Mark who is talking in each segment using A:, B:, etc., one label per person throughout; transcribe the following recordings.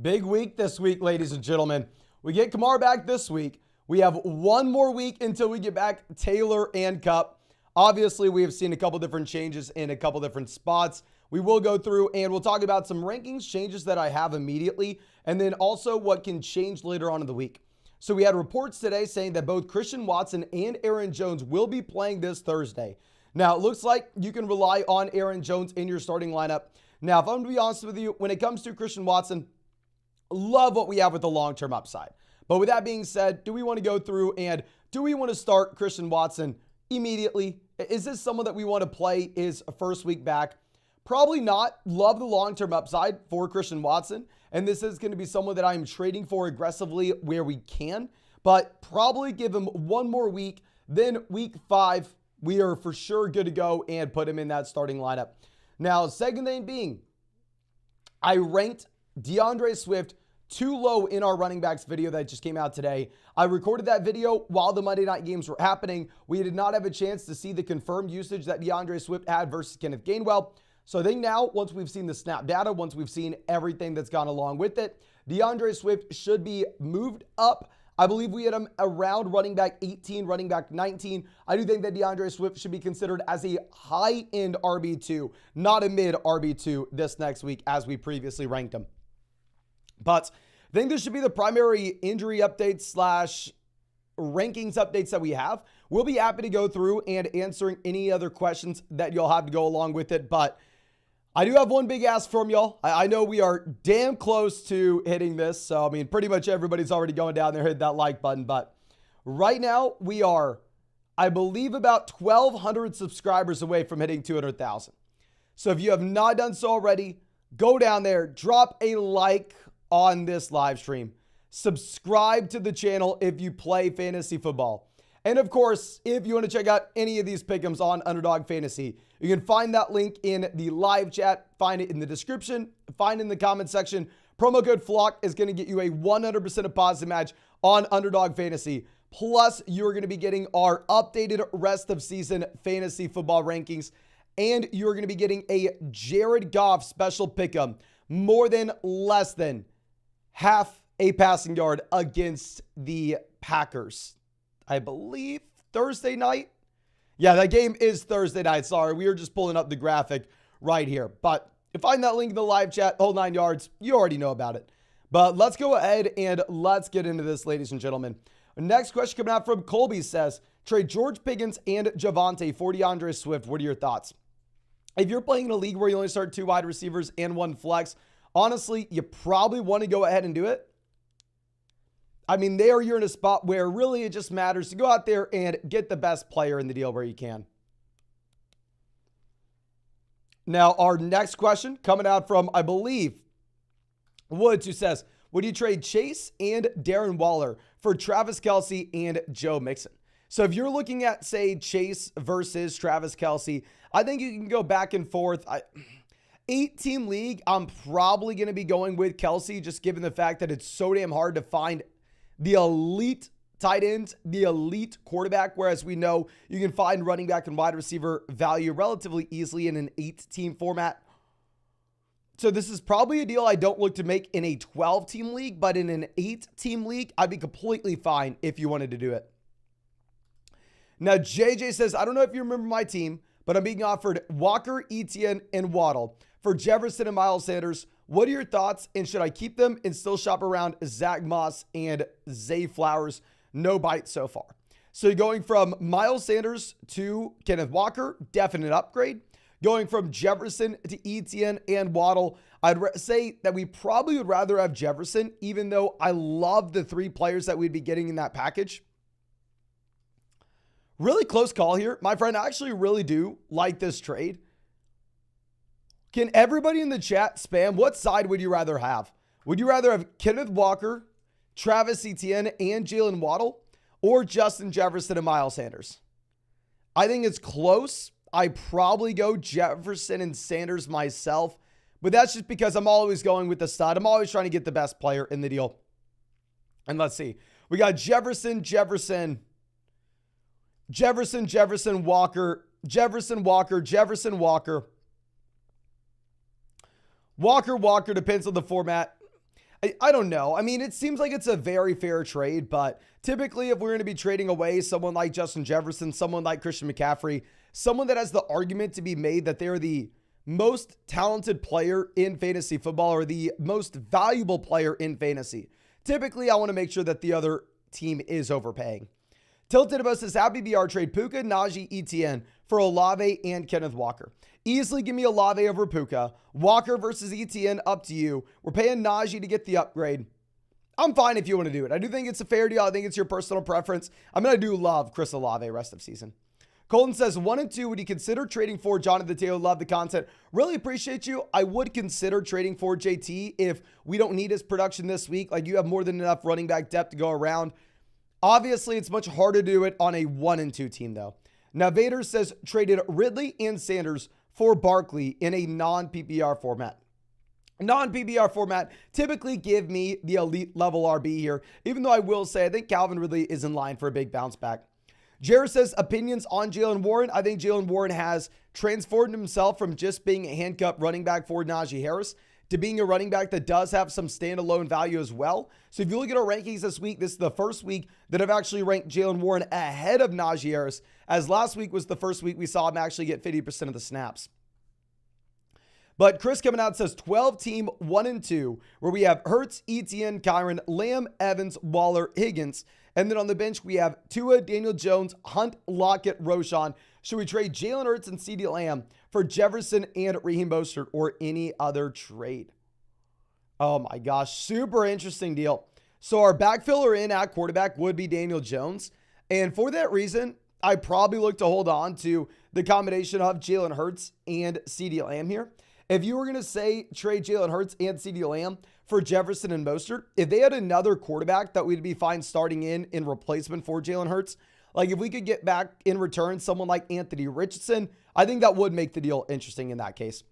A: Big week this week, ladies and gentlemen. We get Kamar back this week. We have one more week until we get back Taylor and Cup. Obviously, we have seen a couple different changes in a couple different spots. We will go through and we'll talk about some rankings changes that I have immediately, and then also what can change later on in the week. So we had reports today saying that both Christian Watson and Aaron Jones will be playing this Thursday. Now, it looks like you can rely on Aaron Jones in your starting lineup. Now, if I'm going to be honest with you, when it comes to Christian Watson, love what we have with the long-term upside. But with that being said, do we want to go through and do we want to start Christian Watson immediately? Is this someone that we want to play his first week back? Probably not. Love the long-term upside for Christian Watson. And this is going to be someone that I'm trading for aggressively where we can. But probably give him one more week. Then week 5, we are for sure good to go and put him in that starting lineup. Now, second thing being, I ranked DeAndre Swift too low in our running backs video that just came out today. I recorded that video while the Monday night games were happening. We did not have a chance to see the confirmed usage that DeAndre Swift had versus Kenneth Gainwell. So I think now, once we've seen the snap data, once we've seen everything that's gone along with it, DeAndre Swift should be moved up. I believe we had him around running back 18, running back 19. I do think that DeAndre Swift should be considered as a high-end RB2, not a mid RB2 this next week as we previously ranked him. But I think this should be the primary injury updates / rankings updates that we have. We'll be happy to go through and answering any other questions that you'll have to go along with it. But I do have one big ask from y'all. I know we are damn close to hitting this. So, I mean, pretty much everybody's already going down there, hit that like button. But right now we are, I believe, about 1,200 subscribers away from hitting 200,000. So if you have not done so already, go down there, drop a like on this live stream. Subscribe to the channel if you play fantasy football. And of course, if you want to check out any of these pick'ems on Underdog Fantasy, you can find that link in the live chat, find it in the description, find it in the comment section. Promo code FLOCK is going to get you a 100% deposit match on Underdog Fantasy. Plus, you're going to be getting our updated rest of season fantasy football rankings. And you're going to be getting a Jared Goff special pick'em, more than less than half a passing yard against the Packers. I believe Thursday night. Yeah, that game is Thursday night. Sorry, we were just pulling up the graphic right here. But you find that link in the live chat, whole 9 yards. You already know about it. But let's go ahead and let's get into this, ladies and gentlemen. Next question coming out from Colby says, trade George Pickens and Javonte for DeAndre Swift. What are your thoughts? If you're playing in a league where you only start 2 wide receivers and 1 flex, honestly, you probably want to go ahead and do it. I mean, there you're in a spot where really it just matters to go out there and get the best player in the deal where you can. Now, our next question coming out from, I believe, Woods, who says, would you trade Chase and Darren Waller for Travis Kelce and Joe Mixon? So if you're looking at, say, Chase versus Travis Kelce, I think you can go back and forth. 8-team league, I'm probably going to be going with Kelce, just given the fact that it's so damn hard to find the elite tight ends, the elite quarterback, whereas we know you can find running back and wide receiver value relatively easily in an 8-team format. So this is probably a deal I don't look to make in a 12-team league, but in an 8-team league, I'd be completely fine if you wanted to do it. Now, JJ says, I don't know if you remember my team, but I'm being offered Walker, Etienne, and Waddle for Jefferson and Miles Sanders. What are your thoughts? And should I keep them and still shop around Zach Moss and Zay Flowers? No bite so far. So going from Miles Sanders to Kenneth Walker, definite upgrade. Going from Jefferson to Etienne and Waddle, I'd say that we probably would rather have Jefferson, even though I love the 3 players that we'd be getting in that package. Really close call here. My friend, I actually really do like this trade. Can everybody in the chat spam? What side would you rather have? Would you rather have Kenneth Walker, Travis Etienne, and Jalen Waddle, or Justin Jefferson and Miles Sanders? I think it's close. I probably go Jefferson and Sanders myself, but that's just because I'm always going with the stud. I'm always trying to get the best player in the deal. And let's see. We got Jefferson, Walker, Walker, depends on the format. I don't know. I mean, it seems like it's a very fair trade, but typically if we're going to be trading away someone like Justin Jefferson, someone like Christian McCaffrey, someone that has the argument to be made that they're the most talented player in fantasy football or the most valuable player in fantasy, typically I want to make sure that the other team is overpaying. Tilted Above says, happy BR trade Puka, Najee, Etienne for Olave and Kenneth Walker. Easily give me Olave over Puka. Walker versus Etienne, up to you. We're paying Najee to get the upgrade. I'm fine if you want to do it. I do think it's a fair deal. I think it's your personal preference. I mean, I do love Chris Olave rest of season. Colton says, 1 and 2, would you consider trading for Jonathan Taylor? Love the content. Really appreciate you. I would consider trading for JT if we don't need his production this week. Like, you have more than enough running back depth to go around. Obviously, it's much harder to do it on a 1 and 2 team, though. Now, Vader says, traded Ridley and Sanders for Barkley in a non-PPR format. Non-PPR format typically give me the elite level RB here, even though I will say I think Calvin Ridley is in line for a big bounce back. Jared says, opinions on Jaylen Warren. I think Jaylen Warren has transformed himself from just being a handcuffed running back for Najee Harris to being a running back that does have some standalone value as well. So if you look at our rankings this week, this is the first week that I've actually ranked Jaylen Warren ahead of Najee Harris, as last week was the first week we saw him actually get 50% of the snaps. But Chris coming out says 12 team 1 and 2, where we have Hurts, Etienne, Kyron, Lamb, Evans, Waller, Higgins. And then on the bench, we have Tua, Daniel Jones, Hunt, Lockett, Roschon. Should we trade Jalen Hurts and CeeDee Lamb for Jefferson and Raheem Mostert or any other trade? Oh my gosh, super interesting deal. So our backfiller in at quarterback would be Daniel Jones. And for that reason, I probably look to hold on to the combination of Jalen Hurts and CeeDee Lamb here. If you were going to say trade Jalen Hurts and CeeDee Lamb for Jefferson and Mostert, if they had another quarterback that we'd be fine starting in replacement for Jalen Hurts, like if we could get back in return someone like Anthony Richardson, I think that would make the deal interesting in that case.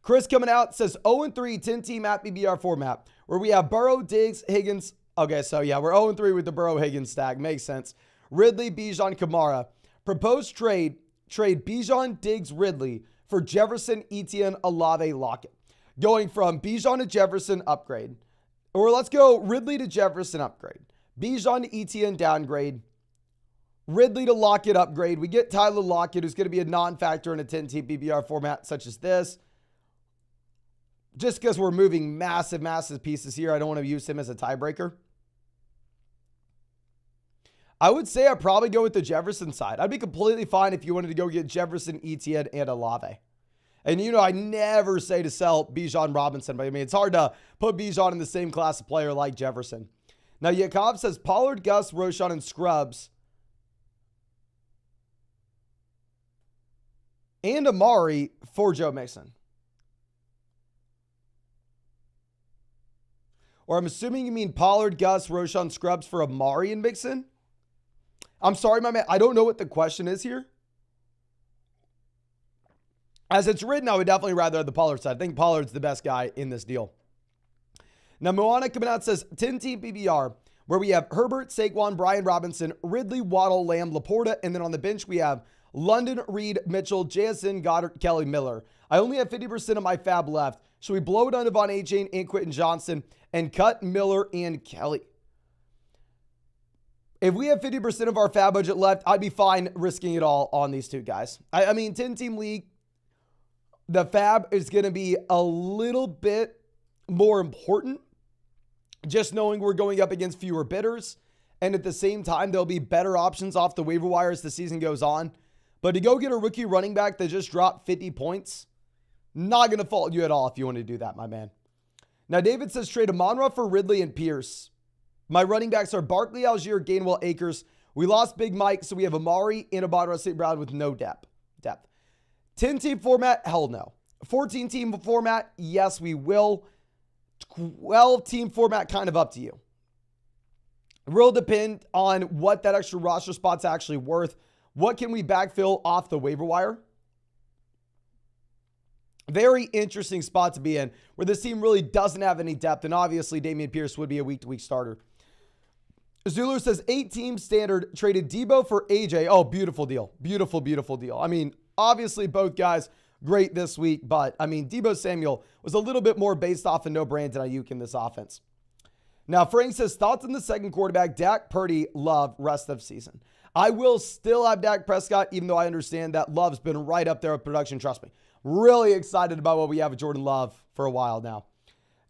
A: Chris coming out says 0-3 10-team at BBR format, where we have Burrow, Diggs, Higgins. Okay, so yeah, we're 0-3 with the Burrow Higgins stack. Makes sense. Ridley, Bijan, Kamara. Proposed trade Bijan, Diggs, Ridley for Jefferson, Etienne, Olave, Lockett. Going from Bijan to Jefferson, upgrade. Or let's go Ridley to Jefferson, upgrade. Bijan to Etienne, downgrade. Ridley to Lockett, upgrade. We get Tyler Lockett, who's going to be a non-factor in a 10-team PPR format such as this. Just because we're moving massive pieces here, I don't want to use him as a tiebreaker. I would say I'd probably go with the Jefferson side. I'd be completely fine if you wanted to go get Jefferson, Etienne, and Olave. And you know, I never say to sell Bijan Robinson, but I mean, it's hard to put Bijan in the same class of player like Jefferson. Now, Yakov says Pollard, Gus, Roschon, and Scrubs. And Amari for Joe Mixon. Or I'm assuming you mean Pollard, Gus, Roschon, Scrubs for Amari and Mixon? I'm sorry, my man. I don't know what the question is here. As it's written, I would definitely rather have the Pollard side. I think Pollard's the best guy in this deal. Now, Moana coming out says 10-team PBR, where we have Herbert, Saquon, Brian Robinson, Ridley, Waddle, Lamb, Laporta, and then on the bench, we have London, Reed, Mitchell, JSN, Goddard, Kelly, Miller. I only have 50% of my fab left. Should we blow it on Devon A-Chain and Quentin Johnson and cut Miller and Kelly? If we have 50% of our fab budget left, I'd be fine risking it all on these two guys. I mean, 10-team league, the fab is going to be a little bit more important. Just knowing we're going up against fewer bidders. And at the same time, there'll be better options off the waiver wire as the season goes on. But to go get a rookie running back that just dropped 50 points, not going to fault you at all if you want to do that, my man. Now, David says trade Amon-Ra for Ridley and Pierce. My running backs are Barkley, Algier, Gainwell, Akers. We lost Big Mike, so we have Amari and Amon-Ra St. Brown with no depth. 10-team format? Hell no. 14-team format? Yes, we will. 12-team format? Kind of up to you. It will depend on what that extra roster spot's actually worth. What can we backfill off the waiver wire? Very interesting spot to be in, where this team really doesn't have any depth, and obviously Dameon Pierce would be a week-to-week starter. Zulu says 8-team standard, traded Debo for AJ. Oh, beautiful deal. Beautiful deal. I mean, obviously both guys great this week. But, I mean, Deebo Samuel was a little bit more based off of no Brandon Ayuk in this offense. Now, Frank says, thoughts on the second quarterback, Dak, Purdy, Love, rest of season. I will still have Dak Prescott, even though I understand that Love's been right up there with production. Trust me. Really excited about what we have with Jordan Love for a while now.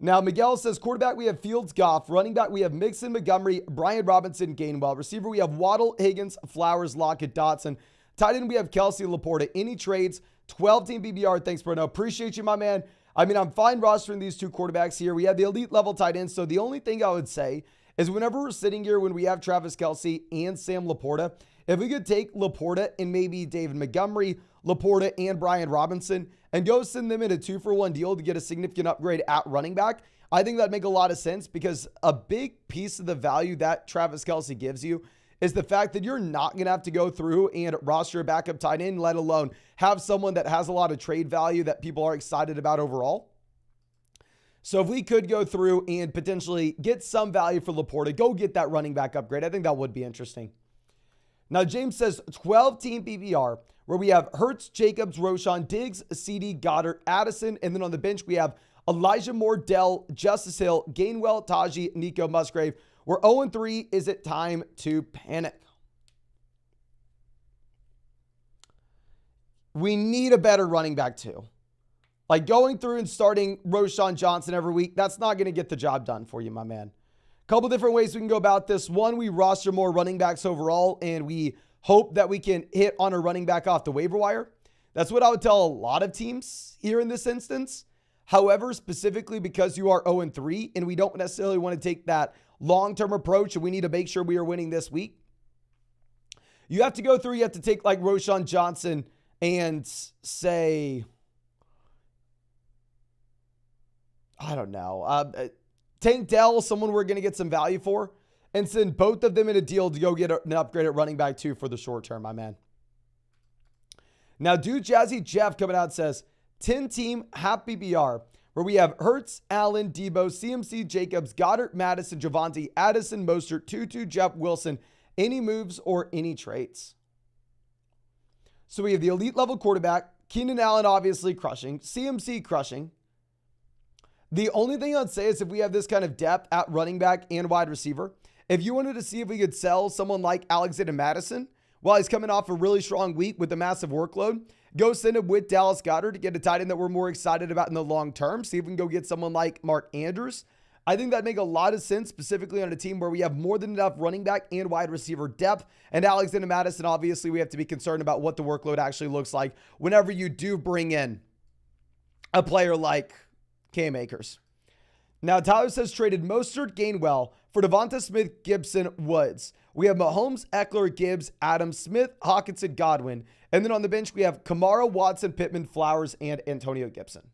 A: Now, Miguel says, quarterback, we have Fields, Goff. Running back, we have Mixon, Montgomery, Brian Robinson, Gainwell. Receiver, we have Waddle, Higgins, Flowers, Lockett, Dotson. Tight end, we have Kelsey, Laporta. Any trades? 12-team BBR. Thanks, Bruno. Appreciate you, my man. I mean, I'm fine rostering these two quarterbacks here. We have the elite level tight ends. So the only thing I would say is whenever we're sitting here, when we have Travis Kelsey and Sam Laporta, if we could take Laporta and maybe David Montgomery, Laporta and Brian Robinson and go send them in a 2-for-1 deal to get a significant upgrade at running back, I think that'd make a lot of sense, because a big piece of the value that Travis Kelsey gives you is the fact that you're not going to have to go through and roster a backup tight end, let alone have someone that has a lot of trade value that people are excited about overall. So if we could go through and potentially get some value for Laporta, go get that running back upgrade, I think that would be interesting. Now, James says 12-team PPR, where we have Hurts, Jacobs, Roschon, Diggs, CD, Goddard, Addison, and then on the bench we have Elijah Moore, Dell, Justice Hill, Gainwell, Tajee, Nico Musgrave. We're 0-3. Is it time to panic? We need a better running back too. Like going through and starting Roschon Johnson every week, that's not going to get the job done for you, my man. Couple different ways we can go about this. One, we roster more running backs overall, and we hope that we can hit on a running back off the waiver wire. That's what I would tell a lot of teams here in this instance. However, specifically because you are 0-3 and we don't necessarily want to take that long-term approach and we need to make sure we are winning this week, you have to go through, you have to take like Roschon Johnson and say, I don't know, Tank Dell, someone we're going to get some value for, and send both of them in a deal to go get an upgrade at running back too for the short term, my man. Now, Dude Jazzy Jeff coming out says, 10-team half PPR, where we have Hurts, Allen, Debo, CMC, Jacobs, Goddard, Madison, Javonte, Addison, Mostert, Tutu, Jeff Wilson. Any moves or any trades? So we have the elite level quarterback, Keenan Allen obviously crushing, CMC crushing. The only thing I'd say is if we have this kind of depth at running back and wide receiver, if you wanted to see if we could sell someone like Alexander Madison while he's coming off a really strong week with a massive workload, go send him with Dallas Goedert to get a tight end that we're more excited about in the long term. See if we can go get someone like Mark Andrews. I think that'd make a lot of sense, specifically on a team where we have more than enough running back and wide receiver depth. And Alexander Madison, obviously, we have to be concerned about what the workload actually looks like whenever you do bring in a player like Cam Akers. Now, Tyler says traded Mostert, Gainwell for Devonta Smith, Gibson, Woods. We have Mahomes, Eckler, Gibbs, Adams, Smith, Hawkinson, Godwin. And then on the bench, we have Kamara, Watson, Pittman, Flowers, and Antonio Gibson.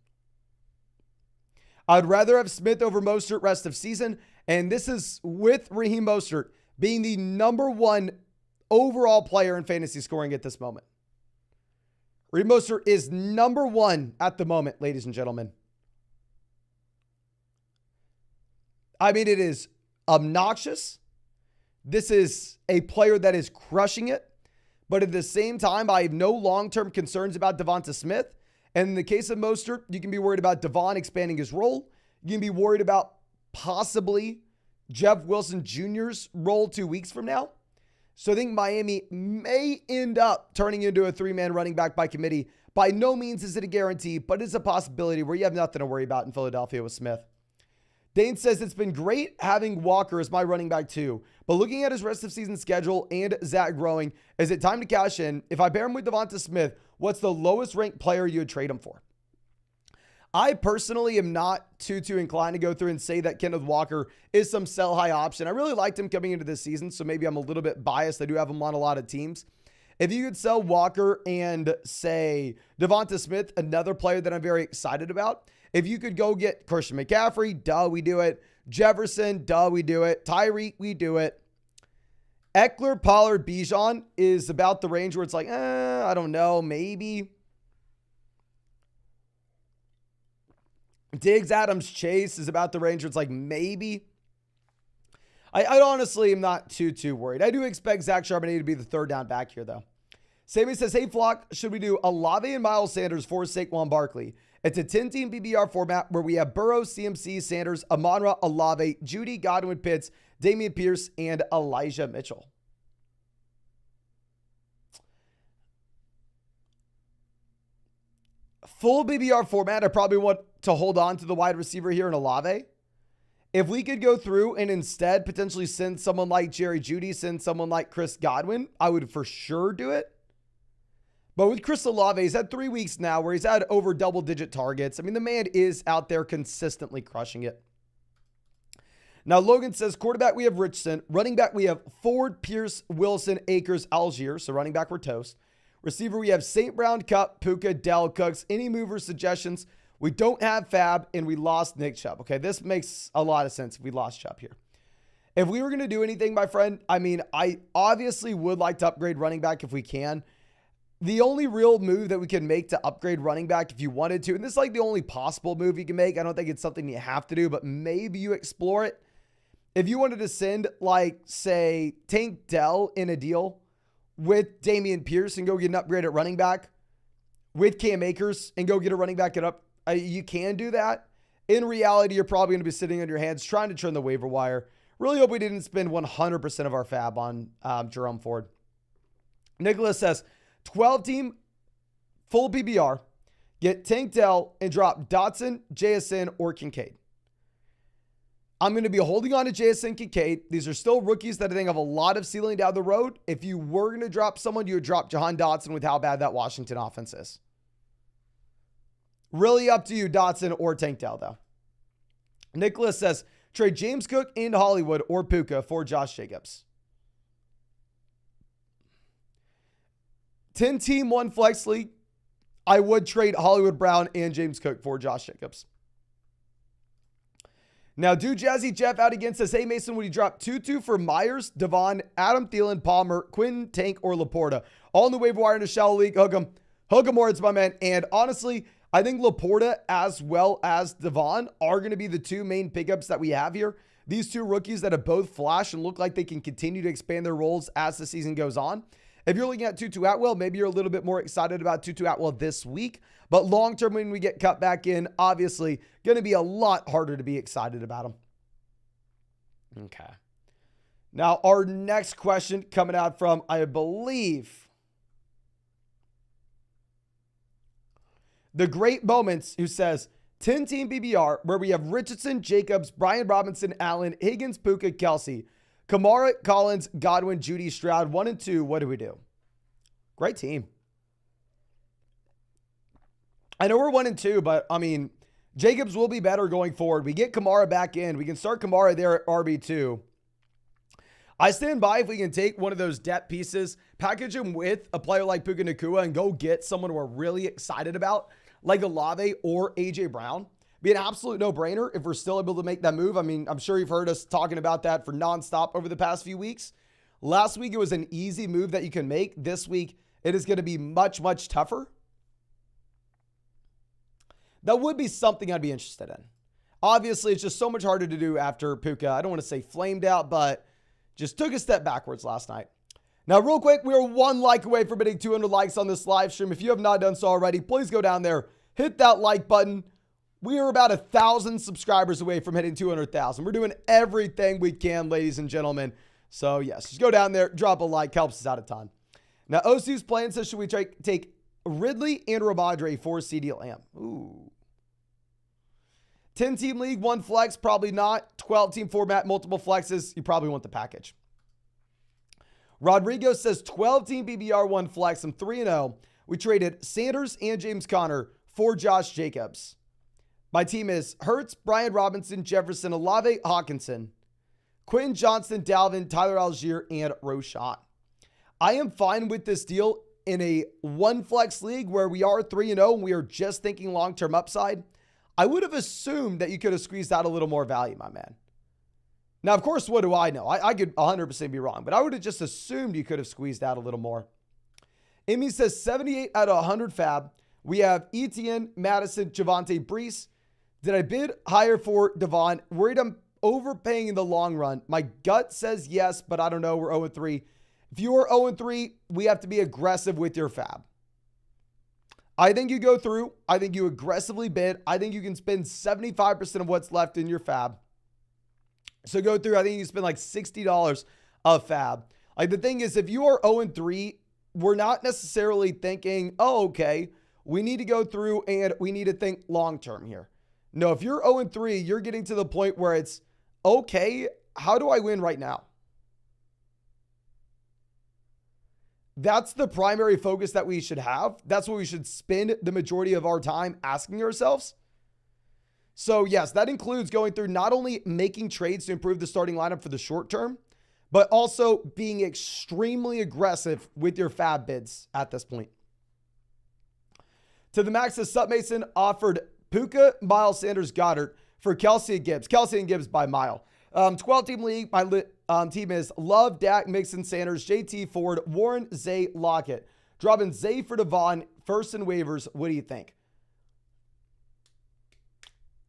A: I'd rather have Smith over Mostert rest of season. And this is with Raheem Mostert being the #1 overall player in fantasy scoring at this moment. Raheem Mostert is #1 at the moment, ladies and gentlemen. I mean, it is obnoxious. This is a player that is crushing it. But at the same time, I have no long-term concerns about Devonta Smith. And in the case of Mostert, you can be worried about Devon expanding his role. You can be worried about possibly Jeff Wilson Jr.'s role 2 weeks from now. So I think Miami may end up turning into a 3-man running back by committee. By no means is it a guarantee, but it's a possibility where you have nothing to worry about in Philadelphia with Smith. Dane says it's been great having Walker as my running back too, but looking at his rest of season schedule and Zach growing, is it time to cash in? If I pair him with Devonta Smith, what's the lowest ranked player you would trade him for? I personally am not too inclined to go through and say that Kenneth Walker is some sell high option. I really liked him coming into this season, so maybe I'm a little bit biased. I do have him on a lot of teams. If you could sell Walker and say Devonta Smith, another player that I'm very excited about. If you could go get Christian McCaffrey, duh, we do it. Jefferson, duh, we do it. Tyreek, we do it. Eckler, Pollard, Bijan is about the range where it's like, I don't know, maybe. Diggs, Adams, Chase is about the range where it's like, maybe. I honestly am not too worried. I do expect Zach Charbonnet to be the third down back here, though. Sammy says, hey, Flock, should we do Olave and Miles Sanders for Saquon Barkley? It's a 10-team PPR format where we have Burrow, CMC, Sanders, Amon-Ra, Olave, Judy, Godwin, Pitts, Damian Pierce, and Elijah Mitchell. Full PPR format, I probably want to hold on to the wide receiver here in Olave. If we could go through and instead potentially send someone like Jerry Jeudy, send someone like Chris Godwin, I would for sure do it. But with Chris Olave, he's had 3 weeks now where he's had over double-digit targets. I mean, the man is out there consistently crushing it. Now, Logan says, quarterback, we have Richardson. Running back, we have Ford, Pierce, Wilson, Akers, Algier. So running back, we're toast. Receiver, we have St. Brown, Cup, Puka, Dell, Cooks. Any mover suggestions? We don't have Fab, and we lost Nick Chubb. Okay, this makes a lot of sense if we lost Chubb here. If we were going to do anything, my friend, I mean, I obviously would like to upgrade running back if we can. The only real move that we can make to upgrade running back if you wanted to, and this is like the only possible move you can make. I don't think it's something you have to do, but maybe you explore it. If you wanted to send, like, say, Tank Dell in a deal with Damian Pierce and go get an upgrade at running back with Cam Akers and go get a running back you can do that. In reality, you're probably going to be sitting on your hands trying to turn the waiver wire. Really hope we didn't spend 100% of our fab on Jerome Ford. Nicholas says, 12-team full PPR, get Tank Dell and drop Dotson, JSN, or Kincaid. I'm going to be holding on to JSN, Kincaid. These are still rookies that I think have a lot of ceiling down the road. If you were going to drop someone, you would drop Jahan Dotson with how bad that Washington offense is. Really up to you, Dotson or Tank Dell, though. Nicholas says, trade James Cook in Hollywood or Puka for Josh Jacobs. 10-team, 1 flex league. I would trade Hollywood Brown and James Cook for Josh Jacobs. Now, Dude Jazzy Jeff out again says, hey, Mason, would you drop Tutu for Myers, Devon, Adam Thielen, Palmer, Quinn, Tank, or Laporta? All in the waiver wire in the shallow league. Hook 'em. Hook 'em, words, my man. And honestly, I think Laporta as well as Devon are going to be the two main pickups that we have here. These two rookies that have both flashed and look like they can continue to expand their roles as the season goes on. If you're looking at Tutu Atwell, maybe you're a little bit more excited about Tutu Atwell this week. But long-term, when we get cut back in, obviously, going to be a lot harder to be excited about him. Okay. Now, our next question coming out from, I believe, The Great Moments, who says, 10-team PPR, where we have Richardson, Jacobs, Brian Robinson, Allen, Higgins, Puka, Kelsey, Kamara, Collins, Godwin, Judy, Stroud, 1 and 2. What do we do? Great team. I know we're 1 and 2, but I mean, Jacobs will be better going forward. We get Kamara back in. We can start Kamara there at RB2. I stand by if we can take one of those depth pieces, package him with a player like Puka Nacua, and go get someone we're really excited about, like Olave or A.J. Brown. Be an absolute no-brainer if we're still able to make that move. I mean, I'm sure you've heard us talking about that for nonstop over the past few weeks. Last week, it was an easy move that you can make. This week, it is going to be much, much tougher. That would be something I'd be interested in. Obviously, it's just so much harder to do after Puka, I don't want to say flamed out, but just took a step backwards last night. Now, real quick, we are 1 like away from hitting 200 likes on this live stream. If you have not done so already, please go down there, hit that like button. We are about 1,000 subscribers away from hitting 200,000. We're doing everything we can, ladies and gentlemen. So, yes, just go down there, drop a like, helps us out a ton. Now, Osu's plan says, should we take Ridley and Ramondre for CeeDee Lamb? Ooh. 10-team league, 1 flex, probably not. 12-team format, multiple flexes. You probably want the package. Rodrigo says 12-team PPR, 1 flex. I'm 3-0. We traded Sanders and James Conner for Josh Jacobs. My team is Hurts, Brian Robinson, Jefferson, Olave, Hawkinson, Quentin Johnston, Dalvin, Tyler Algier, and Roshan. I am fine with this deal in a 1 flex league where we are 3-0 and we are just thinking long-term upside. I would have assumed that you could have squeezed out a little more value, my man. Now, of course, what do I know? I could 100% be wrong, but I would have just assumed you could have squeezed out a little more. Emmy says 78 out of 100 fab. We have Etienne, Madison, Javonte, Brees. Did I bid higher for Devon? Worried I'm overpaying in the long run. My gut says yes, but I don't know. We're 0-3. If you are 0-3, we have to be aggressive with your fab. I think you go through. I think you aggressively bid. I think you can spend 75% of what's left in your fab. So go through. I think you spend like $60 of fab. Like the thing is, if you are 0-3, we're not necessarily thinking, oh, okay, we need to go through and we need to think long-term here. No, if you're 0-3, you're getting to the point where it's, okay, how do I win right now? That's the primary focus that we should have. That's what we should spend the majority of our time asking ourselves. So yes, that includes going through not only making trades to improve the starting lineup for the short term, but also being extremely aggressive with your fab bids at this point. To the max, Sup Mason offered Puka, Miles Sanders, Goddard for Kelsey and Gibbs. Kelsey and Gibbs by mile. 12-team league. My team is Love, Dak, Mixon, Sanders, JT, Ford, Warren, Zay, Lockett. Dropping Zay for Devon, first in waivers. What do you think?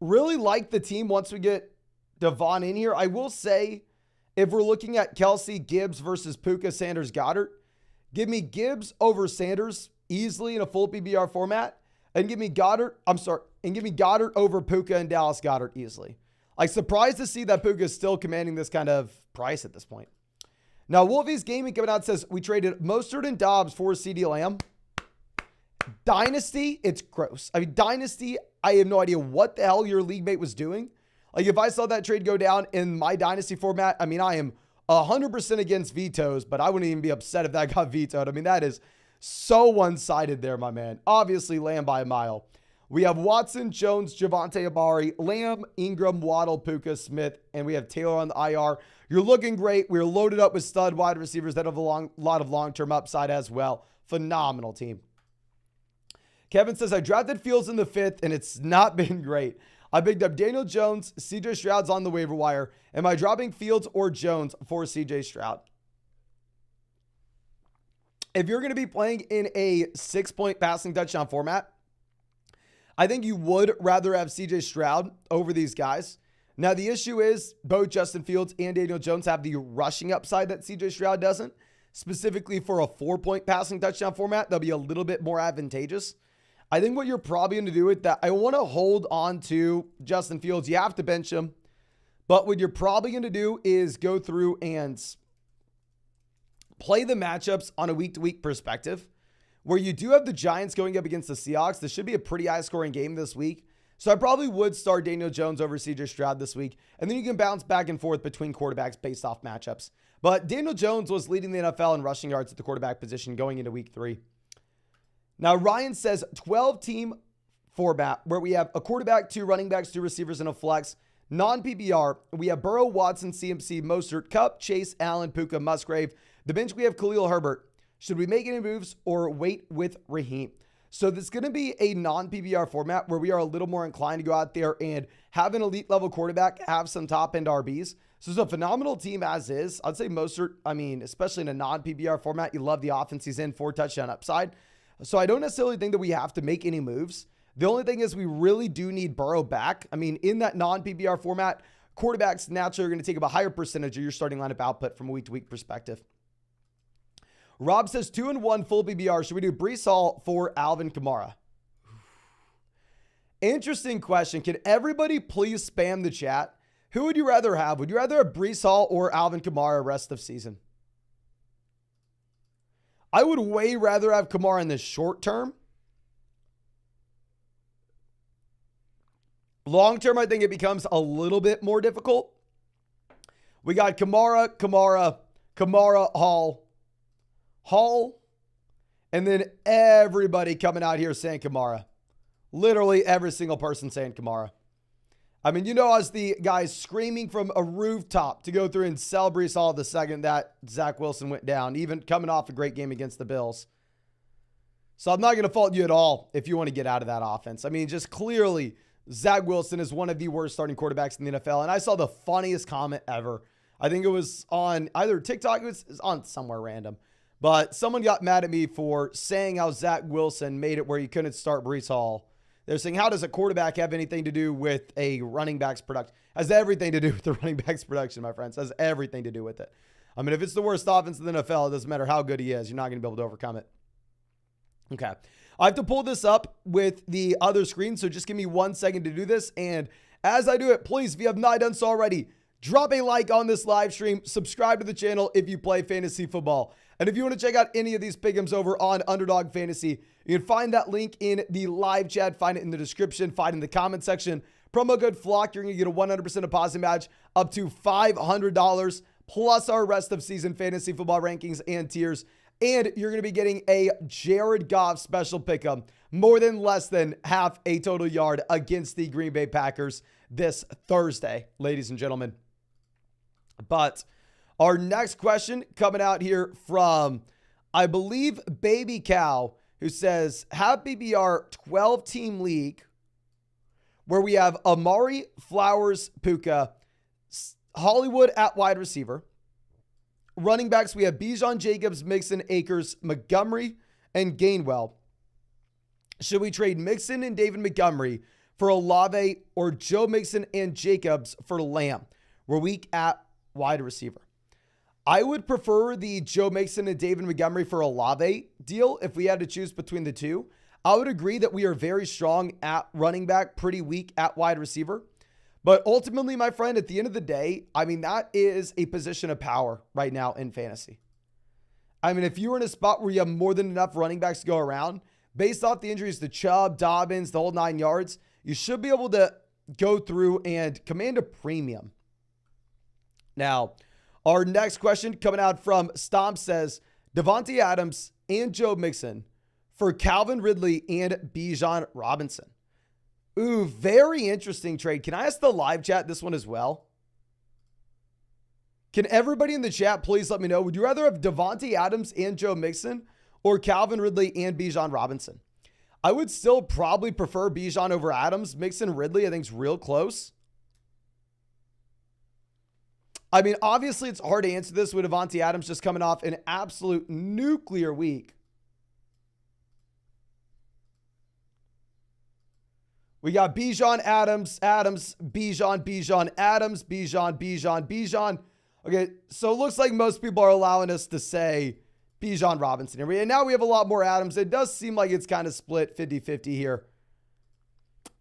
A: Really like the team once we get Devon in here. I will say, if we're looking at Kelsey, Gibbs versus Puka, Sanders, Goddard, give me Gibbs over Sanders easily in a full PBR format, and give me Goddard over Puka and Dallas Goedert easily. Like, surprised to see that Puka is still commanding this kind of price at this point. Now, Wolfie's Gaming coming out says, we traded Mostert and Dobbs for CeeDee Lamb. Dynasty, it's gross. I mean, Dynasty, I have no idea what the hell your league mate was doing. Like, if I saw that trade go down in my Dynasty format, I mean, I am 100% against vetoes, but I wouldn't even be upset if that got vetoed. I mean, that is so one-sided there, my man. Obviously, Lamb by a mile. We have Watson, Jones, Javonte Amari, Lamb, Ingram, Waddle, Puka, Smith, and we have Taylor on the IR. You're looking great. We're loaded up with stud wide receivers that have a lot of long-term upside as well. Phenomenal team. Kevin says, I drafted Fields in the 5th, and it's not been great. I picked up Daniel Jones, CJ Stroud's on the waiver wire. Am I dropping Fields or Jones for CJ Stroud? If you're going to be playing in a 6-point passing touchdown format, I think you would rather have CJ Stroud over these guys. Now, the issue is both Justin Fields and Daniel Jones have the rushing upside that CJ Stroud doesn't. Specifically for a 4-point passing touchdown format, they'll be a little bit more advantageous. I think what you're probably going to do with that, I want to hold on to Justin Fields. You have to bench him. But what you're probably going to do is go through and play the matchups on a week-to-week perspective, where you do have the Giants going up against the Seahawks. This should be a pretty high-scoring game this week. So I probably would start Daniel Jones over CJ Stroud this week. And then you can bounce back and forth between quarterbacks based off matchups. But Daniel Jones was leading the NFL in rushing yards at the quarterback position going into week 3. Now, Ryan says 12-team format where we have a quarterback, 2 running backs, 2 receivers, and a flex. Non-PPR, we have Burrow, Watson, CMC, Mostert, Kupp, Chase, Allen, Puka, Musgrave. The bench, we have Khalil Herbert. Should we make any moves or wait with Raheem? So this is going to be a non-PPR format where we are a little more inclined to go out there and have an elite level quarterback, have some top-end RBs. So it's a phenomenal team as is. I'd say Mostert, I mean, especially in a non-PPR format, you love the offense he's in, 4 touchdown upside. So I don't necessarily think that we have to make any moves. The only thing is we really do need Burrow back. I mean, in that non-PPR format, quarterbacks naturally are going to take up a higher percentage of your starting lineup output from a week-to-week perspective. Rob says 2-1 full PPR. Should we do Breece Hall for Alvin Kamara? Interesting question. Can everybody please spam the chat? Who would you rather have? Would you rather have Breece Hall or Alvin Kamara rest of season? I would way rather have Kamara in the short term. Long term, I think it becomes a little bit more difficult. We got Kamara, Hall, and then everybody coming out here saying Kamara. Literally every single person saying Kamara. I mean, you know, as the guys screaming from a rooftop to go through and sell Breece Hall the second that Zach Wilson went down, even coming off a great game against the Bills. So I'm not going to fault you at all if you want to get out of that offense. I mean, just clearly, Zach Wilson is one of the worst starting quarterbacks in the NFL. And I saw the funniest comment ever. I think it was on either TikTok, it was on somewhere random. But someone got mad at me for saying how Zach Wilson made it where you couldn't start Breece Hall. They're saying, how does a quarterback have anything to do with a running back's production? Has everything to do with the running back's production, my friends. Has everything to do with it. I mean, if it's the worst offense in the NFL, it doesn't matter how good he is. You're not going to be able to overcome it. Okay. I have to pull this up with the other screen, so just give me 1 second to do this. And as I do it, please, if you have not done so already, drop a like on this live stream. Subscribe to the channel if you play fantasy football. And if you want to check out any of these pick'ems over on Underdog Fantasy, you can find that link in the live chat. Find it in the description. Find it in the comment section. Promo code FLOCK. You're going to get a 100% deposit match up to $500 plus our rest of season fantasy football rankings and tiers. And you're going to be getting a Jared Goff special pick'em, more than less than half a total yard against the Green Bay Packers this Thursday, ladies and gentlemen. But our next question coming out here from, I believe, Baby Cow, who says, have BBR 12-team league where we have Amari, Flowers, Puka, Hollywood at wide receiver. Running backs, we have Bijan, Jacobs, Mixon, Akers, Montgomery, and Gainwell. Should we trade Mixon and David Montgomery for Olave or Joe Mixon and Jacobs for Lamb? We're weak at wide receiver. I would prefer the Joe Mixon and David Montgomery for Olave deal if we had to choose between the two. I would agree that we are very strong at running back, pretty weak at wide receiver. But ultimately, my friend, at the end of the day, I mean, that is a position of power right now in fantasy. I mean, if you were in a spot where you have more than enough running backs to go around, based off the injuries to Chubb, Dobbins, the whole 9 yards, you should be able to go through and command a premium. Now, our next question coming out from Stomp says, Devontae Adams and Joe Mixon for Calvin Ridley and Bijan Robinson. Ooh, very interesting trade. Can I ask the live chat this one as well? Can everybody in the chat please let me know? Would you rather have Devontae Adams and Joe Mixon or Calvin Ridley and Bijan Robinson? I would still probably prefer Bijan over Adams. Mixon, Ridley, I think is real close. I mean, obviously it's hard to answer this with Devontae Adams just coming off an absolute nuclear week. We got Bijan, Adams, Bijan, Adams, Bijan. Okay, so it looks like most people are allowing us to say Bijan Robinson here. And now we have a lot more Adams. It does seem like it's kind of split 50-50 here.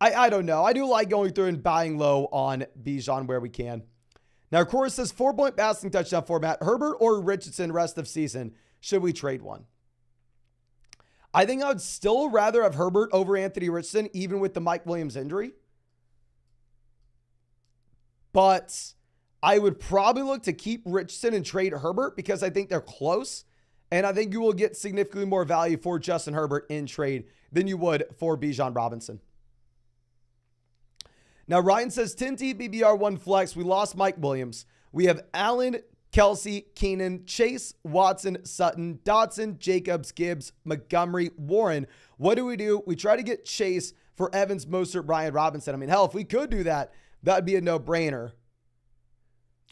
A: I don't know. I do like going through and buying low on Bijan where we can. Now, of course, this 4-point passing touchdown format, Herbert or Richardson rest of season, should we trade one? I think I would still rather have Herbert over Anthony Richardson, even with the Mike Williams injury. But I would probably look to keep Richardson and trade Herbert because I think they're close. And I think you will get significantly more value for Justin Herbert in trade than you would for Bijan Robinson. Now, Ryan says 10-team BBR1 flex. We lost Mike Williams. We have Allen, Kelsey, Keenan, Chase, Watson, Sutton, Dotson, Jacobs, Gibbs, Montgomery, Warren. What do? We try to get Chase for Evans, Mostert, Brian Robinson. I mean, hell, if we could do that, that'd be a no-brainer.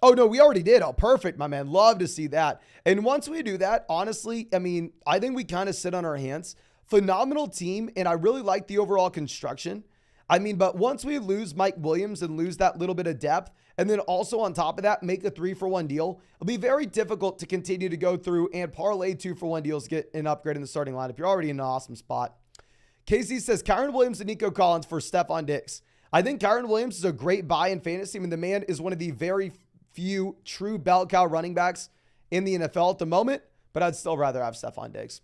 A: Oh, no, we already did. Oh, perfect, my man. Love to see that. And once we do that, honestly, I mean, I think we kind of sit on our hands. Phenomenal team, and I really like the overall construction. I mean, but once we lose Mike Williams and lose that little bit of depth, and then also on top of that, make a 3-for-1 deal, it'll be very difficult to continue to go through and parlay 2-for-1 deals to get an upgrade in the starting lineup. You're already in an awesome spot. Casey says, Kyron Williams and Nico Collins for Stephon Diggs. I think Kyron Williams is a great buy in fantasy. I mean, the man is one of the very few true bell cow running backs in the NFL at the moment, but I'd still rather have Stephon Diggs.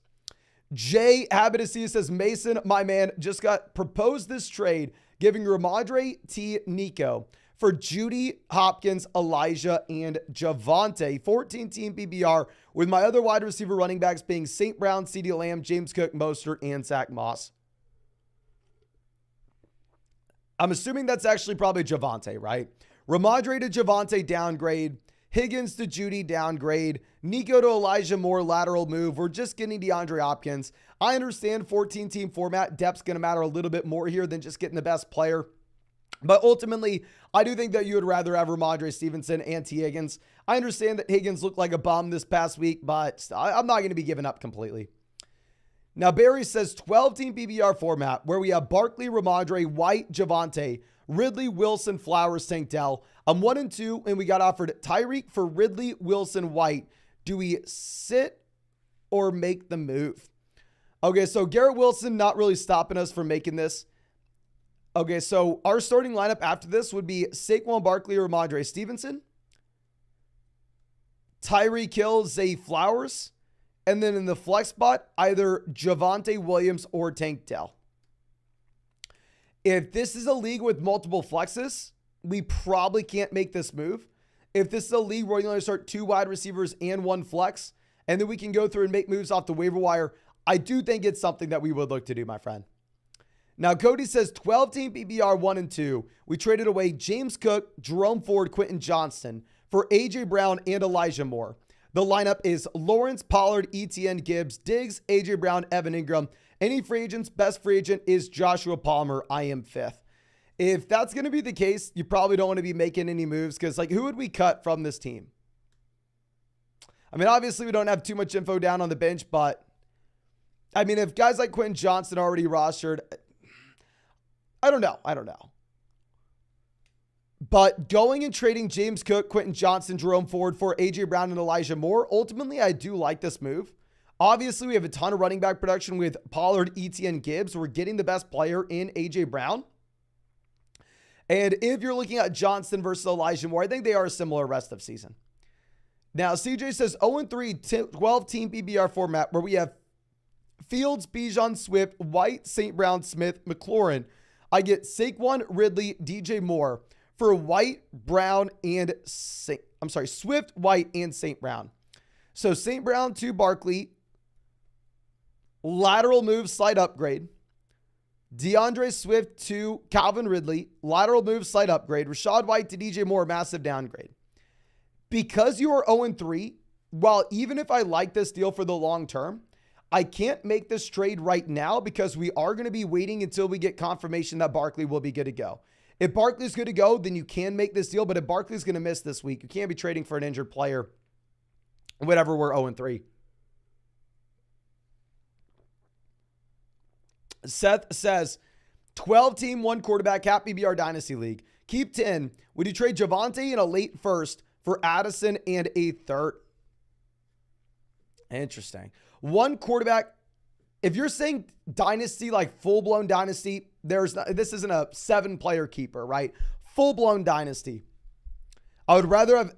A: Jay Habitacy says, Mason, my man, just got proposed this trade, giving Ramondre T. Nico for Judy, Hopkins, Elijah, and Javonte. 14-team PPR with my other wide receiver running backs being St. Brown, CeeDee Lamb, James Cook, Mostert, and Zach Moss. I'm assuming that's actually probably Javonte, right? Ramondre to Javonte, downgrade. Higgins to Judy, downgrade. Nico to Elijah Moore, lateral move. We're just getting DeAndre Hopkins. I understand 14-team format. Depth's going to matter a little bit more here than just getting the best player. But ultimately, I do think that you would rather have Ramondre Stevenson and T. Higgins. I understand that Higgins looked like a bum this past week, but I'm not going to be giving up completely. Now, Barry says 12-team PPR format where we have Barkley, Ramondre, White, Javonte, Ridley, Wilson, Flowers, Tank Dell. I'm 1-2, and we got offered Tyreek for Ridley, Wilson, White. Do we sit or make the move? Okay, so Garrett Wilson not really stopping us from making this. Okay, so our starting lineup after this would be Saquon Barkley or Ramondre Stevenson, Tyreek Hill, Zay Flowers, and then in the flex spot, either Javonte Williams or Tank Dell. If this is a league with multiple flexes, we probably can't make this move. If this is a league where you only start 2 wide receivers and 1 flex, and then we can go through and make moves off the waiver wire, I do think it's something that we would look to do, my friend. Now, Cody says 12-team PPR 1 and 2. We traded away James Cook, Jerome Ford, Quentin Johnston for A.J. Brown and Elijah Moore. The lineup is Lawrence, Pollard, Etienne, Gibbs, Diggs, A.J. Brown, Evan Ingram. Any free agents, best free agent is Joshua Palmer. I am 5th. If that's going to be the case, you probably don't want to be making any moves because, like, who would we cut from this team? I mean, obviously, we don't have too much info down on the bench, but, I mean, if guys like Quentin Johnston are already rostered, I don't know. But going and trading James Cook, Quentin Johnston, Jerome Ford for A.J. Brown and Elijah Moore, ultimately, I do like this move. Obviously, we have a ton of running back production with Pollard, Etienne, Gibbs. We're getting the best player in A.J. Brown. And if you're looking at Johnston versus Elijah Moore, I think they are a similar rest of season. Now, CJ says 0-3, 12-team PPR format where we have Fields, Bijan, Swift, White, St. Brown, Smith, McLaurin. I get Saquon, Ridley, DJ Moore for White, Brown, and Swift, White, and St. Brown. So St. Brown to Barkley, lateral move, slight upgrade. DeAndre Swift to Calvin Ridley, lateral move, slight upgrade. Rashad White to DJ Moore, massive downgrade. Because you are 0-3, while even if I like this deal for the long term, I can't make this trade right now because we are going to be waiting until we get confirmation that Barkley will be good to go. If Barkley's good to go, then you can make this deal. But if Barkley's going to miss this week, you can't be trading for an injured player whenever we're 0-3. Seth says, 12-team, 1 quarterback, cap PBR Dynasty League. Keep 10. Would you trade Javonte in a late first for Addison and a third? Interesting. 1 quarterback. If you're saying dynasty, like full-blown dynasty, this isn't a 7-player keeper, right? Full-blown dynasty. I would rather have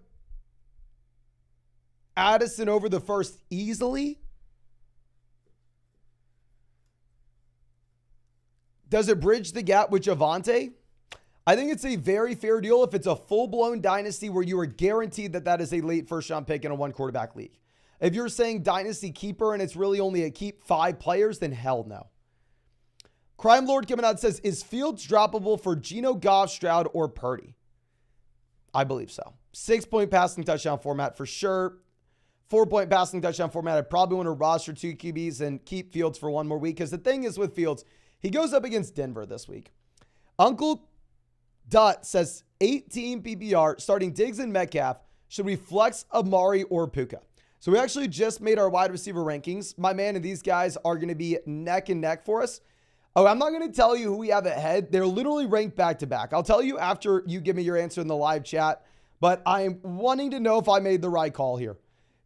A: Addison over the first easily. Does it bridge the gap with Javonte? I think it's a very fair deal if it's a full-blown dynasty where you are guaranteed that that is a late first-round pick in a 1-quarterback league. If you're saying dynasty keeper and it's really only a keep 5 players, then hell no. Crime Lord coming out says, is Fields droppable for Geno, Goff, Stroud, or Purdy? I believe so. 6-point passing touchdown format for sure. 4-point passing touchdown format. I probably want to roster 2 QBs and keep Fields for 1 more week because the thing is with Fields, he goes up against Denver this week. Uncle Dut says 8-team PPR starting Diggs and Metcalf. Should we flex Amari or Puka? So we actually just made our wide receiver rankings. My man and these guys are going to be neck and neck for us. Oh, I'm not going to tell you who we have ahead. They're literally ranked back to back. I'll tell you after you give me your answer in the live chat, but I'm wanting to know if I made the right call here.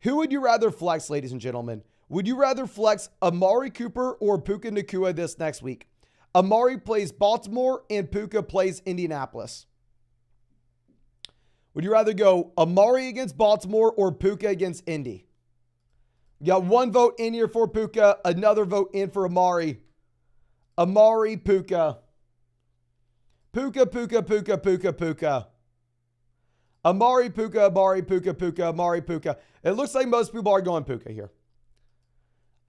A: Who would you rather flex, ladies and gentlemen? Would you rather flex Amari Cooper or Puka Nacua this next week? Amari plays Baltimore and Puka plays Indianapolis. Would you rather go Amari against Baltimore or Puka against Indy? You got 1 vote in here for Puka, another vote in for Amari. Amari, Puka. Puka, Puka, Puka, Puka, Puka. Amari, Puka, Amari, Puka, Puka, Amari, Puka. It looks like most people are going Puka here.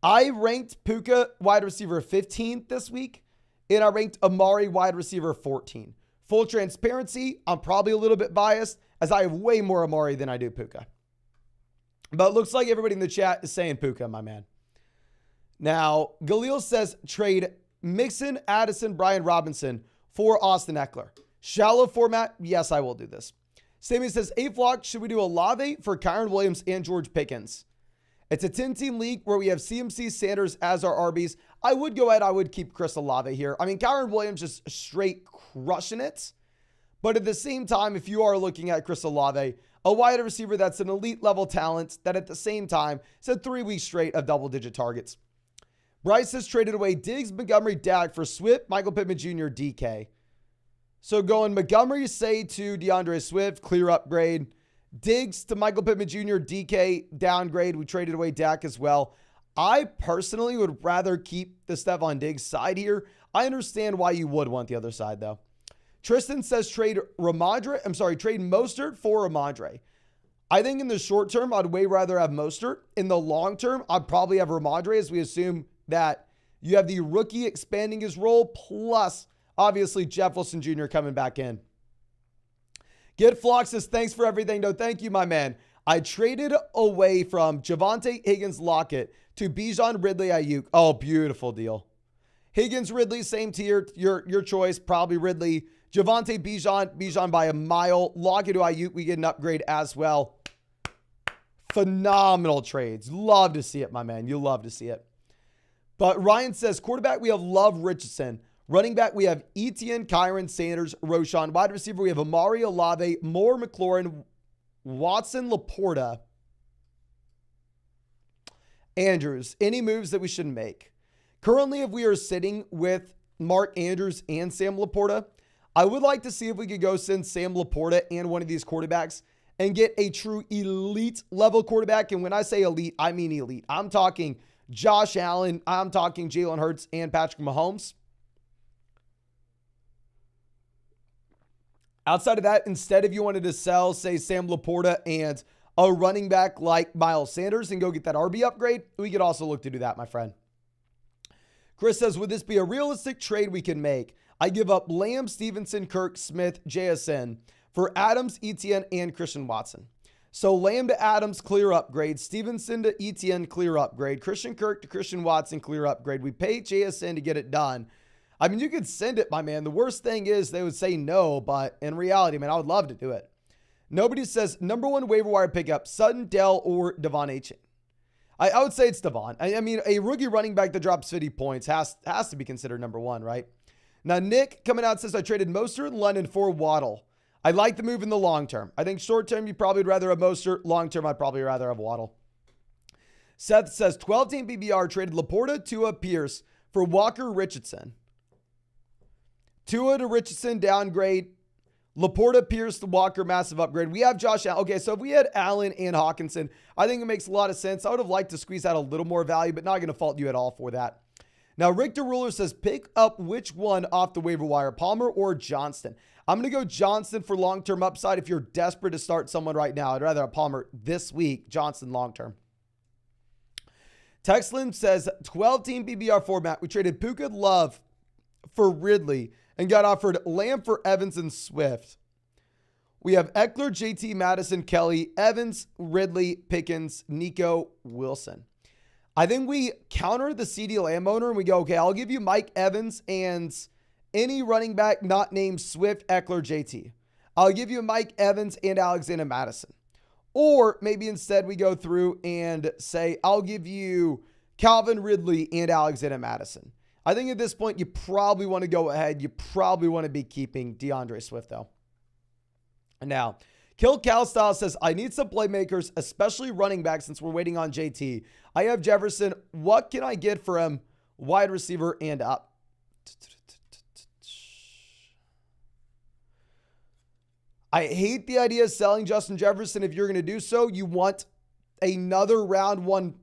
A: I ranked Puka wide receiver 15th this week, and I ranked Amari wide receiver 14. Full transparency, I'm probably a little bit biased as I have way more Amari than I do Puka. But it looks like everybody in the chat is saying Puka, my man. Now, Galil says trade Mixon, Addison, Brian Robinson for Austin Eckler. Shallow format, yes, I will do this. Sammy says, A-Flock, should we do Olave for Kyron Williams and George Pickens? It's a 10-team league where we have CMC, Sanders as our RBs. I would go ahead. I would keep Chris Olave here. I mean, Kyron Williams just straight crushing it. But at the same time, if you are looking at Chris Olave, a wide receiver that's an elite level talent that at the same time has had 3 weeks straight of double-digit targets. Bryce has traded away Diggs, Montgomery, Dak for Swift, Michael Pittman Jr., DK. So going Montgomery, say to DeAndre Swift, clear upgrade. Diggs to Michael Pittman Jr., DK, downgrade. We traded away Dak as well. I personally would rather keep the Stephon Diggs side here. I understand why you would want the other side, though. Tristan says trade Mostert for Ramondre. I think in the short term, I'd way rather have Mostert. In the long term, I'd probably have Ramondre, as we assume that you have the rookie expanding his role, plus obviously Jeff Wilson Jr. coming back in. Get Flock says, thanks for everything. No, thank you, my man. I traded away from Javonte Higgins Lockett to Bijan Ridley Ayuk. Oh, beautiful deal. Higgins, Ridley, same tier. Your choice, probably Ridley. Javonte, Bijan by a mile. Lockett to Ayuk, we get an upgrade as well. Phenomenal trades. Love to see it, my man. You love to see it. But Ryan says, quarterback, we have Love Richardson. Running back, we have Etienne, Kyron, Sanders, Roshan. Wide receiver, we have Amari, Olave, Moore, McLaurin, Watson, Laporta, Andrews. Any moves that we should make? Currently, if we are sitting with Mark Andrews and Sam Laporta, I would like to see if we could go send Sam Laporta and one of these quarterbacks and get a true elite level quarterback. And when I say elite, I mean elite. I'm talking Josh Allen. I'm talking Jalen Hurts and Patrick Mahomes. Outside of that, instead, if you wanted to sell, say, Sam Laporta and a running back like Miles Sanders and go get that RB upgrade, we could also look to do that, my friend. Chris says, would this be a realistic trade we can make? I give up Lamb, Stevenson, Kirk, Smith, JSN for Adams, Etienne, and Christian Watson. So Lamb to Adams, clear upgrade. Stevenson to Etienne, clear upgrade. Christian Kirk to Christian Watson, clear upgrade. We pay JSN to get it done. I mean, you could send it, my man. The worst thing is they would say no, but in reality, man, I would love to do it. Nobody says number 1 waiver wire pickup, Sutton, Dell, or Devon Achane. I would say it's Devon. I mean, a rookie running back that drops 50 points has to be considered number 1, right? Now, Nick coming out says, I traded Mostert and London for Waddle. I like the move in the long term. I think short term, you probably would rather have Mostert. Long term, I'd probably rather have Waddle. Seth says, 12-team PBR traded Laporta, Tua, Pierce for Walker, Richardson. Tua to Richardson, downgrade. Laporta, Pierce to Walker, massive upgrade. We have Josh Allen. Okay, so if we had Allen and Hawkinson, I think it makes a lot of sense. I would have liked to squeeze out a little more value, but not going to fault you at all for that. Now, Rick DeRuler says, pick up which one off the waiver wire, Palmer or Johnston. I'm going to go Johnston for long-term upside. If you're desperate to start someone right now, I'd rather have Palmer this week, Johnston long-term. Texlin says, 12-team PBR format. We traded Puka Love for Ridley and got offered Lamb for Evans and Swift. We have Eckler, JT, Madison, Kelly, Evans, Ridley, Pickens, Nico, Wilson. I think we counter the CeeDee Lamb owner and we go, okay, I'll give you Mike Evans and any running back not named Swift, Eckler, JT. I'll give you Mike Evans and Alexander Madison. Or maybe instead we go through and say, I'll give you Calvin Ridley and Alexander Madison. I think at this point, you probably want to go ahead. You probably want to be keeping DeAndre Swift, though. And now, Kill Cal Style says, I need some playmakers, especially running back, since we're waiting on JT. I have Jefferson. What can I get for him? Wide receiver and up. I hate the idea of selling Justin Jefferson. If you're going to do so, you want another round 1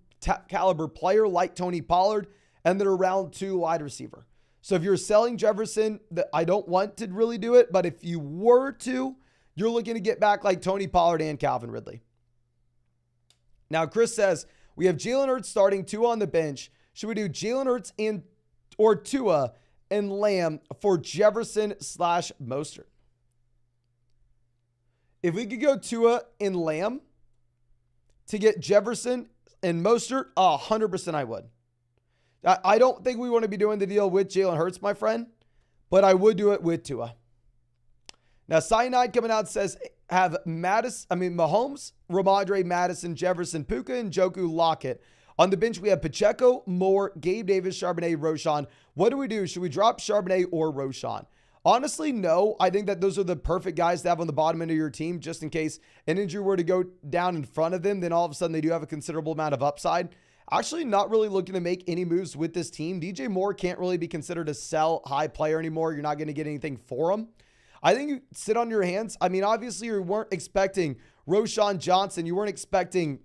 A: caliber player like Tony Pollard, and then a round 2 wide receiver. So if you're selling Jefferson, I don't want to really do it, but if you were to, you're looking to get back like Tony Pollard and Calvin Ridley. Now, Chris says, we have Jalen Hurts starting, Tua on the bench. Should we do Jalen Hurts or Tua and Lamb for Jefferson/Mostert? If we could go Tua and Lamb to get Jefferson and Mostert, 100% I would. I don't think we want to be doing the deal with Jalen Hurts, my friend, but I would do it with Tua. Now, Cyanide coming out says, have Mahomes, Ramondre, Madison, Jefferson, Puka, Njoku, Lockett. On the bench, we have Pacheco, Moore, Gabe Davis, Charbonnet, Roschon. What do we do? Should we drop Charbonnet or Roschon? Honestly, no. I think that those are the perfect guys to have on the bottom end of your team, just in case an injury were to go down in front of them. Then all of a sudden they do have a considerable amount of upside. Actually, not really looking to make any moves with this team. DJ Moore can't really be considered a sell high player anymore. You're not going to get anything for him. I think you sit on your hands. I mean, obviously you weren't expecting Roschon Johnson. You weren't expecting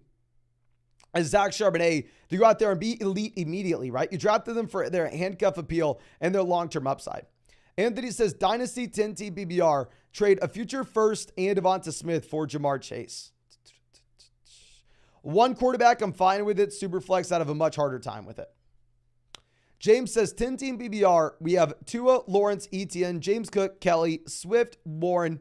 A: Zach Charbonnet to go out there and be elite immediately, right? You drafted them for their handcuff appeal and their long-term upside. Anthony says, Dynasty 10-team BBR, trade a future first and Devonta Smith for Jamar Chase. One quarterback, I'm fine with it. Superflex, I'd have a much harder time with it. James says, 10-team BBR, we have Tua, Lawrence, Etienne, James Cook, Kelly, Swift, Warren,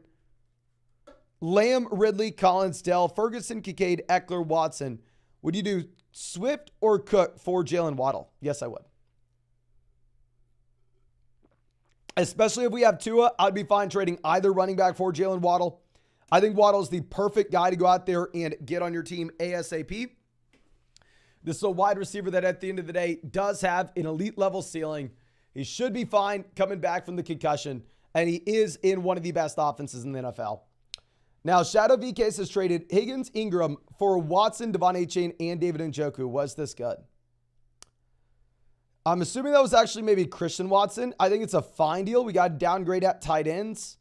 A: Lamb, Ridley, Collins, Dell, Ferguson, Kincaid, Eckler, Watson. Would you do Swift or Cook for Jalen Waddle? Yes, I would. Especially if we have Tua, I'd be fine trading either running back for Jalen Waddle. I think Waddle is the perfect guy to go out there and get on your team ASAP. This is a wide receiver that at the end of the day does have an elite level ceiling. He should be fine coming back from the concussion, and he is in one of the best offenses in the NFL. Now, Shadow VK has traded Higgins, Ingram for Watson, Devon Achane, and David Njoku. Was this good? I'm assuming that was actually maybe Christian Watson. I think it's a fine deal. We got a downgrade at tight ends.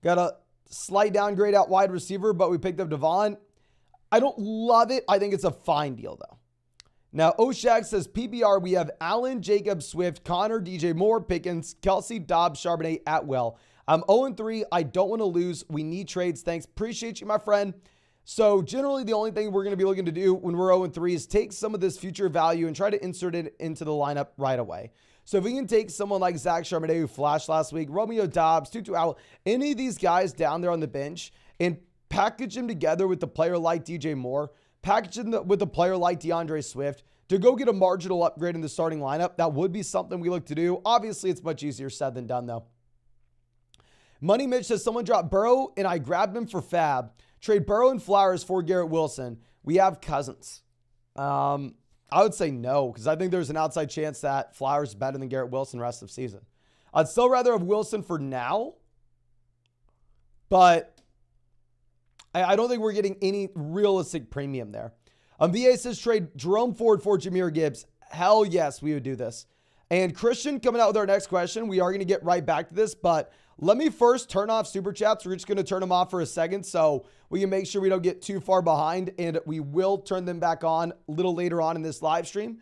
A: Got a slight downgrade at wide receiver, but we picked up Devon. I don't love it. I think it's a fine deal, though. Now, Oshag says, PBR, we have Allen, Jacob, Swift, Connor, DJ Moore, Pickens, Kelsey, Dobbs, Charbonnet, Atwell. I'm 0-3. I don't want to lose. We need trades. Thanks. Appreciate you, my friend. So generally, the only thing we're going to be looking to do when we're 0-3 is take some of this future value and try to insert it into the lineup right away. So if we can take someone like Zach Charbonnet, who flashed last week, Romeo Dobbs, Tutu Atwell, any of these guys down there on the bench, and package them together with a player like DJ Moore, package them with a player like DeAndre Swift to go get a marginal upgrade in the starting lineup, that would be something we look to do. Obviously, it's much easier said than done, though. Money Mitch says, someone dropped Burrow, and I grabbed him for Fab. Trade Burrow and Flowers for Garrett Wilson. We have Cousins. I would say no, because I think there's an outside chance that Flowers is better than Garrett Wilson the rest of the season. I'd still rather have Wilson for now, but I don't think we're getting any realistic premium there. VA says trade Jerome Ford for Jahmyr Gibbs. Hell yes, we would do this. And Christian coming out with our next question. We are going to get right back to this, but let me first turn off super chats. We're just going to turn them off for a second so we can make sure we don't get too far behind, and we will turn them back on a little later on in this live stream.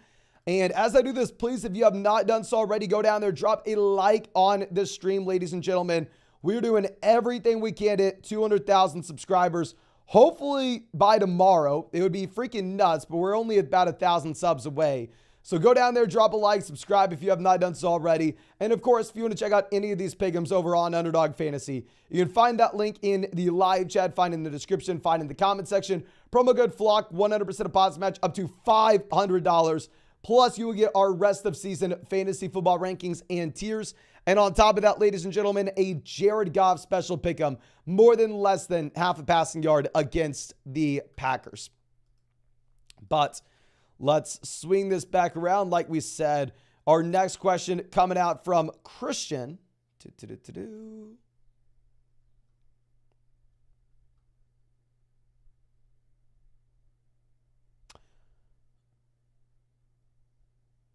A: And as I do this, please, if you have not done so already, go down there, drop a like on this stream, ladies and gentlemen. We're doing everything we can to hit 200,000 subscribers. Hopefully by tomorrow. It would be freaking nuts, but we're only about 1,000 subs away. So go down there, drop a like, subscribe if you have not done so already. And of course, if you want to check out any of these pick'ems over on Underdog Fantasy, you can find that link in the live chat, find in the description, find in the comment section. Promo code FLOCK, 100% deposit match up to $500. Plus, you will get our rest of season fantasy football rankings and tiers. And on top of that, ladies and gentlemen, a Jared Goff special pick'em, more than less than half a passing yard against the Packers. But let's swing this back around. Like we said, our next question coming out from Christian.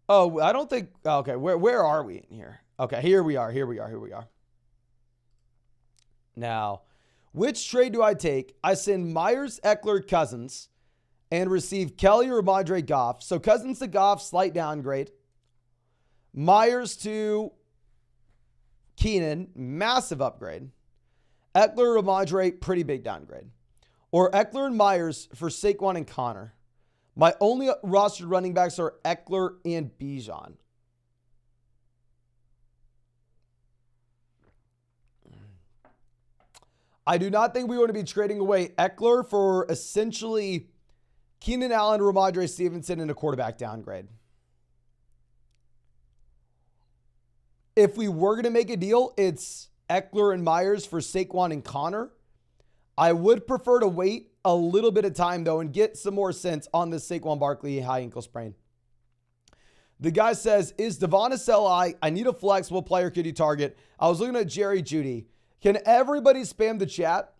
A: Oh, I don't think, okay, where are we in here? Okay, here we are. Now, which trade do I take? I send Myers, Eckler, Cousins, and receive Kelly or Ramondre Goff. So Cousins to Goff, slight downgrade. Myers to Keenan, massive upgrade. Eckler, Ramondre, pretty big downgrade. Or Eckler and Myers for Saquon and Connor. My only rostered running backs are Eckler and Bijan. I do not think we want to be trading away Eckler for essentially Keenan Allen, Ramondre Stevenson, and a quarterback downgrade. If we were going to make a deal, it's Eckler and Myers for Saquon and Connor. I would prefer to wait a little bit of time, though, and get some more sense on this Saquon Barkley high ankle sprain. The guy says, is Devon a sell? I need a flex. What player could you target? I was looking at Jerry Jeudy. Can everybody spam the chat?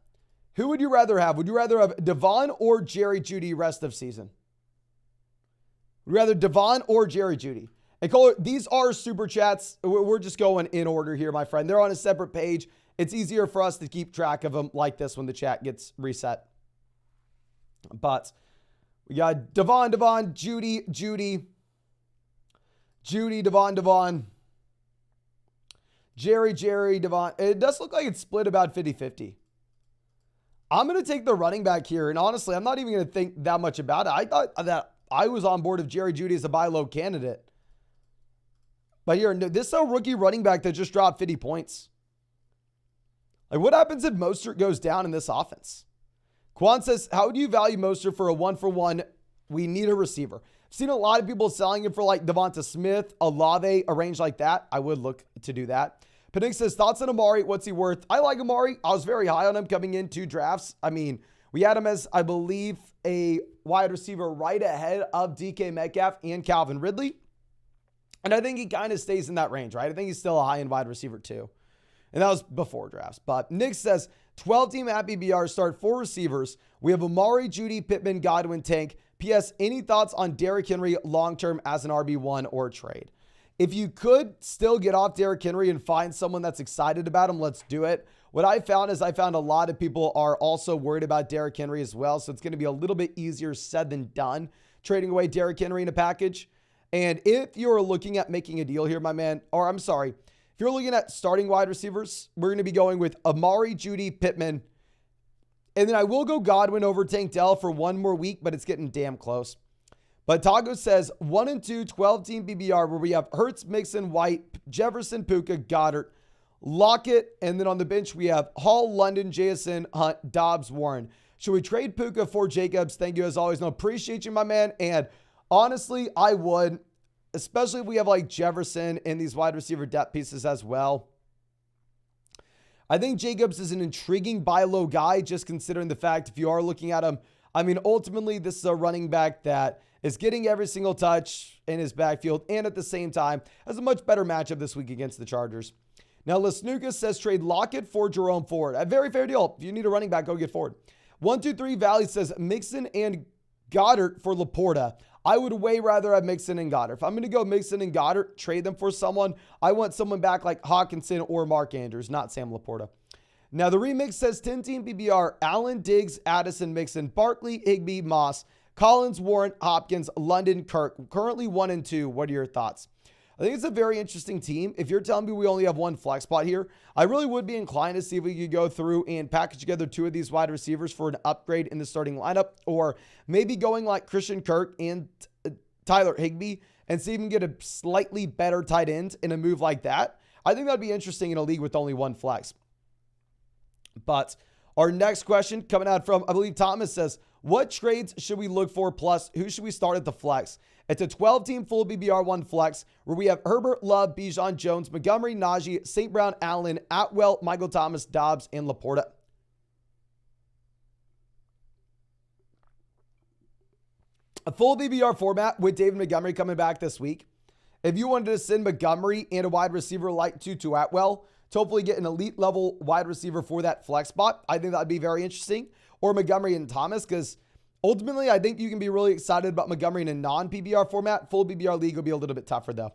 A: Who would you rather have? Would you rather have Devon or Jerry Jeudy rest of season? Would you rather Devon or Jerry Jeudy? And Kohler, these are super chats. We're just going in order here, my friend. They're on a separate page. It's easier for us to keep track of them like this when the chat gets reset. But we got Devon, Jeudy, Devon, Jerry, Devon. It does look like it's split about 50-50. I'm going to take the running back here. And honestly, I'm not even going to think that much about it. I thought that I was on board of Jerry Jeudy as a buy low candidate. But here, this is a rookie running back that just dropped 50 points. Like, what happens if Mostert goes down in this offense? Quan says, how do you value Mostert for a 1-for-1? We need a receiver. I've seen a lot of people selling him for like Devonta Smith, Olave, a range like that. I would look to do that. Panik says, thoughts on Amari? What's he worth? I like Amari. I was very high on him coming in 2 drafts. I mean, we had him as, I believe, a wide receiver right ahead of DK Metcalf and Calvin Ridley. And I think he kind of stays in that range, right? I think he's still a high-end wide receiver too. And that was before drafts. But Nick says, 12-team at BBR start 4 receivers. We have Amari, Jeudy, Pittman, Godwin, Tank. P.S. Any thoughts on Derrick Henry long-term as an RB1 or trade? If you could still get off Derrick Henry and find someone that's excited about him, let's do it. What I found is I found a lot of people are also worried about Derrick Henry as well. So it's going to be a little bit easier said than done trading away Derrick Henry in a package. And if you're looking at making a deal here, my man, or I'm sorry, if you're looking at starting wide receivers, we're going to be going with Amari, Jeudy, Pittman. And then I will go Godwin over Tank Dell for one more week, but it's getting damn close. But Tago says 1 and 2, 12-team BBR, where we have Hurts, Mixon, White, Jefferson, Puka, Goddard, Lockett, and then on the bench we have Hall, London, Jason, Hunt, Dobbs, Warren. Should we trade Puka for Jacobs? Thank you as always. No, appreciate you, my man. And honestly, I would, especially if we have like Jefferson and these wide receiver depth pieces as well. I think Jacobs is an intriguing buy low guy, just considering the fact if you are looking at him, I mean, ultimately this is a running back that is getting every single touch in his backfield and at the same time has a much better matchup this week against the Chargers. Now, Lesnuka says trade Lockett for Jerome Ford. A very fair deal. If you need a running back, go get Ford. 123 Valley says Mixon and Goddard for Laporta. I would way rather have Mixon and Goddard. If I'm going to go Mixon and Goddard, trade them for someone, I want someone back like Hawkinson or Mark Andrews, not Sam Laporta. Now, the remix says 10-team BBR, Allen, Diggs, Addison, Mixon, Barkley, Higbee, Moss, Collins, Warren, Hopkins, London, Kirk. Currently 1 and 2. What are your thoughts? I think it's a very interesting team. If you're telling me we only have one flex spot here, I really would be inclined to see if we could go through and package together 2 of these wide receivers for an upgrade in the starting lineup, or maybe going like Christian Kirk and Tyler Higbee and see if we can get a slightly better tight end in a move like that. I think that'd be interesting in a league with only one flex. But our next question coming out from, I believe Thomas says, what trades should we look for? Plus, who should we start at the flex? It's a 12-team full BBR1 flex where we have Herbert, Love, Bijan, Jones, Montgomery, Najee, St. Brown, Allen, Atwell, Michael Thomas, Dobbs, and Laporta. A full BBR format with David Montgomery coming back this week. If you wanted to send Montgomery and a wide receiver like to Atwell to hopefully get an elite level wide receiver for that flex spot, I think that'd be very interesting. Or Montgomery and Thomas, because ultimately I think you can be really excited about Montgomery in a non-PBR format. Full BBR league will be a little bit tougher though.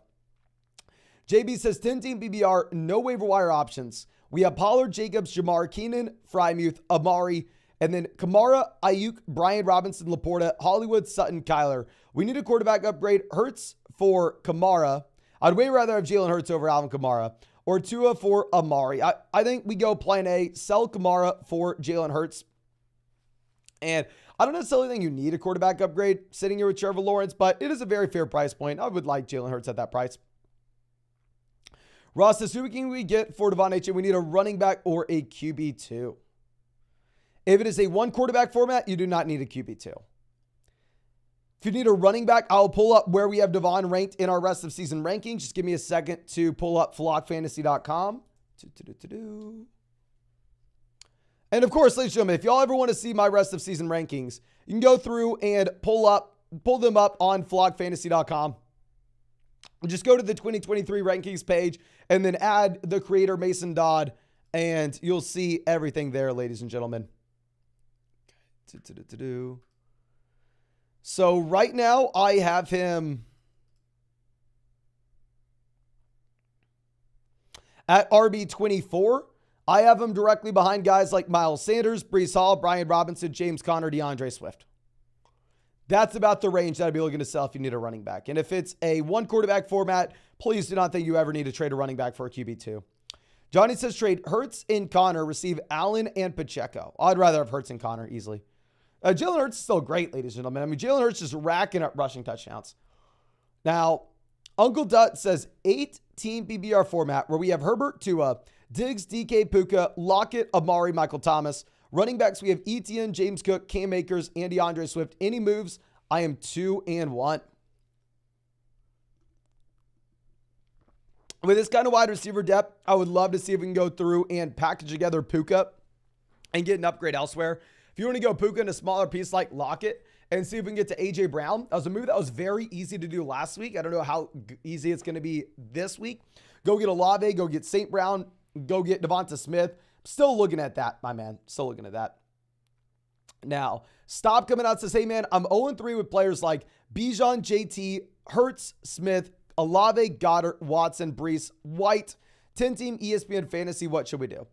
A: JB says 10-team BBR, no waiver wire options. We have Pollard, Jacobs, Jamar, Keenan, Frymuth, Amari, and then Kamara, Ayuk, Brian Robinson, Laporta, Hollywood, Sutton, Kyler. We need a quarterback upgrade. Hurts for Kamara. I'd way rather have Jalen Hurts over Alvin Kamara. Or Tua for Amari. I think we go plan A, sell Kamara for Jalen Hurts. And I don't necessarily think you need a quarterback upgrade sitting here with Trevor Lawrence, but it is a very fair price point. I would like Jalen Hurts at that price. Ross says, who can we get for Devon H? We need a running back or a QB2. If it is a one quarterback format, you do not need a QB2. If you need a running back, I'll pull up where we have Devon ranked in our rest of season rankings. Just give me a second to pull up flockfantasy.com. And of course, ladies and gentlemen, if y'all ever want to see my rest of season rankings, you can go through and pull them up on flockfantasy.com. Just go to the 2023 rankings page and then add the creator Mason Dodd, and you'll see everything there, ladies and gentlemen. So right now I have him at RB24. I have him directly behind guys like Miles Sanders, Breece Hall, Brian Robinson, James Conner, DeAndre Swift. That's about the range that I'd be looking to sell if you need a running back. And if it's a one quarterback format, please do not think you ever need to trade a running back for a QB2. Johnny says trade Hurts and Connor, receive Allen and Pacheco. I'd rather have Hurts and Connor easily. Jalen Hurts is still great, ladies and gentlemen. I mean, Jalen Hurts is racking up rushing touchdowns. Now, Uncle Dut says 8-team PPR format where we have Herbert, Tua, Diggs, DK, Puka, Lockett, Amari, Michael Thomas. Running backs, we have Etienne, James Cook, Cam Akers, and DeAndre Swift. Any moves? I am 2-1. With this kind of wide receiver depth, I would love to see if we can go through and package together Puka and get an upgrade elsewhere. If you want to go Puka in a smaller piece like Lockett and see if we can get to A.J. Brown, that was a move that was very easy to do last week. I don't know how easy it's going to be this week. Go get Olave, go get St. Brown, go get Devonta Smith. Still looking at that, my man. Still looking at that. Now, stop coming out and says, hey, man, I'm 0-3 with players like Bijan, JT, Hurts, Smith, Olave, Goddard, Watson, Breece, White, 10-team ESPN Fantasy. What should we do?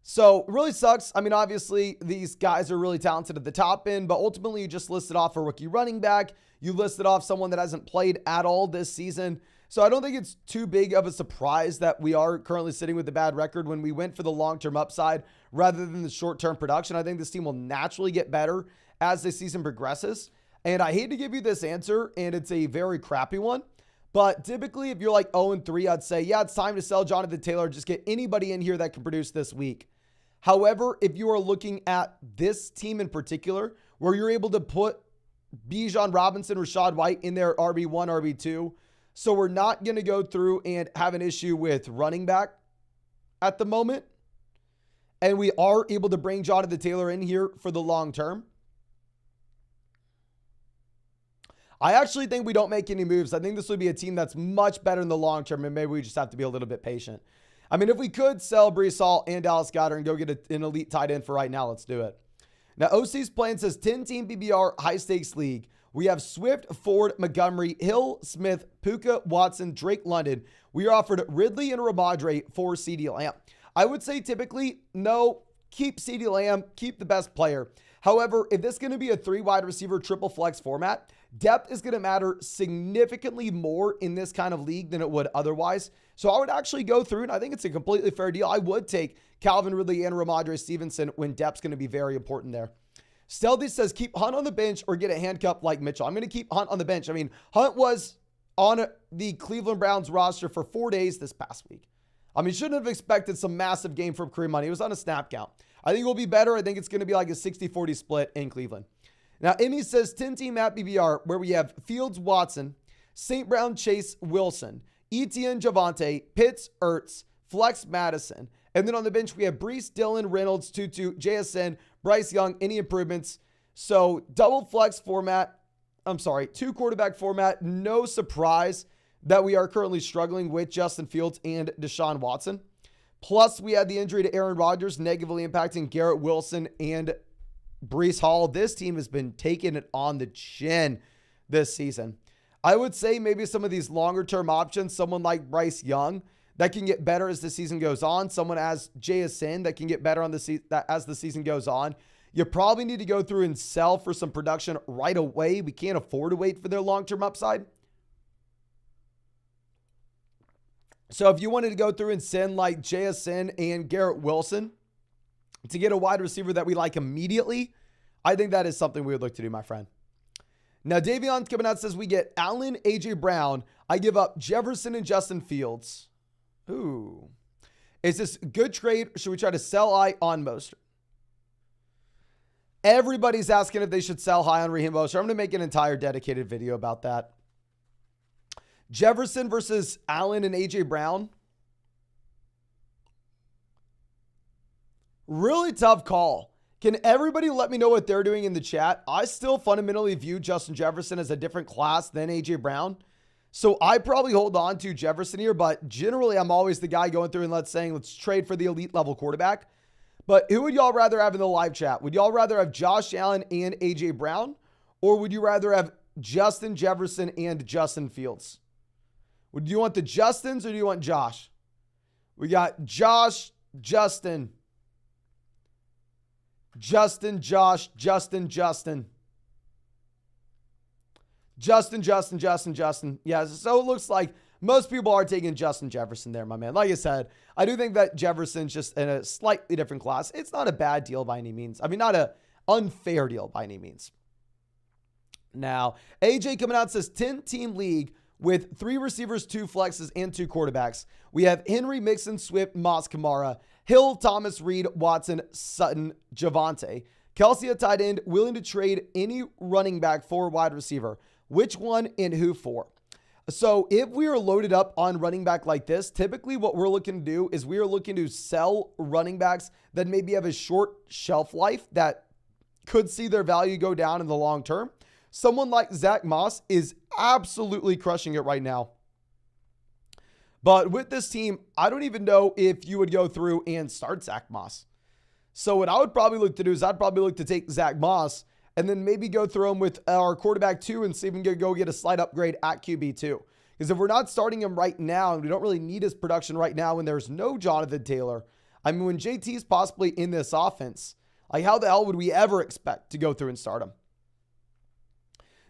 A: So, it really sucks. I mean, obviously, these guys are really talented at the top end, but ultimately, you just listed off a rookie running back. You listed off someone that hasn't played at all this season. So I don't think it's too big of a surprise that we are currently sitting with a bad record when we went for the long-term upside rather than the short-term production. I think this team will naturally get better as the season progresses. And I hate to give you this answer, and it's a very crappy one. But typically, if you're like 0-3, I'd say, yeah, it's time to sell Jonathan Taylor. Just get anybody in here that can produce this week. However, if you are looking at this team in particular, where you're able to put Bijan Robinson, Rachaad White in there RB1, RB2, so we're not going to go through and have an issue with running back at the moment. And we are able to bring Jonathan Taylor in here for the long term. I actually think we don't make any moves. I think this would be a team that's much better in the long term, and maybe we just have to be a little bit patient. I mean, if we could sell Breece Hall and Dallas Goedert and go get an elite tight end for right now, let's do it. Now, OC's plan says 10-team PPR high-stakes league. We have Swift, Ford, Montgomery, Hill, Smith, Puka, Watson, Drake London. We are offered Ridley and Ramondre for CeeDee Lamb. I would say typically, no, keep CeeDee Lamb, keep the best player. However, if this is going to be a 3-wide receiver triple flex format, depth is going to matter significantly more in this kind of league than it would otherwise. So I would actually go through, and I think it's a completely fair deal. I would take Calvin Ridley and Ramondre Stevenson when depth's going to be very important there. Stealthy says, keep Hunt on the bench or get a handcuff like Mitchell. I'm going to keep Hunt on the bench. I mean, Hunt was on the Cleveland Browns roster for 4 days this past week. I mean, shouldn't have expected some massive game from Kareem Hunt. He was on a snap count. I think it will be better. I think it's going to be like a 60-40 split in Cleveland. Now, Emmy says 10-team at BBR where we have Fields, Watson, St. Brown, Chase, Wilson, Etienne, Javonte, Pitts, Ertz, Flex, Madison. And then on the bench, we have Breece, Dillon, Reynolds, Tutu, JSN, Bryce Young. Any improvements? So double flex format. I'm sorry, 2 quarterback format. No surprise that we are currently struggling with Justin Fields and Deshaun Watson. Plus, we had the injury to Aaron Rodgers negatively impacting Garrett Wilson and Breece Hall. This team has been taking it on the chin this season. I would say maybe some of these longer-term options, someone like Bryce Young, that can get better as the season goes on. Someone as JSN that can get better on as the season goes on. You probably need to go through and sell for some production right away. We can't afford to wait for their long-term upside. So if you wanted to go through and send like JSN and Garrett Wilson to get a wide receiver that we like immediately, I think that is something we would look to do, my friend. Now, Davion's coming out and says we get Allen, A.J. Brown. I give up Jefferson and Justin Fields. Ooh. Is this a good trade or should we try to sell high on Mostert? Everybody's asking if they should sell high on Raheem Mostert. I'm going to make an entire dedicated video about that. Jefferson versus Allen and A.J. Brown. Really tough call. Can everybody let me know what they're doing in the chat? I still fundamentally view Justin Jefferson as a different class than A.J. Brown. So I probably hold on to Jefferson here, but generally I'm always the guy going through and let's trade for the elite level quarterback. But who would y'all rather have in the live chat? Would y'all rather have Josh Allen and A.J. Brown? Or would you rather have Justin Jefferson and Justin Fields? Would you want the Justins or do you want Josh? We got Josh, Justin. Justin, Josh, Justin, Justin. Justin, Justin, Justin, Justin. Yeah, so it looks like most people are taking Justin Jefferson there, my man. Like I said, I do think that Jefferson's just in a slightly different class. It's not a bad deal by any means. I mean, not an unfair deal by any means. Now, AJ coming out says 10-team league with 3 receivers, 2 flexes, and 2 quarterbacks. We have Henry, Mixon, Swift, Moss, Kamara, Hill, Thomas, Reed, Watson, Sutton, Javante. Kelsey at tight end, willing to trade any running back for wide receiver. Which one and who for? So if we are loaded up on running back like this, typically what we're looking to do is we are looking to sell running backs that maybe have a short shelf life that could see their value go down in the long term. Someone like Zach Moss is absolutely crushing it right now. But with this team, I don't even know if you would go through and start Zach Moss. So what I would probably look to do is I'd probably look to take Zach Moss and then maybe go through him with our quarterback 2 and see if we can go get a slight upgrade at QB2. Because if we're not starting him right now, and we don't really need his production right now when there's no Jonathan Taylor, I mean, when JT's possibly in this offense, like how the hell would we ever expect to go through and start him?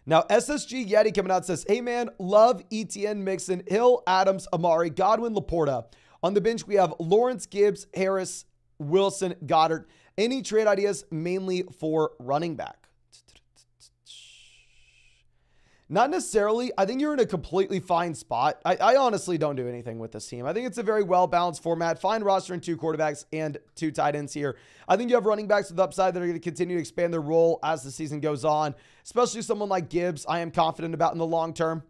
A: Now, SSG Yeti coming out says, hey man, love ETN, Mixon, Hill, Adams, Amari, Godwin, Laporta. On the bench, we have Lawrence, Gibbs, Harris, Wilson, Goddard. Any trade ideas mainly for running back? Not necessarily. I think you're in a completely fine spot. I honestly don't do anything with this team. I think it's a very well-balanced format. Fine roster and 2 quarterbacks and 2 tight ends here. I think you have running backs with upside that are going to continue to expand their role as the season goes on, especially someone like Gibbs I am confident about in the long term.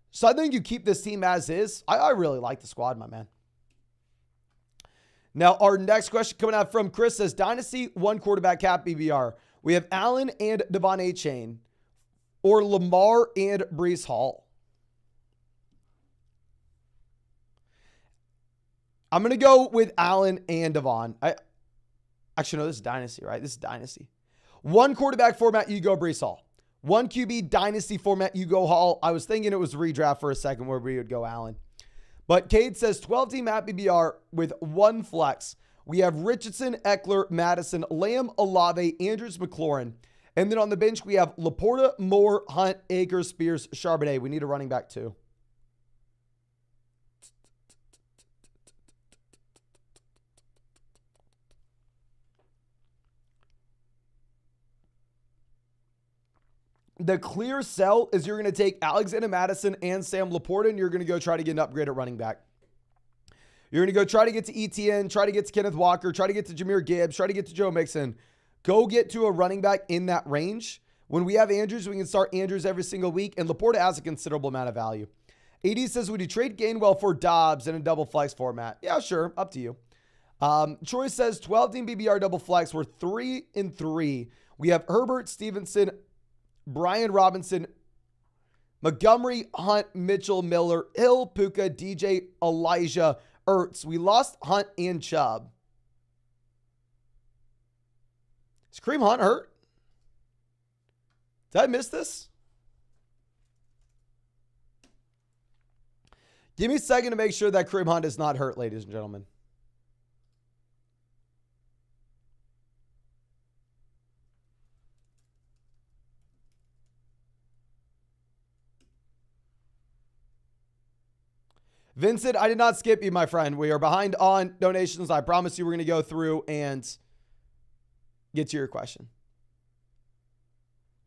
A: So I think you keep this team as is. I really like the squad, my man. Now, our next question coming out from Chris says, Dynasty, 1 quarterback cap BBR. We have Allen and Devon A-Chain. Or Lamar and Breece Hall. I'm going to go with Allen and Devon. Actually, no, this is Dynasty, right? This is Dynasty. 1 quarterback format, you go Breece Hall. 1 QB Dynasty format, you go Hall. I was thinking it was redraft for a second where we would go Allen. But Cade says 12-team map BBR with 1 flex. We have Richardson, Eckler, Madison, Lamb, Olave, Andrews, McLaurin. And then on the bench, we have Laporta, Moore, Hunt, Akers, Spears, Charbonnet. We need a running back too. The clear sell is you're going to take Alexander Madison and Sam Laporta, and you're going to go try to get an upgrade at running back. You're going to go try to get to ETN, try to get to Kenneth Walker, try to get to Jahmyr Gibbs, try to get to Joe Mixon. Go get to a running back in that range. When we have Andrews, we can start Andrews every single week, and Laporta has a considerable amount of value. AD says, would you trade Gainwell for Dobbs in a double flex format? Yeah, sure. Up to you. Troy says 12-team BBR double flex. We're 3-3. We have Herbert, Stevenson, Brian Robinson, Montgomery, Hunt, Mitchell, Miller, Hill, Puka, DJ, Elijah, Ertz. We lost Hunt and Chubb. Is Kareem Hunt hurt? Did I miss this? Give me a second to make sure that Kareem Hunt is not hurt, ladies and gentlemen. Vincent, I did not skip you, my friend. We are behind on donations. I promise you we're going to go through and get to your question.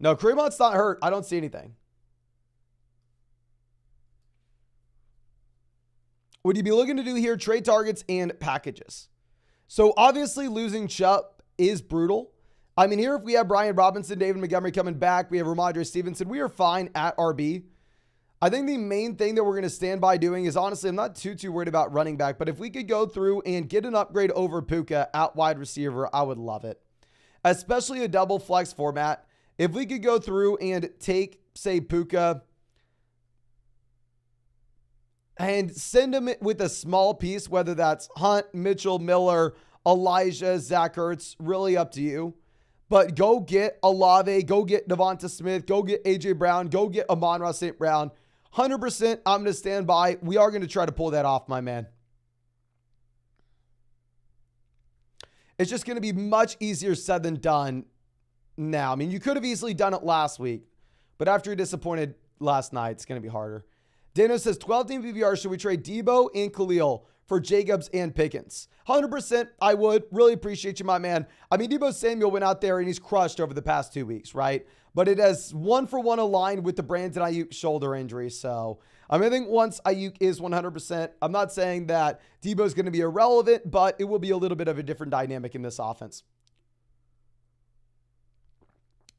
A: No, Kareem Hunt's not hurt. I don't see anything. Would you be looking to do here trade targets and packages? So obviously losing Chubb is brutal. I mean, here if we have Brian Robinson, David Montgomery coming back, we have Ramondre Stevenson. We are fine at RB. I think the main thing that we're going to stand by doing is, honestly, I'm not too worried about running back, but if we could go through and get an upgrade over Puka at wide receiver, I would love it. Especially a double flex format. If we could go through and take, say, Puka and send him with a small piece, whether that's Hunt, Mitchell, Miller, Elijah, Zach Ertz, really up to you. But go get Olave, go get Devonta Smith, go get A.J. Brown, go get Amon-Ra St. Brown. 100% I'm going to stand by. We are going to try to pull that off, my man. It's just going to be much easier said than done now. I mean, you could have easily done it last week, but after you're disappointed last night, it's going to be harder. Dano says, 12-team PPR, should we trade Debo and Khalil for Jacobs and Pickens? 100% I would. Really appreciate you, my man. I mean, Debo Samuel went out there and he's crushed over the past 2 weeks, right? But it has 1-for-1 aligned with the Brandon Ayuk shoulder injury. So, I mean, I think once Ayuk is 100%, I'm not saying that Debo is going to be irrelevant, but it will be a little bit of a different dynamic in this offense.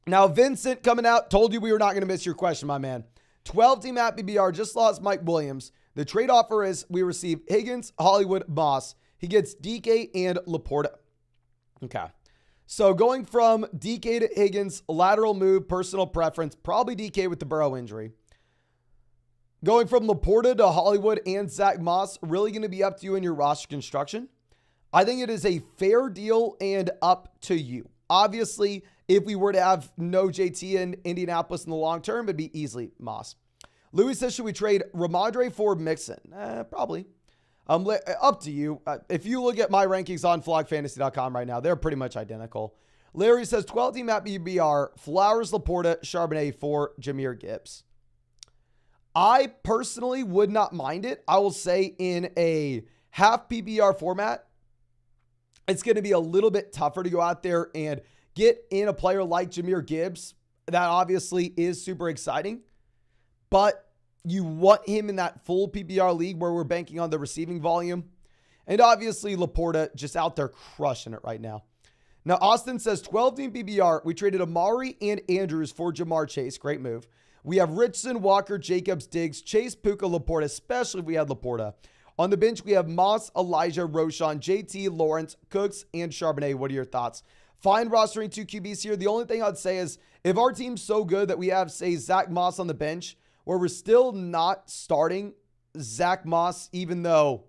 A: Now, Vincent coming out, told you we were not going to miss your question, my man. 12-team at BBR, just lost Mike Williams. The trade offer is we receive Higgins, Hollywood, Moss. He gets DK and Laporta. Okay. So going from DK to Higgins, lateral move, personal preference, probably DK with the Burrow injury. Going from Laporta to Hollywood and Zach Moss, really going to be up to you in your roster construction. I think it is a fair deal and up to you. Obviously, if we were to have no JT in Indianapolis in the long term, it'd be easily Moss. Louis says, should we trade Ramondre for Mixon? Probably. Up to you. If you look at my rankings on flogfantasy.com right now, they're pretty much identical. Larry says, 12-team at BBR, Flowers, Laporta, Charbonnet for Jahmyr Gibbs. I personally would not mind it. I will say in a half PPR format, it's going to be a little bit tougher to go out there and get in a player like Jahmyr Gibbs. That obviously is super exciting, but you want him in that full PPR league where we're banking on the receiving volume. And obviously Laporta just out there crushing it right now. Now, Austin says 12-team PPR. We traded Amari and Andrews for Jamar Chase. Great move. We have Richardson, Walker, Jacobs, Diggs, Chase, Puka, Laporta, especially if we had Laporta. On the bench, we have Moss, Elijah, Roshan, JT, Lawrence, Cooks, and Charbonnet. What are your thoughts? Fine rostering 2 QBs here. The only thing I'd say is if our team's so good that we have, say, Zach Moss on the bench, where we're still not starting Zach Moss, even though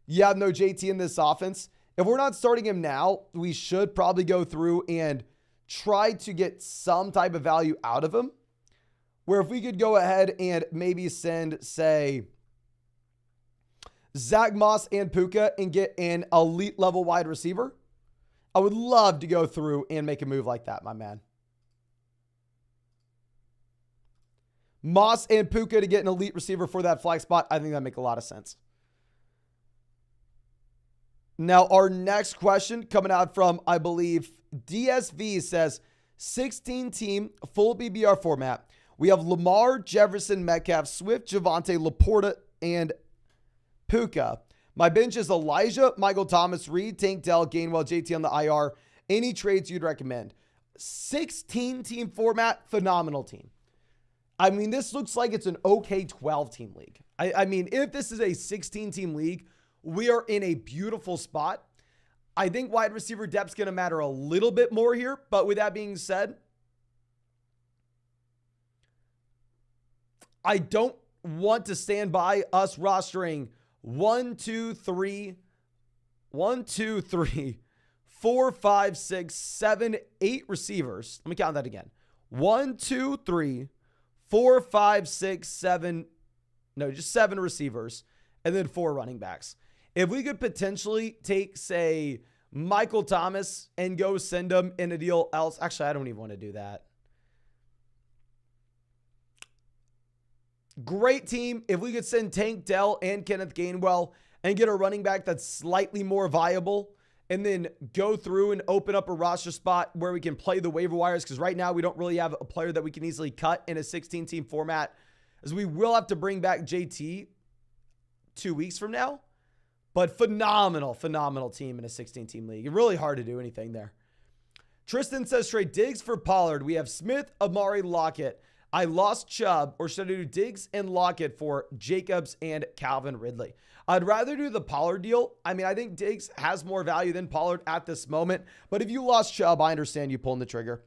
A: you have no JT in this offense, if we're not starting him now, we should probably go through and try to get some type of value out of him. Where if we could go ahead and maybe send, say, Zach Moss and Puka and get an elite level wide receiver, I would love to go through and make a move like that, my man. Moss and Puka to get an elite receiver for that flag spot, I think that make a lot of sense. Now, our next question coming out from, I believe, DSV says, 16-team full BBR format. We have Lamar, Jefferson, Metcalf, Swift, Javonte, Laporta, and Puka. My bench is Elijah, Michael Thomas, Reed, Tank Dell, Gainwell, JT on the IR. Any trades you'd recommend? 16-team format, phenomenal team. I mean, this looks like it's an okay 12-team league. I mean, if this is a 16-team league, we are in a beautiful spot. I think wide receiver depth is going to matter a little bit more here. But with that being said, I don't want to stand by us rostering 1, 2, 3, 4, 5, 6, 7, 8 receivers. Let me count that again. 1, 2, 3, 4, 5, 6, 7. No, just 7 receivers. And then 4 running backs. If we could potentially take, say, Michael Thomas and go send him in a deal else. Actually, I don't even want to do that. Great team. If we could send Tank Dell and Kenneth Gainwell and get a running back that's slightly more viable and then go through and open up a roster spot where we can play the waiver wires, because right now we don't really have a player that we can easily cut in a 16-team format, as we will have to bring back JT 2 weeks from now. But phenomenal team in a 16-team league. Really hard to do anything there. Tristan says trade Diggs for Pollard. We have Smith, Amari, Lockett. I lost Chubb, or should I do Diggs and Lockett for Jacobs and Calvin Ridley? I'd rather do the Pollard deal. I mean, I think Diggs has more value than Pollard at this moment. But if you lost Chubb, I understand you pulling the trigger.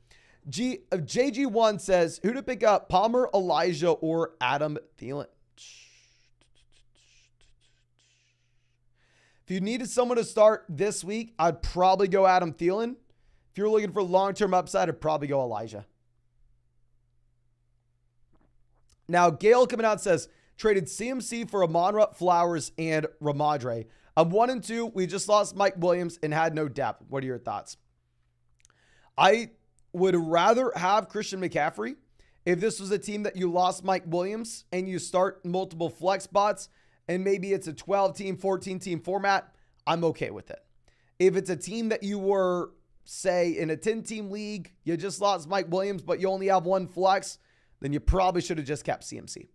A: JG1 says, who to pick up, Palmer, Elijah, or Adam Thielen? If you needed someone to start this week, I'd probably go Adam Thielen. If you're looking for long-term upside, I'd probably go Elijah. Now, Gail coming out says, traded CMC for Amon-Ra, Flowers, and Ramadre. I'm 1-2. We just lost Mike Williams and had no depth. What are your thoughts? I would rather have Christian McCaffrey. If this was a team that you lost Mike Williams and you start multiple flex spots and maybe it's a 12-team, 14-team format, I'm okay with it. If it's a team that you were, say, in a 10-team league, you just lost Mike Williams, but you only have one flex, then you probably should have just kept CMC.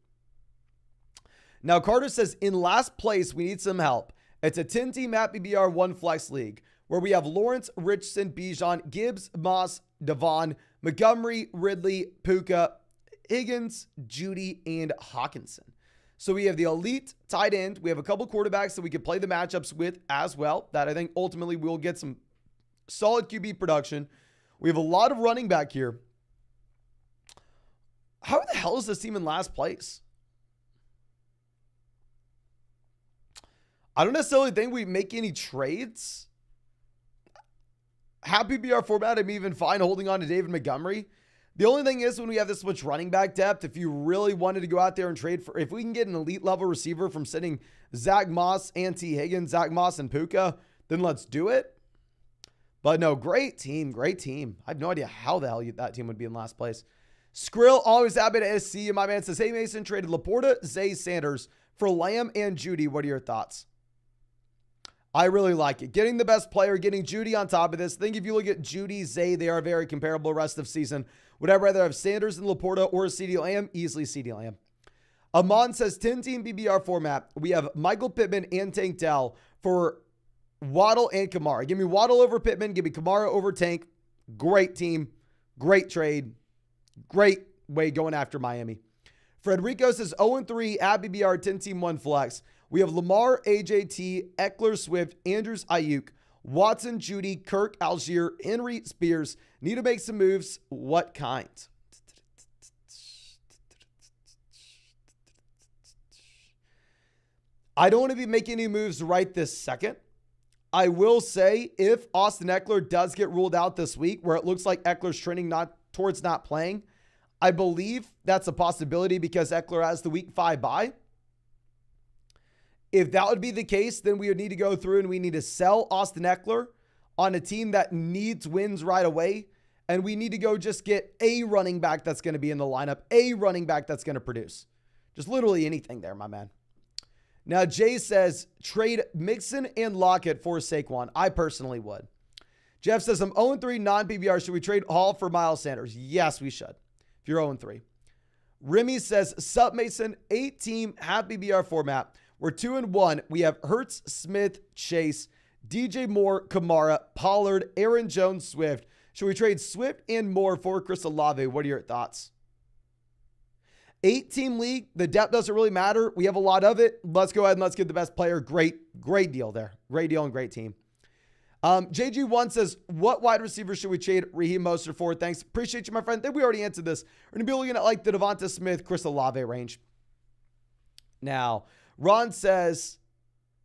A: Now, Carter says, in last place, we need some help. It's a 10-team at BBR 1 flex league where we have Lawrence, Richardson, Bijan, Gibbs, Moss, Devon, Montgomery, Ridley, Puka, Higgins, Judy, and Hawkinson. So we have the elite tight end. We have a couple quarterbacks that we could play the matchups with as well, that I think ultimately we'll get some solid QB production. We have a lot of running back here. How the hell is this team in last place? I don't necessarily think we make any trades. Happy BR format, I'm even fine holding on to David Montgomery. The only thing is when we have this much running back depth, if you really wanted to go out there and trade for, if we can get an elite level receiver from sitting Zach Moss and T. Higgins, Zach Moss and Puka, then let's do it. But no, great team, great team. I have no idea how the hell that team would be in last place. Skrill, always happy to see you. My man says, hey, Mason, traded Laporta, Zay, Sanders for Lamb and Judy. What are your thoughts? I really like it. Getting the best player, getting Judy on top of this. I think if you look at Judy, Zay, they are very comparable rest of season. Would I rather have Sanders than Laporta or CeeDee Lamb? Easily CeeDee Lamb. Amon says 10-team BBR format. We have Michael Pittman and Tank Dell for Waddle and Kamara. Give me Waddle over Pittman. Give me Kamara over Tank. Great team. Great trade. Great way going after Miami. Frederico says 0-3 at BBR 10-team 1 flex. We have Lamar, AJT, Eckler, Swift, Andrews, Ayuk, Watson, Judy, Kirk, Algier, Henry, Spears. Need to make some moves. What kind? I don't want to be making any moves right this second. I will say if Austin Eckler does get ruled out this week, where it looks like Eckler's trending towards not playing, I believe that's a possibility because Eckler has the week 5 bye. If that would be the case, then we would need to go through and we need to sell Austin Eckler on a team that needs wins right away. And we need to go just get a running back that's going to be in the lineup, a running back that's going to produce. Just literally anything there, my man. Now, Jay says, trade Mixon and Lockett for Saquon. I personally would. Jeff says, I'm 0-3 non-PBR. Should we trade Hall for Miles Sanders? Yes, we should. If you're 0-3. Remy says, sup Mason, 8-team half PBR format. We're 2-1. We have Hurts, Smith, Chase, DJ Moore, Kamara, Pollard, Aaron Jones, Swift. Should we trade Swift and Moore for Chris Olave? What are your thoughts? 8-team league. The depth doesn't really matter. We have a lot of it. Let's go ahead and let's get the best player. Great deal there. Great deal and great team. JG1 says, what wide receiver should we trade Raheem Mostert for? Thanks. Appreciate you, my friend. I think we already answered this. We're going to be looking at like the Devonta Smith, Chris Olave range. Now, Ron says,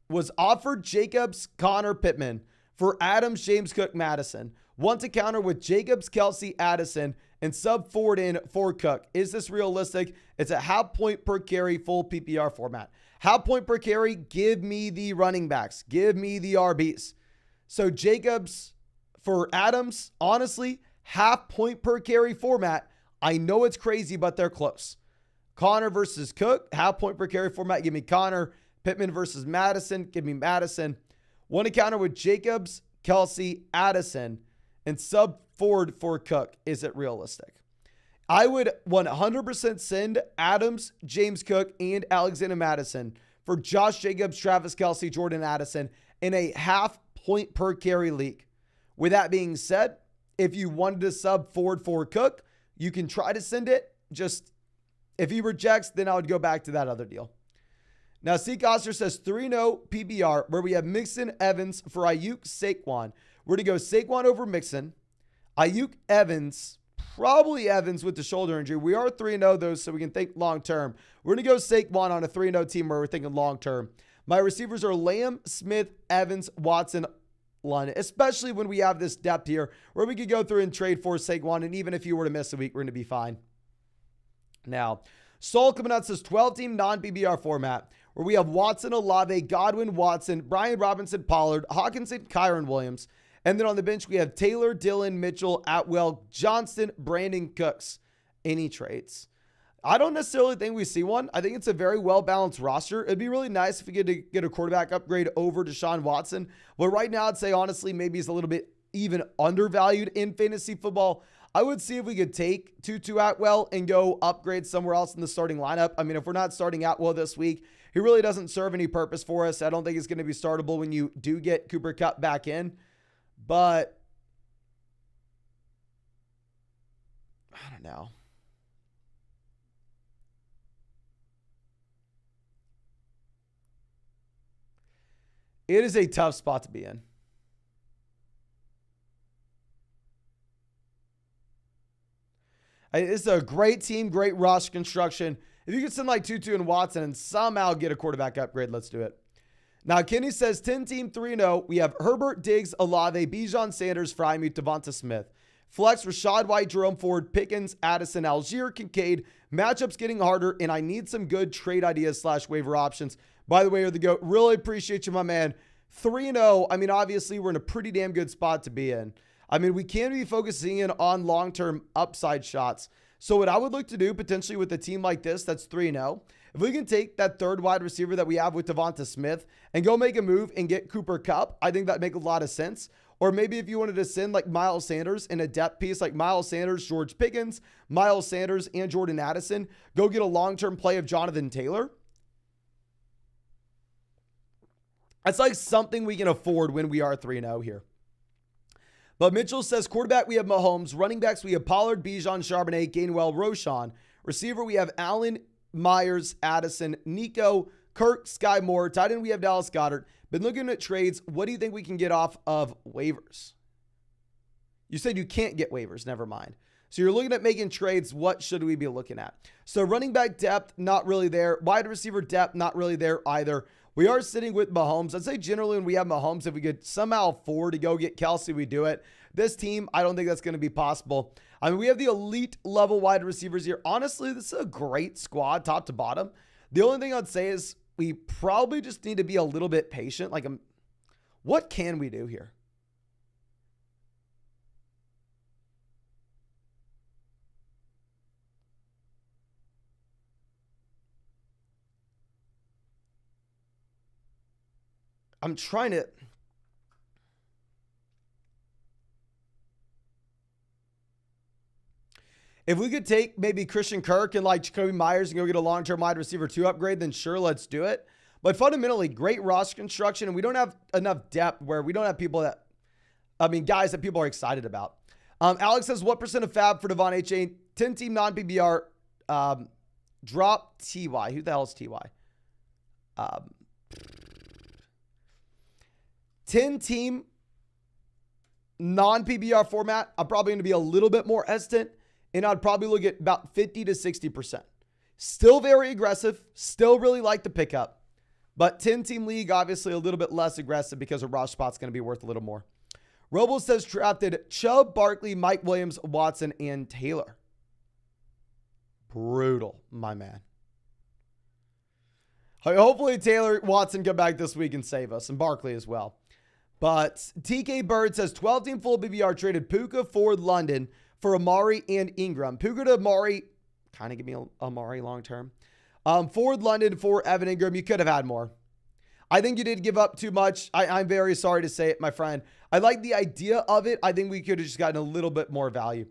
A: was offered Jacobs, Connor, Pittman for Adams, James Cook, Madison. Want to counter with Jacobs, Kelsey, Addison, and sub forward in for Cook. Is this realistic? It's a half point per carry, full PPR format. Half point per carry, give me the running backs. Give me the RBs. So Jacobs for Adams, honestly, half point per carry format. I know it's crazy, but they're close. Connor versus Cook, half point per carry format. Give me Connor. Pittman versus Madison. Give me Madison. Want to counter with Jacobs, Kelsey, Addison, and sub forward for Cook. Is it realistic? I would 100% send Adams, James Cook, and Alexander Madison for Josh Jacobs, Travis Kelsey, Jordan Addison in a half point per carry league. With that being said, if you wanted to sub forward for Cook, you can try to send it. Just If he rejects, then I would go back to that other deal. Now, Seek Oster says 3-0 PBR, where we have Mixon, Evans for Ayuk, Saquon. We're going to go Saquon over Mixon. Ayuk, Evans, probably Evans with the shoulder injury. We are 3-0 though, so we can think long-term. We're going to go Saquon on a 3-0 team where we're thinking long-term. My receivers are Lamb, Smith, Evans, Watson, London, especially when we have this depth here where we could go through and trade for Saquon, and even if you were to miss a week, we're going to be fine. Now, Soul coming out says 12-team non-PBR format where we have Watson, Olave, Godwin, Watson, Brian Robinson, Pollard, Hawkinson, Kyron Williams. And then on the bench, we have Taylor, Dillon, Mitchell, Atwell, Johnston, Brandon Cooks. Any trades? I don't necessarily think we see one. I think it's a very well-balanced roster. It'd be really nice if we get a quarterback upgrade over Deshaun Watson. But right now, I'd say, honestly, maybe he's a little bit even undervalued in fantasy football. I would see if we could take Tutu Atwell and go upgrade somewhere else in the starting lineup. I mean, if we're not starting Atwell this week, he really doesn't serve any purpose for us. I don't think he's going to be startable when you do get Cooper Kupp back in. But I don't know. It is a tough spot to be in. It's a great team, great roster construction. If you could send like Tutu and Watson and somehow get a quarterback upgrade, let's do it. Now, Kenny says 10-team 3-0. We have Herbert, Diggs, Olave, Bijan, Sanders, Freiermuth, Devonta Smith. Flex, Rashad White, Jerome Ford, Pickens, Addison, Algier, Kincaid. Matchups getting harder, and I need some good trade ideas / waiver options. By the way, you're the GOAT. Really appreciate you, my man. 3-0. I mean, obviously, we're in a pretty damn good spot to be in. I mean, we can be focusing in on long-term upside shots. So what I would look to do potentially with a team like this that's 3-0, if we can take that third wide receiver that we have with Devonta Smith and go make a move and get Cooper Kupp, I think that makes a lot of sense. Or maybe if you wanted to send like Miles Sanders in a depth piece, like Miles Sanders, George Pickens, Miles Sanders, and Jordan Addison, go get a long-term play of Jonathan Taylor. That's like something we can afford when we are 3-0 here. But Mitchell says quarterback, we have Mahomes. Running backs, we have Pollard, Bijan, Charbonnet, Gainwell, Roshan. Receiver, we have Allen, Myers, Addison, Nico, Kirk, Sky Moore. Tight end, we have Dallas Goedert. Been looking at trades. What do you think we can get off of waivers? You said you can't get waivers. Never mind. So you're looking at making trades. What should we be looking at? So running back depth, not really there. Wide receiver depth, not really there either. We are sitting with Mahomes. I'd say generally when we have Mahomes, if we could somehow afford to go get Kelsey, we do it. This team, I don't think that's going to be possible. I mean, we have the elite level wide receivers here. Honestly, this is a great squad, top to bottom. The only thing I'd say is we probably just need to be a little bit patient. Like, what can we do here? I'm trying to... If we could take maybe Christian Kirk and like Jacoby Myers and go get a long-term wide receiver 2 upgrade, then sure, let's do it. But fundamentally, great roster construction, and we don't have enough depth where we don't have people that, I mean, guys that people are excited about. Alex says, what % of fab for Devon Achane? 10-team non-PBR, drop TY. Who the hell is TY? 10-team non-PBR format, I'm probably going to be a little bit more hesitant, and I'd probably look at about 50 to 60%. Still very aggressive, still really like the pickup, but 10-team league, obviously a little bit less aggressive because a roster spot's going to be worth a little more. Robo says drafted Chubb, Barkley, Mike Williams, Watson, and Taylor. Brutal, my man. Hopefully Taylor, Watson come back this week and save us, and Barkley as well. But TK Bird says 12-team full BBR traded Puka, Ford, London for Amari and Ingram. Puka to Amari, kind of give me Amari long-term. Ford, London for Evan Ingram. You could have had more. I think you did give up too much. I'm very sorry to say it, my friend. I like the idea of it. I think we could have just gotten a little bit more value.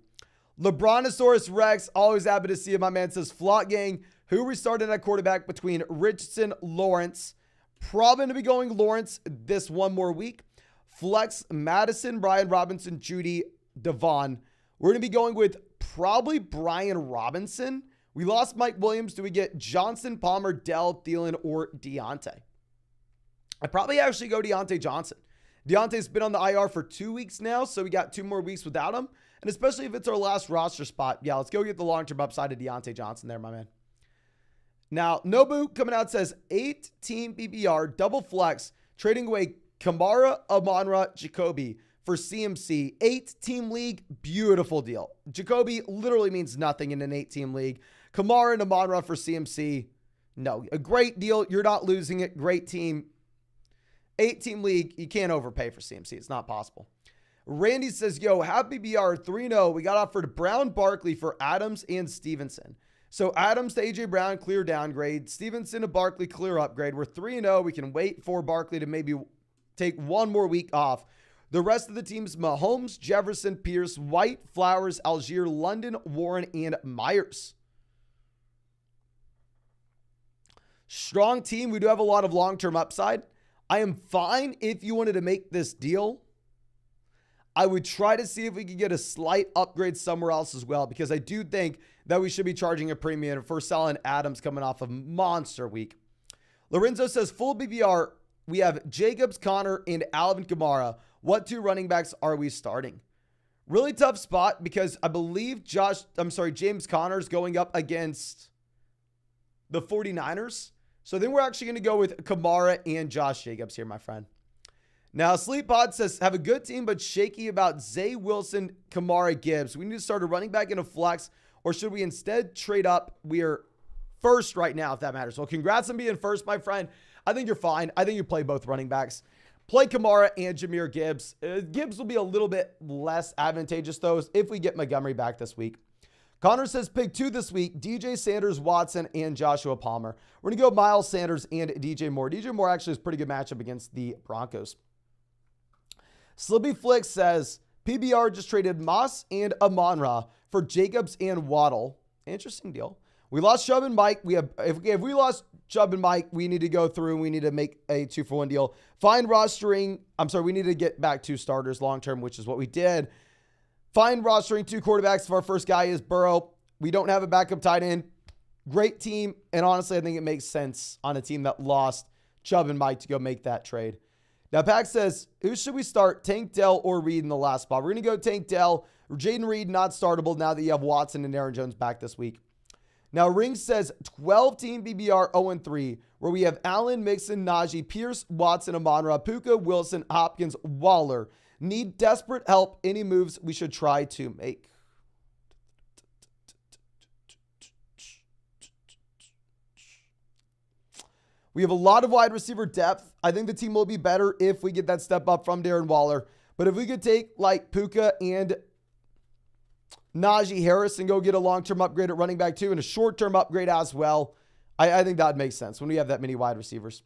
A: LeBronosaurus Rex, always happy to see it. My man says, Flock Gang, who we started at quarterback between Richardson, Lawrence. Probably going to be going Lawrence this one more week. Flex, Madison, Brian Robinson, Judy, Devon. We're going to be going with probably Brian Robinson We lost Mike Williams. Do we get Johnson, Palmer, Dell, Thielen, or Deontay? I'd probably actually go Deontay Johnson. Deontay's been on the IR for 2 weeks now, so we got 2 more weeks without him. And especially if it's our last roster spot, yeah, let's go get the long-term upside of Deontay Johnson there, my man. Now, Nobu coming out says 8-team PPR, double flex, trading away Kamara, Amon-Ra, Jacoby for CMC. 8-team league, beautiful deal. Jacoby literally means nothing in an 8-team league. Kamara and Amon-Ra for CMC, no. A great deal. You're not losing it. Great team. 8-team league, you can't overpay for CMC. It's not possible. Randy says, yo, happy BR 3-0. We got offered Brown Barkley for Adams and Stevenson. So Adams to A.J. Brown, clear downgrade. Stevenson to Barkley, clear upgrade. We're 3-0. We can wait for Barkley to maybe take 1 more week off. The rest of the teams, Mahomes, Jefferson, Pierce, White, Flowers, Algier, London, Warren, and Myers. Strong team. We do have a lot of long-term upside. I am fine if you wanted to make this deal. I would try to see if we could get a slight upgrade somewhere else as well, because I do think that we should be charging a premium for selling Adams coming off of monster week. Lorenzo says, full BBR, we have Jacobs, Connor, and Alvin Kamara. What 2 running backs are we starting? Really tough spot because I believe James Conner's going up against the 49ers. So then we're actually going to go with Kamara and Josh Jacobs here, my friend. Now, Sleep Pod says, have a good team, but shaky about Zay Wilson, Kamara, Gibbs. We need to start a running back in a flex, or should we instead trade up? We are first right now, if that matters. Well, congrats on being first, my friend. I think you're fine. I think you play both running backs. Play Kamara and Jahmyr Gibbs. Gibbs will be a little bit less advantageous, though, if we get Montgomery back this week. Connor says, pick 2 this week, DJ Sanders, Watson, and Joshua Palmer. We're going to go Miles Sanders and DJ Moore. DJ Moore actually is a pretty good matchup against the Broncos. Slippy Flick says, PBR just traded Moss and Amon-Ra for Jacobs and Waddle. Interesting deal. We lost Chubb and Mike. If we lost Chubb and Mike, we need to go through and we need to make a 2-for-1 deal. Find rostering. We need to get back 2 starters long-term, which is what we did. Find rostering 2 quarterbacks. If our first guy is Burrow, we don't have a backup tight end. Great team. And honestly, I think it makes sense on a team that lost Chubb and Mike to go make that trade. Now, Pack says, who should we start, Tank Dell or Reed in the last spot? We're going to go Tank Dell. Jaden Reed, not startable now that you have Watson and Aaron Jones back this week. Now, Ring says 12-team BBR 0-3, where we have Allen, Mixon, Najee, Pierce, Watson, Amon-Ra, Puka, Wilson, Hopkins, Waller. Need desperate help. Any moves we should try to make? We have a lot of wide receiver depth. I think the team will be better if we get that step up from Darren Waller. But if we could take like Puka and Najee Harris and go get a long-term upgrade at running back 2 and a short-term upgrade as well, I think that would make sense when we have that many wide receivers.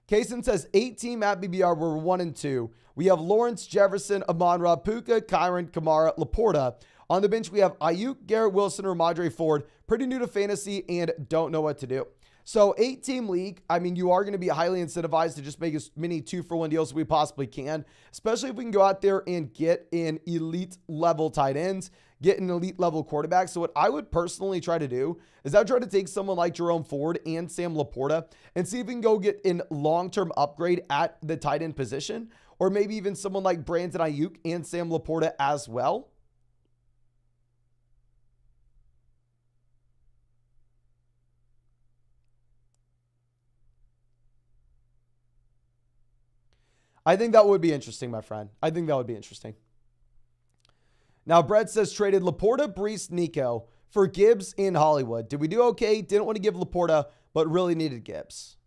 A: Kaysen says 8-team at BBR, we're 1-2. We have Lawrence, Jefferson, Amon-Ra, Puka, Kyron, Kamara, Laporta. On the bench, we have Ayuk, Garrett Wilson, or Madre Ford. Pretty new to fantasy and don't know what to do. So 8-team league, you are going to be highly incentivized to just make as many 2-for-1 deals as we possibly can, especially if we can go out there and get an elite level tight ends, get an elite level quarterback. So what I would personally try to do is I'd try to take someone like Jerome Ford and Sam Laporta and see if we can go get a long-term upgrade at the tight end position, or maybe even someone like Brandon Ayuk and Sam Laporta as well. I think that would be interesting, my friend. I think that would be interesting. Now, Brett says traded Laporta, Brees, Nico for Gibbs in Hollywood. Did we do okay? Didn't want to give Laporta, but really needed Gibbs.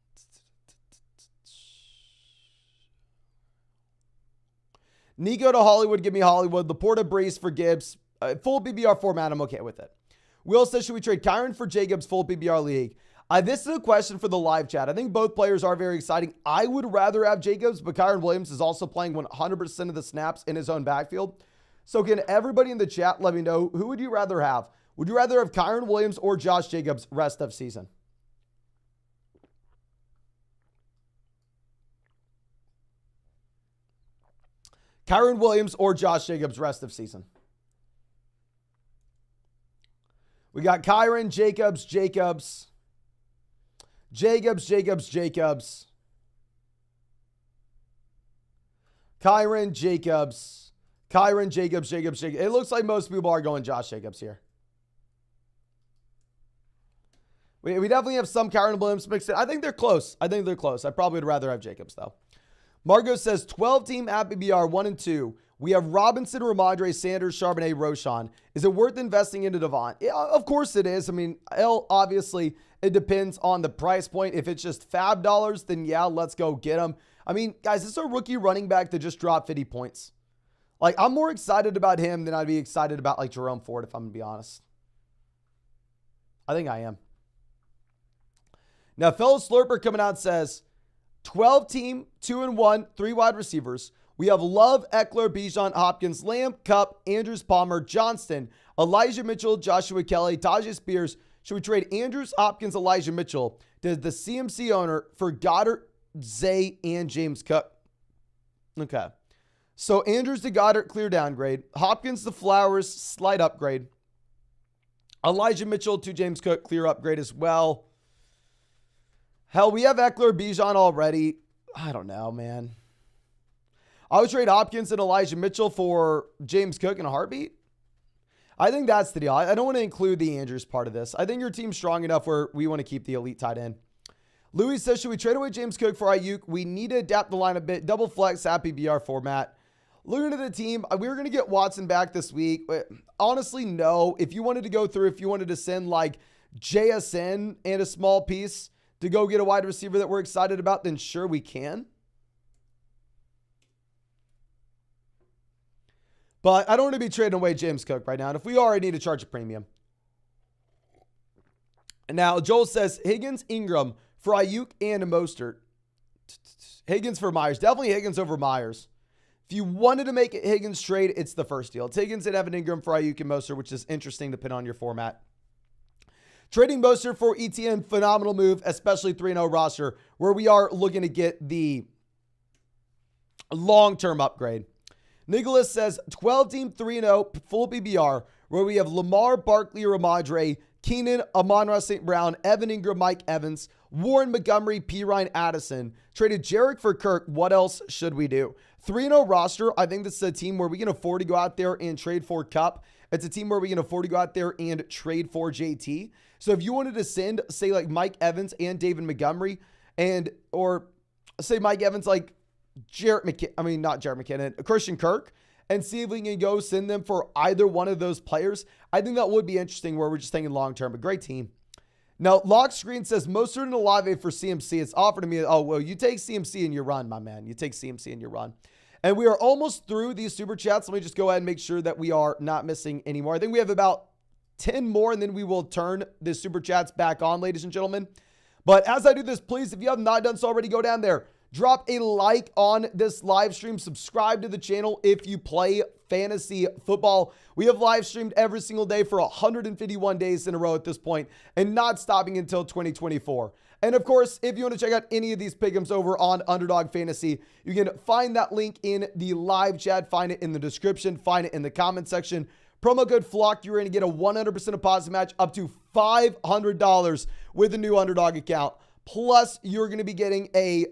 A: Nico to Hollywood, give me Hollywood. Laporta, Brees for Gibbs. Full BBR format, I'm okay with it. Will says, should we trade Kyron for Jacobs, full BBR league? This is a question for the live chat. I think both players are very exciting. I would rather have Jacobs, but Kyron Williams is also playing 100% of the snaps in his own backfield. So can everybody in the chat let me know, who would you rather have? Would you rather have Kyron Williams or Josh Jacobs rest of season? Kyron Williams or Josh Jacobs rest of season? We got Kyron, Jacobs. Kyron, Jacobs. It looks like most people are going Josh Jacobs here. We definitely have some Kyron Williams mixed in. I think they're close. I probably would rather have Jacobs, though. Margot says 12-team at BBR 1 and 2. We have Robinson, Ramondre, Sanders, Charbonnet, Roschon. Is it worth investing into Devon? Yeah, of course it is. I mean, obviously, it depends on the price point. If it's just fab dollars, then yeah, let's go get him. I mean, guys, this is a rookie running back that just dropped 50 points. Like, I'm more excited about him than I'd be excited about, like, Jerome Ford, if I'm going to be honest. I think I am. Now, fellow Slurper coming out says, 12-team, 2 and 1, 3 wide receivers. We have Love, Eckler, Bijan, Hopkins, Lamb, Kupp, Andrews, Palmer, Johnston, Elijah Mitchell, Joshua Kelly, Tajay Spears. Should we trade Andrews, Hopkins, Elijah Mitchell to the CMC owner for Goddard, Zay, and James Cook? Okay. So Andrews to Goddard, clear downgrade. Hopkins to Flowers, slight upgrade. Elijah Mitchell to James Cook, clear upgrade as well. Hell, we have Eckler, Bijan already. I don't know, man. I would trade Hopkins and Elijah Mitchell for James Cook in a heartbeat. I think that's the deal. I don't want to include the Andrews part of this. I think your team's strong enough where we want to keep the elite tight end. Louis says, should we trade away James Cook for Ayuk? We need to adapt the line a bit. Double flex, happy BR format. Looking at the team, we were going to get Watson back this week. Honestly, no. If you wanted to go through, if you wanted to send like JSN and a small piece to go get a wide receiver that we're excited about, then sure we can. But I don't want to be trading away James Cook right now. And if we are, I need to charge a premium. And now Joel says Higgins, Ingram for Ayuk and Mostert. Higgins for Myers. Definitely Higgins over Myers. If you wanted to make a Higgins trade, it's the first deal. It's Higgins and Evan Ingram for Ayuk and Mostert, which is interesting to put on your format. Trading Mostert for ETN, phenomenal move, especially 3-0 roster, where we are looking to get the long-term upgrade. Nicholas says 12-team 3-0, full PBR, where we have Lamar, Barkley, Ramondre, Keenan, Amon-Ra St. Brown, Evan Ingram, Mike Evans, Warren Montgomery, P. Ryan Addison. Traded Jarek for Kirk. What else should we do? 3-0 roster. I think this is a team where we can afford to go out there and trade for Kupp. It's a team where we can afford to go out there and trade for JT. So if you wanted to send, say, like Mike Evans and David Montgomery, or say Mike Evans like Christian Kirk, and see if we can go send them for either one of those players, I think that would be interesting where we're just thinking long-term. A great team. Now, Lock Screen says, Mostert and Olave for CMC. It's offered to me. Oh, well, you take CMC and you run, my man. You take CMC and you run. And we are almost through these super chats. Let me just go ahead and make sure that we are not missing any more. I think we have about 10 more, and then we will turn the super chats back on, ladies and gentlemen. But as I do this, please, if you have not done so already, go down there. Drop a like on this live stream. Subscribe to the channel if you play fantasy football. We have live streamed every single day for 151 days in a row at this point, and not stopping until 2024. And of course, if you want to check out any of these pick'ems over on Underdog Fantasy, you can find that link in the live chat, find it in the description, find it in the comment section. Promo code FLOCK, you're going to get a 100% deposit match up to $500 with a new Underdog account. Plus, you're going to be getting a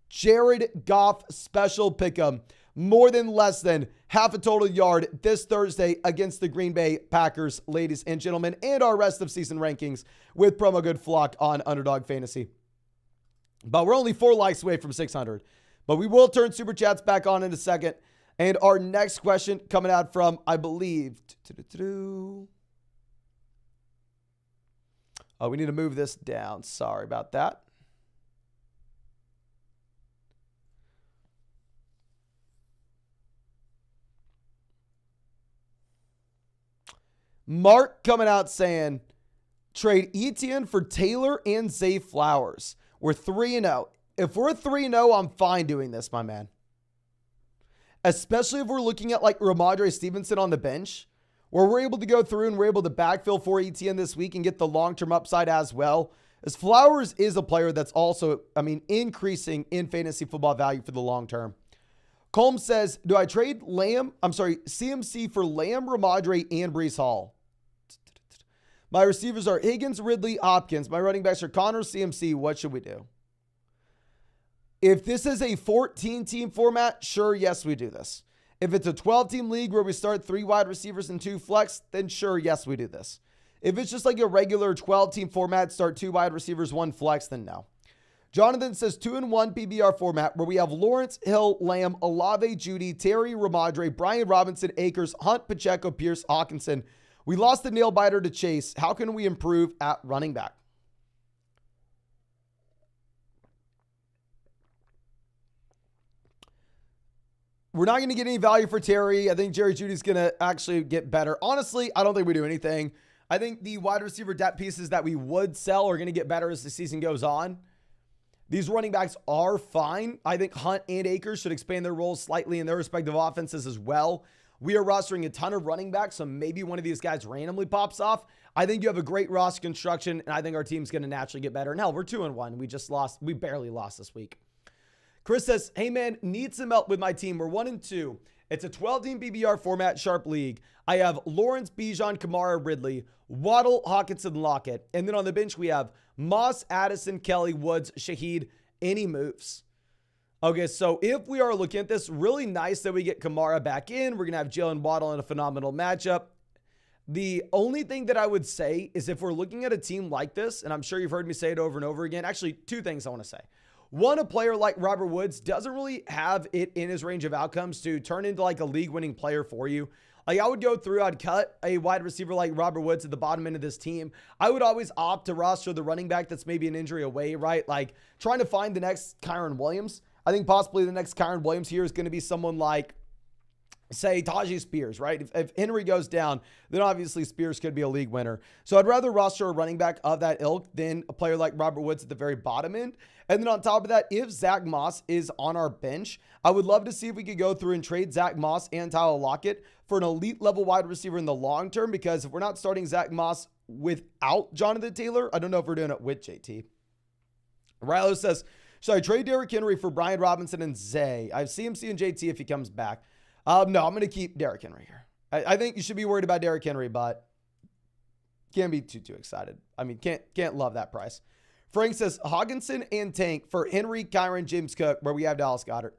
A: Jared Goff special pick'em, more than less than half a total yard this Thursday against the Green Bay Packers, ladies and gentlemen, and our rest of season rankings with promo code FLOCK on Underdog Fantasy. But we're only 4 likes away from 600. But we will turn super chats back on in a second. And our next question coming out from, I believe, oh, we need to move this down. Sorry about that. Mark coming out saying, trade Etienne for Taylor and Zay Flowers. We're 3-0. If we're 3-0, I'm fine doing this, my man. Especially if we're looking at like Ramondre Stevenson on the bench, where we're able to go through and we're able to backfill for Etienne this week and get the long-term upside as well. As Flowers is a player that's also, increasing in fantasy football value for the long term. Colm says, do I trade CMC for Lamb, Ramondre, and Breece Hall? My receivers are Higgins, Ridley, Hopkins. My running backs are Connor, CMC. What should we do? If this is a 14-team format, sure, yes, we do this. If it's a 12-team league where we start 3 wide receivers and 2 flex, then sure, yes, we do this. If it's just like a regular 12-team format, start 2 wide receivers, 1 flex, then no. Jonathan says 2-1 PBR format where we have Lawrence, Hill, Lamb, Olave, Judy, Terry, Ramadre, Brian Robinson, Akers, Hunt, Pacheco, Pierce, Hawkinson. We lost the nail biter to Chase. How can we improve at running back? We're not going to get any value for Terry. I think Jerry Judy's going to actually get better. Honestly, I don't think we do anything. I think the wide receiver depth pieces that we would sell are going to get better as the season goes on. These running backs are fine. I think Hunt and Akers should expand their roles slightly in their respective offenses as well. We are rostering a ton of running backs, so maybe one of these guys randomly pops off. I think you have a great roster construction, and I think our team's going to naturally get better. And hell, we're 2-1. We barely lost this week. Chris says, hey man, need some help with my team. We're 1-2. It's a 12-team PBR format sharp league. I have Lawrence, Bijan, Kamara, Ridley, Waddle, Hawkinson, Lockett. And then on the bench, we have Moss, Addison, Kelly, Woods, Shaheed. Any moves? Okay, so if we are looking at this, really nice that we get Kamara back in. We're going to have Jalen Waddle in a phenomenal matchup. The only thing that I would say is if we're looking at a team like this, and I'm sure you've heard me say it over and over again, actually 2 things I want to say. One, a player like Robert Woods doesn't really have it in his range of outcomes to turn into like a league-winning player for you. Like I would go through, I'd cut a wide receiver like Robert Woods at the bottom end of this team. I would always opt to roster the running back that's maybe an injury away, right? Like trying to find the next Kyron Williams. I think possibly the next Kyron Williams here is going to be someone like, say, Tajay Spears, right? If Henry goes down, then obviously Spears could be a league winner. So I'd rather roster a running back of that ilk than a player like Robert Woods at the very bottom end. And then on top of that, if Zach Moss is on our bench, I would love to see if we could go through and trade Zach Moss and Tyler Lockett for an elite level wide receiver in the long term, because if we're not starting Zach Moss without Jonathan Taylor, I don't know if we're doing it with JT. Rilo says, should I trade Derrick Henry for Brian Robinson and Zay? I have CMC and JT if he comes back. No, I'm going to keep Derrick Henry here. I think you should be worried about Derrick Henry, but can't be too excited. I mean, can't love that price. Frank says Hawkinson and Tank for Henry, Kyron, James Cook, where we have Dallas Goedert.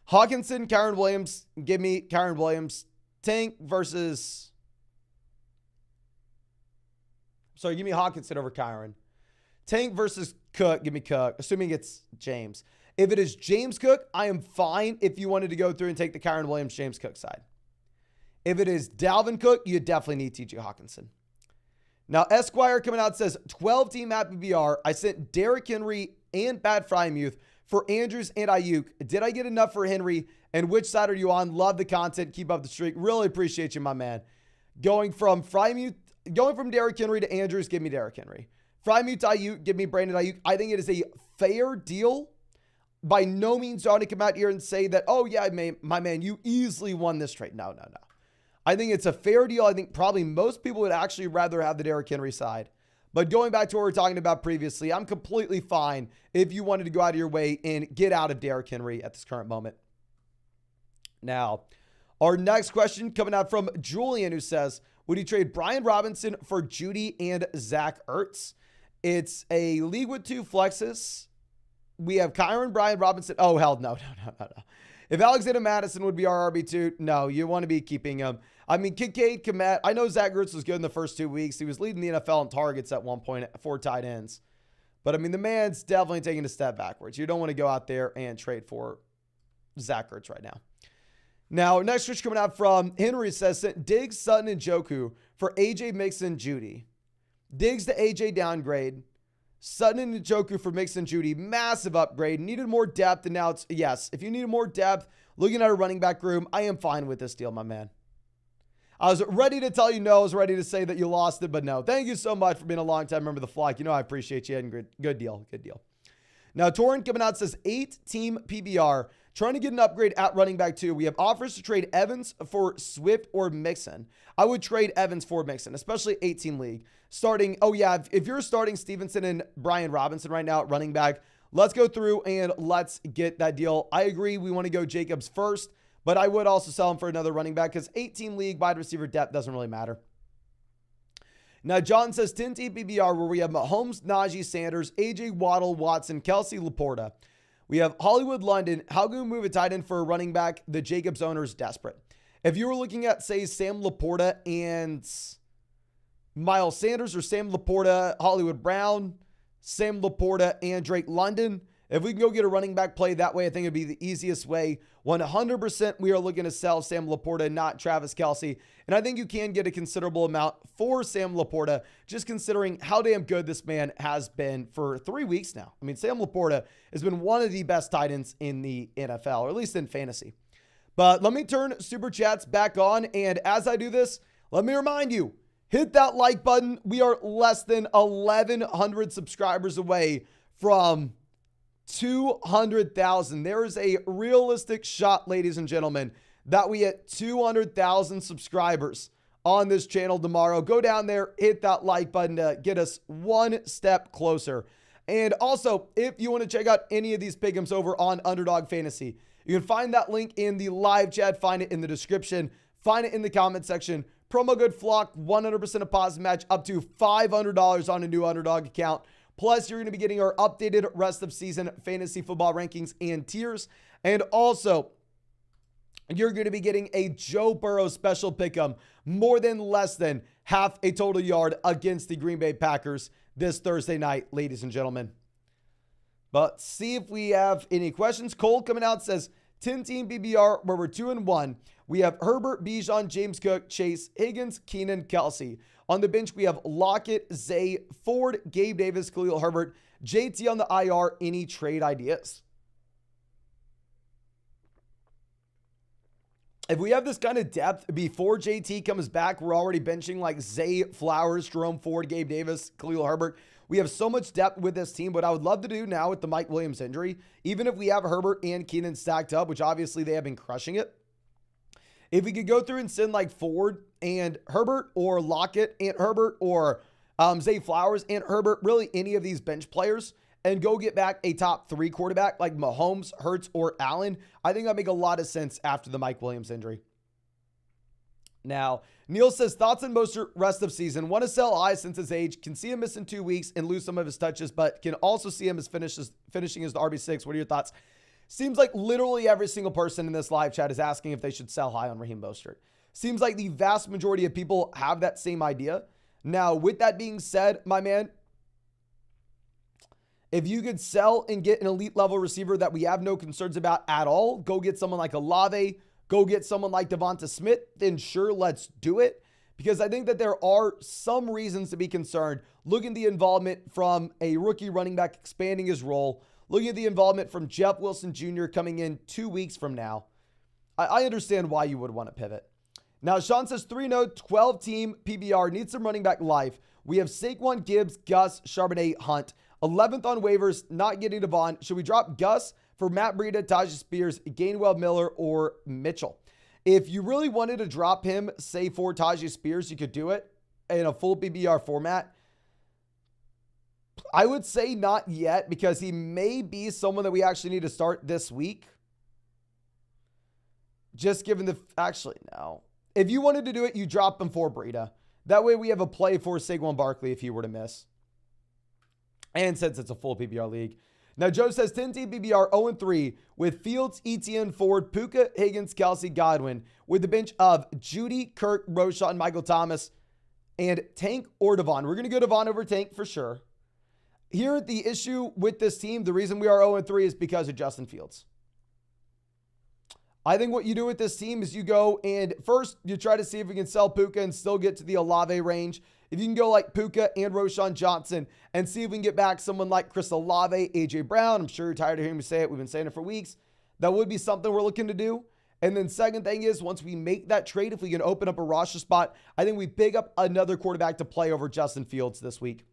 A: Hawkinson, Kyron Williams. Give me Kyron Williams. Tank versus... Sorry, give me Hawkinson over Kyron. Tank versus Cook. Give me Cook, assuming it's James. If it is James Cook, I am fine if you wanted to go through and take the Kyron Williams, James Cook side. If it is Dalvin Cook, you definitely need TJ Hawkinson. Now, Esquire coming out says, 12-team at PBR. I sent Derrick Henry and Pat Frymuth for Andrews and Ayuk. Did I get enough for Henry? And which side are you on? Love the content. Keep up the streak. Really appreciate you, my man. Going from Derrick Henry to Andrews, give me Derrick Henry. Frymuth to Ayuk, give me Brandon Ayuk. I think it is a fair deal. By no means do I want to come out here and say that, oh yeah, my man, you easily won this trade. No. I think it's a fair deal. I think probably most people would actually rather have the Derrick Henry side. But going back to what we were talking about previously, I'm completely fine if you wanted to go out of your way and get out of Derrick Henry at this current moment. Now, our next question coming out from Julian, who says, would you trade Brian Robinson for Judy and Zach Ertz? It's a league with 2 flexes. We have Kyron, Brian Robinson. Oh, hell, no. If Alexander Madison would be our RB2, no, you want to be keeping him. I mean, Kincaid, Komet. I know Zach Ertz was good in the first 2 weeks. He was leading the NFL in targets at one point, 4 tight ends. But, I mean, the man's definitely taking a step backwards. You don't want to go out there and trade for Zach Ertz right now. Now, next switch coming out from Henry says, sent Diggs, Sutton, and Joku for AJ, Mixon, Judy. Diggs to AJ downgrade. Sutton and Njoku for Mixon, Judy. Massive upgrade. Needed more depth, and now it's, yes, if you needed more depth, looking at a running back room, I am fine with this deal, my man. I was ready to tell you no. I was ready to say that you lost it, but no. Thank you so much for being a long-time member of the flock. You know I appreciate you. And good deal. Now, Torrent coming out says 8-team PBR. Trying to get an upgrade at running back 2. We have offers to trade Evans for Swift or Mixon. I would trade Evans for Mixon, especially 8-team league. Starting, oh yeah, if you're starting Stevenson and Brian Robinson right now at running back, let's go through and let's get that deal. I agree. We want to go Jacobs first, But I would also sell him for another running back because 8-team league wide receiver depth doesn't really matter. Now, John says 10-team PPR where we have Mahomes, Najee, Sanders, AJ Waddle, Watson, Kelsey, Laporta. We have Hollywood, London. How can we move a tight end for a running back? The Jacobs owner is desperate. If you were looking at, say, Sam Laporta and Miles Sanders, or Sam Laporta, Hollywood Brown, Sam Laporta, and Drake London, if we can go get a running back play that way, I think it'd be the easiest way. 100% we are looking to sell Sam Laporta, not Travis Kelce. And I think you can get a considerable amount for Sam Laporta, just considering how damn good this man has been for 3 weeks now. I mean, Sam Laporta has been one of the best tight ends in the NFL, or at least in fantasy. But let me turn Super Chats back on. And as I do this, let me remind you, hit that like button. We are less than 1,100 subscribers away from 200,000. There is a realistic shot, ladies and gentlemen, that we hit 200,000 subscribers on this channel tomorrow. Go down there, hit that like button to get us one step closer. And also, if you want to check out any of these pick'ems over on Underdog Fantasy, you can find that link in the live chat, find it in the description, find it in the comment section. Promo code FLOCK, 100% deposit match up to $500 on a new Underdog account. Plus, you're going to be getting our updated rest of season fantasy football rankings and tiers. And also, you're going to be getting a Joe Burrow special pick'em, more than less than half a total yard against the Green Bay Packers this Thursday night, ladies and gentlemen. But see if we have any questions. Cole coming out says 10-team PPR where we're 2-1. We have Herbert, Bijan, James Cook, Chase, Higgins, Keenan, Kelsey. On the bench, we have Lockett, Zay, Ford, Gabe Davis, Khalil Herbert, JT on the IR. Any trade ideas? If we have this kind of depth before JT comes back, we're already benching like Zay, Flowers, Jerome Ford, Gabe Davis, Khalil Herbert. We have so much depth with this team. What I would love to do now with the Mike Williams injury, even if we have Herbert and Keenan stacked up, which obviously they have been crushing it, if we could go through and send like Ford and Herbert, or Lockett and Herbert, or Zay Flowers and Herbert, really any of these bench players, and go get back a top 3 quarterback like Mahomes, Hurts, or Allen, I think that'd make a lot of sense after the Mike Williams injury. Now, Neil says, thoughts on Mostert rest of season. Want to sell high since his age. Can see him missing 2 weeks and lose some of his touches, but can also see him as finishing as the RB6. What are your thoughts? Seems like literally every single person in this live chat is asking if they should sell high on Raheem Mostert. Seems like the vast majority of people have that same idea. Now, with that being said, my man, if you could sell and get an elite level receiver that we have no concerns about at all, go get someone like Olave, go get someone like Devonta Smith, then sure, let's do it. Because I think that there are some reasons to be concerned. Look at the involvement from a rookie running back expanding his role. Look at the involvement from Jeff Wilson Jr. coming in 2 weeks from now. I understand why you would want to pivot. Now, Sean says 3-0, 12-team PBR, needs some running back life. We have Saquon, Gibbs, Gus, Charbonnet, Hunt. 11th on waivers, not getting Devon. Should we drop Gus for Matt Breida, Tajay Spears, Gainwell, Miller, or Mitchell? If you really wanted to drop him, say for Tajay Spears, you could do it in a full PBR format. I would say not yet, because he may be someone that we actually need to start this week. Just given the, actually, no. If you wanted to do it, you drop him for Breida. That way we have a play for Saquon Barkley if you were to miss. And since it's a full PBR league. Now, Joe says 10-team PBR 0-3 with Fields, Etienne, Ford, Puka, Higgins, Kelsey, Godwin, with the bench of Judy, Kirk, Roschon, Michael Thomas, and Tank or Devon. We're going to go Devon over Tank for sure. Here, the issue with this team, the reason we are 0-3 is because of Justin Fields. I think what you do with this team is you go and first you try to see if we can sell Puka and still get to the Olave range. If you can go like Puka and Roschon Johnson and see if we can get back someone like Chris Olave, AJ Brown. I'm sure you're tired of hearing me say it. We've been saying it for weeks. That would be something we're looking to do. And then second thing is, once we make that trade, if we can open up a roster spot, I think we pick up another quarterback to play over Justin Fields this week.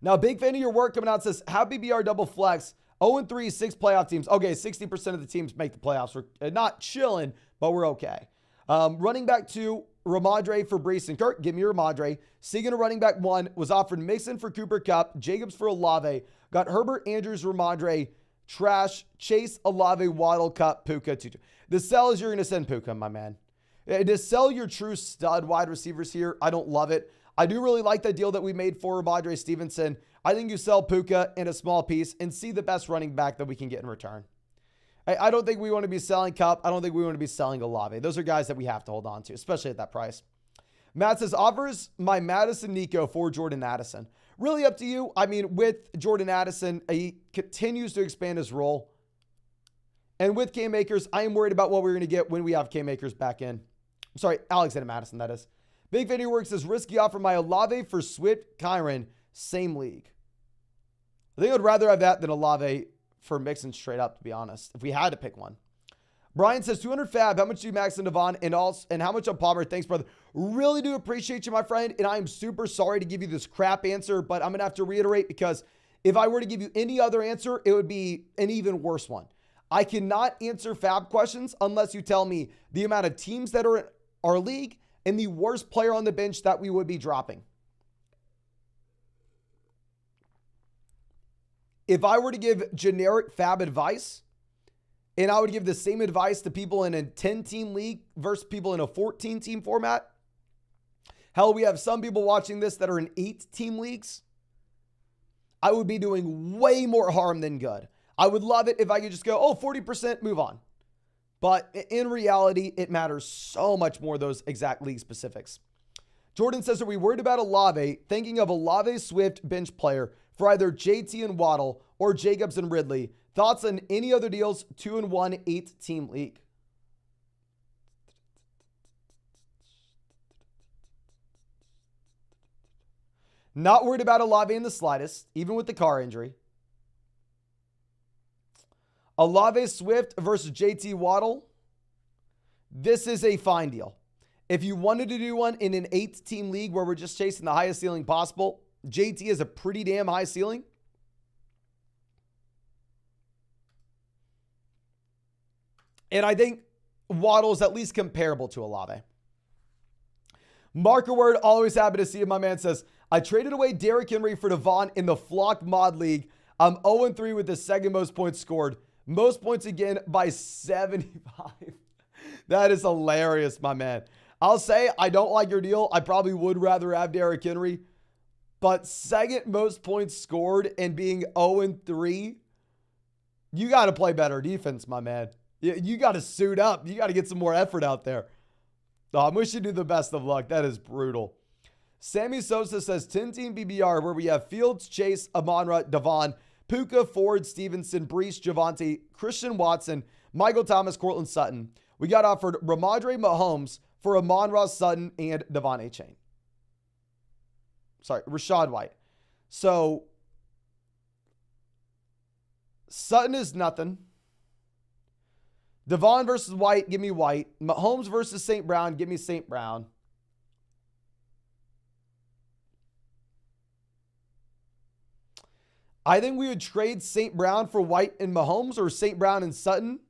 A: Now, big fan of your work coming out, says, how PBR double flex? 0-3, 6 playoff teams. Okay, 60% of the teams make the playoffs. We're not chilling, but we're okay. Running back 2, Ramondre for Brees and Kirk. Give me Ramondre. Segan to running back 1. Was offered Mixon for Cooper Kupp. Jacobs for Olave. Got Herbert, Andrews, Ramondre. Trash, Chase, Olave, Waddle, Cup, Puka, Tutu. The sell is you're going to send Puka, my man. To sell your true stud wide receivers here, I don't love it. I do really like the deal that we made for Ramondre Stevenson. I think you sell Puka in a small piece and see the best running back that we can get in return. I don't think we want to be selling Cup. I don't think we want to be selling Olave. Those are guys that we have to hold on to, especially at that price. Matt says, offers my Madison Nico for Jordan Addison. Really up to you. I mean, with Jordan Addison, he continues to expand his role. And with Cam Akers, I am worried about what we're going to get when we have Cam Akers back in. I'm sorry, Alexander Madison, that is. Big Video Works says, risky offer my Olave for Swift Kyron, same league. I think I'd rather have that than Olave for Mixon straight up, to be honest, if we had to pick one. Brian says, 200 fab, how much do you max on Devon and how much on Palmer? Thanks, brother. Really do appreciate you, my friend, and I am super sorry to give you this crap answer, but I'm going to have to reiterate because if I were to give you any other answer, it would be an even worse one. I cannot answer fab questions unless you tell me the amount of teams that are in our league and the worst player on the bench that we would be dropping. If I were to give generic fab advice, and I would give the same advice to people in a 10-team league versus people in a 14-team format, hell, we have some people watching this that are in 8-team leagues, I would be doing way more harm than good. I would love it if I could just go, 40%, move on. But in reality, it matters so much more, those exact league specifics. Jordan says, are we worried about Olave? Thinking of Olave Swift bench player for either JT and Waddle or Jacobs and Ridley. Thoughts on any other deals? 2-1, 8-team league. Not worried about Olave in the slightest, even with the car injury. Olave Swift versus JT Waddle. This is a fine deal. If you wanted to do one in an 8-team league where we're just chasing the highest ceiling possible, JT is a pretty damn high ceiling. And I think Waddle is at least comparable to Olave. Marker word, always happy to see you. My man says, I traded away Derrick Henry for Devon in the Flock Mod League. I'm 0-3 with the second most points scored. Most points again by 75. That is hilarious, my man. I'll say I don't like your deal. I probably would rather have Derrick Henry. But second most points scored and being 0-3, you got to play better defense, my man. You got to suit up. You got to get some more effort out there. I'm wishing you the best of luck. That is brutal. Sammy Sosa says 10-team BBR where we have Fields, Chase, Amon-Ra, Devon, Puka, Ford, Stevenson, Brees, Javonte, Christian Watson, Michael Thomas, Cortland Sutton. We got offered Ramondre Mahomes for Amon-Ra, Sutton, and Devon Achane. Sorry, Rashad White. So Sutton is nothing. Devon versus White, give me White. Mahomes versus St. Brown, give me St. Brown. I think we would trade St. Brown for White and Mahomes, or St. Brown and Sutton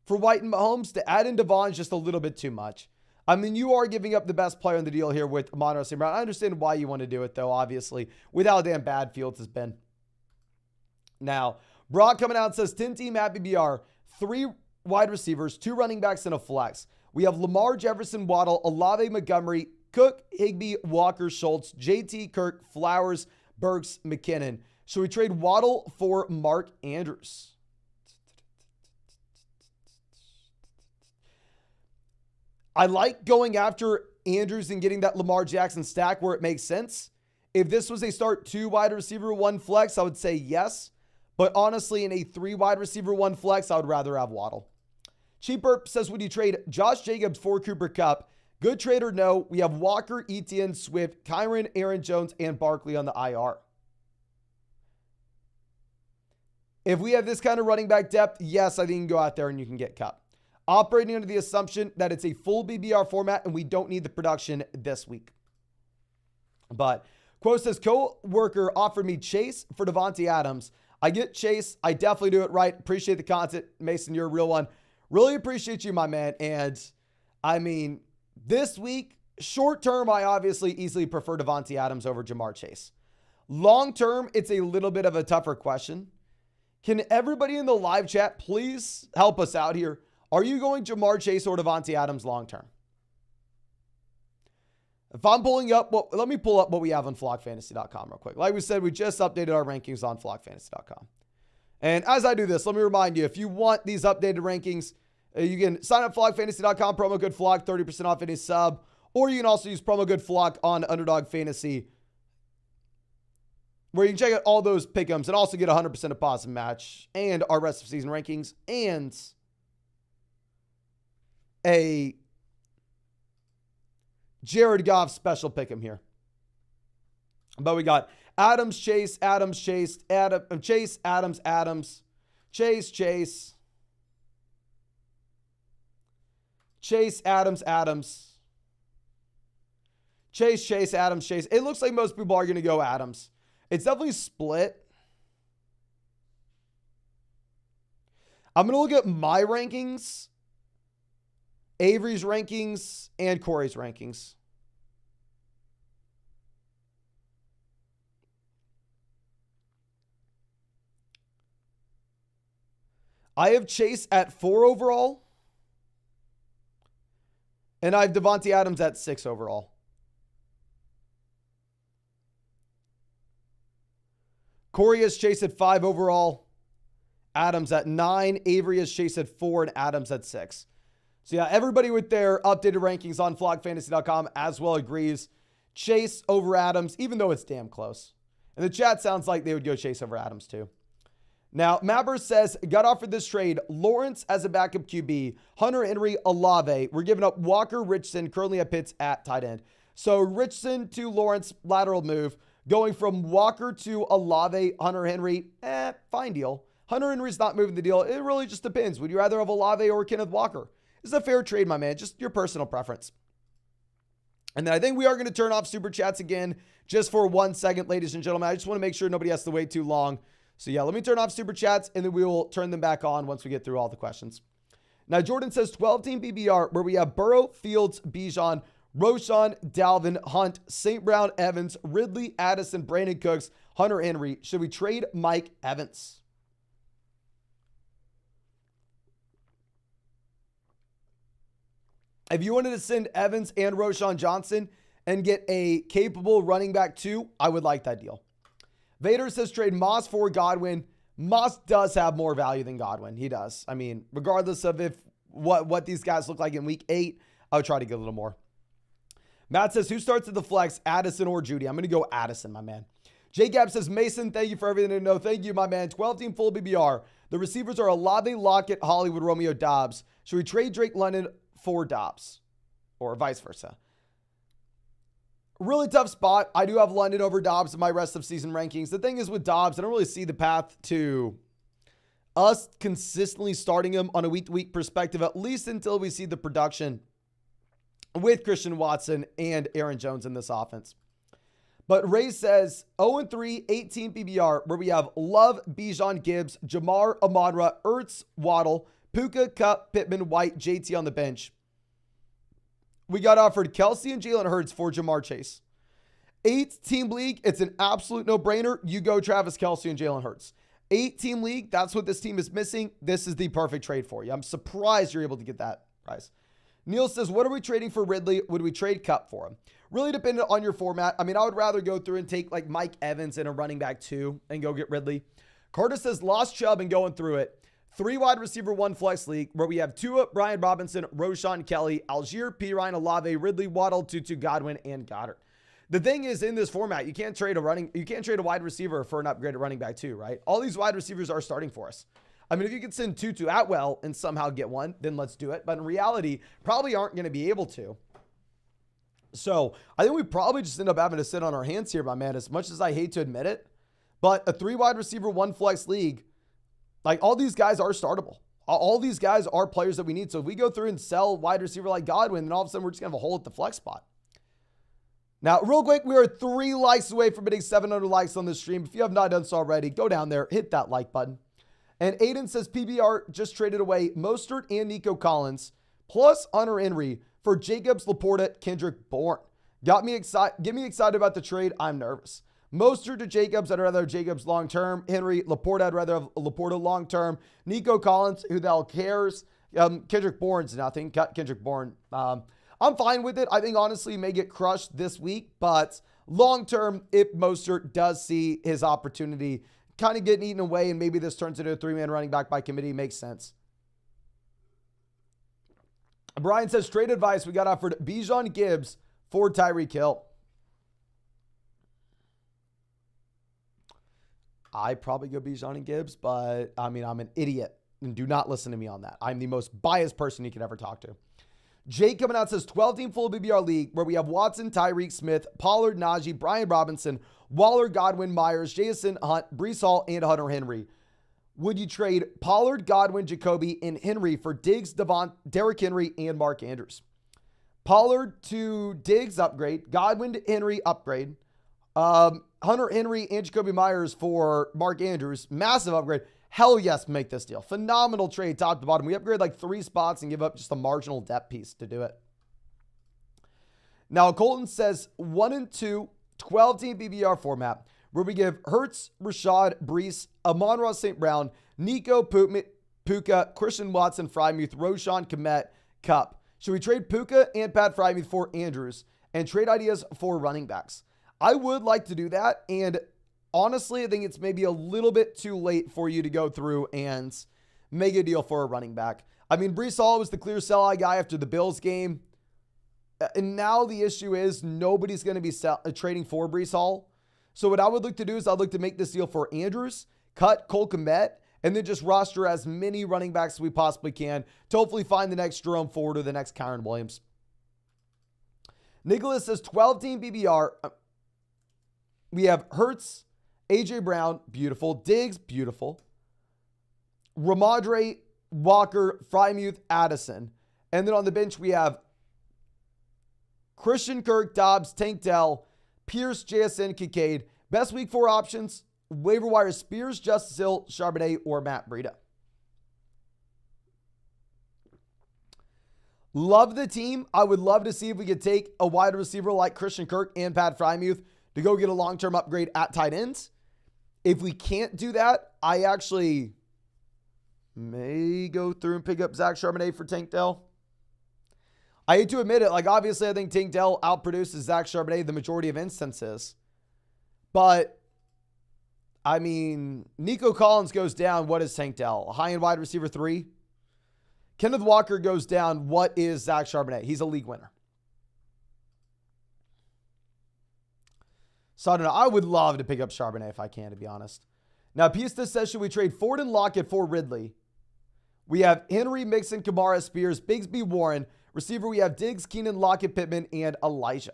A: for White and Mahomes. To add in Devon is just a little bit too much. I mean, you are giving up the best player in the deal here with Amon-Ra St. Brown. I understand why you want to do it, though, obviously, with how damn bad Fields has been. Now, Brock coming out and says 10-team at BBR, 3 wide receivers, 2 running backs, and a flex. We have Lamar, Jefferson, Waddle, Olave, Montgomery, Cook, Higbee, Walker, Schultz, JT, Kirk, Flowers, Burks, McKinnon. So we trade Waddle for Mark Andrews. I like going after Andrews and getting that Lamar Jackson stack where it makes sense. If this was a start 2 wide receiver, 1 flex, I would say yes. But honestly, in a 3 wide receiver, 1 flex, I would rather have Waddle. Cheaper says, would you trade Josh Jacobs for Cooper Kupp? Good trade or no? We have Walker, Etienne, Swift, Kyron, Aaron Jones, and Barkley on the IR. If we have this kind of running back depth, yes, I think you can go out there and you can get Kupp. Operating under the assumption that it's a full BBR format and we don't need the production this week. But Quo says, co-worker offered me Chase for Devontae Adams. I get Chase. I definitely do it right. Appreciate the content. Mason, you're a real one. Really appreciate you, my man. And I mean, this week, short term, I obviously easily prefer Devontae Adams over Jamar Chase. Long term, it's a little bit of a tougher question. Can everybody in the live chat please help us out here? Are you going Jamar Chase or Devontae Adams long-term? If I'm pulling up, let me pull up what we have on flockfantasy.com real quick. Like we said, we just updated our rankings on flockfantasy.com. And as I do this, let me remind you, if you want these updated rankings, you can sign up flockfantasy.com, promo code FLOCK, 30% off any sub. Or you can also use promo code FLOCK on Underdog Fantasy, where you can check out all those pick'ems and also get 100% deposit match and our rest of season rankings and a Jared Goff special pick'em here. But we got Adams, Chase, Adams, Chase, Chase, Adams, Adams, Chase, Chase, Chase, Adams, Adams, Chase, Chase, Adams, Chase. It looks like most people are going to go Adams. It's definitely split. I'm going to look at my rankings, Avery's rankings, and Corey's rankings. I have Chase at 4 overall. And I have Devontae Adams at 6 overall. Corey has Chase at 5 overall. Adams at 9. Avery has Chase at 4 and Adams at 6. So yeah, everybody with their updated rankings on flockfantasy.com as well agrees Chase over Adams, even though it's damn close. And the chat sounds like they would go Chase over Adams too. Now, Mabber says, got offered this trade, Lawrence as a backup QB, Hunter Henry, Olave. We're giving up Walker, Richardson, currently at Pitts at tight end. So Richardson to Lawrence, lateral move. Going from Walker to Olave, Hunter Henry, fine deal. Hunter Henry's not moving the deal. It really just depends. Would you rather have Olave or Kenneth Walker? It's a fair trade, my man. Just your personal preference. And then I think we are going to turn off super chats again just for 1 second, ladies and gentlemen. I just want to make sure nobody has to wait too long. So yeah, let me turn off super chats and then we will turn them back on once we get through all the questions. Now, Jordan says 12-team PBR where we have Burrow, Fields, Bijan, Roschon, Dalvin, Hunt, St. Brown, Evans, Ridley, Addison, Brandon Cooks, Hunter Henry. Should we trade Mike Evans? If you wanted to send Evans and Roschon Johnson and get a capable running back too, I would like that deal. Vader says trade Moss for Godwin. Moss does have more value than Godwin. He does. I mean, regardless of what these guys look like in week 8, I would try to get a little more. Matt says, who starts at the flex, Addison or Judy? I'm going to go Addison, my man. J-Gab says, Mason, thank you for everything to know. Thank you, my man. 12-team full BBR. The receivers are Olave, Lockett, Hollywood, Romeo, Dobbs. Should we trade Drake London for Dobbs? Or vice versa? Really tough spot. I do have London over Dobbs in my rest of season rankings. The thing is with Dobbs, I don't really see the path to us consistently starting him on a week-to-week perspective, at least until we see the production with Christian Watson and Aaron Jones in this offense. But Ray says 0-3, 18 PBR, where we have Love, Bijan, Gibbs, Jamar, Amon-Ra, Ertz, Waddle, Puka, Kupp, Pittman, White, JT on the bench. We got offered Kelsey and Jalen Hurts for Jamar Chase. 8-team league, it's an absolute no-brainer. You go Travis Kelsey and Jalen Hurts. 8-team league, that's what this team is missing. This is the perfect trade for you. I'm surprised you're able to get that price. Neil says, what are we trading for Ridley? Would we trade Kupp for him? Really dependent on your format. I mean, I would rather go through and take like Mike Evans and a running back 2 and go get Ridley. Carter says, lost Chubb and going through it. 3 wide receiver, 1 flex league where we have Tua, Brian Robinson, Roschon, Kelly, Algier, P. Ryan, Olave, Ridley, Waddle, Tutu, Godwin, and Goddard. The thing is, in this format, you can't trade a wide receiver for an upgraded running back too, right? All these wide receivers are starting for us. I mean, if you could send Tutu Atwell and somehow get one, then let's do it. But in reality, probably aren't going to be able to. So I think we probably just end up having to sit on our hands here, my man, as much as I hate to admit it. But a 3 wide receiver, 1 flex league, like all these guys are startable. All these guys are players that we need. So if we go through and sell wide receiver like Godwin, then all of a sudden we're just going to have a hole at the flex spot. Now, real quick, we are 3 likes away from hitting 700 likes on this stream. If you have not done so already, go down there, hit that like button. And Aiden says PBR just traded away Mostert and Nico Collins plus Hunter Henry for Jacobs, Laporta, Kendrick Bourne. Get me excited about the trade. I'm nervous. Mostert to Jacobs, I'd rather have Jacobs long-term. Henry, Laporta, I'd rather have Laporta long-term. Nico Collins, who the hell cares? Kendrick Bourne's nothing. Cut Kendrick Bourne. I'm fine with it. I think, honestly, he may get crushed this week, but long-term, if Mostert does see his opportunity kind of getting eaten away and maybe this turns into a three-man running back by committee, makes sense. Brian says, trade advice. We got offered Bijan Gibbs for Tyreek Hill. I probably go Bijan and Gibbs, but I mean, I'm an idiot. And do not listen to me on that. I'm the most biased person you could ever talk to. Jake coming out says 12-team full BBR league where we have Watson, Tyreek Smith, Pollard, Najee, Brian Robinson, Waller, Godwin, Myers, Jason Hunt, Breece Hall, and Hunter Henry. Would you trade Pollard, Godwin, Jacoby, and Henry for Diggs, Derrick Henry, and Mark Andrews? Pollard to Diggs upgrade, Godwin to Henry upgrade, Hunter Henry and Jacoby Myers for Mark Andrews, massive upgrade. Hell yes, make this deal. Phenomenal trade top to bottom. We upgrade like 3 spots and give up just a marginal depth piece to do it. Now, Colton says 1 and 2, 12-team BBR format where we give Hurts, Rashad, Breece, Amon-Ra St. Brown, Nico, Puka, Christian Watson, Frymuth, Roshan, Komet, Cup. Should we trade Puka and Pat Frymuth for Andrews and trade ideas for running backs? I would like to do that, and honestly, I think it's maybe a little bit too late for you to go through and make a deal for a running back. I mean, Breece Hall was the clear sell-high guy after the Bills game, and now the issue is nobody's going to be trading for Breece Hall. So what I would look to do is I'd look to make this deal for Andrews, cut Cole Kmet, and then just roster as many running backs as we possibly can to hopefully find the next Jerome Ford or the next Kyron Williams. Nicholas says 12-team BBR. We have Hurts, A.J. Brown, beautiful. Diggs, beautiful. Ramondre, Walker, Frymuth, Addison. And then on the bench, we have Christian Kirk, Dobbs, Tank Dell, Pierce, JSN, Kincaid. Best week 4 options, waiver wire Spears, Justice Hill, Charbonnet, or Matt Breida. Love the team. I would love to see if we could take a wide receiver like Christian Kirk and Pat Frymuth to go get a long-term upgrade at tight ends. If we can't do that, I actually may go through and pick up Zach Charbonnet for Tank Dell. I hate to admit it. Like, obviously, I think Tank Dell outproduces Zach Charbonnet the majority of instances. But, I mean, Nico Collins goes down. What is Tank Dell? A high-end wide receiver 3? Kenneth Walker goes down. What is Zach Charbonnet? He's a league winner. So, I don't know. I would love to pick up Charbonnet if I can, to be honest. Now, Pista says, should we trade Ford and Lockett for Ridley? We have Henry, Mixon, Kamara, Spears, Bigsby, Warren. Receiver, we have Diggs, Keenan, Lockett, Pittman, and Elijah.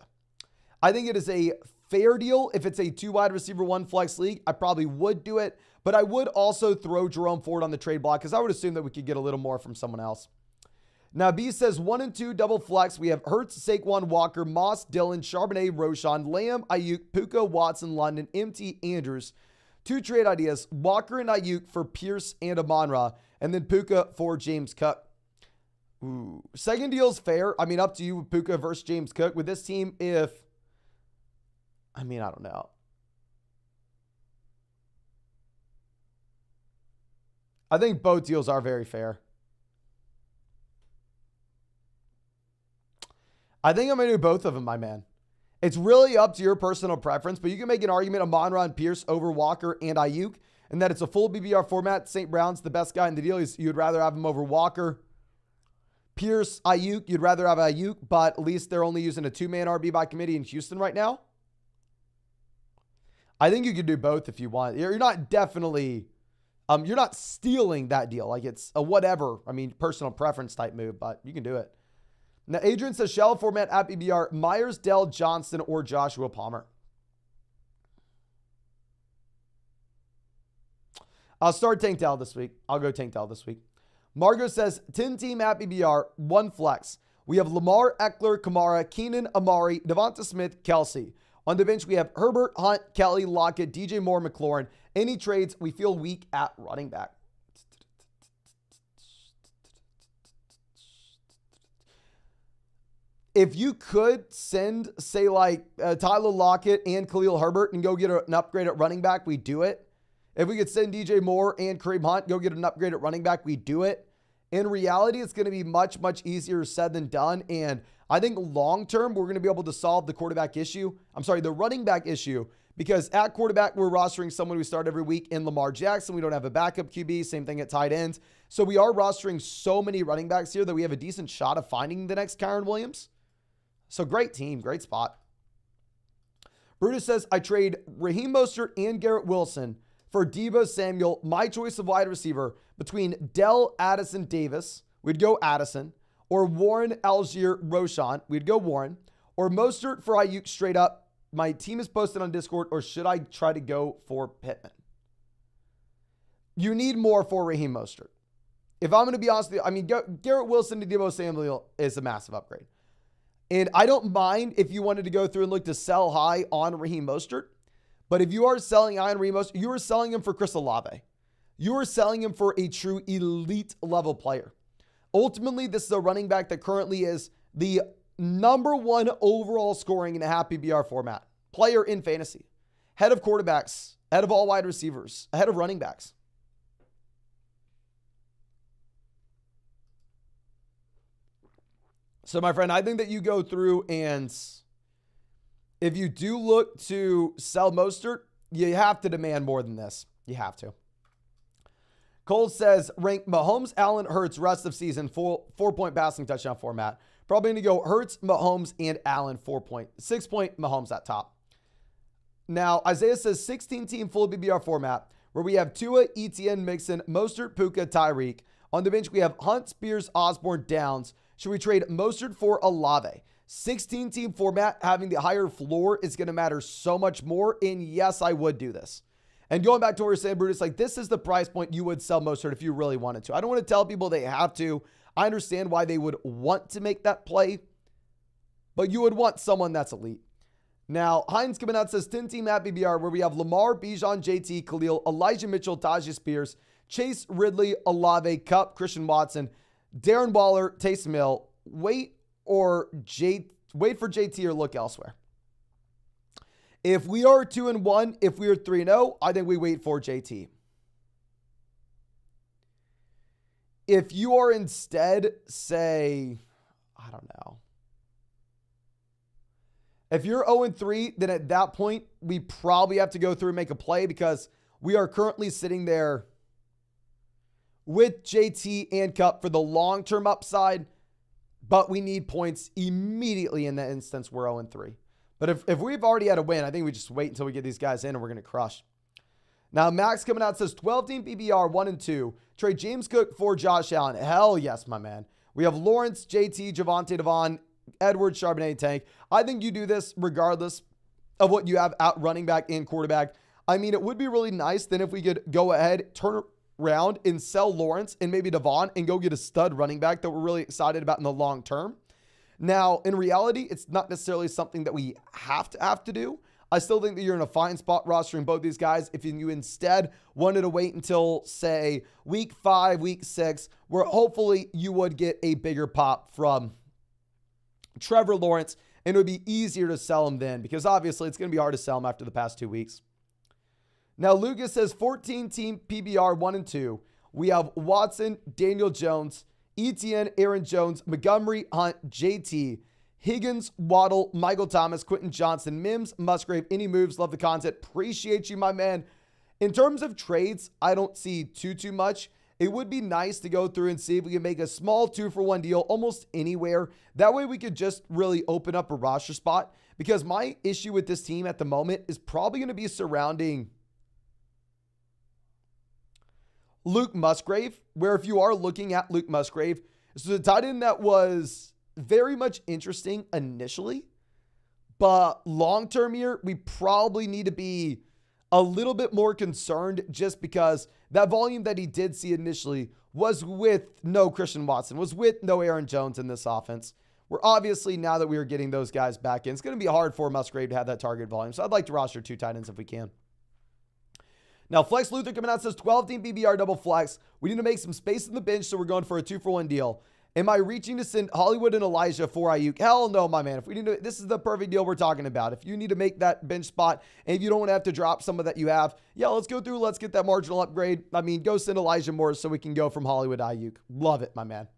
A: I think it is a fair deal. If it's a 2 wide receiver, 1 flex league, I probably would do it. But I would also throw Jerome Ford on the trade block because I would assume that we could get a little more from someone else. Now, B says 1 and 2 double flex. We have Hurts, Saquon, Walker, Moss, Dillon, Charbonnet, Roshan, Lamb, Ayuk, Puka, Watson, London, MT, Andrews. 2 trade ideas, Walker and Ayuk for Pierce and Amon-Ra, and then Puka for James Cook. Ooh. Second deal is fair. I mean, up to you with Puka versus James Cook. With this team, I don't know. I think both deals are very fair. I think I'm going to do both of them, my man. It's really up to your personal preference, but you can make an argument of Amon-Ra and Pierce over Walker and Ayuk, and that it's a full BBR format. St. Brown's the best guy in the deal. You'd rather have him over Walker. Pierce, Ayuk, you'd rather have Ayuk, but at least they're only using a 2-man RB by committee in Houston right now. I think you could do both if you want. You're not definitely, you're not stealing that deal. Like, it's a whatever, personal preference type move, but you can do it. Now, Adrian says, shallow format at BBR, Myers, Dell, Johnston, or Joshua Palmer. I'll start Tank Dell this week. I'll go Tank Dell this week. Margot says, 10-team at BBR, 1 flex. We have Lamar, Eckler, Kamara, Keenan, Amari, Devonta Smith, Kelsey. On the bench, we have Herbert, Hunt, Kelly, Lockett, DJ Moore, McLaurin. Any trades, we feel weak at running back. if you could send, say, like Tyler Lockett and Khalil Herbert and go get an upgrade at running back, we do it. If we could send DJ Moore and Kareem Hunt, go get an upgrade at running back, we do it. In reality, it's going to be much, much easier said than done. And I think long-term, we're going to be able to solve the the running back issue, because at quarterback, we're rostering someone we start every week in Lamar Jackson. We don't have a backup QB, same thing at tight ends. So we are rostering so many running backs here that we have a decent shot of finding the next Kyren Williams. So great team, great spot. Brutus says, I trade Raheem Mostert and Garrett Wilson for Deebo Samuel, my choice of wide receiver, between Dell, Addison, Davis, we'd go Addison, or Warren, Algier, Roshan, we'd go Warren, or Mostert for Ayuk straight up. My team is posted on Discord, or should I try to go for Pittman? You need more for Raheem Mostert. If I'm going to be honest with you, I mean, Garrett Wilson to Deebo Samuel is a massive upgrade. And I don't mind if you wanted to go through and look to sell high on Raheem Mostert. But if you are selling high on Raheem Mostert, you are selling him for Chris Olave. You are selling him for a true elite level player. Ultimately, this is a running back that currently is the number one overall scoring in a half PPR format player in fantasy. Head of quarterbacks, head of all wide receivers, ahead of running backs. So, my friend, I think that you go through and if you do look to sell Mostert, you have to demand more than this. You have to. Cole says, rank Mahomes, Allen, Hurts rest of season, 4-point passing touchdown format. Probably going to go Hurts, Mahomes, and Allen 6-point Mahomes at top. Now, Isaiah says 16-team full PPR format where we have Tua, Etienne, Mixon, Mostert, Puka, Tyreek. On the bench, we have Hunt, Spears, Osborne, Downs. Should we trade Mostert for Olave? 16-team format, having the higher floor is going to matter so much more. And yes, I would do this. And going back to what we were saying, Brutus, like this is the price point you would sell Mostert if you really wanted to. I don't want to tell people they have to. I understand why they would want to make that play, but you would want someone that's elite. Now, Hines coming out says 10-team at BBR where we have Lamar, Bijan, JT, Khalil, Elijah Mitchell, Tajay Spears, Chase, Ridley, Olave, Kupp, Christian Watson, Darren Waller, Taysom Hill. Wait for JT or look elsewhere. If we are 2-1, if we are 3-0, I think we wait for JT. If you are instead, say, I don't know. If you're 0-3, then at that point, we probably have to go through and make a play because we are currently sitting there with JT and Kupp for the long-term upside, but we need points immediately in that instance we're 0-3. But if we've already had a win, I think we just wait until we get these guys in and we're going to crush. Now, Max coming out says 12-team PPR 1-2. Trade James Cook for Josh Allen. Hell yes, my man. We have Lawrence, JT, Javonte Devon, Edwards, Charbonnet, Tank. I think you do this regardless of what you have out running back and quarterback. I mean, it would be really nice then if we could go ahead, turn around and sell Lawrence and maybe Devon and go get a stud running back that we're really excited about in the long term. Now, in reality, it's not necessarily something that we have to do. I still think that you're in a fine spot rostering both these guys. If you instead wanted to wait until, say, week 5, week 6, where hopefully you would get a bigger pop from Trevor Lawrence, and it would be easier to sell him then, because obviously it's going to be hard to sell him after the past 2 weeks. Now, Lucas says 14-team PBR 1-2. We have Watson, Daniel Jones, Etienne, Aaron Jones, Montgomery, Hunt, JT, Higgins, Waddle, Michael Thomas, Quentin Johnson, Mims, Musgrave. Any moves? Love the content. Appreciate you, my man. In terms of trades, I don't see too much. It would be nice to go through and see if we can make a small 2-for-1 deal almost anywhere. That way we could just really open up a roster spot, because my issue with this team at the moment is probably going to be surrounding Luke Musgrave, where if you are looking at Luke Musgrave, this is a tight end that was very much interesting initially, but long-term here, we probably need to be a little bit more concerned just because that volume that he did see initially was with no Christian Watson, was with no Aaron Jones in this offense. We're obviously, now that we are getting those guys back in, it's going to be hard for Musgrave to have that target volume. So I'd like to roster 2 tight ends if we can. Now, Flex Luthor coming out says 12-team BBR double flex. We need to make some space in the bench, so we're going for a 2-for-1 deal. Am I reaching to send Hollywood and Elijah for Ayuk? Hell no, my man. If we need to, this is the perfect deal we're talking about. If you need to make that bench spot and if you don't want to have to drop some of that you have, yeah, let's go through. Let's get that marginal upgrade. I mean, go send Elijah Moore so we can go from Hollywood to Ayuk. Love it, my man.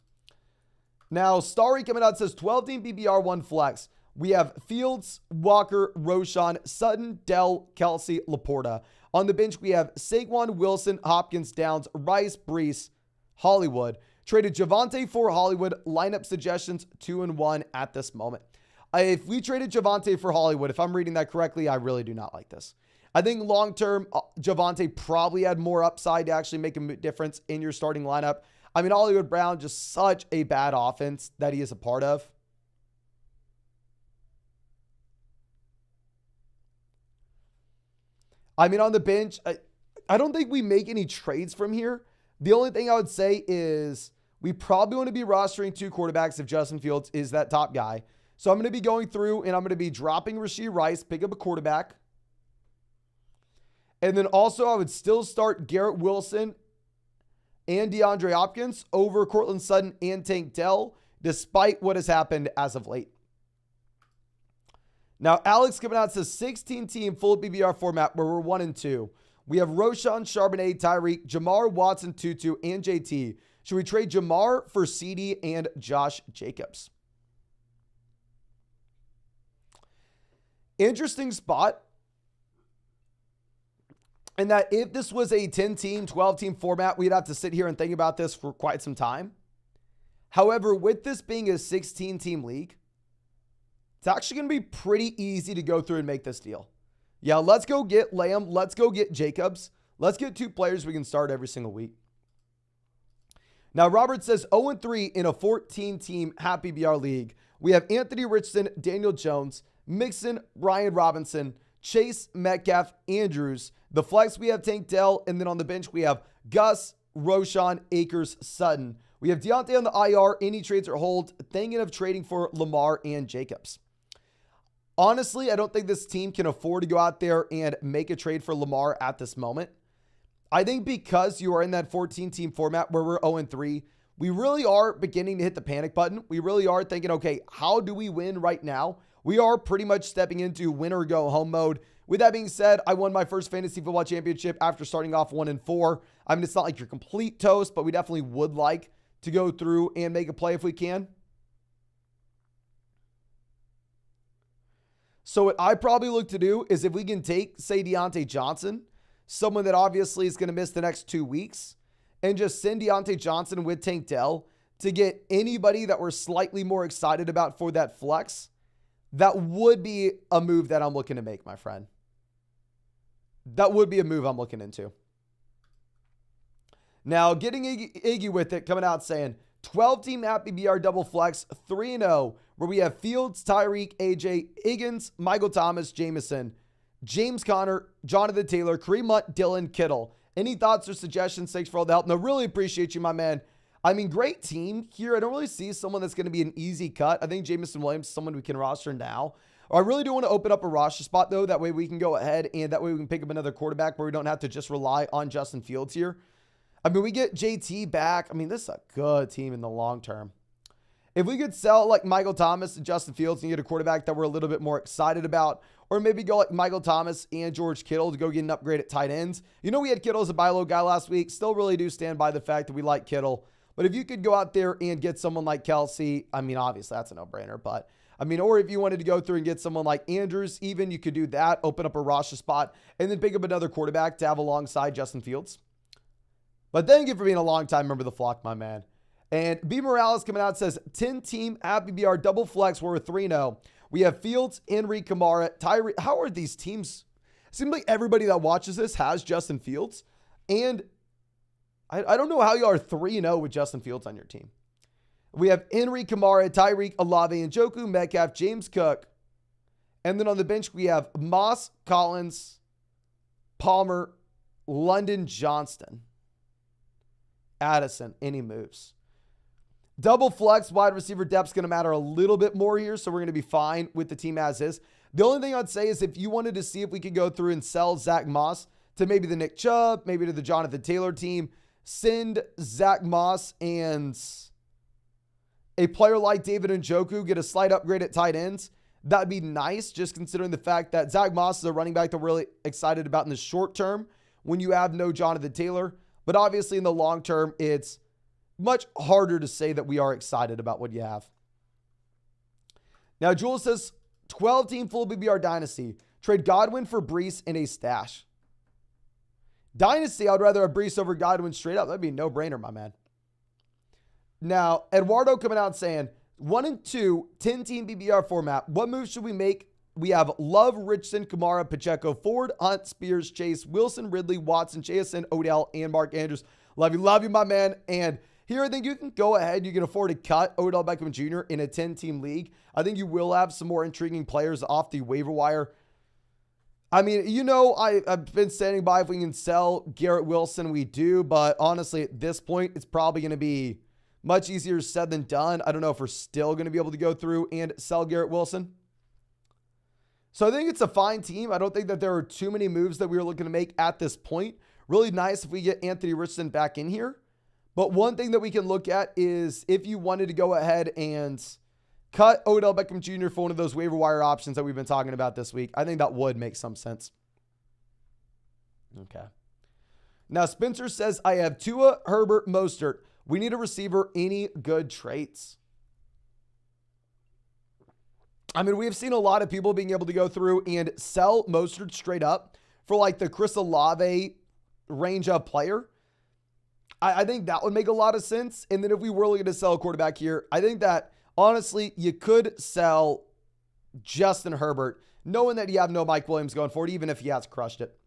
A: Now, Starry coming out says 12-team PPR, 1 flex. We have Fields, Walker, Roschon, Sutton, Dell, Kelsey, Laporta. On the bench, we have Saquon, Wilson, Hopkins, Downs, Rice, Brees, Hollywood. Traded Javonte for Hollywood. Lineup suggestions 2 and 1 at this moment. If we traded Javonte for Hollywood, if I'm reading that correctly, I really do not like this. I think long-term, Javonte probably had more upside to actually make a difference in your starting lineup. I mean, Hollywood Brown, just such a bad offense that he is a part of. I mean, on the bench, I don't think we make any trades from here. The only thing I would say is we probably want to be rostering 2 quarterbacks if Justin Fields is that top guy. So I'm going to be going through and I'm going to be dropping Rashee Rice, pick up a quarterback. And then also I would still start Garrett Wilson and DeAndre Hopkins over Cortland Sutton and Tank Dell, despite what has happened as of late. Now, Alex coming out says 16-team full PPR format where we're 1 and 2. We have Roschon, Charbonnet, Tyreek, Jamar, Watson, Tutu, and JT. Should we trade Jamar for CD and Josh Jacobs? Interesting spot. And that if this was a 10-team, 12-team format, we'd have to sit here and think about this for quite some time. However, with this being a 16-team league, it's actually going to be pretty easy to go through and make this deal. Yeah, let's go get Lamb. Let's go get Jacobs. Let's get 2 players we can start every single week. Now, Robert says 0-3 in a 14-team half PPR league. We have Anthony Richardson, Daniel Jones, Mixon, Brian Robinson, Chase, Metcalf, Andrews. The flex, we have Tank Dell. And then on the bench, we have Gus, Roschon, Akers, Sutton. We have Deontay on the IR. Any trades or hold. Thinking of trading for Lamar and Jacobs. Honestly, I don't think this team can afford to go out there and make a trade for Lamar at this moment. I think because you are in that 14-team format where we're 0-3, we really are beginning to hit the panic button. We really are thinking, okay, how do we win right now? We are pretty much stepping into win or go home mode. With that being said, I won my first fantasy football championship after starting off 1-4. I mean, it's not like you're complete toast, but we definitely would like to go through and make a play if we can. So what I probably look to do is if we can take, say, Deontay Johnson, someone that obviously is going to miss the next 2 weeks, and just send Deontay Johnson with Tank Dell to get anybody that we're slightly more excited about for that flex, that would be a move that I'm looking to make, my friend. That would be a move I'm looking into. Now, getting Iggy with it, coming out saying 12-team Happy BR double flex, 3-0, where we have Fields, Tyreek, AJ, Higgins, Michael Thomas, Jameson, James Conner, Jonathan Taylor, Kareem Hunt, Dylan, Kittle. Any thoughts or suggestions? Thanks for all the help. No, really appreciate you, my man. I mean, great team here. I don't really see someone that's going to be an easy cut. I think Jameson Williams is someone we can roster now. I really do want to open up a roster spot, though. That way we can go ahead and that way we can pick up another quarterback where we don't have to just rely on Justin Fields here. I mean, we get JT back. I mean, this is a good team in the long term. If we could sell like Michael Thomas and Justin Fields and get a quarterback that we're a little bit more excited about, or maybe go like Michael Thomas and George Kittle to go get an upgrade at tight ends. You know, we had Kittle as a buy low guy last week. Still really do stand by the fact that we like Kittle. But if you could go out there and get someone like Kelsey, I mean, obviously that's a no-brainer. But, I mean, or if you wanted to go through and get someone like Andrews, even you could do that, open up a roster spot, and then pick up another quarterback to have alongside Justin Fields. But thank you for being a long-time member of the flock, my man. And B. Morales coming out says, 10-team Happy BR double flex where we're 3-0. We have Fields, Henry, Kamara, Tyree. How are these teams? It seems like everybody that watches this has Justin Fields. And I don't know how you are 3-0 with Justin Fields on your team. We have Henry, Kamara, Tyreek, Olave, Njoku, Metcalf, James Cook. And then on the bench, we have Moss, Collins, Palmer, London, Johnston, Addison. Any moves? Double flex, wide receiver depth's going to matter a little bit more here, so we're going to be fine with the team as is. The only thing I'd say is if you wanted to see if we could go through and sell Zach Moss to maybe the Nick Chubb, maybe to the Jonathan Taylor team, send Zach Moss and a player like David Njoku get a slight upgrade at tight ends, that'd be nice, just considering the fact that Zach Moss is a running back that we're really excited about in the short term when you have no Jonathan Taylor. But obviously in the long term, it's much harder to say that we are excited about what you have. Now, Jules says, 12-team full BBR dynasty. Trade Godwin for Breece in a stash. Dynasty, I'd rather have Breece over Godwin straight up. That'd be a no-brainer, my man. Now, Eduardo coming out saying, 1 and 2, 10-team BBR format. What moves should we make? We have Love, Richardson, Kamara, Pacheco, Ford, Hunt, Spears, Chase, Wilson, Ridley, Watson, JSN, Odell, and Mark Andrews. Love you, my man. And here, I think you can go ahead. You can afford to cut Odell Beckham Jr. in a 10-team league. I think you will have some more intriguing players off the waiver wire. I mean, you know, I've been standing by if we can sell Garrett Wilson, we do. But honestly, at this point, it's probably going to be much easier said than done. I don't know if we're still going to be able to go through and sell Garrett Wilson. So I think it's a fine team. I don't think that there are too many moves that we were looking to make at this point. Really nice if we get Anthony Richardson back in here. But one thing that we can look at is if you wanted to go ahead and cut Odell Beckham Jr. for one of those waiver wire options that we've been talking about this week, I think that would make some sense. Okay. Now, Spencer says, I have Tua, Herbert, Mostert. We need a receiver. Any good traits? I mean, we have seen a lot of people being able to go through and sell Mostert straight up for like the Chris Olave range of player. I think that would make a lot of sense. And then if we were looking to sell a quarterback here, I think that honestly, you could sell Justin Herbert, knowing that you have no Mike Williams going forward, even if he has crushed it.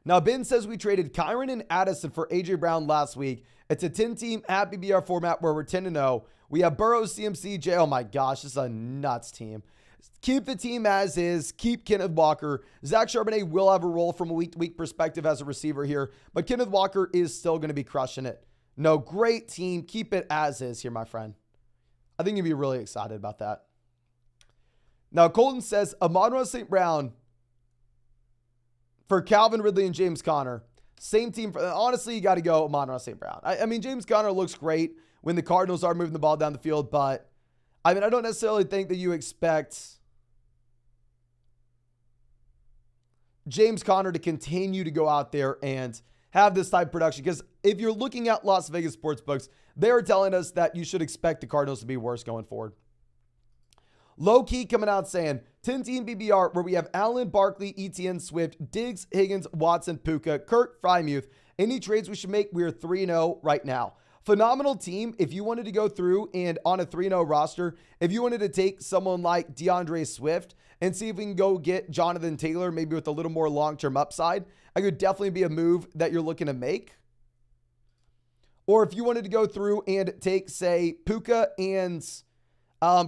A: Now, Ben says we traded Kyron and Addison for A.J. Brown last week. It's a 10-team at BBR format where we're 10-0. We have Burrows, CMC, J. Oh my gosh, this is a nuts team. Keep the team as is. Keep Kenneth Walker. Zach Charbonnet will have a role from a week-to-week perspective as a receiver here, but Kenneth Walker is still going to be crushing it. No, great team. Keep it as is here, my friend. I think you'd be really excited about that. Now, Colton says Amon-Ra St. Brown for Calvin Ridley and James Conner. Same team. Honestly, you got to go Amon-Ra St. Brown. I mean, James Conner looks great when the Cardinals are moving the ball down the field, but I mean, I don't necessarily think that you expect James Conner to continue to go out there and have this type of production. Because if you're looking at Las Vegas sportsbooks, they are telling us that you should expect the Cardinals to be worse going forward. Low key coming out saying 10-team BBR where we have Allen, Barkley, Etienne, Swift, Diggs, Higgins, Watson, Puka, Kirk, Frymuth. Any trades we should make, we are 3-0 right now. Phenomenal team. If you wanted to go through and on a 3-0 roster, if you wanted to take someone like DeAndre Swift and see if we can go get Jonathan Taylor, maybe with a little more long-term upside, I could definitely be a move that you're looking to make. Or if you wanted to go through and take, say, Puka and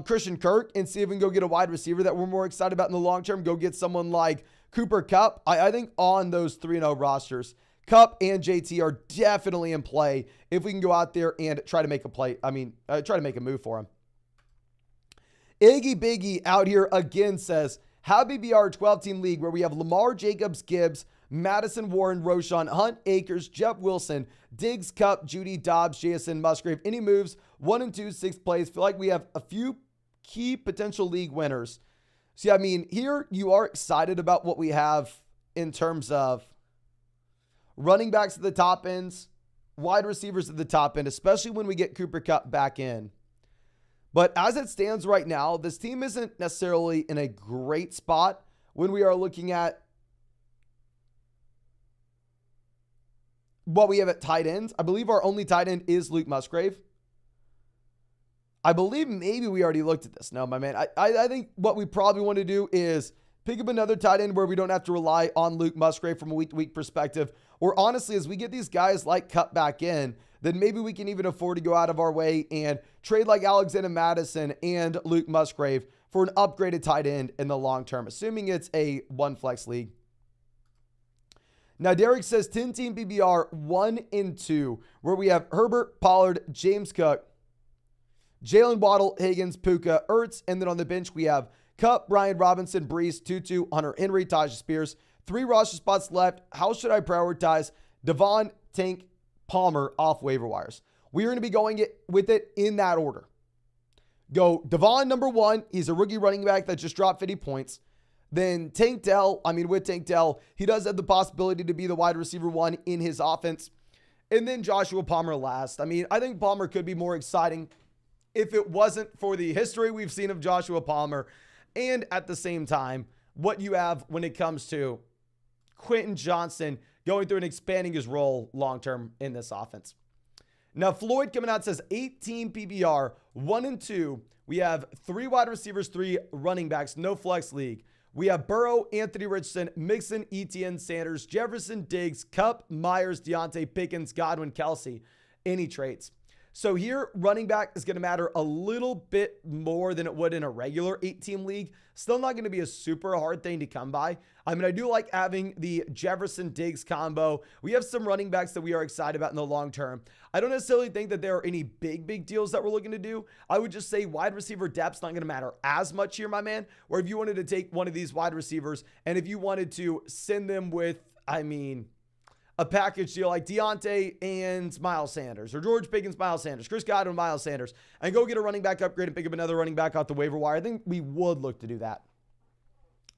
A: Christian Kirk and see if we can go get a wide receiver that we're more excited about in the long term, go get someone like Cooper Kupp. I think on those 3-0 rosters, Kupp and JT are definitely in play if we can go out there and try to make a play. Try to make a move for him. Iggy Biggie out here again says, how BBR 12-team league where we have Lamar, Jacobs, Gibbs, Madison, Warren, Roshan, Hunt, Akers, Jeff Wilson, Diggs, Kupp, Judy, Dobbs, JSN, Musgrave. Any moves? 1 and 2, 6 plays. Feel like we have a few key potential league winners. See, I mean, here you are excited about what we have in terms of running backs at the top ends, wide receivers at the top end, especially when we get Cooper Kupp back in. But as it stands right now, this team isn't necessarily in a great spot when we are looking at what we have at tight ends. I believe our only tight end is Luke Musgrave. I believe maybe we already looked at this. No, my man. I think what we probably want to do is pick up another tight end where we don't have to rely on Luke Musgrave from a week-to-week perspective. Or honestly, as we get these guys like Kupp back in, then maybe we can even afford to go out of our way and trade like Alexander Madison and Luke Musgrave for an upgraded tight end in the long term, assuming it's a one flex league. Now, Derek says 10-team BBR 1 and 2, where we have Herbert, Pollard, James Cook, Jalen Waddle, Higgins, Puka, Ertz, and then on the bench we have Kupp, Brian Robinson, Breece, Tutu, Hunter Henry, Tajah Spears. 3 roster spots left. How should I prioritize Devon, Tank, Palmer off waiver wires? We are going to be going with it in that order. Go Devon number 1. He's a rookie running back that just dropped 50 points. Then Tank Dell. With Tank Dell, he does have the possibility to be the wide receiver 1 in his offense. And then Joshua Palmer last. I think Palmer could be more exciting if it wasn't for the history we've seen of Joshua Palmer. And at the same time, what you have when it comes to Quentin Johnston going through and expanding his role long-term in this offense. Now, Floyd coming out says 18 PPR, 1 and 2. We have 3 wide receivers, 3 running backs, no flex league. We have Burrow, Anthony Richardson, Mixon, Etienne, Sanders, Jefferson, Diggs, Kupp, Myers, Deontay, Pickens, Godwin, Kelsey. Any trades. So here, running back is going to matter a little bit more than it would in a regular 8-team league. Still not going to be a super hard thing to come by. I do like having the Jefferson-Diggs combo. We have some running backs that we are excited about in the long term. I don't necessarily think that there are any big deals that we're looking to do. I would just say wide receiver depth's not going to matter as much here, my man. Or if you wanted to take one of these wide receivers and if you wanted to send them with, a package deal like Deontay and Miles Sanders, or George Pickens, Miles Sanders, Chris Godwin, Miles Sanders, and go get a running back upgrade and pick up another running back off the waiver wire. I think we would look to do that.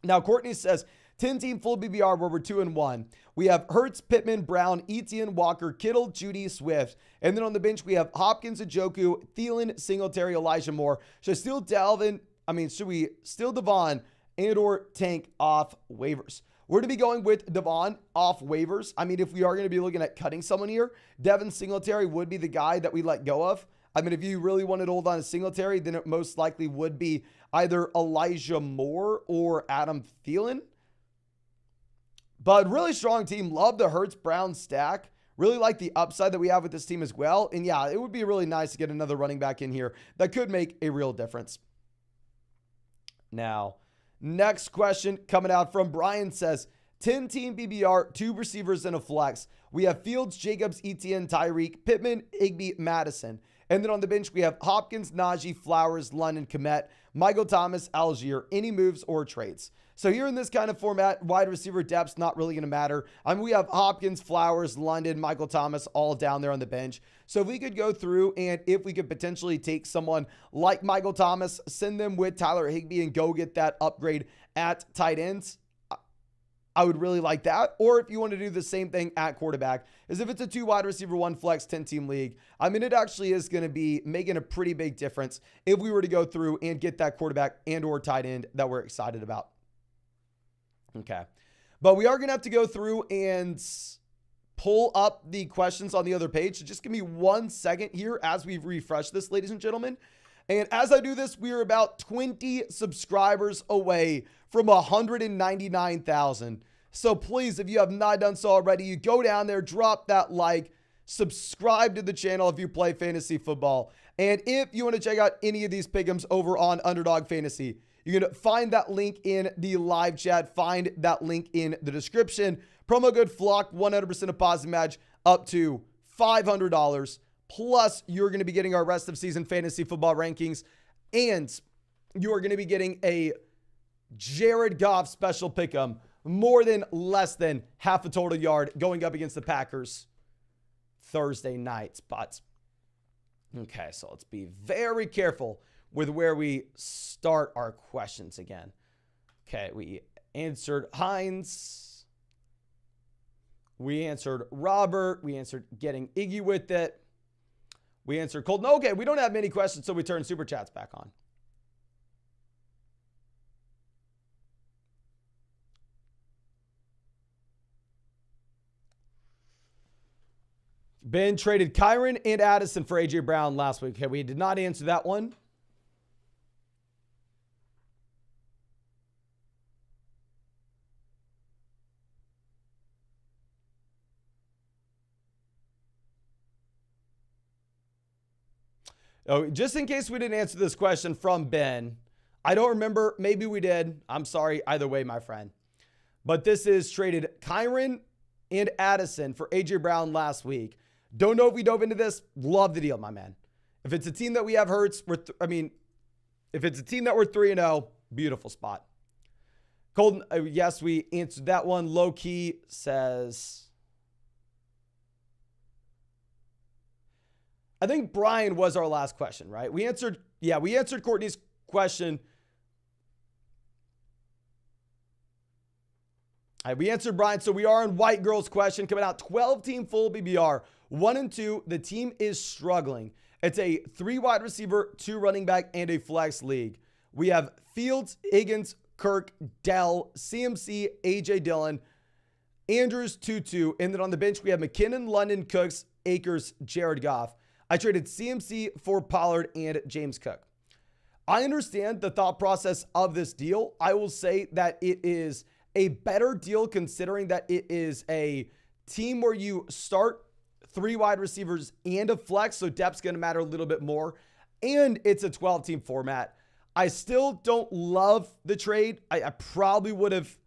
A: Now, Courtney says 10-team full BBR where we're 2 and 1. We have Hurts, Pittman, Brown, Etienne, Walker, Kittle, Judy, Swift. And then on the bench, we have Hopkins, Njoku, Thielen, Singletary, Elijah Moore. Should we steal Devon and or Tank off waivers? We're going to be going with Devon off waivers. If we are going to be looking at cutting someone here, Devin Singletary would be the guy that we let go of. If you really wanted to hold on to Singletary, then it most likely would be either Elijah Moore or Adam Thielen. But really strong team. Love the Hurts Brown stack. Really like the upside that we have with this team as well. And yeah, it would be really nice to get another running back in here that could make a real difference. Now, next question coming out from Brian says, 10-team BBR, 2 receivers and a flex. We have Fields, Jacobs, Etienne, Tyreek, Pittman, Higbee, Madison. And then on the bench, we have Hopkins, Najee, Flowers, London, Komet, Michael Thomas, Algier. Any moves or trades? So here in this kind of format, wide receiver depth's not really going to matter. We have Hopkins, Flowers, London, Michael Thomas all down there on the bench. So if we could go through and if we could potentially take someone like Michael Thomas, send them with Tyler Higbee and go get that upgrade at tight ends, I would really like that. Or if you want to do the same thing at quarterback, is if it's a 2 wide receiver, 1 flex, 10-team league, it actually is going to be making a pretty big difference if we were to go through and get that quarterback and or tight end that we're excited about. Okay. But we are going to have to go through and pull up the questions on the other page. So just give me 1 second here as we refresh this, ladies and gentlemen. And as I do this, we are about 20 subscribers away from 199,000. So please, if you have not done so already, you go down there, drop that like, subscribe to the channel if you play fantasy football. And if you want to check out any of these pick'ems over on Underdog Fantasy, you're going to find that link in the live chat. Find that link in the description. Promo code FLOCK, 100% deposit match up to $500. Plus, you're going to be getting our rest of season fantasy football rankings. And you are going to be getting a Jared Goff special pick'em. More than less than half a total yard going up against the Packers Thursday night. But, okay, so let's be very careful with where we start our questions again. Okay, we answered Hines. We answered Robert. We answered getting Iggy with it. We answered Colton. Okay, we don't have many questions, so we turn Super Chats back on. Ben traded Kyron and Addison for A.J. Brown last week. Okay, we did not answer that one. Oh, just in case we didn't answer this question from Ben, I don't remember. Maybe we did. I'm sorry. Either way, my friend. But this is traded Kyron and Addison for A.J. Brown last week. Don't know if we dove into this. Love the deal, my man. If it's a team that we have Hurts, if it's a team that we're 3-0, beautiful spot. Colton, yes, we answered that one. Low key says, I think Brian was our last question, right? We answered Yeah, we answered Courtney's question. All right, we answered Brian. So we are on White Girl's question. Coming out 12-team full BBR. 1 and 2. The team is struggling. It's a 3 wide receiver, 2 running back, and a flex league. We have Fields, Higgins, Kirk, Dell, CMC, AJ Dillon, Andrews, Tutu. And then on the bench, we have McKinnon, London, Cooks, Akers, Jared Goff. I traded CMC for Pollard and James Cook. I understand the thought process of this deal. I will say that it is a better deal considering that it is a team where you start 3 wide receivers and a flex, so depth's going to matter a little bit more, and it's a 12-team format. I still don't love the trade. I probably would have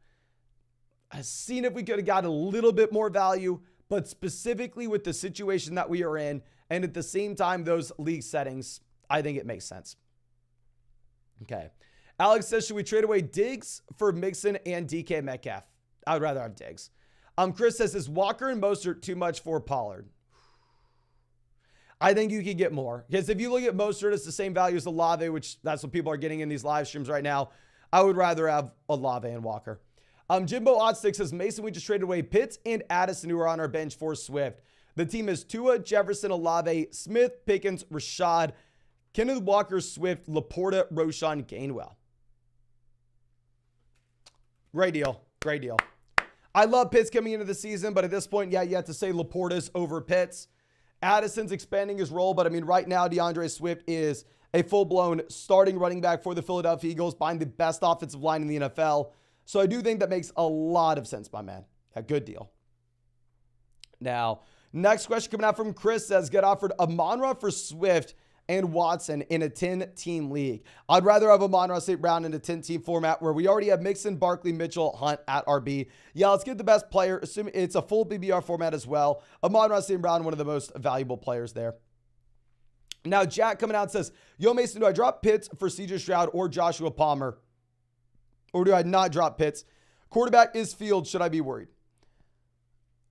A: seen if we could have got a little bit more value, but specifically with the situation that we are in, and at the same time, those league settings, I think it makes sense. Okay. Alex says, should we trade away Diggs for Mixon and DK Metcalf? I would rather have Diggs. Chris says, is Walker and Mostert too much for Pollard? I think you could get more. Because if you look at Mostert, it's the same value as Olave, which that's what people are getting in these live streams right now. I would rather have Olave and Walker. Jimbo Oddstick says, Mason, we just traded away Pitts and Addison, who are on our bench for Swift. The team is Tua, Jefferson, Olave, Smith, Pickens, Rashad, Kenneth Walker, Swift, Laporta, Roshan, Gainwell. Great deal. Great deal. I love Pitts coming into the season, but at this point, yeah, you have to say Laporta's over Pitts. Addison's expanding his role, but I mean, right now, DeAndre Swift is a full-blown starting running back for the Philadelphia Eagles behind the best offensive line in the NFL. So I do think that makes a lot of sense, my man. A good deal. Now, next question coming out from Chris says, get offered Amon-Ra for Swift and Watson in a 10-team league. I'd rather have Amon-Ra St. Brown in a 10-team format where we already have Mixon, Barkley, Mitchell, Hunt at RB. Yeah, let's get the best player. Assuming it's a full BBR format as well. Amon-Ra St. Brown, one of the most valuable players there. Now, Jack coming out says, yo, Mason, do I drop Pitts for CJ Stroud or Joshua Palmer? Or do I not drop Pitts? Quarterback is Fields. Should I be worried?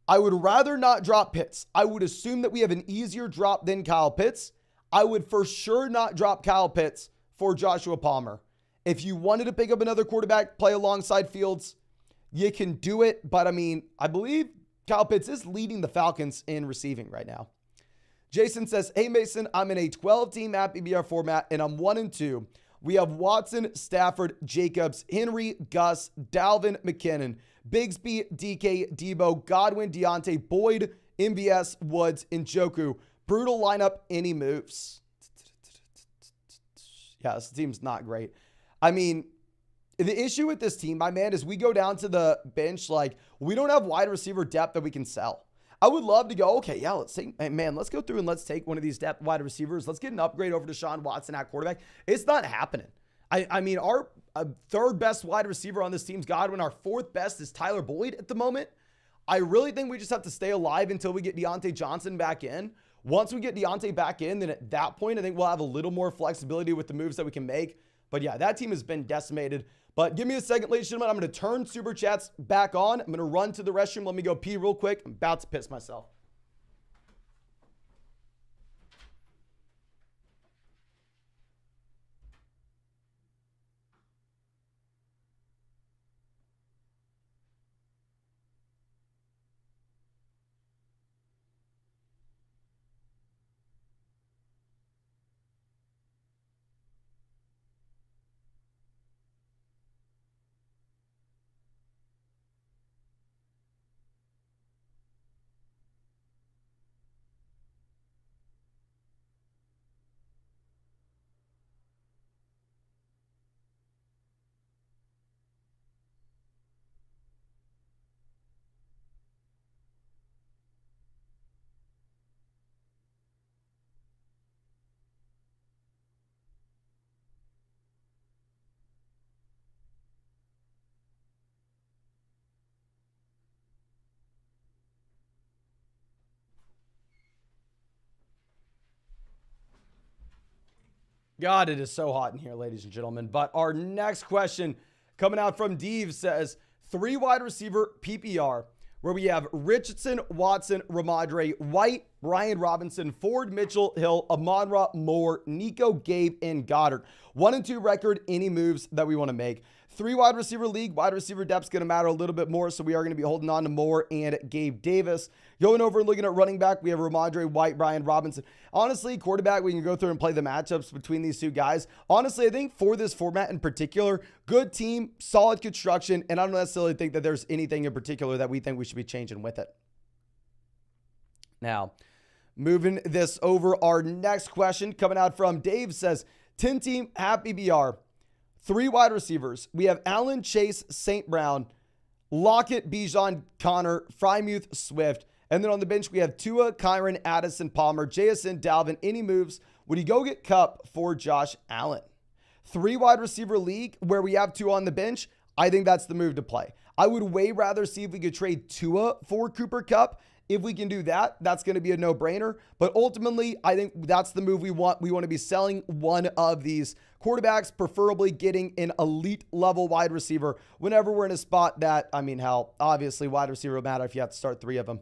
A: I would rather not drop Pitts. I would assume that we have an easier drop than Kyle Pitts. I would for sure not drop Kyle Pitts for Joshua Palmer. If you wanted to pick up another quarterback, play alongside Fields, you can do it. But I mean, I believe Kyle Pitts is leading the Falcons in receiving right now. Jason says, hey Mason, I'm in a 12-team app BBR format and I'm 1 and 2. We have Watson, Stafford, Jacobs, Henry, Gus, Dalvin, McKinnon, Bigsby, DK, Debo, Godwin, Deontay, Boyd, MVS, Woods, Njoku. Brutal lineup, any moves? Yeah, this team's not great. I mean, the issue with this team, my man, is we go down to the bench, like, we don't have wide receiver depth that we can sell. I would love to go, okay, yeah, let's go through and let's take one of these depth wide receivers. Let's get an upgrade over to Deshaun Watson at quarterback. It's not happening. I mean, our third best wide receiver on this team's Godwin. Our fourth best is Tyler Boyd at the moment. I really think we just have to stay alive until we get Deontay Johnson back in. Once we get Deontay back in, then at that point, I think we'll have a little more flexibility with the moves that we can make. But yeah, that team has been decimated. But give me a second, ladies and gentlemen. I'm going to turn Super Chats back on. I'm going to run to the restroom. Let me go pee real quick. I'm about to piss myself. God, it is so hot in here, ladies and gentlemen. But our next question coming out from Dave says, 3 wide receiver PPR. where we have Richardson, Watson, Ramadre, White, Brian Robinson, Ford, Mitchell, Hill, Amon-Ra, Moore, Nico, Gabe, and Goddard. 1-2 record, any moves that we want to make. 3 wide receiver league, wide receiver depth's going to matter a little bit more, so we are going to be holding on to Moore and Gabe Davis. Going over and looking at running back, we have Ramadre, White, Brian Robinson. Honestly, quarterback, we can go through and play the matchups between these two guys. Honestly, I think for this format in particular, good team, solid construction, and I don't necessarily think that there's anything in particular that we think we should be changing with it. Now, moving this over, our next question coming out from Dave says, 10-team happy BR. 3 wide receivers. We have Allen, Chase, St. Brown, Lockett, Bijan, Connor, Frymuth, Swift. And then on the bench, we have Tua, Kyron, Addison, Palmer, JSN, Dalvin. Any moves? Would he go get Kupp for Josh Allen? 3 wide receiver league where we have 2 on the bench. I think that's the move to play. I would way rather see if we could trade Tua for Cooper Kupp. If we can do that, that's going to be a no-brainer. But ultimately, I think that's the move we want. We want to be selling one of these quarterbacks, preferably getting an elite level wide receiver whenever we're in a spot that, I mean, hell, obviously wide receiver will matter if you have to start 3 of them.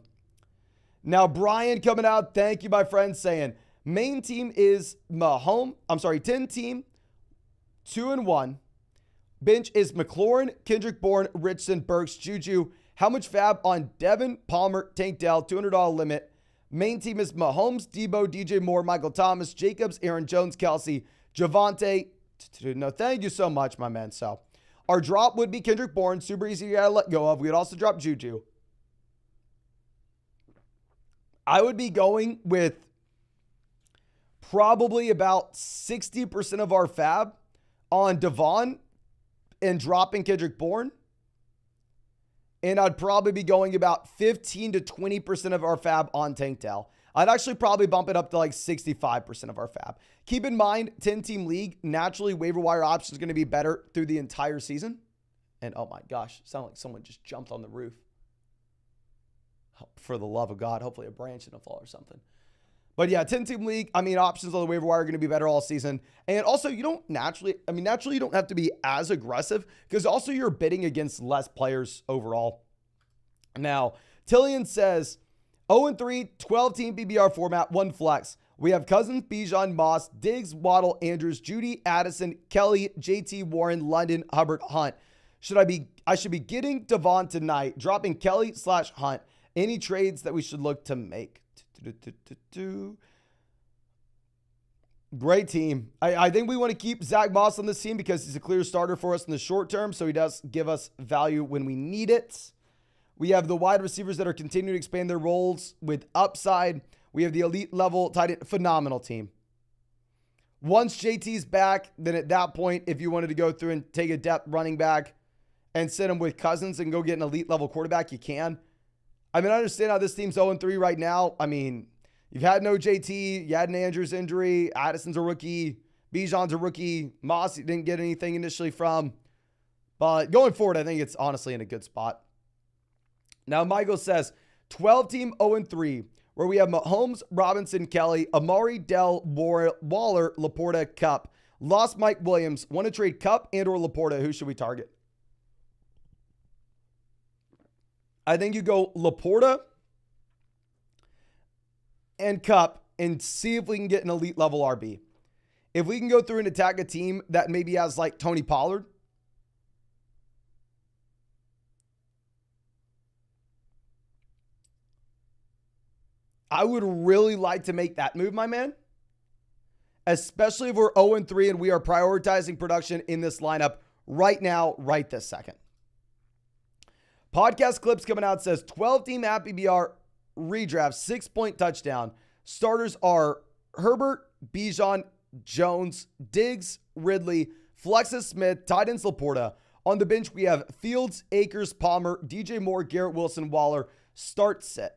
A: Now, Brian coming out, thank you, my friend, saying main team is 10 team, 2-1. Bench is McLaurin, Kendrick Bourne, Richardson, Burks, Juju. How much fab on Devin, Palmer, Tank Dell, $200 limit. Main team is Mahomes, Debo, DJ Moore, Michael Thomas, Jacobs, Aaron Jones, Kelsey, Javonte. No, thank you so much, my man. So our drop would be Kendrick Bourne, super easy to let go of. We would also drop Juju. I would be going with probably about 60% of our fab on Devon and dropping Kendrick Bourne. And I'd probably be going about 15 to 20% of our fab on Tank Dell. I'd actually probably bump it up to like 65% of our fab. Keep in mind, 10-team league, naturally waiver wire options is going to be better through the entire season. And oh my gosh, sound like someone just jumped on the roof. For the love of God, hopefully a branch didn't fall or something. But yeah, 10-team league, I mean, options on the waiver wire are going to be better all season. And also, you don't naturally you don't have to be as aggressive because also you're bidding against less players overall. Now, Tillian says, 0-3, 12-team PBR format, 1 flex. We have Cousins, Bijan, Moss, Diggs, Waddle, Andrews, Judy, Addison, Kelly, JT, Warren, London, Hubbard, Hunt. I should be getting Devon tonight, dropping Kelly/Hunt. Any trades that we should look to make? Great team. I think we want to keep Zach Moss on this team because he's a clear starter for us in the short term, so he does give us value when we need it. We have the wide receivers that are continuing to expand their roles with upside. We have the elite level tight end. Phenomenal team. Once JT's back, then at that point, if you wanted to go through and take a depth running back and sit him with Cousins and go get an elite level quarterback, you can. I mean, I understand how this team's 0-3 right now. I mean, you've had no JT. You had an Andrews injury. Addison's a rookie. Bijan's a rookie. Moss, you didn't get anything initially from. But going forward, I think it's honestly in a good spot. Now, Michael says, 12-team 0-3, where we have Mahomes, Robinson, Kelly, Amari, Dell, Waller, Laporta, Kupp. Lost Mike Williams. Want to trade Kupp and or Laporta. Who should we target? I think you go Laporta and Kupp and see if we can get an elite level RB. If we can go through and attack a team that maybe has like Tony Pollard, I would really like to make that move, my man. Especially if we're 0-3 and we are prioritizing production in this lineup right now, right this second. Podcast clips coming out says 12-team Happy BR redraft, 6-point touchdown. Starters are Herbert, Bijan, Jones, Diggs, Ridley, Flexus Smith, tight ends Laporta. On the bench, we have Fields, Akers, Palmer, DJ Moore, Garrett Wilson, Waller. Start sit.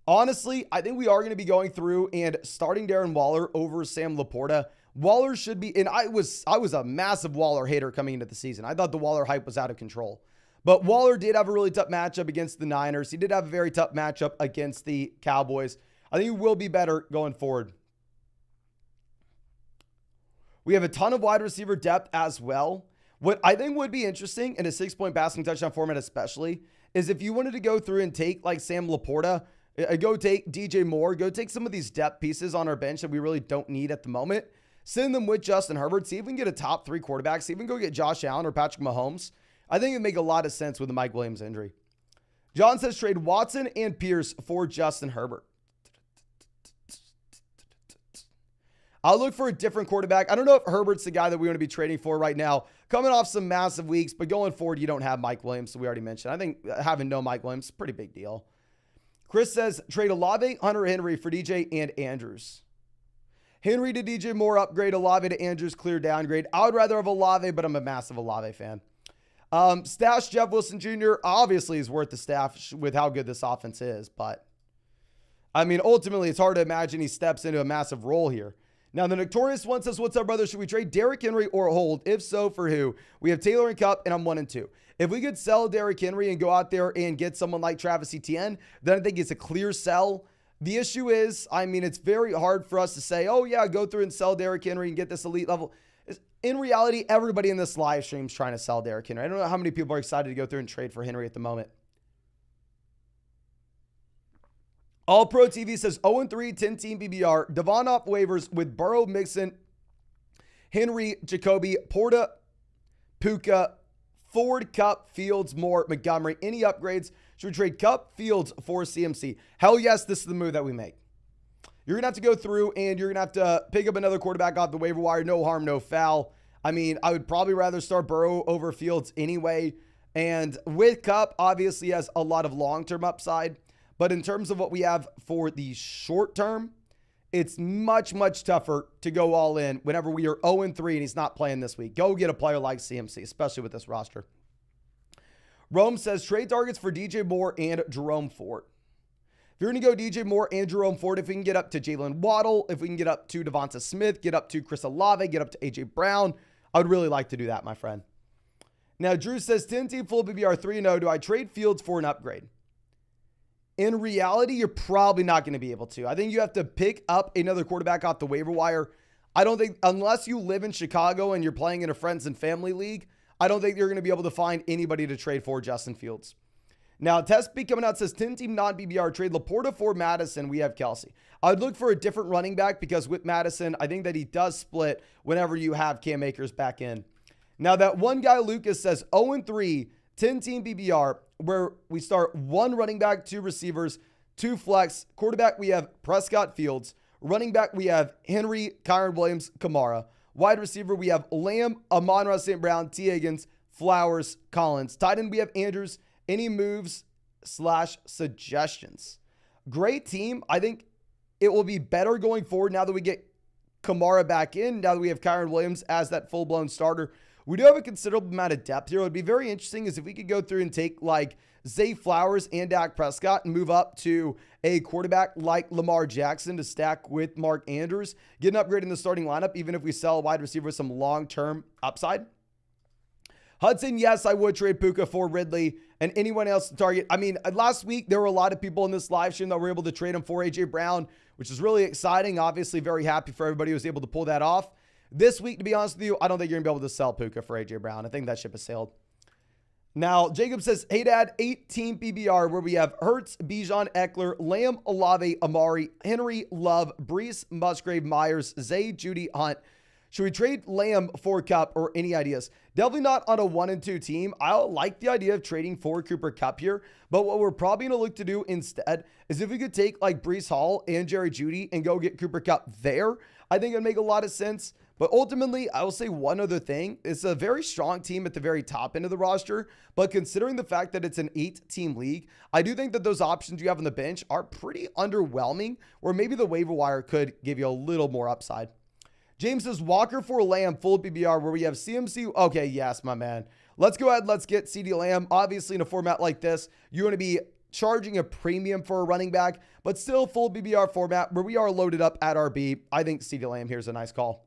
A: Honestly, I think we are going to be going through and starting Darren Waller over Sam Laporta. Waller should be, and I was a massive Waller hater coming into the season. I thought the Waller hype was out of control. But Waller did have a really tough matchup against the Niners. He did have a very tough matchup against the Cowboys. I think he will be better going forward. We have a ton of wide receiver depth as well. What I think would be interesting in a 6-point passing touchdown format especially is if you wanted to go through and take like Sam Laporta, go take DJ Moore, go take some of these depth pieces on our bench that we really don't need at the moment, send them with Justin Herbert, see if we can get a top 3 quarterback, see if we can go get Josh Allen or Patrick Mahomes. I think it'd make a lot of sense with the Mike Williams injury. John says trade Watson and Pierce for Justin Herbert. I'll look for a different quarterback. I don't know if Herbert's the guy that we want to be trading for right now. Coming off some massive weeks, but going forward, you don't have Mike Williams, so we already mentioned. I think having no Mike Williams is a pretty big deal. Chris says trade Olave, Hunter Henry for DJ and Andrews. Henry to DJ Moore upgrade, Olave to Andrews clear downgrade. I would rather have Olave, but I'm a massive Olave fan. Stash Jeff Wilson Jr. obviously is worth the staff with how good this offense is, but I mean, ultimately, it's hard to imagine he steps into a massive role here. Now, the Notorious one says, what's up, brother? Should we trade Derrick Henry or hold? If so, for who? We have Taylor and Cup, and I'm 1 and 2. If we could sell Derrick Henry and go out there and get someone like Travis Etienne, then I think it's a clear sell. The issue is, I mean, it's very hard for us to say, oh, yeah, go through and sell Derrick Henry and get this elite level. In reality, everybody in this live stream is trying to sell Derrick Henry. I don't know how many people are excited to go through and trade for Henry at the moment. All Pro TV says 0-3, 10-team BBR. Devon off waivers with Burrow, Mixon, Henry, Jacoby, Porta, Puka, Ford, Cup, Fields, Moore, Montgomery. Any upgrades? Should we trade Cup, Fields for CMC? Hell yes, this is the move that we make. You're going to have to go through and you're going to have to pick up another quarterback off the waiver wire. No harm, no foul. I mean, I would probably rather start Burrow over Fields anyway. And with Cup, obviously has a lot of long-term upside. But in terms of what we have for the short term, it's much, much tougher to go all in whenever we are 0-3 and he's not playing this week. Go get a player like CMC, especially with this roster. Rome says trade targets for DJ Moore and Jerome Ford. If you're going to go DJ Moore and Jerome Ford, if we can get up to Jalen Waddle, if we can get up to Devonta Smith, get up to Chris Olave, get up to AJ Brown, I would really like to do that, my friend. Now, Drew says 10-team full BBR 3-0. Do I trade Fields for an upgrade? In reality, you're probably not going to be able to. I think you have to pick up another quarterback off the waiver wire. I don't think, unless you live in Chicago and you're playing in a friends and family league, I don't think you're going to be able to find anybody to trade for Justin Fields. Now, Tespy coming out says 10-team non-BBR trade Laporta for Madison. We have Kelsey. I would look for a different running back because with Madison, I think that he does split whenever you have Cam Akers back in. Now, that one guy, Lucas, says 0-3, 10-team BBR, where we start 1 running back, 2 receivers, 2 flex. Quarterback, we have Prescott, Fields. Running back, we have Henry, Kyron Williams, Kamara. Wide receiver, we have Lamb, Amon-Ra St. Brown, T. Higgins, Flowers, Collins. Tight end, we have Andrews. Any moves / suggestions? Great team. I think it will be better going forward now that we get Kamara back in, now that we have Kyron Williams as that full-blown starter. We do have a considerable amount of depth here. What would be very interesting is if we could go through and take like Zay Flowers and Dak Prescott and move up to a quarterback like Lamar Jackson to stack with Mark Andrews, get an upgrade in the starting lineup, even if we sell a wide receiver with some long-term upside. Hudson, yes, I would trade Puka for Ridley and anyone else to target. I mean, last week, there were a lot of people in this live stream that were able to trade him for AJ Brown, which is really exciting. Obviously, very happy for everybody who was able to pull that off. This week, to be honest with you, I don't think you're going to be able to sell Puka for AJ Brown. I think that ship has sailed. Now, Jacob says, hey, Dad, 18 PBR, where we have Hurts, Bijan, Eckler, Lamb, Olave, Amari, Henry, Love, Brees, Musgrave, Myers, Zay, Judy, Hunt. Should we trade Lamb for Cup or any ideas? Definitely not on a 1-2 team. I like the idea of trading for Cooper Kupp here, but what we're probably going to look to do instead is if we could take like Brees Hall and Jerry Jeudy and go get Cooper Kupp there, I think it would make a lot of sense. But ultimately, I will say one other thing. It's a very strong team at the very top end of the roster, but considering the fact that it's an 8-team league, I do think that those options you have on the bench are pretty underwhelming, where maybe the waiver wire could give you a little more upside. James says, Walker for Lamb, full PBR, where we have CMC. Okay, yes, my man. Let's go ahead. Let's get CeeDee Lamb. Obviously, in a format like this, you want to be charging a premium for a running back, but still full PBR format where we are loaded up at RB. I think CeeDee Lamb here's a nice call.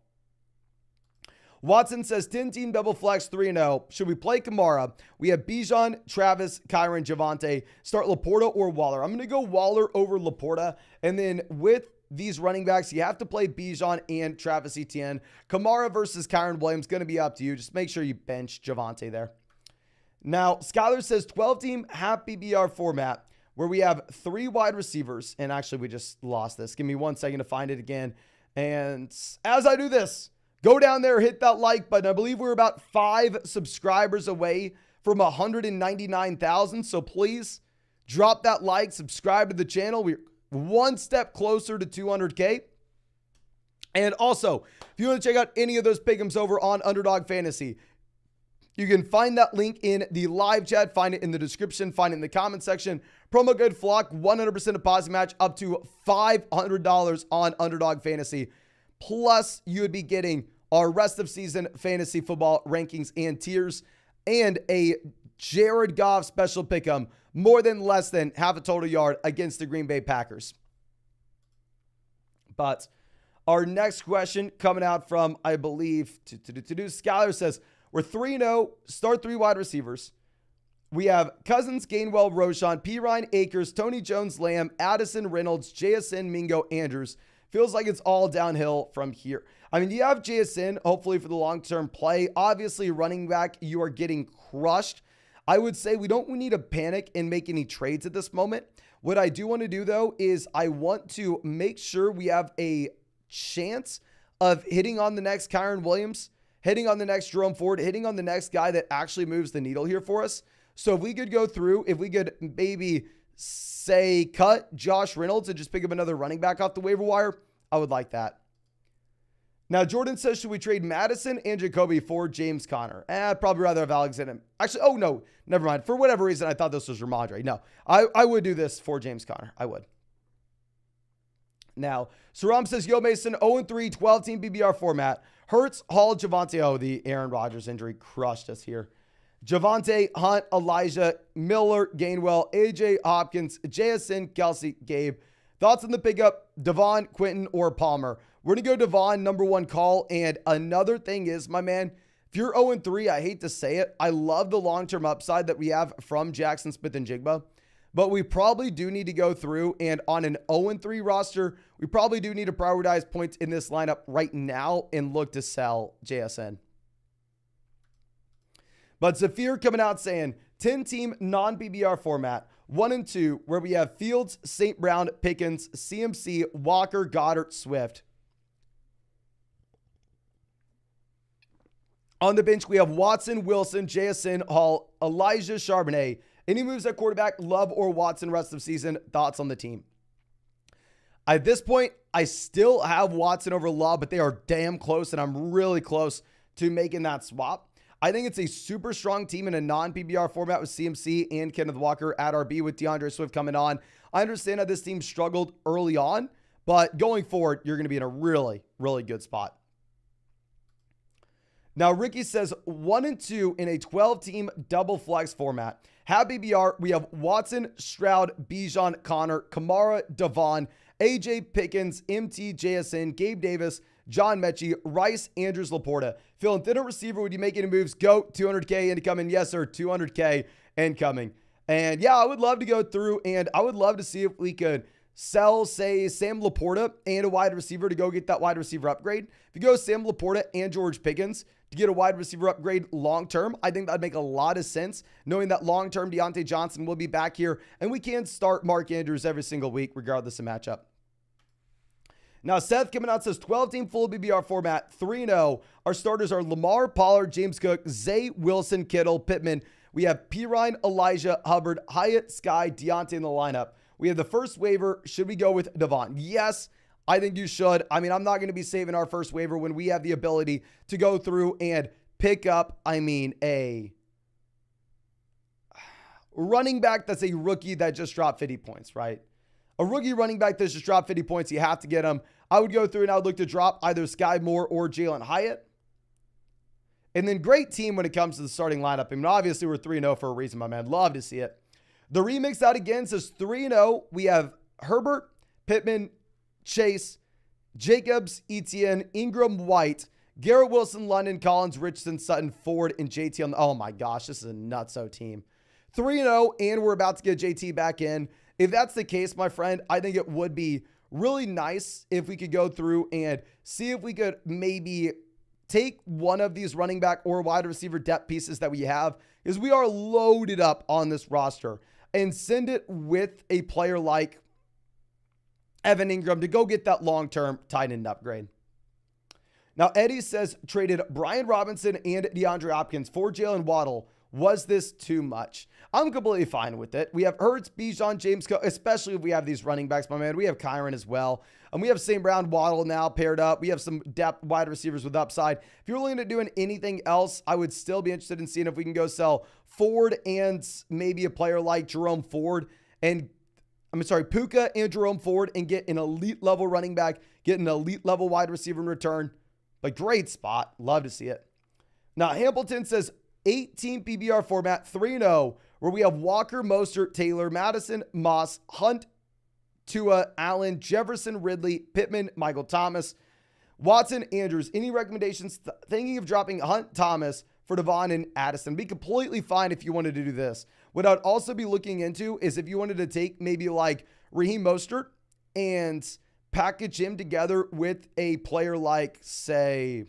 A: Watson says 10-team double flex 3-0. Should we play Kamara? We have Bijan, Travis, Kyron, Javonte. Start Laporta or Waller. I'm going to go Waller over Laporta. And then with these running backs, you have to play Bijan and Travis Etienne. Kamara versus Kyron Williams, going to be up to you. Just make sure you bench Javonte there. Now, Skylar says 12-team half PPR format where we have 3 wide receivers. And actually, we just lost this. Give me 1 second to find it again. And as I do this, go down there, hit that like button. I believe we're about 5 subscribers away from 199,000. So please drop that like, subscribe to the channel. We're 1 step closer to 200K. And also, if you want to check out any of those pick'ems over on Underdog Fantasy, you can find that link in the live chat, find it in the description, find it in the comment section. Promo code FLOCK, 100% deposit match up to $500 on Underdog Fantasy. Plus, you would be getting our rest of season fantasy football rankings and tiers and a Jared Goff special pick'em, more than less than half a total yard against the Green Bay Packers. But our next question coming out from, I believe, Skylar says, we're 3-0, start 3 wide receivers. We have Cousins, Gainwell, Roschon, Pirine, Akers, Tony Jones, Lamb, Addison, Reynolds, JSN, Mingo, Andrews. Feels like it's all downhill from here. I mean, you have JSN, hopefully for the long-term play. Obviously, running back, you are getting crushed. I would say we don't need to panic and make any trades at this moment. What I do want to do, though, is I want to make sure we have a chance of hitting on the next Kyron Williams, hitting on the next Jerome Ford, hitting on the next guy that actually moves the needle here for us. So if we could go through, if we could maybe say cut Josh Reynolds and just pick up another running back off the waiver wire, I would like that. Now, Jordan says, should we trade Madison and Jacoby for James Conner? I'd probably rather have Alexander. Actually, oh no, never mind. For whatever reason, I thought this was Ramondre. No, I would do this for James Conner. I would. Now, Saram says, yo, Mason, 0-3, 12-team BBR format. Hurts, Hall, Javonte. Oh, the Aaron Rodgers injury crushed us here. Javonte, Hunt, Elijah, Miller, Gainwell, AJ, Hopkins, JSN, Kelsey, Gabe. Thoughts on the pickup, Devon, Quentin, or Palmer? We're going to go Devon, number 1 call. And another thing is, my man, if you're 0-3, I hate to say it, I love the long-term upside that we have from Jackson Smith and Jigba. But we probably do need to go through, and on an 0-3 roster, we probably do need to prioritize points in this lineup right now and look to sell JSN. But Zafir coming out saying 10-team non-PBR format, 1-2, where we have Fields, St. Brown, Pickens, CMC, Walker, Goddard, Swift. On the bench, we have Watson, Wilson, JSN, Hall, Elijah, Charbonnet. Any moves at quarterback, Love or Watson rest of season? Thoughts on the team? At this point, I still have Watson over Love, but they are damn close, and I'm really close to making that swap. I think it's a super strong team in a non-PBR format with CMC and Kenneth Walker at RB with DeAndre Swift coming on. I understand how this team struggled early on, but going forward, you're going to be in a really, really good spot. Now, Ricky says 1-2 in a 12-team double flex format. Have BBR, we have Watson, Stroud, Bijan, Connor, Kamara, Devon, AJ Pickens, MT, JSN, Gabe Davis, John Mechie, Rice, Andrews, Laporta. Feeling thinner receiver, would you make any moves? Go, 200K incoming. Yes, sir, 200K incoming. And yeah, I would love to go through, and I would love to see if we could sell, say, Sam Laporta and a wide receiver to go get that wide receiver upgrade. If you go Sam Laporta and George Pickens to get a wide receiver upgrade long-term, I think that'd make a lot of sense, knowing that long-term Deontay Johnson will be back here, and we can start Mark Andrews every single week, regardless of matchup. Now, Seth coming out says 12-team full BBR format, 3-0. Our starters are Lamar, Pollard, James Cook, Zay, Wilson, Kittle, Pittman. We have Pirine, Elijah, Hubbard, Hyatt, Sky, Deontay in the lineup. We have the first waiver. Should we go with Devon? Yes, I think you should. I mean, I'm not going to be saving our first waiver when we have the ability to go through and pick up, a running back that's a rookie that just dropped 50 points, right? A rookie running back that's just dropped 50 points, you have to get him. I would go through and I would look to drop either Sky Moore or Jalen Hyatt. And then great team when it comes to the starting lineup. I mean, obviously we're 3-0 for a reason, my man. Love to see it. The remix out again says 3-0. We have Herbert, Pittman, Chase, Jacobs, Etienne, Ingram, White, Garrett Wilson, London, Collins, Richardson, Sutton, Ford, and JT on the, oh my gosh, this is a nutso team. 3-0, and we're about to get JT back in. If that's the case, my friend, I think it would be really nice if we could go through and see if we could maybe take one of these running back or wide receiver depth pieces that we have, because we are loaded up on this roster, and send it with a player like Evan Ingram to go get that long-term tight end upgrade. Now, Eddie says, traded Brian Robinson and DeAndre Hopkins for Jalen Waddle. Was this too much? I'm completely fine with it. We have Hurts, Bijan, James, especially if we have these running backs, my man. We have Kyron as well. And we have St. Brown, Waddle now paired up. We have some depth wide receivers with upside. If you're looking at doing anything else, I would still be interested in seeing if we can go sell Ford and maybe a player like Jerome Ford and Puka and Jerome Ford, and get an elite level running back, get an elite level wide receiver in return. But great spot. Love to see it. Now, Hamilton says 18 PBR format, 3-0, where we have Walker, Mostert, Taylor, Madison, Moss, Hunt, Tua, Allen, Jefferson, Ridley, Pittman, Michael Thomas, Watson, Andrews. Any recommendations? Thinking of dropping Hunt, Thomas for Devon and Addison. Be completely fine if you wanted to do this. What I'd also be looking into is if you wanted to take maybe like Raheem Mostert and package him together with a player like, say,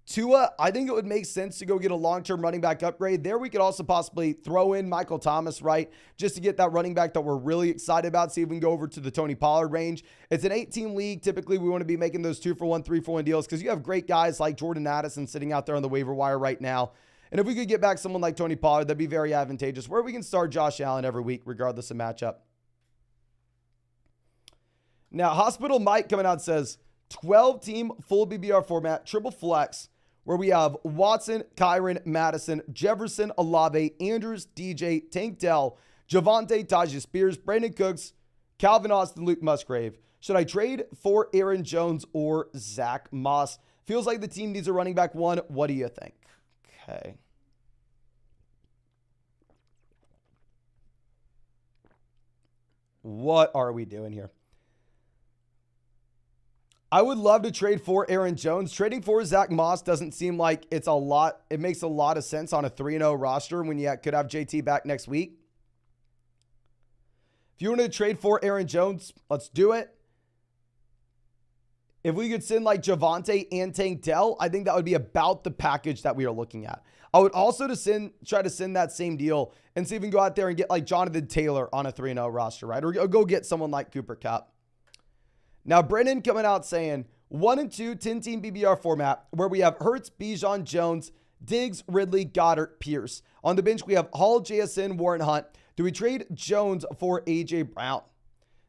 A: Tua. I think it would make sense to go get a long-term running back upgrade. There we could also possibly throw in Michael Thomas, right? Just to get that running back that we're really excited about. See if we can go over to the Tony Pollard range. It's an 8-team league. Typically, we want to be making those 2-for-1, 3-for-1 deals because you have great guys like Jordan Addison sitting out there on the waiver wire right now. And if we could get back someone like Tony Pollard, that'd be very advantageous, where we can start Josh Allen every week, regardless of matchup. Now, Hospital Mike coming out says 12-team full BBR format, triple flex, where we have Watson, Kyron, Madison, Jefferson, Olave, Andrews, DJ, Tank Dell, Javonte, Tajay Spears, Brandon Cooks, Calvin Austin, Luke Musgrave. Should I trade for Aaron Jones or Zach Moss? Feels like the team needs a running back one. What do you think? Okay. What are we doing here? I would love to trade for Aaron Jones. Trading for Zach Moss doesn't seem like it's a lot. It makes a lot of sense on a 3-0 roster when you could have JT back next week. If you wanted to trade for Aaron Jones, let's do it. If we could send like Javonte and Tank Dell, I think that would be about the package that we are looking at. I would also try to send that same deal and see if we can go out there and get like Jonathan Taylor on a 3-0 roster, right? Or go get someone like Cooper Kupp. Now, Brennan coming out saying 1 and 2 10-team BBR format, where we have Hurts, Bijan, Jones, Diggs, Ridley, Goddard, Pierce. On the bench, we have Hall, JSN, Warren Hunt. Do we trade Jones for AJ Brown?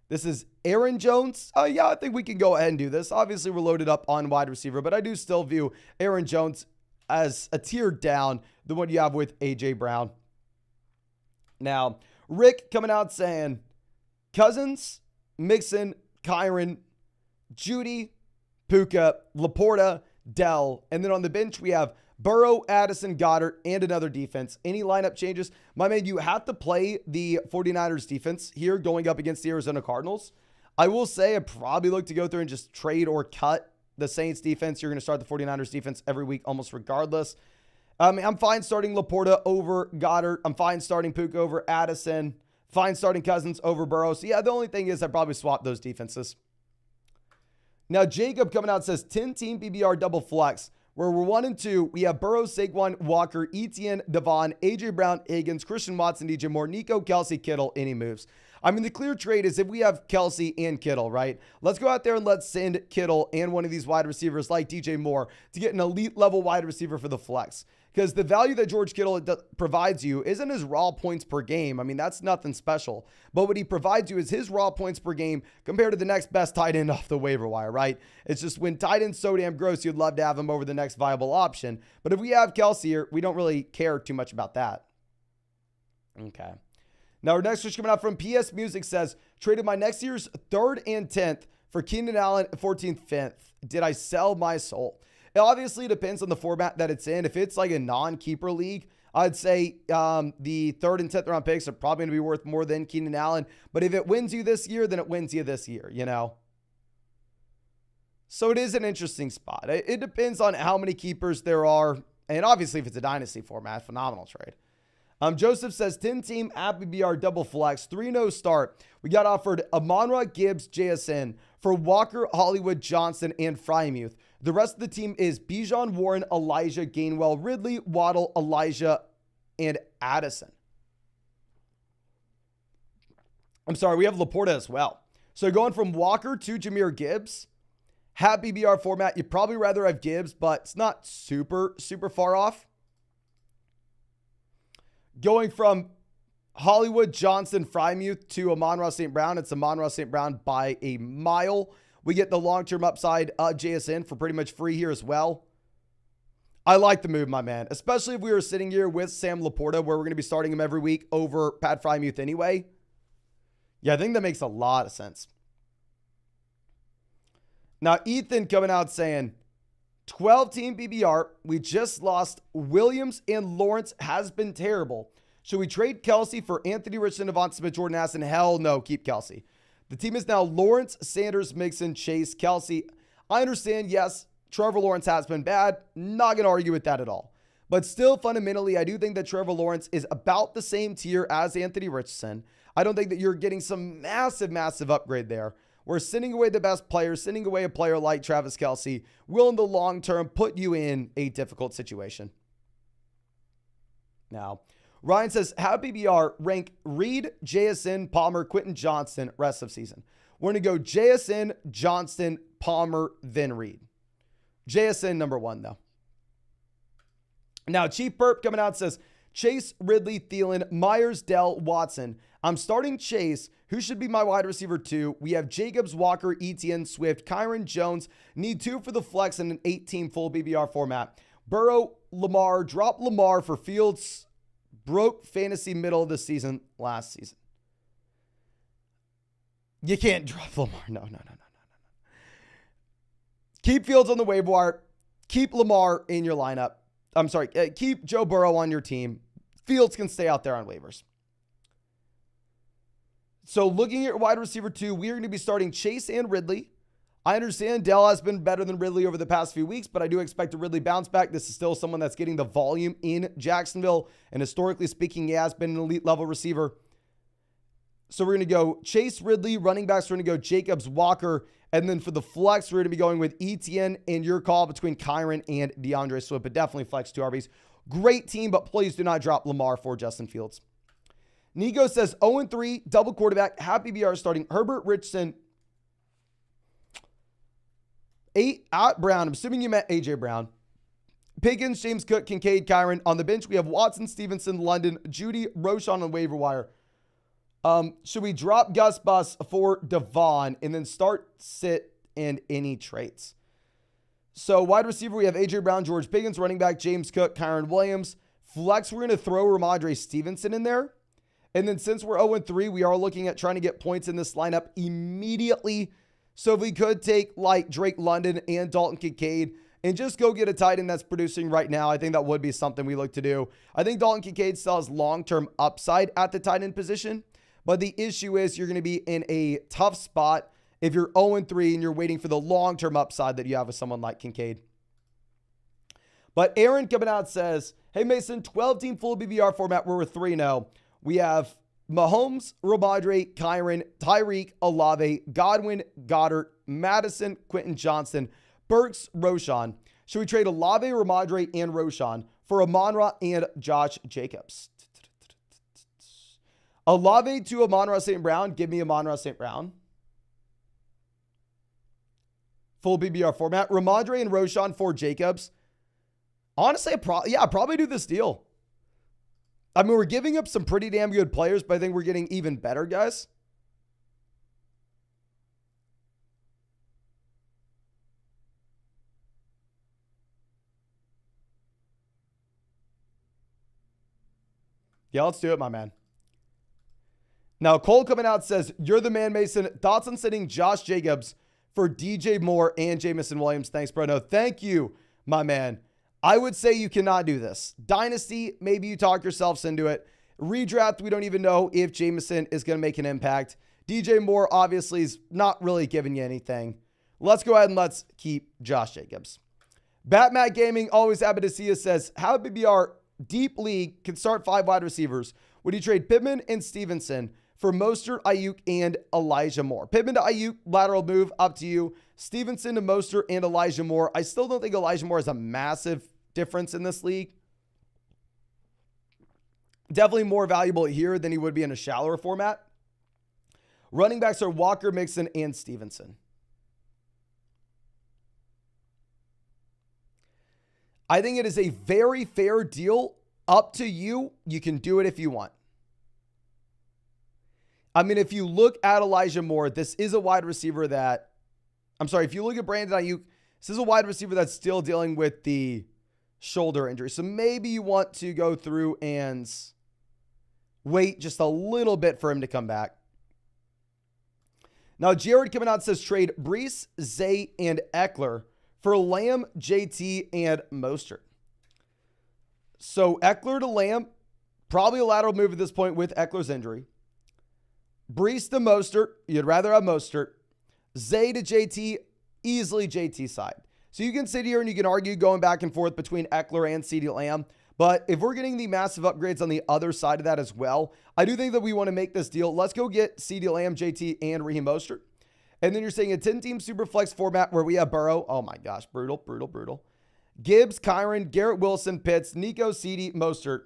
A: This is Aaron Jones. Yeah, I think we can go ahead and do this. Obviously, we're loaded up on wide receiver, but I do still view Aaron Jones as a tier down than what you have with AJ Brown. Now, Rick coming out saying Cousins, Mixon, Kyron, Judy, Puka, Laporta, Dell. And then on the bench, we have Burrow, Addison, Goddard, and another defense. Any lineup changes? My man, you have to play the 49ers defense here going up against the Arizona Cardinals. I will say I'd probably look to go through and just trade or cut the Saints defense. You're going to start the 49ers defense every week almost regardless. I'm fine starting Laporta over Goddard. I'm fine starting Puka over Addison. Fine starting Cousins over Burrow. So yeah, the only thing is I'd probably swap those defenses. Now, Jacob coming out says 10-team BBR double flex, where we're 1 and 2. We have Burrow, Saquon, Walker, Etienne, Devon, AJ Brown, Higgins, Christian Watson, DJ Moore, Nico, Kelsey, Kittle. Any moves? I mean, the clear trade is if we have Kelsey and Kittle, right? Let's go out there and let's send Kittle and one of these wide receivers like DJ Moore to get an elite level wide receiver for the flex. Because the value that George Kittle provides you isn't his raw points per game. I mean, that's nothing special. But what he provides you is his raw points per game compared to the next best tight end off the waiver wire, right? It's just when tight end's so damn gross, you'd love to have him over the next viable option. But if we have Kelsey here, we don't really care too much about that. Okay. Now, our next switch coming out from PS Music says, traded my next year's 3rd and 10th for Keenan Allen, 14th, 5th. Did I sell my soul? It obviously depends on the format that it's in. If it's like a non-keeper league, I'd say the 3rd and 10th round picks are probably going to be worth more than Keenan Allen. But if it wins you this year, then it wins you this year, you know? So it is an interesting spot. It depends on how many keepers there are. And obviously, if it's a dynasty format, phenomenal trade. Joseph says 10-team at BBR double flex, 3-0 start. We got offered Amon-Ra, Gibbs, JSN for Walker, Hollywood, Johnson, and Frymuth. The rest of the team is Bijan, Warren, Elijah, Gainwell, Ridley, Waddle, Elijah, and Addison. I'm sorry, we have Laporta as well. So going from Walker to Jahmyr Gibbs, hat BBR format, you'd probably rather have Gibbs, but it's not super far off. Going from Hollywood, Johnson, Frymuth to Amon-Ra St. Brown, it's Amon-Ra St. Brown by a mile. We get the long-term upside JSN for pretty much free here as well. I like the move, my man, especially if we were sitting here with Sam Laporta, where we're going to be starting him every week over Pat Frymuth anyway. Yeah, I think that makes a lot of sense. Now, Ethan coming out saying, 12-team BBR. We just lost Williams and Lawrence has been terrible. Should we trade Kelsey for Anthony Richardson, Devonta Smith, Jordan Addison? Hell no, keep Kelsey. The team is now Lawrence, Sanders, Mixon, Chase, Kelsey. I understand, yes, Trevor Lawrence has been bad. Not going to argue with that at all. But still, fundamentally, I do think that Trevor Lawrence is about the same tier as Anthony Richardson. I don't think that you're getting some massive upgrade there. We're sending away the best players, sending away a player like Travis Kelsey will in the long term put you in a difficult situation. Now, Ryan says, how BBR rank Reed, JSN, Palmer, Quentin Johnston rest of season? We're going to go JSN, Johnston, Palmer, then Reed. JSN number 1, though. Now, Chief Perp coming out says, Chase, Ridley, Thielen, Myers, Dell, Watson. I'm starting Chase. Who should be my wide receiver 2? We have Jacobs, Walker, Etienne, Swift, Kyron, Jones. Need 2 for the flex in an 8-team full BBR format. Burrow, Lamar. Drop Lamar for Fields. Broke fantasy middle of the season last season. You can't drop Lamar. No. Keep Fields on the waiver wire. Keep Lamar in your lineup. I'm sorry. Keep Joe Burrow on your team. Fields can stay out there on waivers. So looking at wide receiver 2, we are going to be starting Chase and Ridley. I understand Dell has been better than Ridley over the past few weeks, but I do expect a Ridley bounce back. This is still someone that's getting the volume in Jacksonville, and historically speaking, he has been an elite level receiver. So we're going to go Chase, Ridley. Running backs, we're going to go Jacobs, Walker, and then for the flex, we're going to be going with Etienne and your call between Kyron and DeAndre Swift, but definitely flex 2 RBs. Great team, but please do not drop Lamar for Justin Fields. Nico says 0-3, double quarterback, happy BR starting Herbert, Richardson, 8 at Brown. I'm assuming you meant AJ Brown. Pickens, James Cook, Kincaid, Kyron. On the bench, we have Watson, Stevenson, London, Judy, Roschon on waiver wire. Should we drop Gus Bus for Devon and then start, sit, and any traits? So wide receiver, we have AJ Brown, George Pickens, running back, James Cook, Kyron Williams. Flex, we're going to throw Ramondre Stevenson in there. And then since we're 0-3, we are looking at trying to get points in this lineup immediately. So if we could take like Drake London and Dalton Kincaid and just go get a tight end that's producing right now, I think that would be something we look to do. I think Dalton Kincaid still has long-term upside at the tight end position. But the issue is you're going to be in a tough spot if you're 0-3 and you're waiting for the long-term upside that you have with someone like Kincaid. But Aaron coming out says, hey, Mason, 12-team full BBR format where we're 3-0. We have Mahomes, Ramondre, Kyron, Tyreek, Olave, Godwin, Goddard, Madison, Quentin Johnston, Burks, Roschon. Should we trade Olave, Ramondre, and Roschon for Amon-Ra and Josh Jacobs? Olave to Amon-Ra St. Brown. Give me Amon-Ra St. Brown. Full BBR format. Ramondre and Roschon for Jacobs. Honestly, I'd probably do this deal. I mean, we're giving up some pretty damn good players, but I think we're getting even better guys. Yeah, let's do it, my man. Now, Cole coming out says, you're the man, Mason. Thoughts on sitting Josh Jacobs for DJ Moore and Jamison Williams? Thanks, bro. No, thank you, my man. I would say you cannot do this. Dynasty, maybe you talk yourselves into it. Redraft, we don't even know if Jamison is going to make an impact. DJ Moore obviously is not really giving you anything. Let's go ahead and let's keep Josh Jacobs. Batman Gaming, always happy to see you, says, how BBR deep league can start 5 wide receivers, would you trade Pittman and Stevenson for Mostert, Ayuk, and Elijah Moore? Pittman to Ayuk, lateral move, up to you. Stevenson to Mostert and Elijah Moore. I still don't think Elijah Moore has a massive difference in this league. Definitely more valuable here than he would be in a shallower format. Running backs are Walker, Mixon, and Stevenson. I think it is a very fair deal. Up to you. You can do it if you want. I mean, if you look at Elijah Moore, this is a wide receiver that, if you look at Brandon Ayuk, this is a wide receiver that's still dealing with the shoulder injury. So maybe you want to go through and wait just a little bit for him to come back. Now, Jared coming out says trade Brees, Zay, and Eckler for Lamb, JT, and Mostert. So Eckler to Lamb, probably a lateral move at this point with Eckler's injury. Brees to Mostert, you'd rather have Mostert. Zay to JT, easily JT side. So you can sit here and you can argue going back and forth between Eckler and CeeDee Lamb. But if we're getting the massive upgrades on the other side of that as well, I do think that we want to make this deal. Let's go get CeeDee Lamb, JT, and Raheem Mostert. And then you're saying a 10-team super flex format where we have Burrow. Oh my gosh, brutal, brutal, brutal. Gibbs, Kyron, Garrett Wilson, Pitts, Nico, CeeDee, Mostert.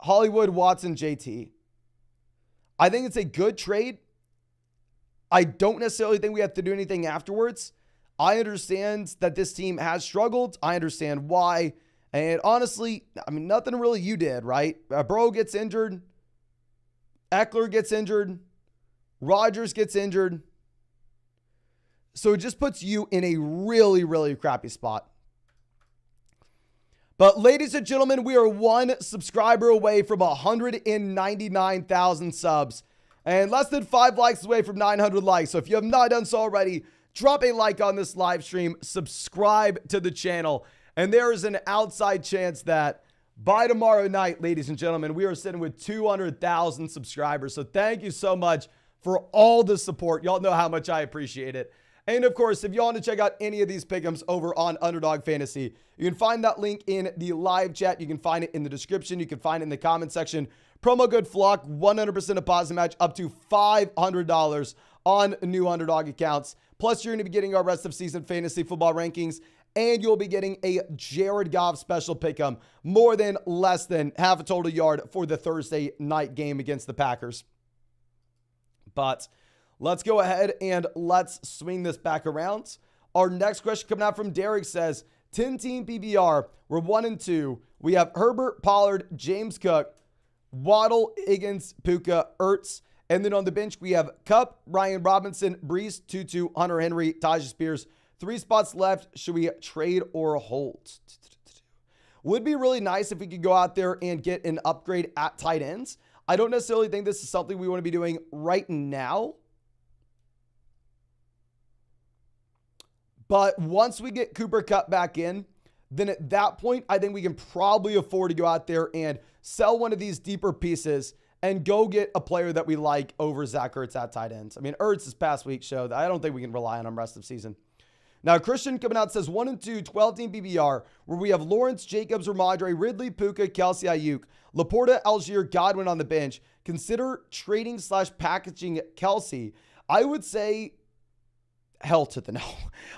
A: Hollywood, Watson, JT. I think it's a good trade. I don't necessarily think we have to do anything afterwards. I understand that this team has struggled. I understand why. And honestly, I mean, nothing really you did, right? Burrow gets injured. Eckler gets injured. Rodgers gets injured. So it just puts you in a really, really crappy spot. But ladies and gentlemen, we are one subscriber away from 199,000 subs and less than 5 likes away from 900 likes. So if you have not done so already, drop a like on this live stream, subscribe to the channel, and there is an outside chance that by tomorrow night, ladies and gentlemen, we are sitting with 200,000 subscribers. So thank you so much for all the support. Y'all know how much I appreciate it. And of course, if you want to check out any of these pick'ems over on Underdog Fantasy, you can find that link in the live chat. You can find it in the description. You can find it in the comment section. Promo code FLOCK, 100% deposit match up to $500 on new Underdog accounts. Plus, you're going to be getting our rest of season fantasy football rankings, and you'll be getting a Jared Goff special pick'em, more than less than half a total yard for the Thursday night game against the Packers. But let's go ahead and let's swing this back around. Our next question coming out from Derek says, 10-team PPR, we're 1-2. We have Herbert, Pollard, James Cook, Waddle, Higgins, Puka, Ertz. And then on the bench, we have Kupp, Ryan Robinson, Brees, Tutu, Hunter Henry, Tajah Spears. 3 spots left. Should we trade or hold? Would be really nice if we could go out there and get an upgrade at tight ends. I don't necessarily think this is something we want to be doing right now. But once we get Cooper Kupp back in, then at that point, I think we can probably afford to go out there and sell one of these deeper pieces and go get a player that we like over Zach Ertz at tight ends. I mean, Ertz this past week showed that I don't think we can rely on him rest of the season. Now, Christian coming out says 1-2, 12-team PPR, where we have Lawrence, Jacobs, Ramondre, Ridley, Puka, Kelsey, Ayuk, Laporta, Algier, Godwin on the bench. Consider trading/packaging Kelsey. I would say hell to the no.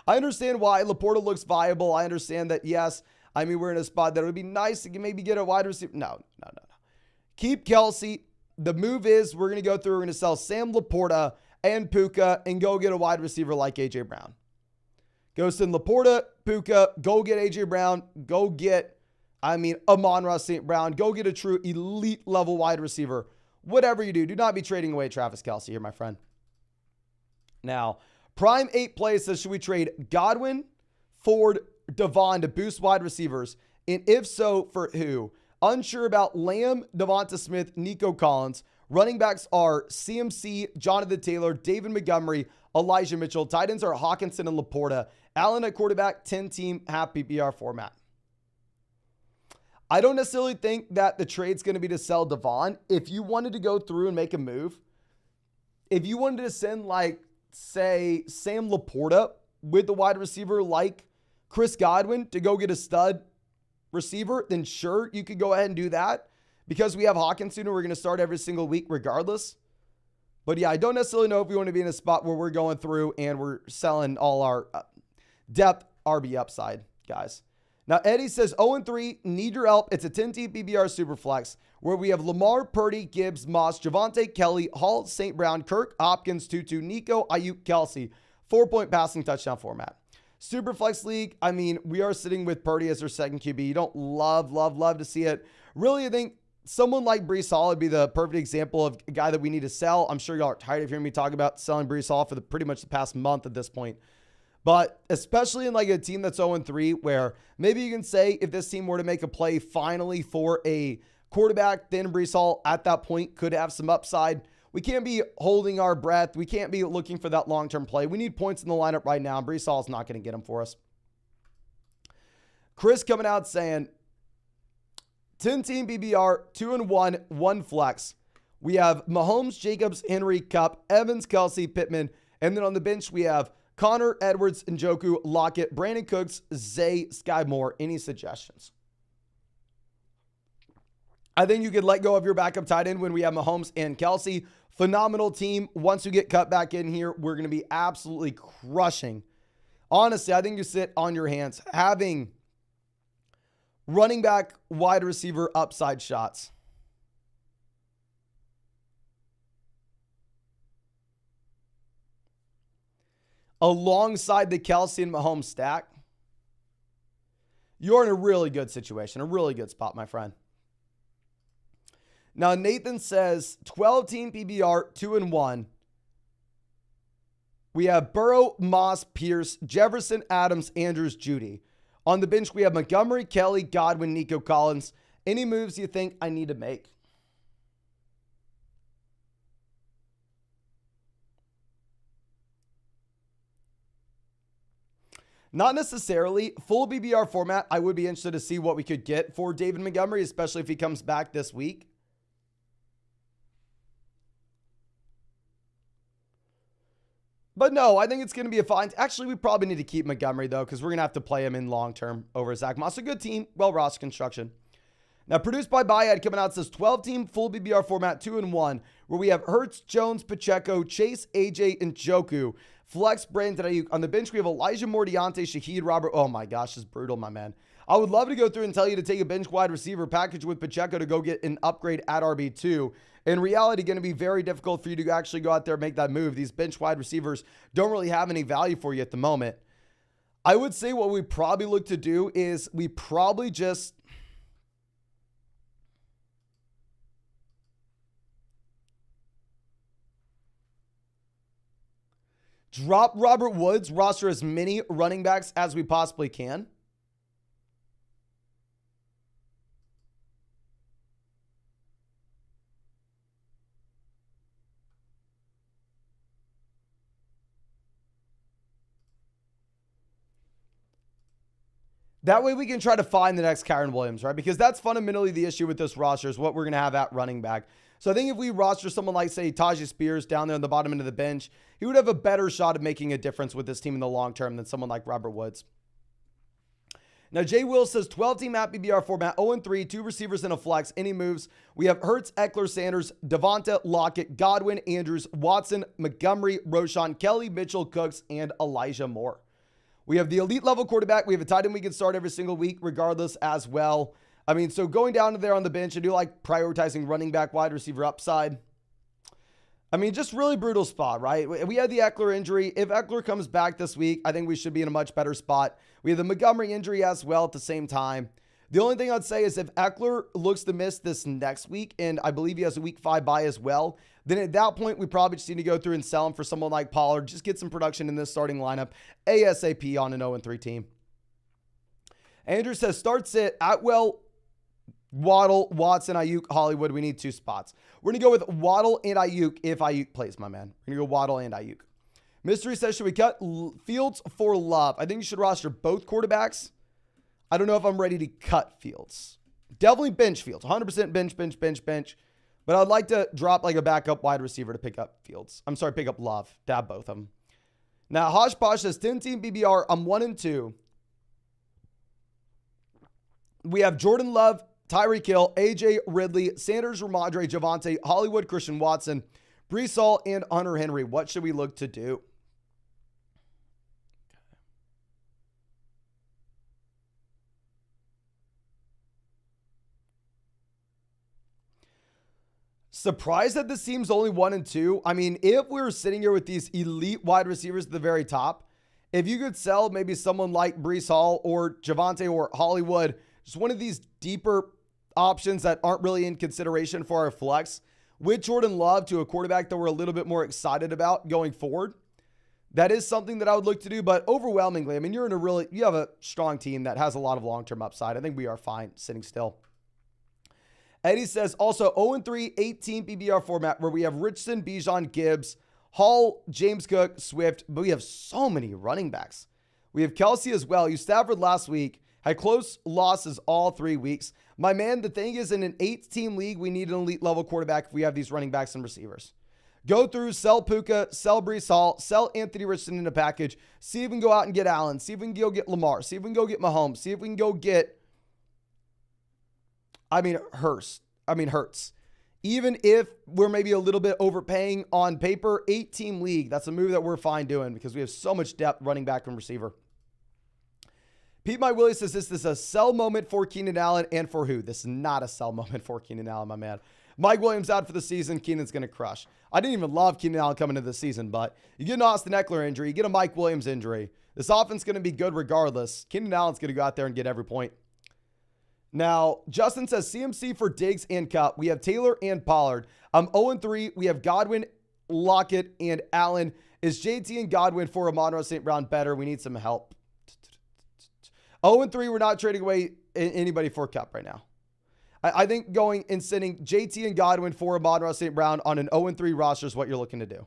A: I understand why Laporta looks viable. I understand that, yes, I mean, we're in a spot that it would be nice to maybe get a wide receiver. No. Keep Kelsey. The move is we're going to go through, we're going to sell Sam Laporta and Puka and go get a wide receiver like A.J. Brown. Go send Laporta, Puka, go get A.J. Brown, go get, Amon-Ra St. Brown, go get a true elite level wide receiver. Whatever you do not be trading away Travis Kelce here, my friend. Now, Prime 8 Play says, should we trade Godwin, Ford, Devon to boost wide receivers? And if so, for who? Unsure about Lamb, Devonta Smith, Nico Collins. Running backs are CMC, Jonathan Taylor, David Montgomery, Elijah Mitchell. Tight ends are Hawkinson and Laporta. Allen at quarterback, 10-team half PPR format. I don't necessarily think that the trade's going to be to sell Devon. If you wanted to go through and make a move, if you wanted to send, say, Sam Laporta with the wide receiver like Chris Godwin to go get a stud receiver, then sure, you could go ahead and do that. Because we have Hawkinson, who we're going to start every single week regardless. But yeah, I don't necessarily know if we want to be in a spot where we're going through and we're selling all our depth RB upside, guys. Now, Eddie says 0-3, need your help. It's a 10-team PBR Superflex where we have Lamar, Purdy, Gibbs, Moss, Javonte, Kelly, Hall, St. Brown, Kirk, Hopkins, Tutu, Nico, Ayuk, Kelsey. 4-point passing touchdown format. Superflex League, I mean, we are sitting with Purdy as our second QB. You don't love to see it. Really, I think someone like Breece Hall would be the perfect example of a guy that we need to sell. I'm sure y'all are tired of hearing me talk about selling Breece Hall for pretty much the past month at this point. But especially in like a team that's 0-3, where maybe you can say if this team were to make a play finally for a quarterback, then Breece Hall at that point could have some upside. We can't be holding our breath. We can't be looking for that long-term play. We need points in the lineup right now, and Breece Hall is not going to get them for us. Chris coming out saying, 10-team BBR, 2-1, 1 flex. We have Mahomes, Jacobs, Henry, Kupp, Evans, Kelsey, Pittman, and then on the bench we have Connor, Edwards, Njoku, Lockett, Brandon Cooks, Zay, Sky Moore. Any suggestions? I think you could let go of your backup tight end when we have Mahomes and Kelsey. Phenomenal team. Once you get cut back in here, we're going to be absolutely crushing. Honestly, I think you sit on your hands having running back, wide receiver, upside shots. Alongside the Kelsey and Mahomes stack, you're in a really good situation, a really good spot, my friend. Now, Nathan says 12-team PBR, 2-1. We have Burrow, Moss, Pierce, Jefferson, Adams, Andrews, Judy. On the bench, we have Montgomery, Kelly, Godwin, Nico Collins. Any moves you think I need to make? Not necessarily. Full BBR format, I would be interested to see what we could get for David Montgomery, especially if he comes back this week. But no, I think it's going to be a fine. Actually, we probably need to keep Montgomery, though, because we're going to have to play him in long-term over Zach Moss. A good team, well-roster construction. Now, produced by Bayad, coming out, says 12-team full BBR format, 2-1, where we have Hurts, Jones, Pacheco, Chase, AJ, and Njoku. Flex, Brandon Ayuk. On the bench, we have Elijah Moore, Deontay, Shaheed, Robert. Oh, my gosh, this is brutal, my man. I would love to go through and tell you to take a bench wide receiver package with Pacheco to go get an upgrade at RB2. In reality, going to be very difficult for you to actually go out there and make that move. These bench wide receivers don't really have any value for you at the moment. I would say what we probably look to do is we probably just drop Robert Woods, roster as many running backs as we possibly can. That way we can try to find the next Kyren Williams, right? Because that's fundamentally the issue with this roster is what we're going to have at running back. So I think if we roster someone like, say, Tajay Spears down there on the bottom end of the bench, he would have a better shot at making a difference with this team in the long term than someone like Robert Woods. Now, Jay Will says 12-team at BBR format, 0-3, 2 receivers and a flex. Any moves? We have Hurts, Eckler, Sanders, Devonta, Lockett, Godwin, Andrews, Watson, Montgomery, Roshan, Kelly, Mitchell, Cooks, and Elijah Moore. We have the elite level quarterback. We have a tight end we can start every single week regardless as well. I mean, so going down to there on the bench, I do like prioritizing running back, wide receiver upside. I mean, just really brutal spot, right? We had the Eckler injury. If Eckler comes back this week, I think we should be in a much better spot. We have the Montgomery injury as well at the same time. The only thing I'd say is if Eckler looks to miss this next week, and I believe he has a week 5 bye as well, then at that point, we probably just need to go through and sell him for someone like Pollard. Just get some production in this starting lineup ASAP on an 0-3 team. Andrew says, start sit, Atwell, Waddle, Watson, Ayuk, Hollywood. We need 2 spots. We're going to go with Waddle and Ayuk if Ayuk plays, my man. We're going to go Waddle and Ayuk. Mystery says, should we cut Fields for Love? I think you should roster both quarterbacks. I don't know if I'm ready to cut Fields. Definitely bench Fields. 100% bench. But I'd like to drop like a backup wide receiver to pick up Fields. I'm sorry, pick up Love. Dab both of them. Now, Hodgepodge says 10-team BBR. I'm 1-2. We have Jordan Love, Tyreek Hill, AJ Ridley, Sanders, Ramondre, Javonte, Hollywood, Christian Watson, Breece Hall, and Hunter Henry. What should we look to do? Surprised that this team's only 1-2. I mean, if we were sitting here with these elite wide receivers at the very top, if you could sell maybe someone like Breece Hall or Javonte or Hollywood, just one of these deeper options that aren't really in consideration for our flex, with Jordan Love to a quarterback that we're a little bit more excited about going forward, that is something that I would look to do. But overwhelmingly, I mean, you have a strong team that has a lot of long-term upside. I think we are fine sitting still. Eddie says also 0-3, 18 PBR format where we have Richardson, Bijan, Gibbs, Hall, James Cook, Swift, but we have so many running backs. We have Kelsey as well. You Stafford last week, had close losses all 3 weeks. My man, the thing is, in an 8-team league, we need an elite level quarterback if we have these running backs and receivers. Go through, sell Puka, sell Breece Hall, sell Anthony Richardson in a package, see if we can go out and get Allen, see if we can go get Lamar, see if we can go get Mahomes, see if we can go get Hurts. Even if we're maybe a little bit overpaying on paper, 8-team league, that's a move that we're fine doing because we have so much depth running back and receiver. Pete My Willie says this is a sell moment for Keenan Allen and for who? This is not a sell moment for Keenan Allen, my man. Mike Williams out for the season. Keenan's going to crush. I didn't even love Keenan Allen coming into the season, but you get an Austin Eckler injury, you get a Mike Williams injury. This offense is going to be good regardless. Keenan Allen's going to go out there and get every point. Now, Justin says CMC for Diggs and Cup. We have Taylor and Pollard. I'm 0-3. We have Godwin, Lockett, and Allen. Is JT and Godwin for Amon-Ra St. Brown better? We need some help. 0-3, we're not trading away anybody for Cup right now. I think going and sending JT and Godwin for Amon-Ra St. Brown on an 0-3 roster is what you're looking to do.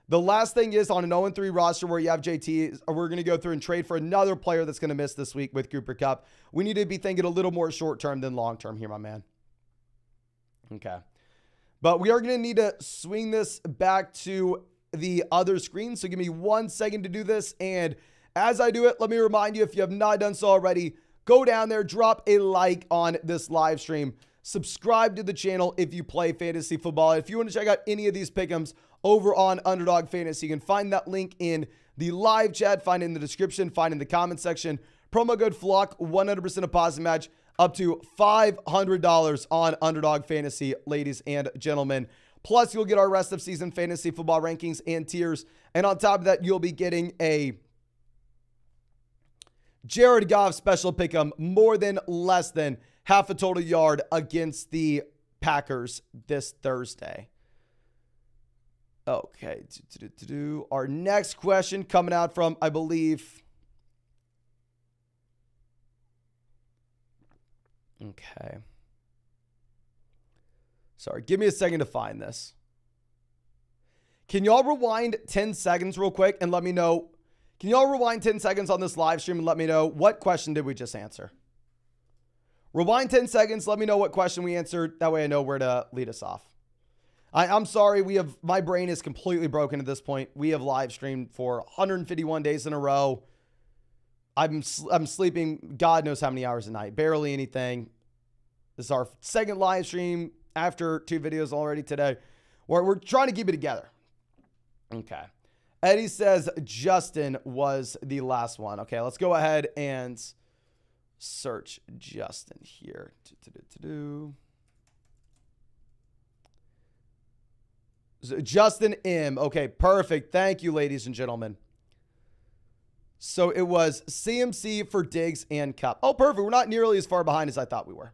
A: The last thing is on an 0-3 roster where you have JT, we're going to go through and trade for another player that's going to miss this week with Cooper Kupp. We need to be thinking a little more short-term than long-term here, my man. Okay. But we are going to need to swing this back to the other screen. So give me 1 second to do this. And as I do it, let me remind you, if you have not done so already, go down there, drop a like on this live stream. Subscribe to the channel if you play fantasy football. If you want to check out any of these pick'ems over on Underdog Fantasy, you can find that link in the live chat, find it in the description, find it in the comment section. Promo code FLOCK, 100% deposit match, up to $500 on Underdog Fantasy, ladies and gentlemen. Plus, you'll get our rest of season fantasy football rankings and tiers. And on top of that, you'll be getting a Jared Goff special pick'em, more than less than half a total yard against the Packers this Thursday. Okay. Our next question coming out from, I believe. Okay. Sorry, give me a second to find this. Can y'all rewind 10 seconds real quick and let me know? Can y'all rewind 10 seconds on this live stream and let me know what question did we just answer? Rewind 10 seconds. Let me know what question we answered. That way I know where to lead us off. I'm sorry. My brain is completely broken at this point. We have live streamed for 151 days in a row. I'm sleeping God knows how many hours a night. Barely anything. This is our second live stream after 2 videos already today. We're trying to keep it together. Okay. Eddie says Justin was the last one. Okay, let's go ahead and search Justin here. Justin M. Okay, perfect. Thank you, ladies and gentlemen. So it was CMC for Diggs and Cup. Oh, perfect. We're not nearly as far behind as I thought we were.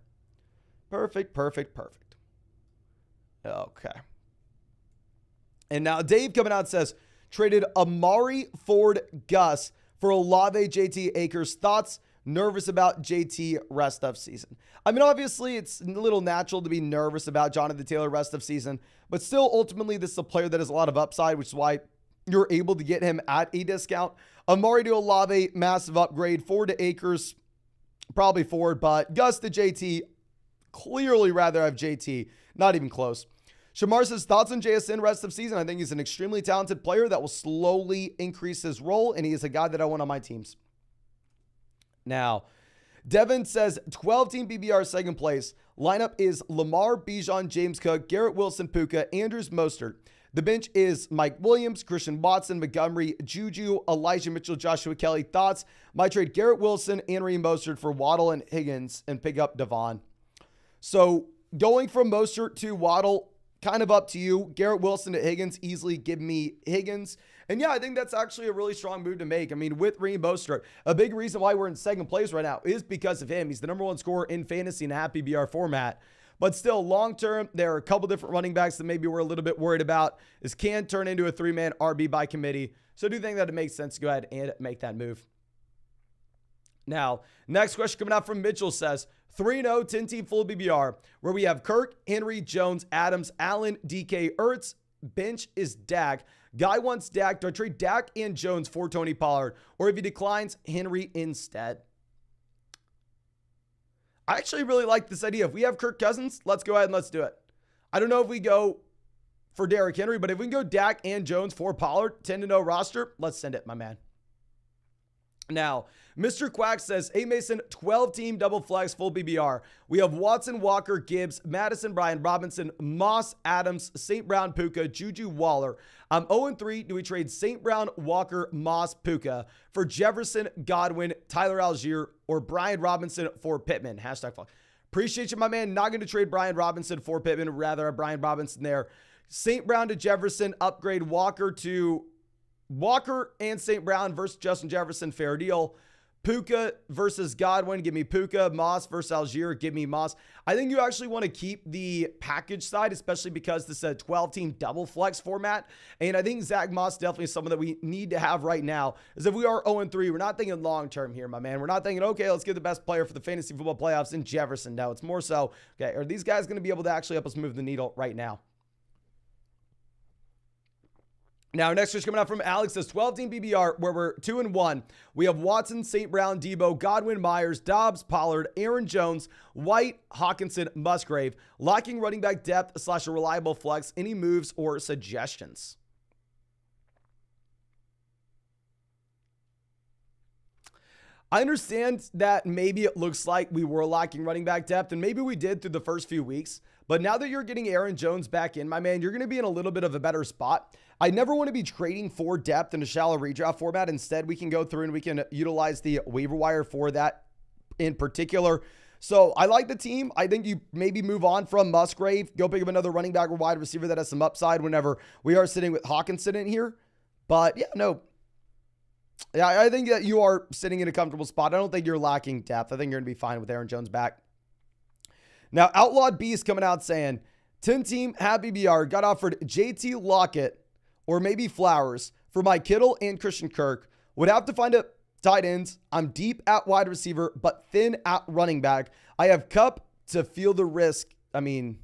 A: Perfect. Okay. And now Dave coming out says, traded Amari, Ford, Gus for Olave, JT, Akers. Thoughts? Nervous about JT rest of season. I mean, obviously, it's a little natural to be nervous about Jonathan Taylor rest of season, but still, ultimately, this is a player that has a lot of upside, which is why you're able to get him at a discount. Amari to Olave, massive upgrade. Ford to Akers, probably Ford, but Gus to JT, clearly rather have JT. Not even close. Shamar says, thoughts on JSN rest of season? I think he's an extremely talented player that will slowly increase his role, and he is a guy that I want on my teams. Now, Devin says 12-team PPR second place. Lineup is Lamar, Bijan, James Cook, Garrett Wilson, Puka, Andrews, Mostert. The bench is Mike Williams, Christian Watson, Montgomery, Juju, Elijah Mitchell, Joshua Kelly. Thoughts? Might trade Garrett Wilson and Raheem Mostert for Waddle and Higgins and pick up Devon. So going from Mostert to Waddle, kind of up to you. Garrett Wilson to Higgins, easily give me Higgins. And yeah, I think that's actually a really strong move to make. I mean, with Raheem Mostert, a big reason why we're in second place right now is because of him. He's the number one scorer in fantasy in a half PPR format. But still, long-term, there are a couple different running backs that maybe we're a little bit worried about. This can turn into a three-man RB by committee. So I do think that it makes sense to go ahead and make that move. Now, next question coming out from Mitchell says, 3-0, 10-team full BBR, where we have Kirk, Henry, Jones, Adams, Allen, DK, Ertz. Bench is Dak. Guy wants Dak. Do I trade Dak and Jones for Tony Pollard? Or if he declines, Henry instead? I actually really like this idea. If we have Kirk Cousins, let's go ahead and let's do it. I don't know if we go for Derrick Henry, but if we can go Dak and Jones for Pollard, 10-0 roster, let's send it, my man. Now, Mr. Quack says, hey, Mason, 12-team double flex, full BBR. We have Watson, Walker, Gibbs, Madison, Bryan, Robinson, Moss, Adams, St. Brown, Puka, Juju, Waller. I'm 0-3. Do we trade St. Brown, Walker, Moss, Puka for Jefferson, Godwin, Tyler Algier, or Brian Robinson for Pittman? Hashtag fuck. Appreciate you, my man. Not going to trade Brian Robinson for Pittman. Rather, have Brian Robinson there. St. Brown to Jefferson, upgrade Walker and St. Brown versus Justin Jefferson, fair deal. Puka versus Godwin, give me Puka. Moss versus Algier, give me Moss. I think you actually want to keep the package side, especially because this is a 12-team double flex format. And I think Zach Moss definitely is someone that we need to have right now. As if we are 0-3, we're not thinking long-term here, my man. We're not thinking, okay, let's get the best player for the fantasy football playoffs in Jefferson. No, it's more so, okay, are these guys going to be able to actually help us move the needle right now? Now, next is coming out from Alex says 12-team BBR where we're 2-1. We have Watson, St. Brown, Debo, Godwin, Myers, Dobbs, Pollard, Aaron Jones, White, Hawkinson, Musgrave. Locking running back depth / a reliable flex. Any moves or suggestions? I understand that maybe it looks like we were lacking running back depth, and maybe we did through the first few weeks. But now that you're getting Aaron Jones back in, my man, you're going to be in a little bit of a better spot. I never want to be trading for depth in a shallow redraft format. Instead, we can go through and we can utilize the waiver wire for that in particular. So I like the team. I think you maybe move on from Musgrave, go pick up another running back or wide receiver that has some upside whenever we are sitting with Hawkinson in here. But yeah, no. Yeah, I think that you are sitting in a comfortable spot. I don't think you're lacking depth. I think you're going to be fine with Aaron Jones back. Now, Outlawed Beast coming out saying, 10-team happy BR got offered JT Lockett or maybe Flowers for my Kittle and Christian Kirk. Would have to find a tight ends. I'm deep at wide receiver, but thin at running back. I have Cup to feel the risk. I mean,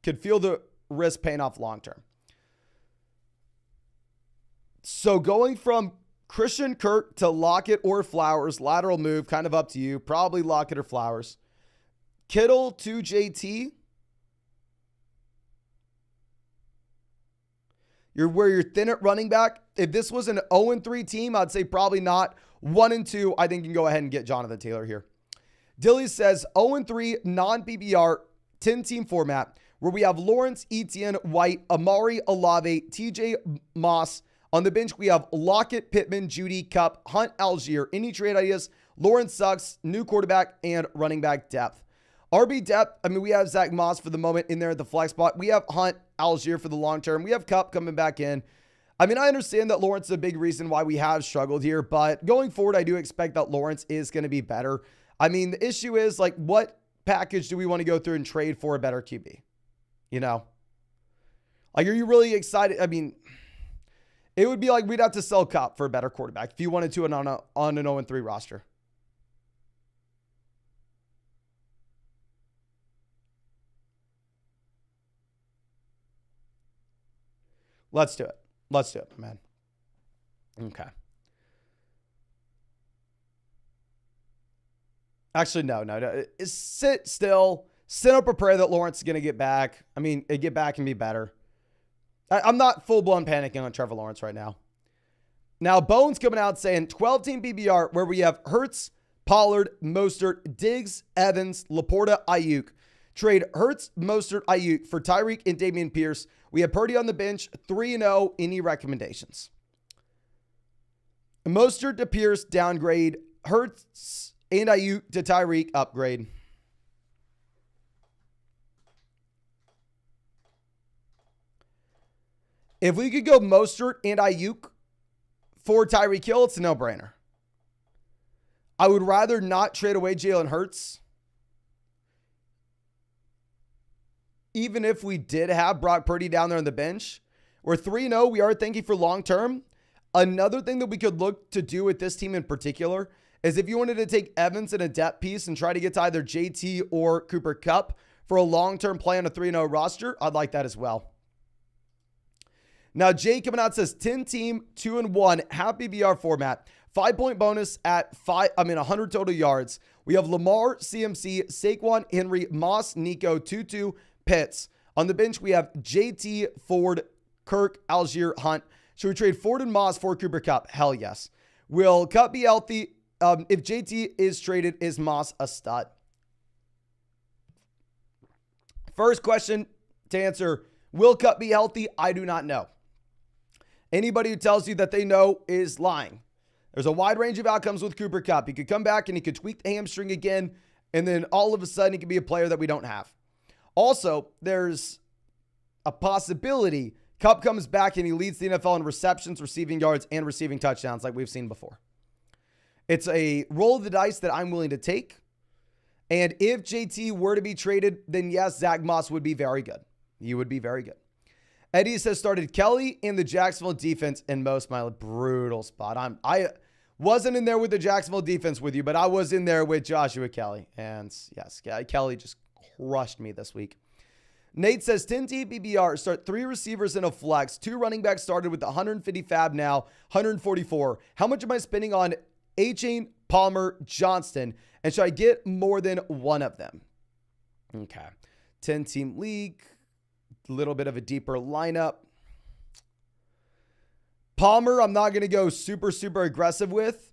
A: could feel the risk paying off long term. So going from Christian Kirk to Lockett or Flowers, lateral move, kind of up to you. Probably Lockett or Flowers. Kittle to JT. You're thin at running back. If this was an 0-3 team, I'd say probably not. 1-2, I think you can go ahead and get Jonathan Taylor here. Dilly says 0-3 non-PPR 10-team format where we have Lawrence, Etienne, White, Amari, Olave, TJ Moss. On the bench, we have Lockett, Pittman, Judy, Cup, Hunt, Algier. Any trade ideas? Lawrence sucks. New quarterback and running back depth. RB depth, I mean, we have Zach Moss for the moment in there at the flex spot. We have Hunt, Algier for the long term. We have Cup coming back in. I mean, I understand that Lawrence is a big reason why we have struggled here, but going forward, I do expect that Lawrence is going to be better. I mean, the issue is, like, what package do we want to go through and trade for a better QB? You know? Like, are you really excited? I mean, it would be like we'd have to sell Cup for a better quarterback if you wanted to on an 0-3 roster. Let's do it. Let's do it, man. Okay. Actually, no. Sit still. Sit up, prepare that Lawrence is going to get back. I mean, get back and be better. I'm not full-blown panicking on Trevor Lawrence right now. Now, Bones coming out saying 12-team PBR where we have Hurts, Pollard, Mostert, Diggs, Evans, Laporta, Ayuk. Trade Hurts, Mostert, Ayuk for Tyreek and Dameon Pierce. We have Purdy on the bench, 3-0. Any recommendations? Mostert to Pierce, downgrade. Hurts and Ayuk to Tyreek, upgrade. If we could go Mostert and Ayuk for Tyreek Hill, it's a no-brainer. I would rather not trade away Jalen Hurts. Even if we did have Brock Purdy down there on the bench. We're 3-0. We are thinking for long-term. Another thing that we could look to do with this team in particular is if you wanted to take Evans in a depth piece and try to get to either JT or Cooper Kupp for a long-term play on a 3-0 roster, I'd like that as well. Now, Jay coming out says 10-team, 2-1, half PPR format. 5-point bonus at 100 total yards. We have Lamar, CMC, Saquon, Henry, Moss, Nico, Tutu, Pitts. On the bench, we have JT, Ford, Kirk, Algier, Hunt. Should we trade Ford and Moss for Cooper Kupp? Hell yes. Will Kupp be healthy? If JT is traded, is Moss a stud? First question to answer, will Kupp be healthy? I do not know. Anybody who tells you that they know is lying. There's a wide range of outcomes with Cooper Kupp. He could come back and he could tweak the hamstring again, and then all of a sudden he could be a player that we don't have. Also, there's a possibility Kupp comes back and he leads the NFL in receptions, receiving yards, and receiving touchdowns like we've seen before. It's a roll of the dice that I'm willing to take. And if JT were to be traded, then yes, Zach Moss would be very good. He would be very good. Eddie says started Kelly in the Jacksonville defense in most my brutal spot. I wasn't in there with the Jacksonville defense with you, but I was in there with Joshua Kelly. And yes, Kelly just crushed me this week. Nate says 10-team PPR, start 3 receivers in a flex. 2 running backs started with 150 fab now, 144. How much am I spending on A-Chain, Palmer, Johnston? And should I get more than one of them? Okay. 10-team league. A little bit of a deeper lineup. Palmer, I'm not going to go super aggressive with.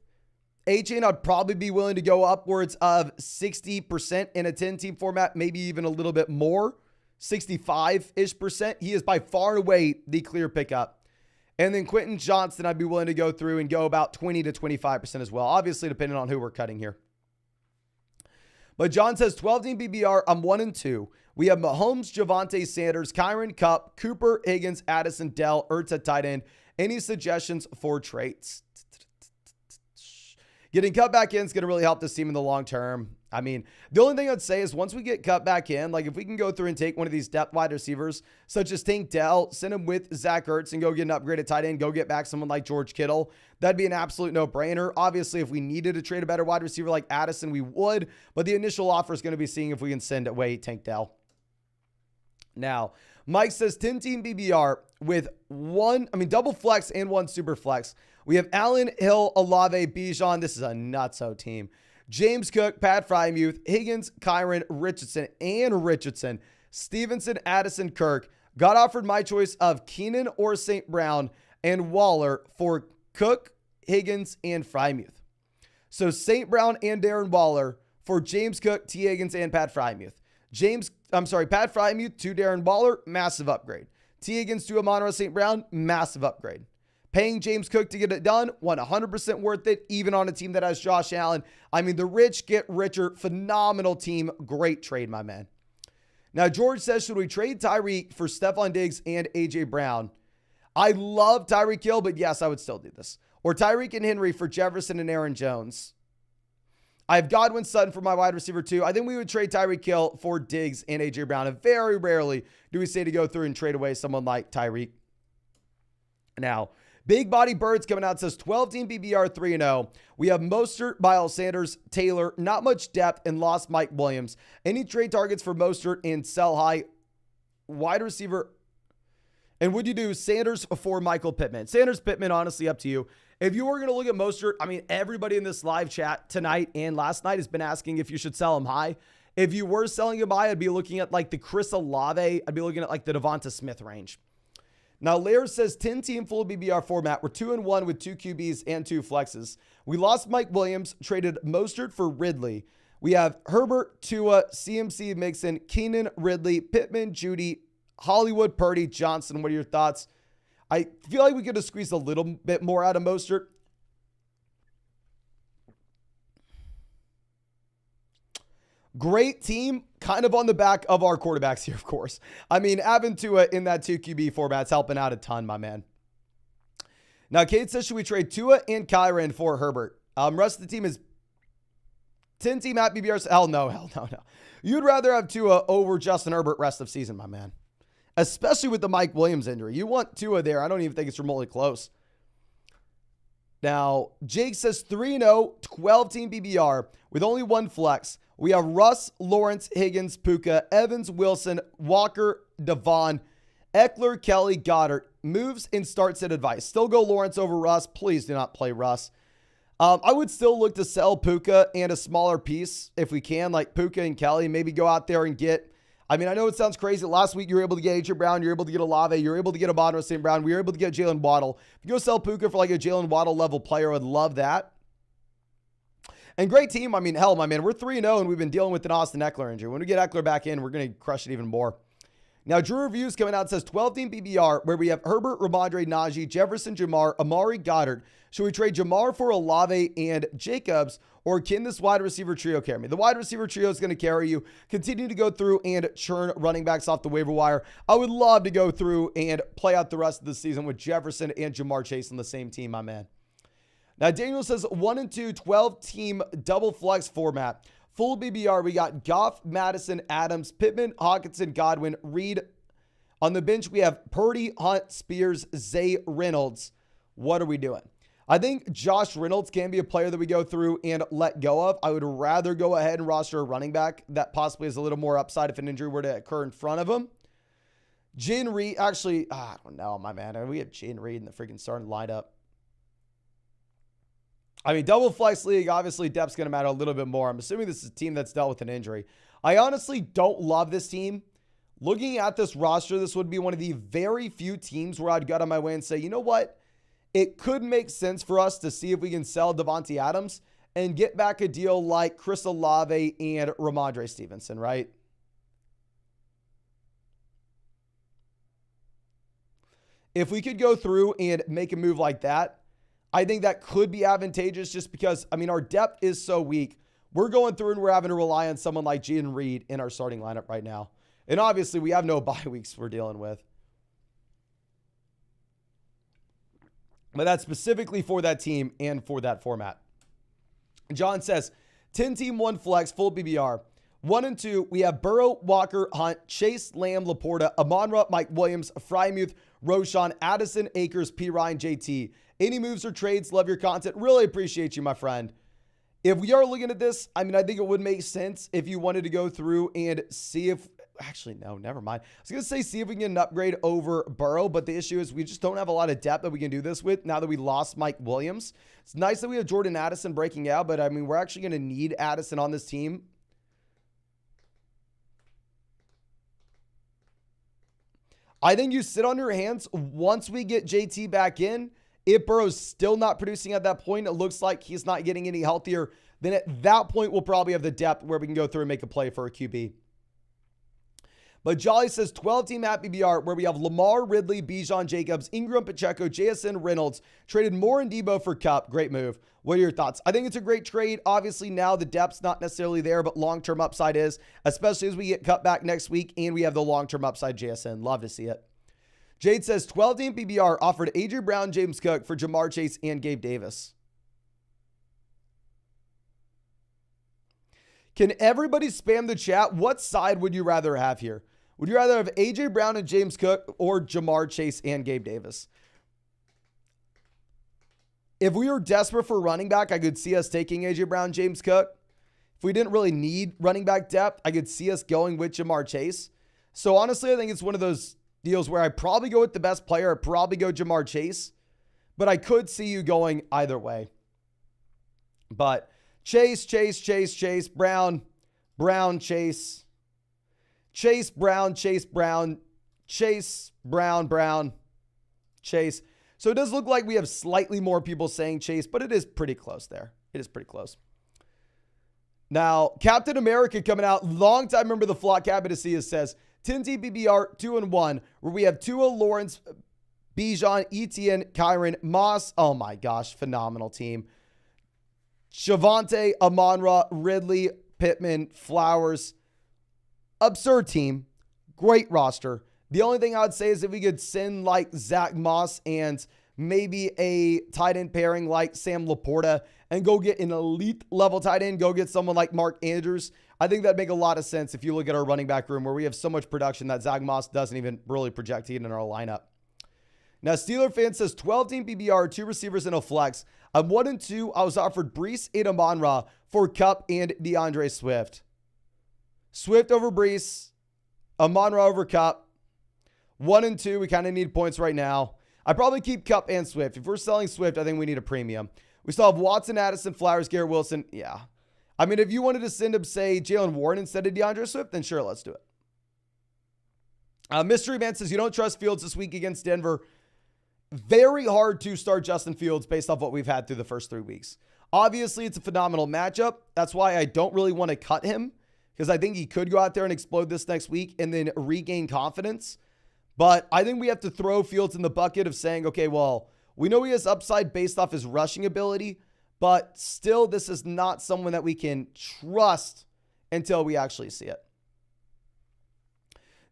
A: A-Chain, I'd probably be willing to go upwards of 60% in a 10-team format, maybe even a little bit more, 65-ish percent. He is by far and away the clear pickup. And then Quentin Johnston, I'd be willing to go through and go about 20 to 25% as well, obviously depending on who we're cutting here. But John says 12-team PPR, I'm 1-2. We have Mahomes, Javonte, Sanders, Kyron, Kupp, Cooper, Higgins, Addison, Dell, Ertz at tight end. Any suggestions for trades? Getting Kupp back in is going to really help this team in the long term. I mean, the only thing I'd say is once we get Kupp back in, like if we can go through and take one of these depth wide receivers, such as Tank Dell, send him with Zach Ertz and go get an upgraded tight end, go get back someone like George Kittle, that'd be an absolute no-brainer. Obviously, if we needed to trade a better wide receiver like Addison, we would, but the initial offer is going to be seeing if we can send away Tank Dell. Now, Mike says 10-team BBR with double flex and 1 super flex. We have Allen, Hill, Olave, Bijan. This is a nutso team. James Cook, Pat Frymuth, Higgins, Kyron, Richardson, Stevenson, Addison, Kirk. Got offered my choice of Keenan or St. Brown and Waller for Cook, Higgins, and Frymuth. So St. Brown and Darren Waller for James Cook, T. Higgins, and Pat Frymuth. Pat Frymuth to Darren Waller, massive upgrade. T. Higgins to Amon-Ra St. Brown, massive upgrade. Paying James Cook to get it done, 100% worth it, even on a team that has Josh Allen. I mean, the rich get richer. Phenomenal team. Great trade, my man. Now, George says, should we trade Tyreek for Stephon Diggs and A.J. Brown? I love Tyreek Hill, but yes, I would still do this. Or Tyreek and Henry for Jefferson and Aaron Jones. I have Godwin Sutton for my wide receiver too. I think we would trade Tyreek Hill for Diggs and A.J. Brown. And very rarely do we say to go through and trade away someone like Tyreek. Now, Big Body Birds coming out says 12-team PPR 3-0. We have Mostert, Miles Sanders, Taylor, not much depth, and lost Mike Williams. Any trade targets for Mostert and sell high wide receiver? And would you do Sanders for Michael Pittman? Sanders, Pittman, honestly, up to you. If you were going to look at Mostert, I mean, everybody in this live chat tonight and last night has been asking if you should sell him high. If you were selling him high, I'd be looking at like the Chris Olave. I'd be looking at like the Devonta Smith range. Now, Lair says 10-team full BBR format. We're 2-1 with 2 QBs and 2 flexes. We lost Mike Williams, traded Mostert for Ridley. We have Herbert, Tua, CMC, Mixon, Keenan, Ridley, Pittman, Judy, Hollywood, Purdy, Johnson. What are your thoughts? I feel like we could have squeezed a little bit more out of Mostert. Great team, kind of on the back of our quarterbacks here, of course. I mean, having Tua in that 2 QB format's helping out a ton, my man. Now, Kate says, should we trade Tua and Kyron for Herbert? Rest of the team is 10-team at BBRs. Hell no. You'd rather have Tua over Justin Herbert rest of season, my man. Especially with the Mike Williams injury. You want Tua there. I don't even think it's remotely close. Now, Jake says 3-0, 12-team BBR with only 1 flex. We have Russ, Lawrence, Higgins, Puka, Evans, Wilson, Walker, Devon, Eckler, Kelly, Goddard. Moves and starts at advice. Still go Lawrence over Russ. Please do not play Russ. I would still look to sell Puka and a smaller piece if we can, like Puka and Kelly. Maybe go out there and get, I mean, I know it sounds crazy. Last week you were able to get A.J. Brown. You're able to get Olave. You're able to get Amon St. Brown. We were able to get Jalen Waddle. If you go sell Puka for like a Jalen Waddle level player, I would love that. And great team. I mean, hell, my man, we're 3-0 and we've been dealing with an Austin Eckler injury. When we get Eckler back in, we're going to crush it even more. Now, Drew Reviews coming out says 12-team BBR where we have Herbert, Ramondre, Najee, Jefferson, Jamar, Amari, Goddard. Should we trade Jamar for Olave and Jacobs, or can this wide receiver trio carry me? The wide receiver trio is going to carry you. Continue to go through and churn running backs off the waiver wire. I would love to go through and play out the rest of the season with Jefferson and Jamar Chase on the same team, my man. Now, Daniel says 1-2, 12-team double flex format. Full BBR, we got Goff, Madison, Adams, Pittman, Hawkinson, Godwin, Reed. On the bench, we have Purdy, Hunt, Spears, Zay, Reynolds. What are we doing? I think Josh Reynolds can be a player that we go through and let go of. I would rather go ahead and roster a running back that possibly has a little more upside if an injury were to occur in front of him. Jin Reed, actually, I don't know, my man. We have Jin Reed in the freaking starting lineup. I mean, double flex league, obviously depth's going to matter a little bit more. I'm assuming this is a team that's dealt with an injury. I honestly don't love this team. Looking at this roster, this would be one of the very few teams where I'd go out of my way and say, you know what? It could make sense for us to see if we can sell Devontae Adams and get back a deal like Chris Olave and Ramondre Stevenson, right? If we could go through and make a move like that, I think that could be advantageous just because, I mean, our depth is so weak. We're going through and we're having to rely on someone like Jayden Reed in our starting lineup right now. And obviously, we have no bye weeks we're dealing with. But that's specifically for that team and for that format. John says, 10-team, 1 flex, full BBR. 1-2, we have Burrow, Walker, Hunt, Chase, Lamb, Laporta, Amon-Ra, Mike Williams, Frymuth, Roshan, Addison, Akers, P. Ryan, JT. Any moves or trades? Love your content. Really appreciate you, my friend. If we are looking at this, I mean, I think it would make sense if you wanted to go through and see if, actually, no, never mind. I was going to say, see if we can get an upgrade over Burrow, but the issue is we just don't have a lot of depth that we can do this with now that we lost Mike Williams. It's nice that we have Jordan Addison breaking out, but I mean, we're actually going to need Addison on this team. I think you sit on your hands once we get JT back in. If Burrow's still not producing at that point, it looks like he's not getting any healthier, then at that point, we'll probably have the depth where we can go through and make a play for a QB. But Jolly says 12-team at BBR where we have Lamar, Ridley, Bijan, Jacobs, Ingram, Pacheco, JSN, Reynolds. Traded Moore and Debo for Kupp. Great move. What are your thoughts? I think it's a great trade. Obviously, now the depth's not necessarily there, but long-term upside is, especially as we get Kupp back next week and we have the long-term upside JSN. Love to see it. Jade says 12-team PBR offered A.J. Brown, James Cook for Jamar Chase and Gabe Davis. Can everybody spam the chat? What side would you rather have here? Would you rather have A.J. Brown and James Cook or Jamar Chase and Gabe Davis? If we were desperate for running back, I could see us taking A.J. Brown, James Cook. If we didn't really need running back depth, I could see us going with Jamar Chase. So honestly, I think it's one of those deals where I probably go with the best player. I probably go Jamar Chase, but I could see you going either way. But Chase, Brown, Chase, Brown, Chase, Brown. Chase. So it does look like we have slightly more people saying Chase, but it is pretty close there. It is pretty close. Now, Captain America coming out. Long time member of the flock, Cabinetcia says, 10-team PPR, 2-1, where we have Tua, Lawrence, Bijan, Etienne, Kyron, Moss. Oh my gosh, phenomenal team. Shavante, Amon-Ra, Ridley, Pittman, Flowers. Absurd team. Great roster. The only thing I would say is if we could send like Zach Moss and maybe a tight end pairing like Sam Laporta and go get an elite level tight end, go get someone like Mark Andrews. I think that'd make a lot of sense if you look at our running back room where we have so much production that Zach Moss doesn't even really project to get in our lineup. Now, Steeler fan says 12-team PPR, 2 receivers and a flex. I'm 1-2. I was offered Breece and Amon-Ra for Kupp and DeAndre Swift. Swift over Breece, Amon-Ra over Kupp. 1-2. We kind of need points right now. I probably keep Kupp and Swift. If we're selling Swift, I think we need a premium. We still have Watson, Addison, Flowers, Garrett Wilson. Yeah. I mean, if you wanted to send him, say, Jalen Warren instead of DeAndre Swift, then sure, let's do it. Mystery Man says, you don't trust Fields this week against Denver. Very hard to start Justin Fields based off what we've had through the first 3 weeks. Obviously, it's a phenomenal matchup. That's why I don't really want to cut him, because I think he could go out there and explode this next week and then regain confidence. But I think we have to throw Fields in the bucket of saying, okay, well, we know he has upside based off his rushing ability, but still this is not someone that we can trust until we actually see it.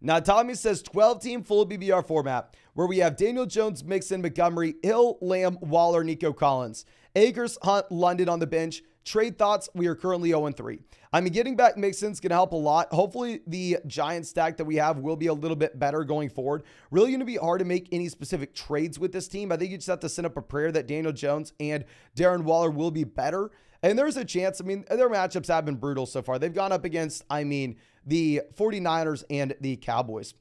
A: Now, Tommy says 12-team full BBR format where we have Daniel Jones, Mixon, Montgomery, Hill, Lamb, Waller, Nico Collins, Akers, Hunt, London on the bench. Trade thoughts, we are currently 0-3. I mean, getting back Mixon's going to help a lot. Hopefully, the Giant stack that we have will be a little bit better going forward. Really going to be hard to make any specific trades with this team. I think you just have to send up a prayer that Daniel Jones and Darren Waller will be better. And there's a chance. I mean, their matchups have been brutal so far. They've gone up against, the 49ers and the Cowboys.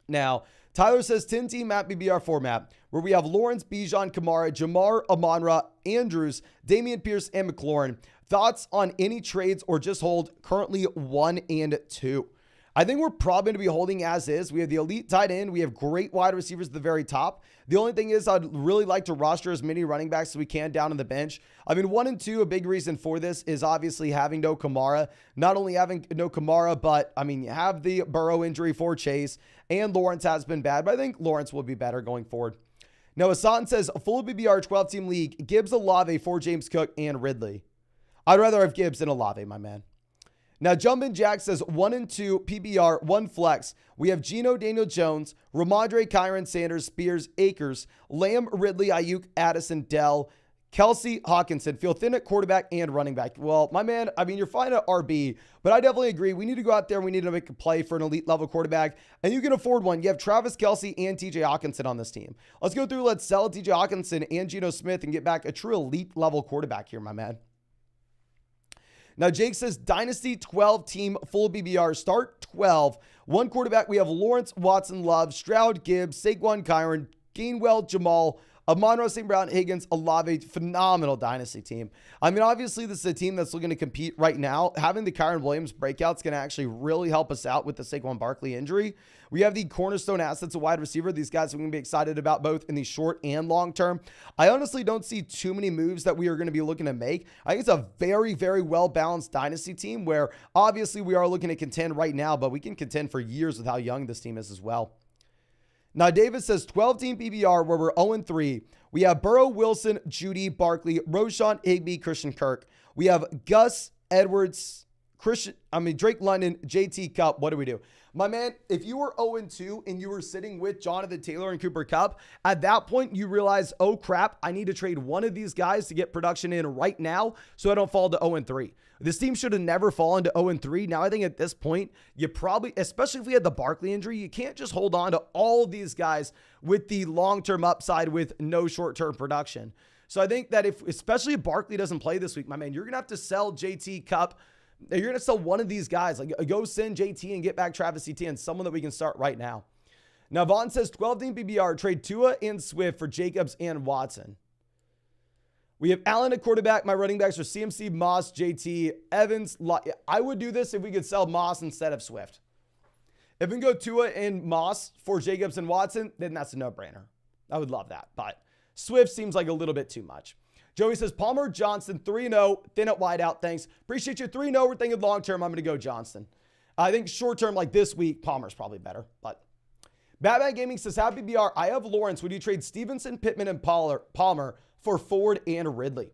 A: Now, Tyler says 10-team map BBR format where we have Lawrence, Bijan, Kamara, Jamar, Amon-Ra, Andrews, Damian Pierce, and McLaurin. Thoughts on any trades or just hold currently 1 and 2? I think we're probably going to be holding as is. We have the elite tight end. We have great wide receivers at the very top. The only thing is I'd really like to roster as many running backs as we can down on the bench. I mean, 1 and 2, a big reason for this is obviously having no Kamara. Not only having no Kamara, but I mean, you have the Burrow injury for Chase, and Lawrence has been bad, but I think Lawrence will be better going forward. Now, Hassan says a full BBR 12-team league, Gibbs, Olave for James Cook and Ridley. I'd rather have Gibbs than Olave, my man. Now, Jumpin' Jack says 1 and 2, PBR, 1 flex. We have Geno, Daniel Jones, Ramondre, Kyron, Sanders, Spears, Akers, Lamb, Ridley, Ayuk, Addison, Dell, Kelsey, Hawkinson. Feel thin at quarterback and running back. Well, my man, I mean, you're fine at RB, but I definitely agree. We need to go out there and we need to make a play for an elite level quarterback, and you can afford one. You have Travis Kelce and TJ Hawkinson on this team. Let's go through. Let's sell TJ Hawkinson and Geno Smith and get back a true elite level quarterback here, my man. Now, Jake says, Dynasty 12-team full BBR. Start 12. 1 quarterback. We have Lawrence, Watson, Love, Stroud, Gibbs, Saquon, Kyron, Gainwell, Jamal, Amon-Ra, St. Brown, Higgins, Olave. Phenomenal Dynasty team. I mean, obviously, this is a team that's looking to compete right now. Having the Kyron Williams breakout's going to actually really help us out with the Saquon Barkley injury. We have the cornerstone assets of wide receiver. These guys are going to be excited about both in the short and long term. I honestly don't see too many moves that we are going to be looking to make. I think it's a very, very well-balanced Dynasty team where obviously we are looking to contend right now, but we can contend for years with how young this team is as well. Now, David says 12-team PBR where we're 0-3. We have Burrow, Wilson, Judy, Barkley, Roshan, Higbee, Christian Kirk. We have Gus, Edwards, Drake London, JT Kupp. What do we do? My man, if you were 0-2 and you were sitting with Jonathan Taylor and Cooper Kupp, at that point you realize, oh crap, I need to trade one of these guys to get production in right now so I don't fall to 0-3. This team should have never fallen to 0-3. Now, I think at this point, you probably, especially if we had the Barkley injury, you can't just hold on to all of these guys with the long-term upside with no short-term production. So I think that especially if Barkley doesn't play this week, my man, you're going to have to sell JT Kupp. You're going to sell one of these guys. Like, go send JT and get back Travis Etienne, someone that we can start right now. Now, Vaughn says 12-team PBR, trade Tua and Swift for Jacobs and Watson. We have Allen at quarterback. My running backs are CMC, Moss, JT, Evans. I would do this if we could sell Moss instead of Swift. If we can go Tua and Moss for Jacobs and Watson, then that's a no-brainer. I would love that. But Swift seems like a little bit too much. Joey says, Palmer, Johnson, 3-0, thin at wideout. Thanks. Appreciate you. 3-0. We're thinking long-term. I'm going to go Johnson. I think short-term, like this week, Palmer's probably better. But Batman Gaming says, happy BR. I have Lawrence. Would you trade Stevenson, Pittman, and Palmer for Ford and Ridley?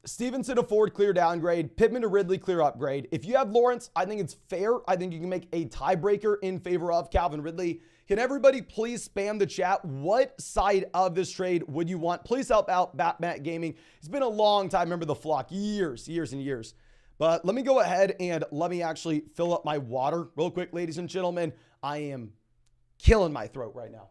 A: Stevenson to Ford, clear downgrade. Pittman to Ridley, clear upgrade. If you have Lawrence, I think it's fair. I think you can make a tiebreaker in favor of Calvin Ridley. Can everybody please spam the chat? What side of this trade would you want? Please help out Batman Gaming. It's been a long time. Remember the flock, years and years. But let me go ahead and let me actually fill up my water real quick, ladies and gentlemen. I am killing my throat right now.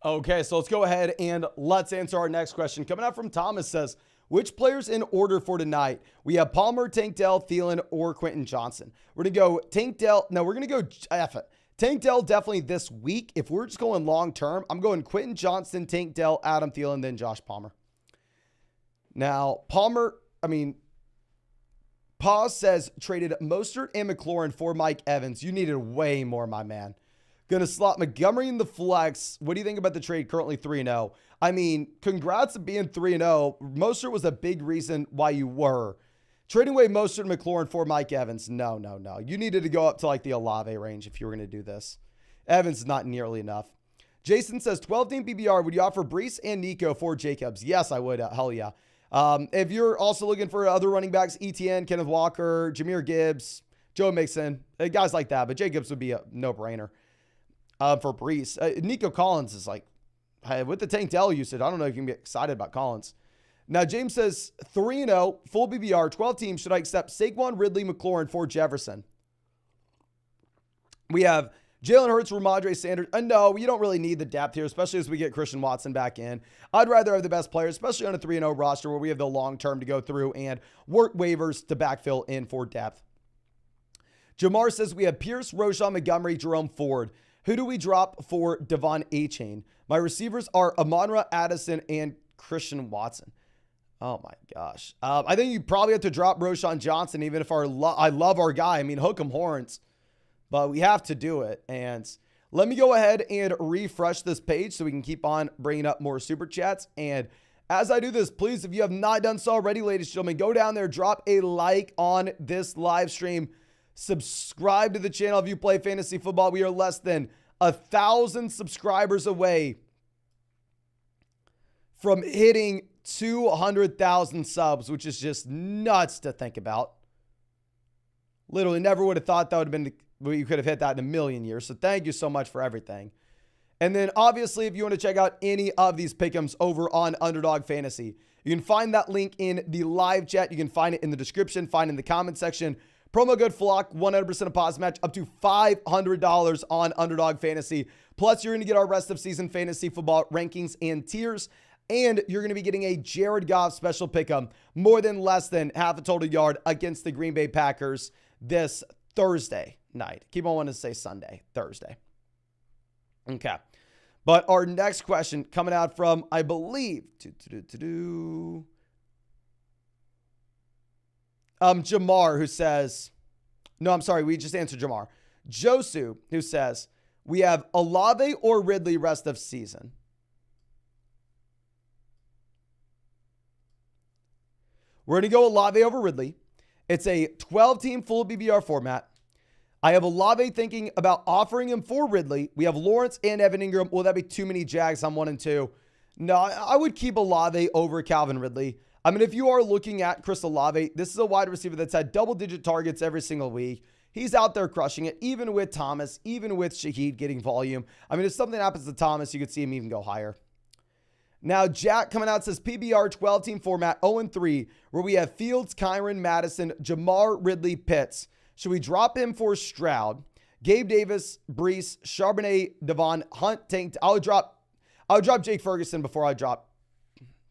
A: Okay, so let's go ahead and let's answer our next question. Coming out from Thomas says, which players in order for tonight? We have Palmer, Tank Dell, Thielen, or Quentin Johnson. We're going to go Tank Dell. No, we're going to go F it. Tank Dell definitely this week. If we're just going long term, I'm going Quentin Johnson, Tank Dell, Adam Thielen, then Josh Palmer. Now, Paz says traded Mostert and McLaurin for Mike Evans. You needed way more, my man. Going to slot Montgomery in the flex. What do you think about the trade currently 3-0? I mean, congrats on being 3-0. Mostert was a big reason why you were. Trading away Mostert and McLaurin for Mike Evans. No. You needed to go up to like the Olave range if you were going to do this. Evans is not nearly enough. Jason says 12-team PBR. Would you offer Breece and Nico for Jacobs? Yes, I would. Hell yeah. If you're also looking for other running backs, ETN, Kenneth Walker, Jahmyr Gibbs, Joe Mixon, guys like that. But Jacobs would be a no-brainer. For Breece. Nico Collins is like, hey, with the Tank Dell usage, I don't know if you can be excited about Collins. Now, James says 3-0, full BBR, 12 teams. Should I accept Saquon, Ridley, McLaurin for Jefferson? We have Jalen Hurts, Ramondre Sanders. No, you don't really need the depth here, especially as we get Christian Watson back in. I'd rather have the best players, especially on a 3-0 roster where we have the long term to go through and work waivers to backfill in for depth. Jamar says we have Pierce, Roschon, Montgomery, Jerome Ford. Who do we drop for Devon Achane? My receivers are Amon-Ra, Addison, and Christian Watson. Oh my gosh. I think you probably have to drop Roschon Johnson, even if I love our guy. I mean, hook 'em horns, but we have to do it. And let me go ahead and refresh this page so we can keep on bringing up more super chats. And as I do this, please, if you have not done so already, ladies and gentlemen, go down there, drop a like on this live stream. Subscribe to the channel if you play fantasy football. We are less than 1,000 subscribers away from hitting 200,000 subs, which is just nuts to think about. Literally never would have thought that would have been, you could have hit that in a million years. So thank you so much for everything. And then obviously, if you want to check out any of these pick'ems over on Underdog Fantasy, you can find that link in the live chat. You can find it in the description, find it in the comment section. Promo code FLOCK, 100% of pause match, up to $500 on Underdog Fantasy. Plus, you're going to get our rest of season fantasy football rankings and tiers. And you're going to be getting a Jared Goff special pick'em, more than less than half a total yard against the Green Bay Packers this Thursday night. Keep on wanting to say Sunday, Thursday. Okay. But our next question coming out from, I believe, Jamar, who says, no, I'm sorry, we just answered Jamar. Josu, who says, we have Olave or Ridley rest of season. We're going to go Olave over Ridley. It's a 12-team full BBR format. I have Olave thinking about offering him for Ridley. We have Lawrence and Evan Ingram. Will that be too many Jags? I'm 1 and 2. No, I would keep Olave over Calvin Ridley. I mean, if you are looking at Chris Olave, this is a wide receiver that's had double-digit targets every single week. He's out there crushing it, even with Thomas, even with Shaheed getting volume. I mean, if something happens to Thomas, you could see him even go higher. Now, Jack coming out says PBR 12-team format 0-3, where we have Fields, Kyron, Madison, Jamar, Ridley, Pitts. Should we drop him for Stroud, Gabe Davis, Brees, Charbonnet, Devon, Hunt, Tank? I would drop Jake Ferguson before I drop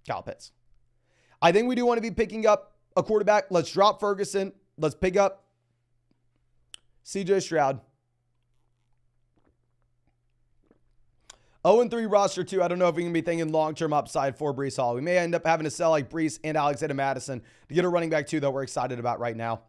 A: Kyle Pitts. I think we do want to be picking up a quarterback. Let's drop Ferguson. Let's pick up CJ Stroud. 0-3 roster 2. I don't know if we can be thinking long-term upside for Brees Hall. We may end up having to sell like Brees and Alexander Madison to get a running back 2 that we're excited about right now.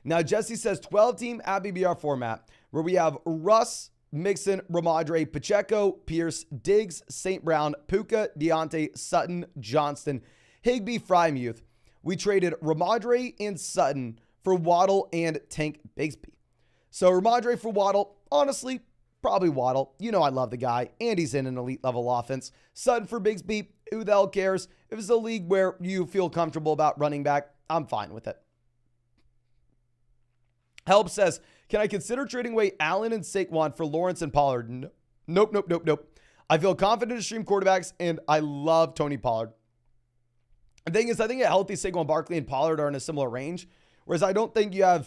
A: Now, Jesse says 12-team at BBR format, where we have Russ, Mixon, Ramondre, Pacheco, Pierce, Diggs, St. Brown, Puka, Deontay, Sutton, Johnston, Higbee, Frymuth. We traded Ramondre and Sutton for Waddle and Tank Bigsby. So Ramondre for Waddle, honestly, probably Waddle. You know I love the guy, and he's in an elite level offense. Sutton for Bigsby, who the hell cares? If it's a league where you feel comfortable about running back, I'm fine with it. Help says, can I consider trading away Allen and Saquon for Lawrence and Pollard? Nope. I feel confident to stream quarterbacks, and I love Tony Pollard. The thing is, I think a healthy Saquon Barkley and Pollard are in a similar range, whereas I don't think you have,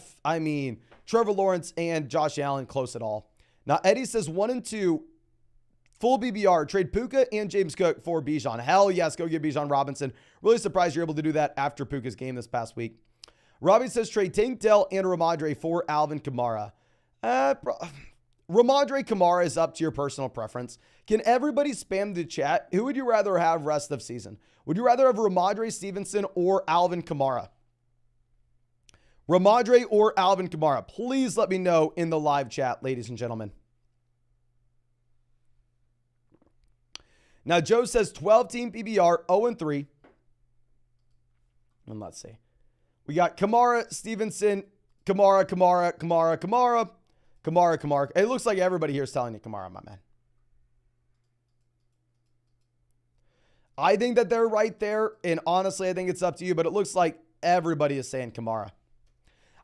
A: Trevor Lawrence and Josh Allen close at all. Now, Eddie says 1 and 2, full BBR, trade Puka and James Cook for Bijan. Hell yes, go get Bijan Robinson. Really surprised you're able to do that after Puka's game this past week. Robbie says trade Tank Dell and Ramondre for Alvin Kamara. Ramondre Kamara is up to your personal preference. Can everybody spam the chat? Who would you rather have rest of season? Would you rather have Ramondre Stevenson or Alvin Kamara? Ramondre or Alvin Kamara? Please let me know in the live chat, ladies and gentlemen. Now, Joe says 12-team PBR, 0-3. And let's see. We got Kamara, Stevenson, Kamara. It looks like everybody here is telling you Kamara, my man. I think that they're right there, and honestly, I think it's up to you, but it looks like everybody is saying Kamara.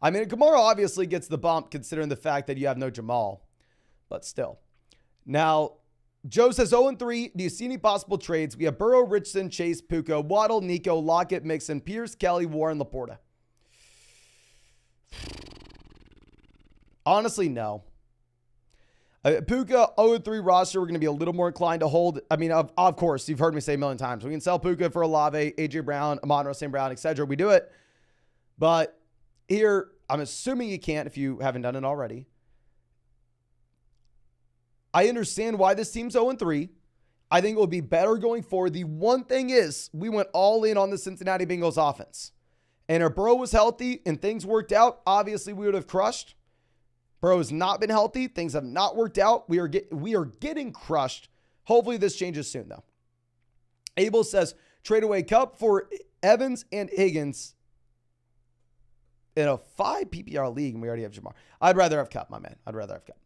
A: I mean, Kamara obviously gets the bump considering the fact that you have no Jamal, but still. Now, Joe says 0-3. Do you see any possible trades? We have Burrow, Richardson, Chase, Puka, Waddle, Nico, Lockett, Mixon, Pierce, Kelly, Warren, Laporta. Honestly, no. Puka 0-3 roster, we're going to be a little more inclined to hold. I mean, of course, you've heard me say a million times. We can sell Puka for Olave, AJ Brown, Amon-Ra St. Brown, etc. We do it. But here, I'm assuming you can't if you haven't done it already. I understand why this team's 0-3. I think it will be better going forward. The one thing is, we went all in on the Cincinnati Bengals offense. And if Burrow was healthy and things worked out, obviously we would have crushed. Burrow has not been healthy. Things have not worked out. We are getting crushed. Hopefully this changes soon, though. Abel says, trade away Kupp for Evans and Higgins in a 5 PPR league, and we already have Jamar. I'd rather have Kupp, my man. I'd rather have Kupp.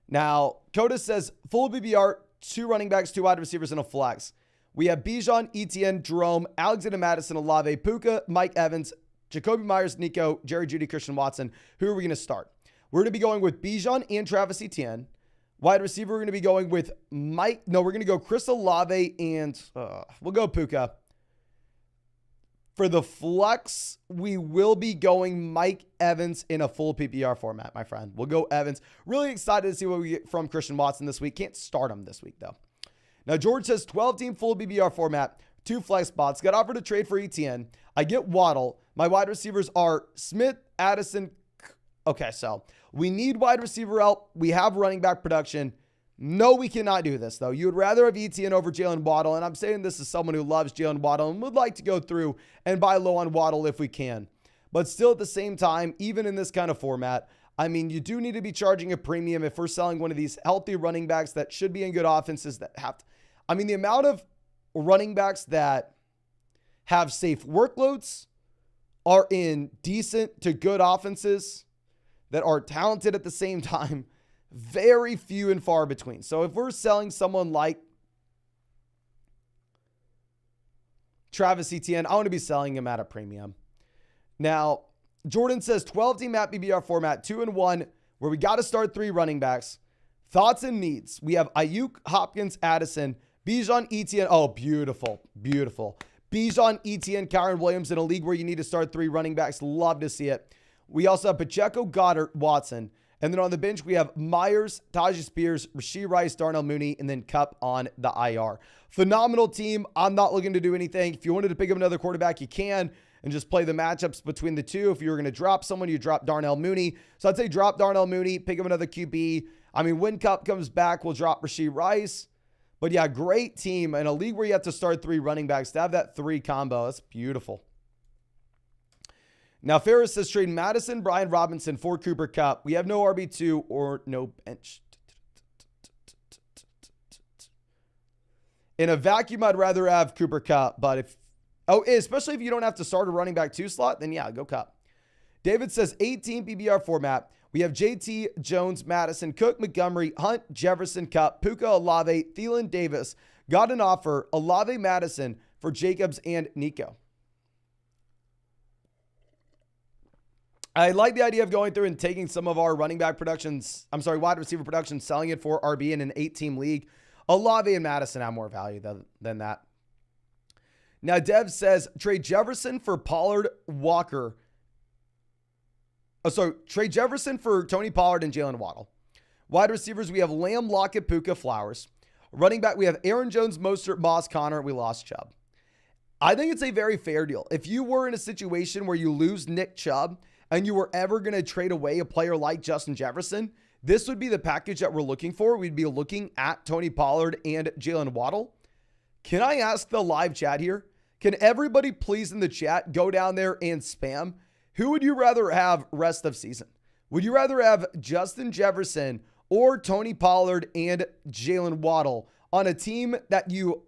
A: Now, Coda says, full BBR, 2 running backs, 2 wide receivers, and a flex. We have Bijan, Etienne, Jerome, Alexander Madison, Olave, Puka, Mike Evans, Jacoby Myers, Nico, Jerry Jeudy, Christian Watson. Who are we going to start? We're going to be going with Bijan and Travis Etienne. Wide receiver, we're going to be going with we're going to go Chris Olave and we'll go Puka. For the flex, we will be going Mike Evans in a full PPR format, my friend. We'll go Evans. Really excited to see what we get from Christian Watson this week. Can't start him this week, though. Now, George says 12-team full BBR format, 2 flex spots. Got offered a trade for Etienne. I get Waddle. My wide receivers are Smith, Addison. Okay, so we need wide receiver help. We have running back production. No, we cannot do this, though. You would rather have Etienne over Jalen Waddle, and I'm saying this as someone who loves Jalen Waddle and would like to go through and buy low on Waddle if we can. But still, at the same time, even in this kind of format, I mean, you do need to be charging a premium if we're selling one of these healthy running backs that should be in good offenses that have to. I mean, the amount of running backs that have safe workloads, are in decent to good offenses that are talented at the same time, very few and far between. So if we're selling someone like Travis Etienne, I want to be selling him at a premium. Now, Jordan says 12-team at BBR format, 2-1, where we got to start 3 running backs. Thoughts and needs. We have Ayuk, Hopkins, Addison, Bijan, Etienne. Oh, beautiful, beautiful. Bijan, Etienne, Kyron Williams in a league where you need to start 3 running backs. Love to see it. We also have Pacheco, Goddard, Watson. And then on the bench, we have Myers, Tajay Spears, Rashee Rice, Darnell Mooney, and then Kupp on the IR. Phenomenal team. I'm not looking to do anything. If you wanted to pick up another quarterback, you can, and just play the matchups between the two. If you were going to drop someone, you drop Darnell Mooney. So I'd say drop Darnell Mooney, pick up another QB. I mean, when Kupp comes back, we'll drop Rashee Rice. But yeah, great team. In a league where you have to start 3 running backs, to have that 3 combo, that's beautiful. Now, Ferris says trade Madison, Brian Robinson for Cooper Kupp. We have no RB2 or no bench. In a vacuum, I'd rather have Cooper Kupp, but especially if you don't have to start a running back 2 slot, then yeah, go Kupp. David says 18 PBR format. We have JT, Jones, Madison, Cook, Montgomery, Hunt, Jefferson, Kupp, Puka, Olave, Thielen, Davis. Got an offer, Olave, Madison for Jacobs and Nico. I like the idea of going through and taking some of our wide receiver productions, selling it for RB in an 8-team league. Olave and Madison have more value than that. Now, Dev says, trade Jefferson for Pollard, Walker. Trade Jefferson for Tony Pollard and Jalen Waddle. Wide receivers, we have Lamb, Lockett, Puka, Flowers. Running back, we have Aaron Jones, Mostert, Moss, Connor. We lost Chubb. I think it's a very fair deal. If you were in a situation where you lose Nick Chubb and you were ever going to trade away a player like Justin Jefferson, this would be the package that we're looking for. We'd be looking at Tony Pollard and Jalen Waddle. Can I ask the live chat here? Can everybody please in the chat go down there and spam? Who would you rather have rest of season? Would you rather have Justin Jefferson or Tony Pollard and Jalen Waddle on a team that you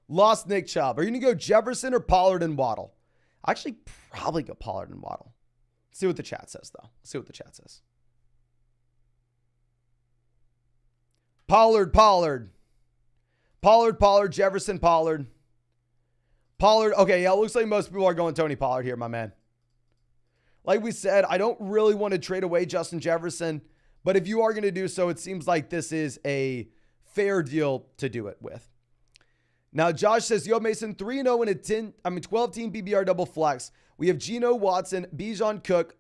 A: lost Nick Chubb? Are you going to go Jefferson or Pollard and Waddle? I actually probably go Pollard and Waddle. Let's see what the chat says, though. Let's see what the chat says. Pollard, Jefferson, Pollard. Okay, yeah, it looks like most people are going Tony Pollard here, my man. Like we said, I don't really want to trade away Justin Jefferson, but if you are going to do so, it seems like this is a fair deal to do it with. Now, Josh says, yo, Mason, 3-0 in a 12-team PBR double flex. We have Geno, Watson, Bijan, Cook,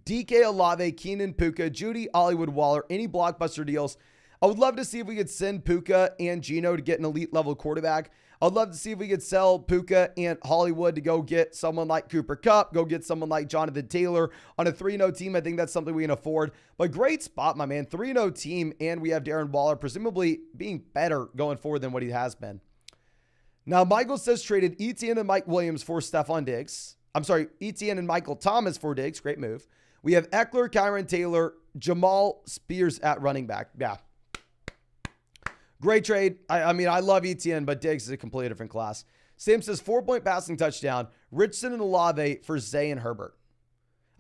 A: DK, Olave, Keenan, Puka, Judy, Hollywood, Waller. Any blockbuster deals? I would love to see if we could send Puka and Geno to get an elite level quarterback. I'd love to see if we could sell Puka and Hollywood to go get someone like Cooper Kupp, go get someone like Jonathan Taylor on a 3-0 team. I think that's something we can afford. But great spot, my man. 3-0 team, and we have Darren Waller presumably being better going forward than what he has been. Now, Michael says traded Etienne and Mike Williams for Stephon Diggs. Etienne and Michael Thomas for Diggs. Great move. We have Eckler, Kyron Taylor, Jamal Spears at running back. Yeah. Great trade. I love Etienne, but Diggs is a completely different class. Sam says 4-point passing touchdown. Richardson and Olave for Zay and Herbert.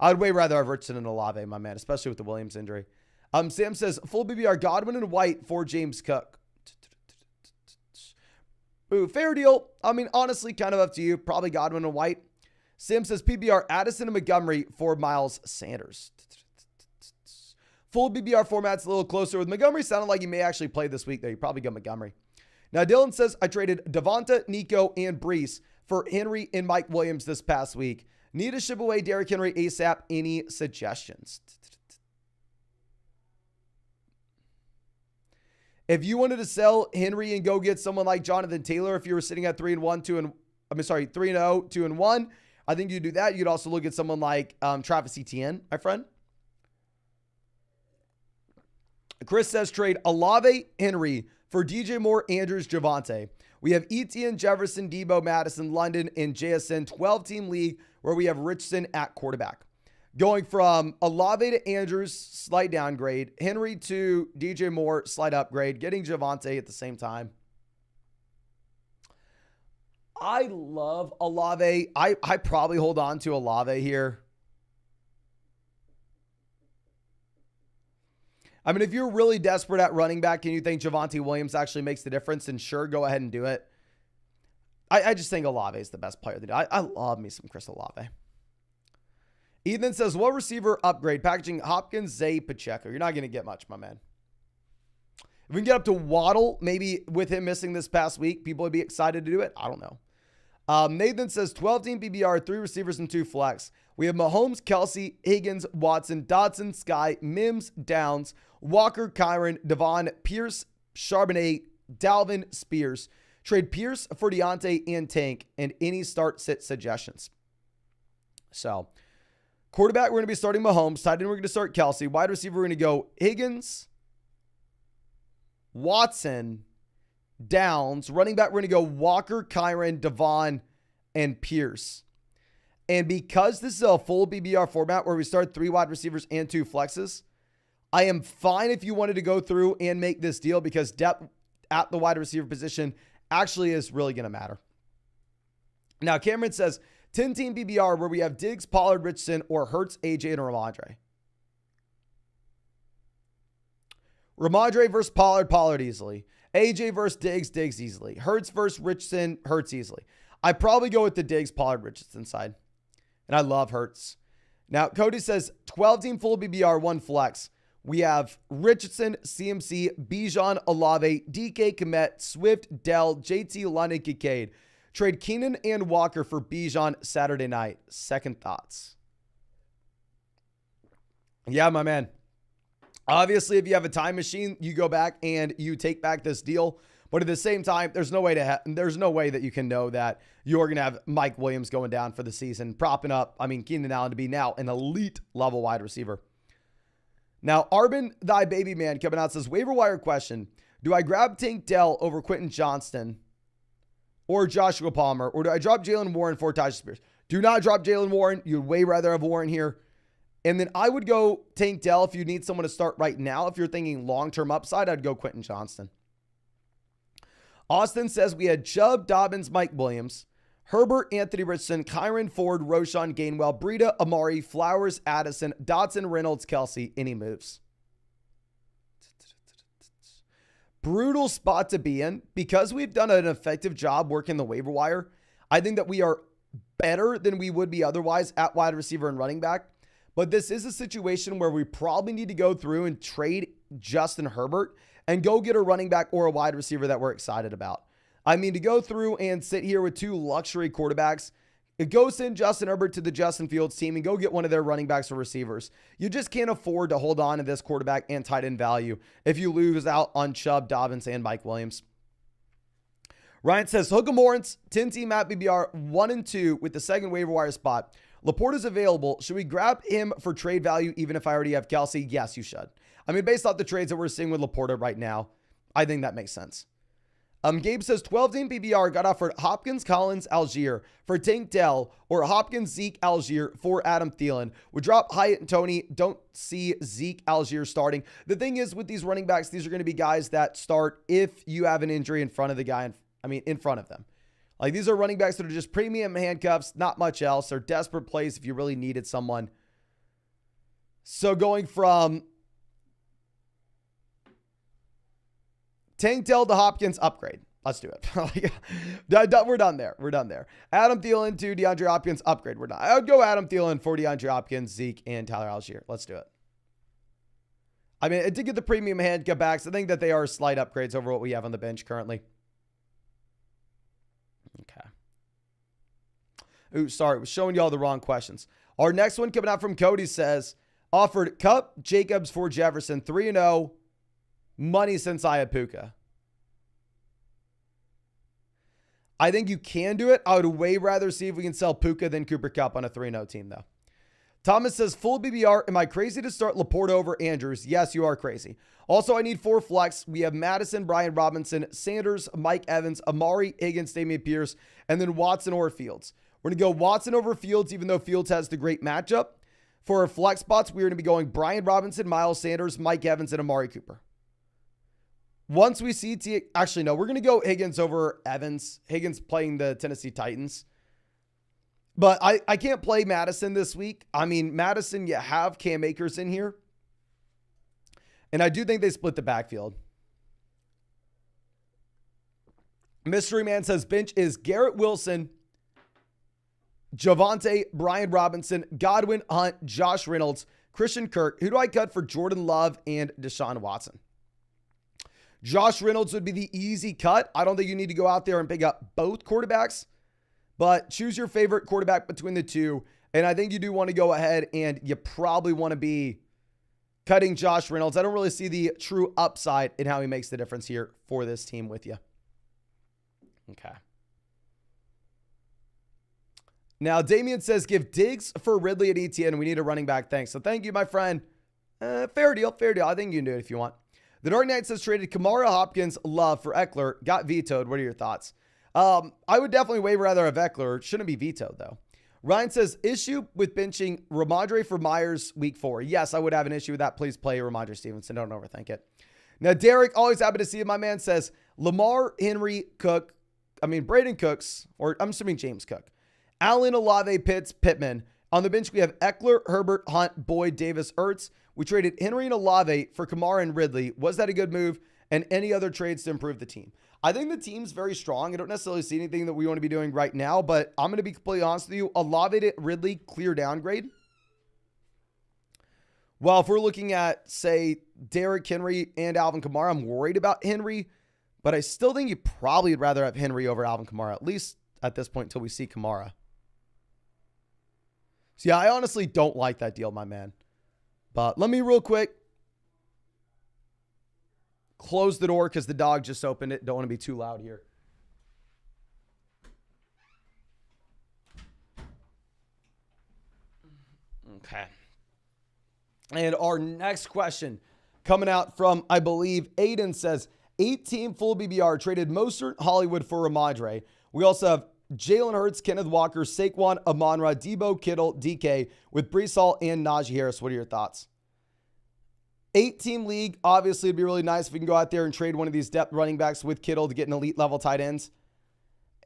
A: I would way rather have Richardson and Olave, my man, especially with the Williams injury. Sam says full BBR Godwin and White for James Cook. Ooh, fair deal. Honestly, kind of up to you. Probably Godwin and White. Sam says PBR Addison and Montgomery for Miles Sanders. Full BBR format's a little closer. With Montgomery, sounded like he may actually play this week, though. You probably go Montgomery. Now, Dylan says, I traded Devonta, Nico, and Brees for Henry and Mike Williams this past week. Need to ship away Derrick Henry ASAP. Any suggestions? If you wanted to sell Henry and go get someone like Jonathan Taylor, if you were sitting at 3-0, 2-1, I think you'd do that. You'd also look at someone like Travis Etienne, my friend. Chris says trade Olave, Henry for DJ Moore, Andrews, Javonte. We have Etienne, Jefferson, Debo, Madison, London, and JSN 12-team league where we have Richardson at quarterback. Going from Olave to Andrews, slight downgrade. Henry to DJ Moore, slight upgrade. Getting Javonte at the same time. I love Olave. I probably hold on to Olave here. I mean, if you're really desperate at running back and you think Javonte Williams actually makes the difference, then sure, go ahead and do it. I just think Olave is the best player. I love me some Chris Olave. Ethan says, what receiver upgrade? Packaging Hopkins, Zay, Pacheco. You're not going to get much, my man. If we can get up to Waddle, maybe with him missing this past week, people would be excited to do it. I don't know. Nathan says 12-team PBR, 3 receivers and 2 flex. We have Mahomes, Kelsey, Higgins, Watson, Dotson, Sky, Mims, Downs, Walker, Kyron, Devon, Pierce, Charbonnet, Dalvin, Spears. Trade Pierce for Deontay and Tank, and any start-sit suggestions. So, quarterback, we're going to be starting Mahomes. Tight end, we're going to start Kelsey. Wide receiver, we're going to go Higgins, Watson, Downs. Running back, we're going to go Walker, Kyron, Devon, and Pierce. And because this is a full BBR format where we start 3 wide receivers and 2 flexes, I am fine if you wanted to go through and make this deal because depth at the wide receiver position actually is really going to matter. Now, Cameron says 10-team BBR where we have Diggs, Pollard, Richardson, or Hurts, AJ, and Ramondre. Ramondre versus Pollard, Pollard easily. AJ versus Diggs, Diggs easily. Hurts versus Richardson, Hurts easily. I probably go with the Diggs, Pollard, Richardson side. And I love Hurts. Now, Cody says 12-team full BBR, 1 flex. We have Richardson, CMC, Bijan, Olave, DK, Kmet, Swift, Dell, JT, London, Kincaid. Trade Keenan and Walker for Bijan Saturday night. Second thoughts. Yeah, my man. Obviously, if you have a time machine, you go back and you take back this deal. But at the same time, there's no way that you can know that you're going to have Mike Williams going down for the season, propping up, Keenan Allen to be now an elite level wide receiver. Now, Arbin, thy baby man, coming out says, waiver wire question. Do I grab Tank Dell over Quentin Johnston or Joshua Palmer, or do I drop Jalen Warren for Tyjae Spears? Do not drop Jalen Warren. You'd way rather have Warren here. And then I would go Tank Dell if you need someone to start right now. If you're thinking long-term upside, I'd go Quentin Johnston. Austin says we had Chubb, Dobbins, Mike Williams, Herbert, Anthony Richardson, Kyron Ford, Roshan Gainwell, Breida, Amari, Flowers, Addison, Dotson, Reynolds, Kelsey. Any moves? Brutal spot to be in. Because we've done an effective job working the waiver wire, I think that we are better than we would be otherwise at wide receiver and running back. But this is a situation where we probably need to go through and trade Justin Herbert and go get a running back or a wide receiver that we're excited about. To go through and sit here with 2 luxury quarterbacks, go send Justin Herbert to the Justin Fields team and go get one of their running backs or receivers. You just can't afford to hold on to this quarterback and tight end value if you lose out on Chubb, Dobbins, and Mike Williams. Ryan says, Hook'em Lawrence, 10-team at BBR, 1 and 2 with the second waiver wire spot. Laporta's available. Should we grab him for trade value even if I already have Kelsey? Yes, you should. Based off the trades that we're seeing with Laporta right now, I think that makes sense. Gabe says 12-team PBR got offered Hopkins, Collins, Algier for Tank Dell, or Hopkins, Zeke, Algier for Adam Thielen. Would drop Hyatt and Tony. Don't see Zeke, Algier starting. The thing is with these running backs, these are going to be guys that start if you have an injury in front of the guy, in front of them. Like, these are running backs that are just premium handcuffs, not much else. They're desperate plays if you really needed someone. So going from Tank Dell to Hopkins, upgrade. Let's do it. We're done there. We're done there. Adam Thielen to DeAndre Hopkins, upgrade. We're done. I would go Adam Thielen for DeAndre Hopkins, Zeke, and Tyler Algier. Let's do it. It did get the premium handcuff backs. I think that they are slight upgrades over what we have on the bench currently. Okay. Ooh, sorry. I was showing you all the wrong questions. Our next one coming out from Cody says, offered Kupp, Jacobs for Jefferson, 3-0, money since I had Puka. I think you can do it. I would way rather see if we can sell Puka than Cooper Kupp on a 3-0 team, though. Thomas says, full BBR, am I crazy to start Laporta over Andrews? Yes, you are crazy. Also, I need 4 flex. We have Madison, Brian Robinson, Sanders, Mike Evans, Amari, Higgins, Dameon Pierce, and then Watson or Fields. We're going to go Watson over Fields, even though Fields has the great matchup. For our flex spots, we're going to be going Brian Robinson, Miles Sanders, Mike Evans, and Amari Cooper. once we see actually, no, we're going to go Higgins over Evans. Higgins playing the Tennessee Titans. But I can't play Madison this week. I mean, Madison, you have Cam Akers in here. And I do think they split the backfield. Mystery Man says bench is Garrett Wilson, Javonte, Brian Robinson, Godwin, Hunt, Josh Reynolds, Christian Kirk. Who do I cut for Jordan Love and Deshaun Watson? Josh Reynolds would be the easy cut. I don't think you need to go out there and pick up both quarterbacks. But choose your favorite quarterback between the two. And I think you do want to go ahead and you probably want to be cutting Josh Reynolds. I don't really see the true upside in how he makes the difference here for this team with you. Okay. Now, Damian says, give Diggs for Ridley at ETN. We need a running back. Thanks. So thank you, my friend. Fair deal. Fair deal. I think you can do it if you want. The Dark Knight says traded Kamara, Hopkins, Love for Eckler. Got vetoed. What are your thoughts? I would definitely way rather have Eckler. Shouldn't be vetoed, though. Ryan says, issue with benching Ramondre for Myers week 4. Yes, I would have an issue with that. Please play Ramondre Stevenson. Don't overthink it. Now, Derek, always happy to see you, my man, says Lamar, Henry, Brandon Cooks, or I'm assuming James Cook. Allen, Olave, Pitts, Pittman. On the bench, we have Eckler, Herbert, Hunt, Boyd, Davis, Ertz. We traded Henry and Olave for Kamara and Ridley. Was that a good move? And any other trades to improve the team? I think the team's very strong. I don't necessarily see anything that we want to be doing right now, but I'm going to be completely honest with you. Olave to Ridley, clear downgrade. Well, if we're looking at, say, Derrick Henry and Alvin Kamara, I'm worried about Henry, but I still think you probably would rather have Henry over Alvin Kamara, at least at this point until we see Kamara. So, yeah, I honestly don't like that deal, my man. But let me real quick close the door because the dog just opened it. Don't want to be too loud here. Okay. And our next question coming out from, I believe, Aiden says, 8-team full BBR traded Mostert, Hollywood for Ramondre. We also have Jalen Hurts, Kenneth Walker, Saquon, Amon-Ra, Debo, Kittle, DK with Breece Hall and Najee Harris. What are your thoughts? 8-team league. Obviously, it'd be really nice if we can go out there and trade one of these depth running backs with Kittle to get an elite level tight ends.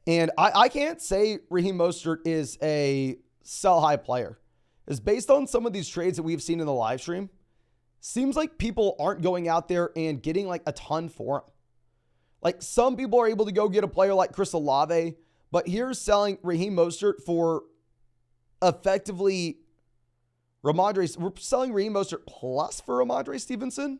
A: And I can't say Raheem Mostert is a sell high player. It's based on some of these trades that we've seen in the live stream. Seems like people aren't going out there and getting like a ton for him. Like some people are able to go get a player like Chris Olave, but here's selling Raheem Mostert for effectively Ramondre. We're selling Raheem Mostert plus for Ramondre Stevenson.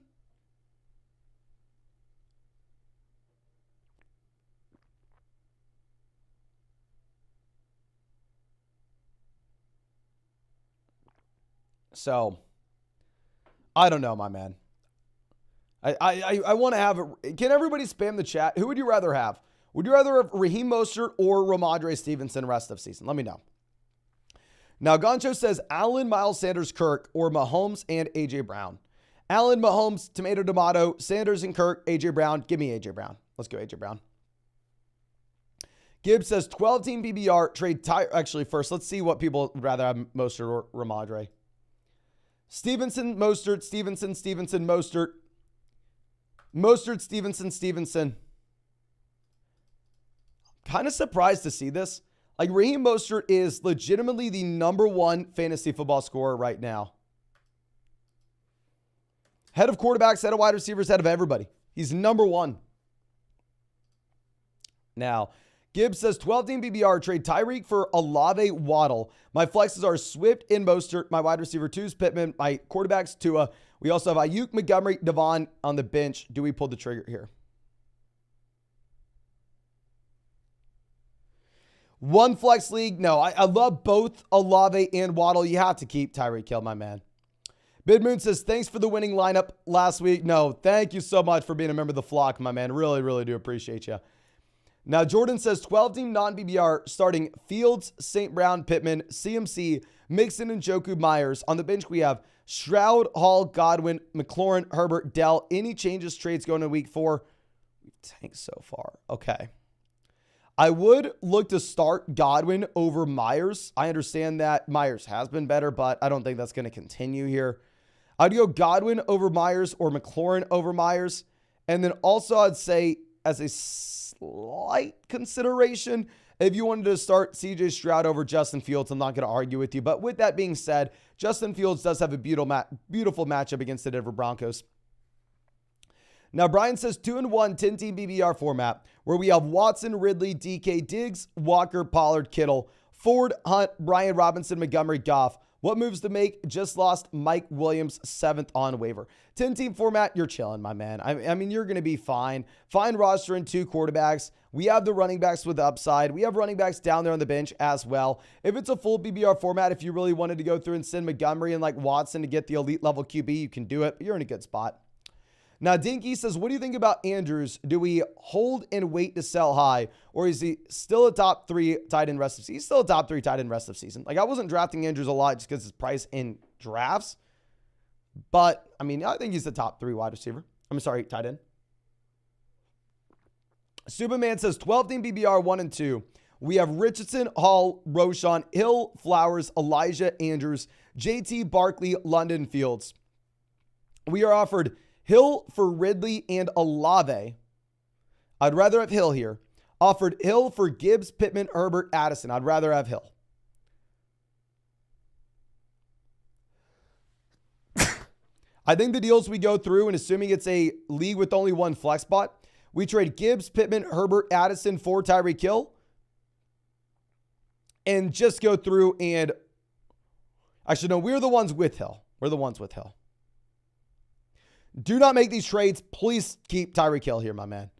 A: So, I don't know, my man. I want to have it. Can everybody spam the chat? Who would you rather have? Would you rather have Raheem Mostert or Ramondre Stevenson rest of season? Let me know. Now, Goncho says Allen, Miles Sanders, Kirk, or Mahomes and A.J. Brown. Allen, Mahomes, tomato, Sanders and Kirk, A.J. Brown. Give me A.J. Brown. Let's go A.J. Brown. Gibbs says 12-team BBR trade. Actually, first, let's see what people would rather have, Mostert or Ramondre. Stevenson, Mostert, Stevenson, Mostert. Mostert, Stevenson. Kind of surprised to see this. Like, Raheem Mostert is legitimately the #1 fantasy football scorer right now. Head of quarterbacks, head of wide receivers, head of everybody. He's #1. Now, Gibbs says 12-team BBR trade Tyreek for Olave Waddle. My flexes are Swift and Mostert. My wide receiver 2 is Pittman. My quarterbacks, Tua. We also have Ayuk, Montgomery, Devon on the bench. Do we pull the trigger here? One flex league. No, I love both Olave and Waddle. You have to keep Tyreek Hill, my man. Bid Moon says, thanks for the winning lineup last week. No, thank you so much for being a member of the flock, my man. Really, really do appreciate you. Now, Jordan says 12-team non-BBR starting Fields, St. Brown, Pittman, CMC, Mixon, and Njoku, Myers. On the bench, we have Stroud, Hall, Godwin, McLaurin, Herbert, Dell. Any changes, trades going to week 4? We've tanked so far. Okay. I would look to start Godwin over Myers. I understand that Myers has been better, but I don't think that's going to continue here. I'd go Godwin over Myers or McLaurin over Myers. And then also I'd say as a slight consideration, if you wanted to start CJ Stroud over Justin Fields, I'm not going to argue with you. But with that being said, Justin Fields does have a beautiful matchup against the Denver Broncos. Now, Brian says 2-1, 10-team BBR format, where we have Watson, Ridley, DK, Diggs, Walker, Pollard, Kittle, Ford, Hunt, Brian Robinson, Montgomery, Goff. What moves to make? Just lost Mike Williams, 7th on waiver. 10-team format, you're chilling, my man. I mean, you're going to be fine. Fine roster and 2 quarterbacks. We have the running backs with the upside. We have running backs down there on the bench as well. If it's a full BBR format, if you really wanted to go through and send Montgomery and like Watson to get the elite level QB, you can do it. But you're in a good spot. Now, Dinky says, what do you think about Andrews? Do we hold and wait to sell high, or is he still a top 3 tight end rest of season? He's still a top 3 tight end rest of season. Like, I wasn't drafting Andrews a lot just because his price in drafts. But, I mean, I think he's the top 3 wide receiver. I'm sorry, tight end. Superman says, 12-team BBR 1 and 2. We have Richardson, Hall, Roschon, Hill, Flowers, Elijah, Andrews, JT, Barkley, London, Fields. We are offered Hill for Ridley and Olave. I'd rather have Hill here. Offered Hill for Gibbs, Pittman, Herbert, Addison. I'd rather have Hill. I think the deals we go through, and assuming it's a league with only 1 flex spot, we trade Gibbs, Pittman, Herbert, Addison for Tyreek Hill. And just go through and... Actually, no, we're the ones with Hill. We're the ones with Hill. Do not make these trades. Please keep Tyreek Hill here, my man.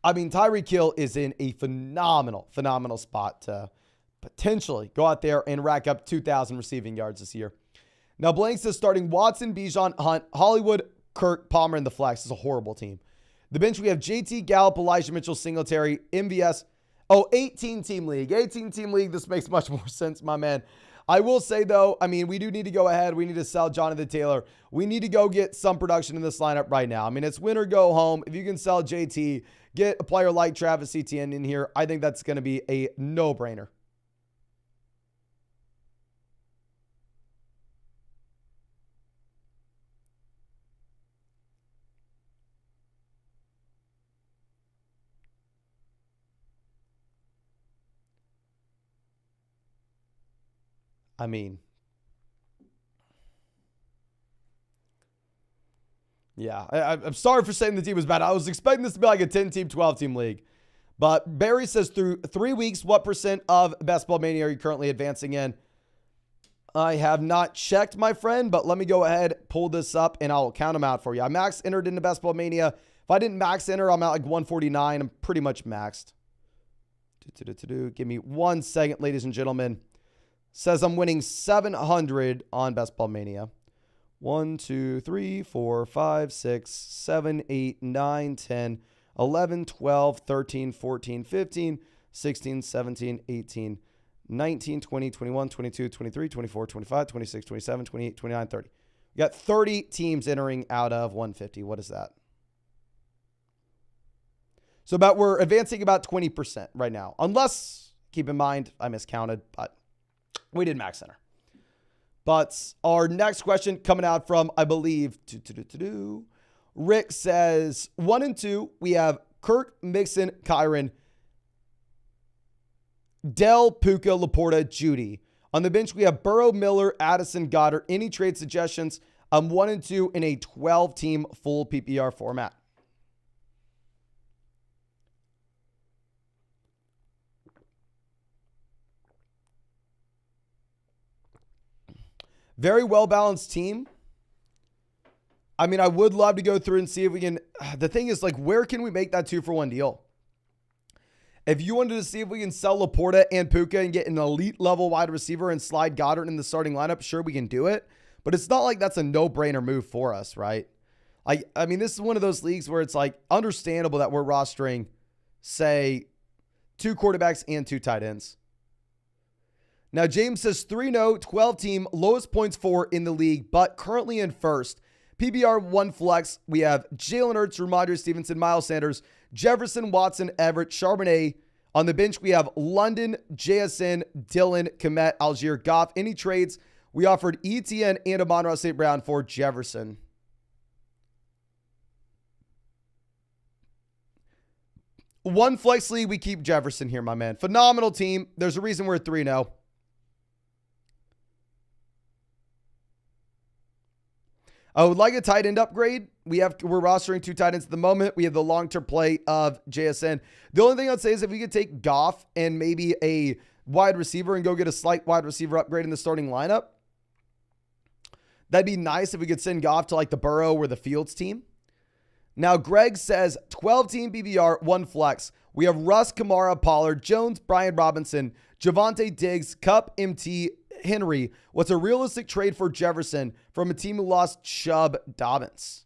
A: I mean, Tyreek Hill is in a phenomenal spot to potentially go out there and rack up 2,000 receiving yards this year. Now, Blank says starting Watson, Bijan, Hunt, Hollywood, Kirk, Palmer, and the flex. This is a horrible team. The bench, we have JT, Gallup, Elijah Mitchell, Singletary, MVS. Oh, 18-team league. 18-team league. This makes much more sense, my man. I will say, though, I mean, we do need to go ahead. We need to sell Jonathan Taylor. We need to go get some production in this lineup right now. I mean, it's win or go home. If you can sell JT, get a player like Travis Etienne in here, I think that's going to be a no-brainer. I mean, yeah, I'm sorry for saying the team was bad. I was expecting this to be like a 10-team, 12-team league. But Barry says through 3 weeks, what % of Best Ball Mania are you currently advancing in? I have not checked, my friend, but let me go ahead, pull this up, and I'll count them out for you. I max entered into Best Ball Mania. If I didn't max enter, I'm at like 149. I'm pretty much maxed. Give me 1 second, ladies and gentlemen. Says I'm winning 700 on Best Ball Mania. 1, 2, 3, 4, 5, 6, 7, 8, 9, 10, 11, 12, 13, 14, 15, 16, 17, 18, 19, 20, 21, 22, 23, 24, 25, 26, 27, 28, 29, 30. We got 30 teams entering out of 150. What is that? So we're advancing about 20% right now. Unless, keep in mind, I miscounted, but we did max center. But our next question coming out from, I believe, Rick says 1 and 2. We have Kirk, Mixon, Kyron, Dell, Puka, Laporta, Judy. On the bench, we have Burrow, Miller, Addison, Goddard. Any trade suggestions? 1 and 2 in a 12-team full PPR format. Very well-balanced team. I mean, I would love to go through and see if we can... The thing is, like, where can we make that 2-for-1 deal? If you wanted to see if we can sell Laporta and Puka and get an elite level wide receiver and slide Goddard in the starting lineup, sure, we can do it. But it's not like that's a no-brainer move for us, right? I mean, this is one of those leagues where it's, like, understandable that we're rostering, say, 2 quarterbacks and 2 tight ends. Now, James says 3-0, 12-team, lowest points for in the league, but currently in first. PBR 1 flex, we have Jalen Hurts, Ramondre Stevenson, Miles Sanders, Jefferson, Watson, Everett, Charbonnet. On the bench, we have London, JSN, Dillon, Komet, Algier, Goff. Any trades? We offered ETN and Amon-Ra St. Brown for Jefferson. One flex league, we keep Jefferson here, my man. Phenomenal team. There's a reason we're 3-0. I would like a tight end upgrade. We're rostering 2 tight ends at the moment. We have the long-term play of JSN. The only thing I'd say is if we could take Goff and maybe a wide receiver and go get a slight wide receiver upgrade in the starting lineup, that'd be nice if we could send Goff to like the Burrow or the Fields team. Now, Greg says 12-team BBR, 1 flex. We have Russ, Kamara, Pollard, Jones, Brian Robinson, Javonte Diggs, Kupp, MT, Henry. What's a realistic trade for Jefferson from a team who lost Chubb, Dobbins?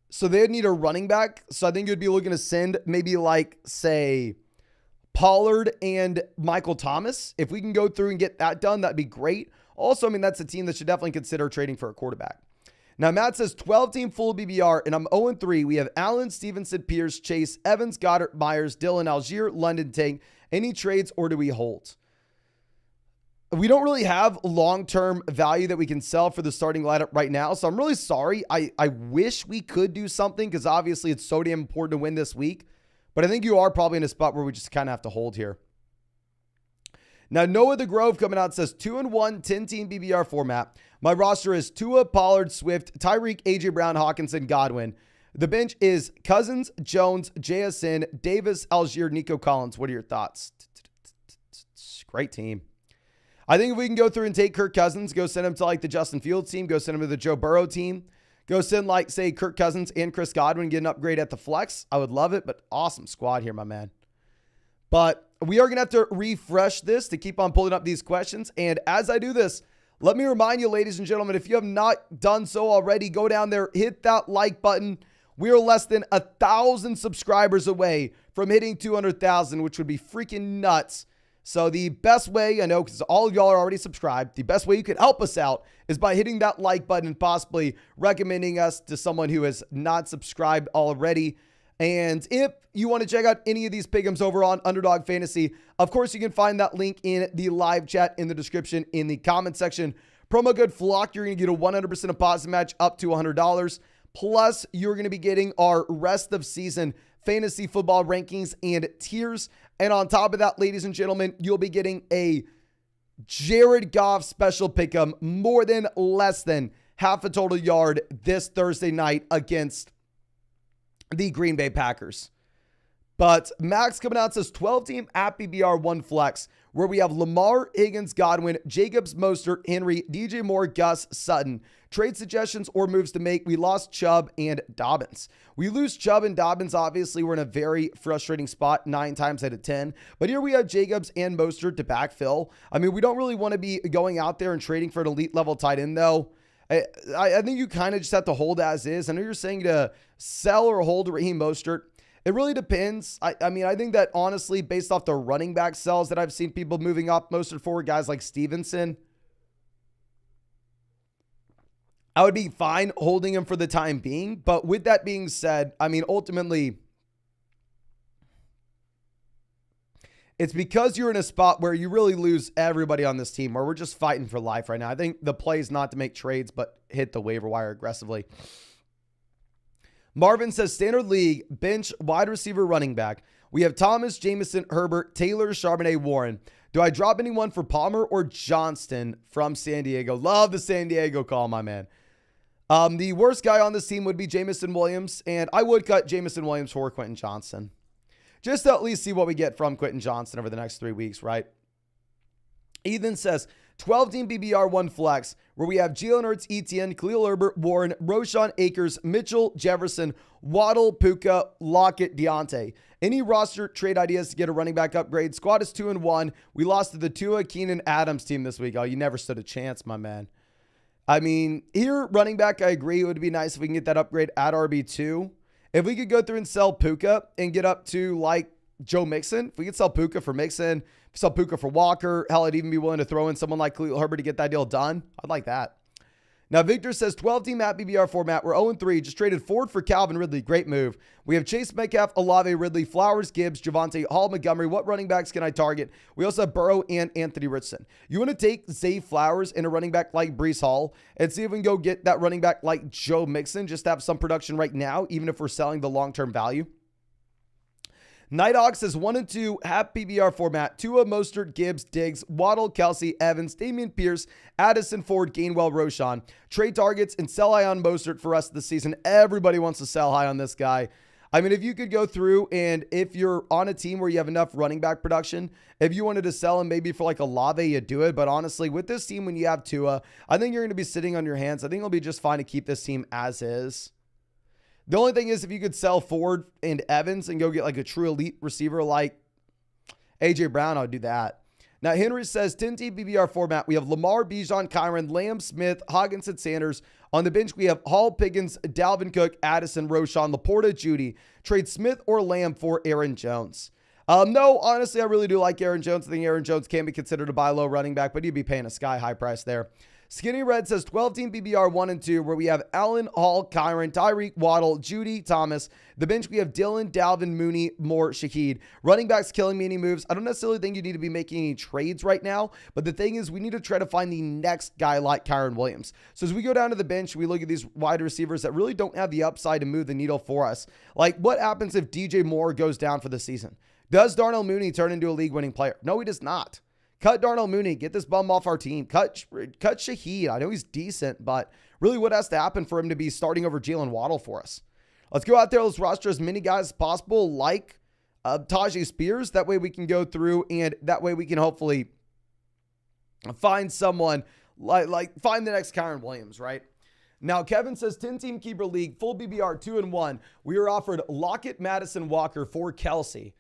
A: So they'd need a running back. So I think you'd be looking to send maybe like, say, Pollard and Michael Thomas. If we can go through and get that done, that'd be great. Also, I mean, that's a team that should definitely consider trading for a quarterback. Now, Matt says 12-team full BBR, and I'm 0-3. We have Allen, Stevenson, Pierce, Chase, Evans, Goddard, Myers, Dylan, Algier, London, Tank. Any trades, or do we hold? We don't really have long-term value that we can sell for the starting lineup right now, so I'm really sorry. I wish we could do something because obviously it's so damn important to win this week, but I think you are probably in a spot where we just kind of have to hold here. Now, Noah the Grove coming out says 2-1, 10-team BBR format. My roster is Tua, Pollard, Swift, Tyreek, AJ Brown, Hawkinson, Godwin. The bench is Cousins, Jones, JSN, Davis, Algier, Nico Collins. What are your thoughts? Great team. I think if we can go through and take Kirk Cousins, go send him to like the Justin Fields team, go send him to the Joe Burrow team, go send like, say, Kirk Cousins and Chris Godwin, get an upgrade at the flex. I would love it, but awesome squad here, my man. But we are going to have to refresh this to keep on pulling up these questions. And as I do this, let me remind you, ladies and gentlemen, if you have not done so already, go down there, hit that like button. We are less than 1,000 subscribers away from hitting 200,000, which would be freaking nuts. So the best way, I know because all of y'all are already subscribed, the best way you can help us out is by hitting that like button and possibly recommending us to someone who has not subscribed already. And if you want to check out any of these pick'ems over on Underdog Fantasy, of course, you can find that link in the live chat in the description in the comment section. Promo code FLOCK, you're going to get a 100% deposit match up to $100. Plus, you're going to be getting our rest of season fantasy football rankings and tiers. And on top of that, ladies and gentlemen, you'll be getting a Jared Goff special pick'em, more than less than half a total yard this Thursday night against the Green Bay Packers. But Max coming out says 12-team at BBR 1 flex, where we have Lamar, Higgins, Godwin, Jacobs, Mostert, Henry, DJ Moore, Gus, Sutton. Trade suggestions or moves to make. We lost Chubb and Dobbins. We lose Chubb and Dobbins. Obviously, we're in a very frustrating spot 9 times out of 10. But here we have Jacobs and Mostert to backfill. I mean, we don't really want to be going out there and trading for an elite level tight end, though. I think you kind of just have to hold as is. I know you're saying to sell or hold Raheem Mostert. It really depends. I mean, I think that honestly, based off the running back sells that I've seen people moving up Mostert forward, guys like Stevenson, I would be fine holding him for the time being. But with that being said, I mean, ultimately, it's because you're in a spot where you really lose everybody on this team, where we're just fighting for life right now. I think the play is not to make trades, but hit the waiver wire aggressively. Marvin says, standard league, bench, wide receiver, running back. We have Thomas, Jameson, Herbert, Taylor, Charbonnet, Warren. Do I drop anyone for Palmer or Johnston from San Diego? Love the San Diego call, my man. The worst guy on this team would be Jameson Williams, and I would cut Jameson Williams for Quentin Johnston. Just to at least see what we get from Quentin Johnston over the next 3 weeks, right? Ethan says, 12-team BBR 1 flex, where we have Jalen Hurts, Etienne, Khalil Herbert, Warren, Roshan, Akers, Mitchell, Jefferson, Waddle, Puka, Lockett, Deontay. Any roster trade ideas to get a running back upgrade? Squad is 2-1. We lost to the Tua, Keenan, Adams team this week. Oh, you never stood a chance, my man. I mean, here, running back, I agree. It would be nice if we can get that upgrade at RB2. If we could go through and sell Puka and get up to, like, Joe Mixon, if we could sell Puka for Mixon, sell Puka for Walker, hell, I'd even be willing to throw in someone like Khalil Herbert to get that deal done. I'd like that. Now, Victor says 12-team at BBR format. We're 0-3. Just traded Ford for Calvin Ridley. Great move. We have Chase Metcalf, Olave, Ridley, Flowers, Gibbs, Javonte, Hall, Montgomery. What running backs can I target? We also have Burrow and Anthony Richardson. You want to take Zay Flowers and a running back like Breece Hall and see if we can go get that running back like Joe Mixon, just to have some production right now, even if we're selling the long-term value? Nighthawk says 1 and 2, half PBR format. Tua, Mostert, Gibbs, Diggs, Waddle, Kelsey, Evans, Damian Pierce, Addison, Ford, Gainwell, Roshan. Trade targets and sell high on Mostert for the rest of the season. Everybody wants to sell high on this guy. I mean, if you could go through and if you're on a team where you have enough running back production, if you wanted to sell him maybe for like a Lave, you do it. But honestly, with this team, when you have Tua, I think you're going to be sitting on your hands. I think it'll be just fine to keep this team as is. The only thing is if you could sell Ford and Evans and go get like a true elite receiver like AJ Brown, I would do that. Now, Henry says 10-team BBR format. We have Lamar, Bijan, Kyron, Lamb, Smith, Hawkinson, Sanders. On the bench, we have Hall, Pickens, Dalvin Cook, Addison, Roshan, Laporta, Judy. Trade Smith or Lamb for Aaron Jones. No, honestly, I really do like Aaron Jones. I think Aaron Jones can be considered a buy low running back, but you'd be paying a sky-high price there. Skinny Red says 12-team BBR 1 and 2, where we have Allen, Hall, Kyron, Tyreek, Waddle, Judy, Thomas. The bench, we have Dylan, Dalvin, Mooney, Moore, Shaheed. Running backs killing me any moves. I don't necessarily think you need to be making any trades right now, but the thing is we need to try to find the next guy like Kyron Williams. So as we go down to the bench, we look at these wide receivers that really don't have the upside to move the needle for us. Like, what happens if DJ Moore goes down for the season? Does Darnell Mooney turn into a league-winning player? No, he does not. Cut Darnell Mooney. Get this bum off our team. Cut Shaheed. I know he's decent, but really what has to happen for him to be starting over Jalen Waddle for us? Let's go out there. Let's roster as many guys as possible like Tajay Spears. That way we can go through and that way we can hopefully find someone like find the next Kyron Williams, right? Now, Kevin says 10-team keeper league, full BBR 2 and 1. We are offered Lockett, Madison, Walker for Kelsey.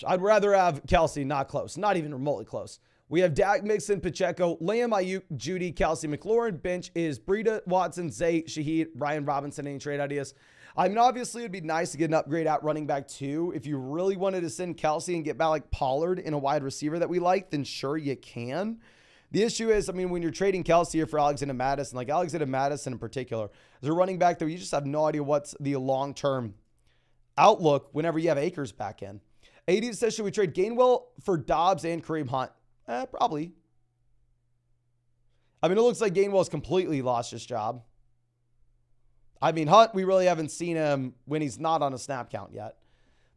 A: I'd rather have Kelsey, not close, not even remotely close. We have Dak, Mixon, Pacheco, Lamb, Ayuk, Judy, Kelsey, McLaurin. Bench is Breida, Watson, Zay, Shaheed, Ryan Robinson. Any trade ideas? I mean, obviously, it'd be nice to get an upgrade at running back too. If you really wanted to send Kelsey and get back like Pollard in a wide receiver that we like, then sure you can. The issue is, I mean, when you're trading Kelsey for Alexander Madison, like Alexander Madison in particular, as a running back that you just have no idea what's the long-term outlook whenever you have Akers back in. 80 says, should we trade Gainwell for Dobbs and Kareem Hunt? Probably. I mean, it looks like Gainwell's completely lost his job. I mean, Hunt, we really haven't seen him when he's not on a snap count yet.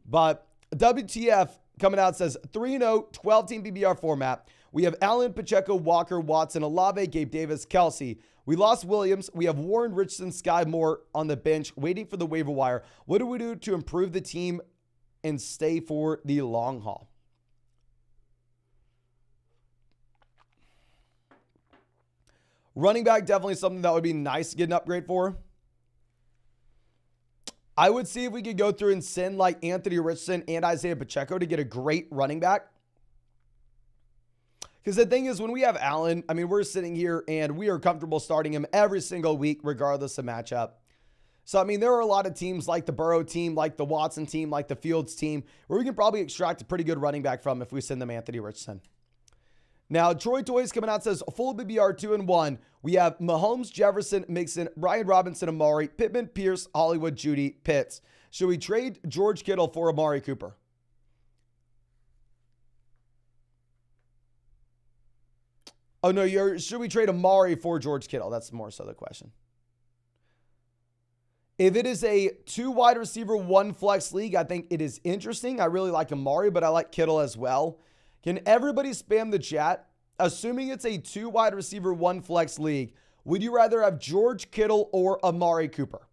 A: But WTF coming out says 3-0, 12-team BBR format. We have Allen, Pacheco, Walker, Watson, Olave, Gabe Davis, Kelsey. We lost Williams. We have Warren, Richardson, Sky Moore on the bench waiting for the waiver wire. What do we do to improve the team and stay for the long haul? Running back, definitely something that would be nice to get an upgrade for. I would see if we could go through and send like Anthony Richardson and Isaiah Pacheco to get a great running back. Because the thing is, when we have Allen, I mean, we're sitting here and we are comfortable starting him every single week, regardless of matchup. So, I mean, there are a lot of teams like the Burrow team, like the Watson team, like the Fields team, where we can probably extract a pretty good running back from if we send them Anthony Richardson. Now, Troy Toys coming out says, full BBR 2 and 1. We have Mahomes, Jefferson, Mixon, Brian Robinson, Amari, Pittman, Pierce, Hollywood, Judy, Pitts. Should we trade George Kittle for Amari Cooper? Oh, no, should we trade Amari for George Kittle? That's more so the question. If it is a 2 wide receiver, 1 flex league, I think it is interesting. I really like Amari, but I like Kittle as well. Can everybody spam the chat? Assuming it's a 2 wide receiver, 1 flex league, would you rather have George Kittle or Amari Cooper?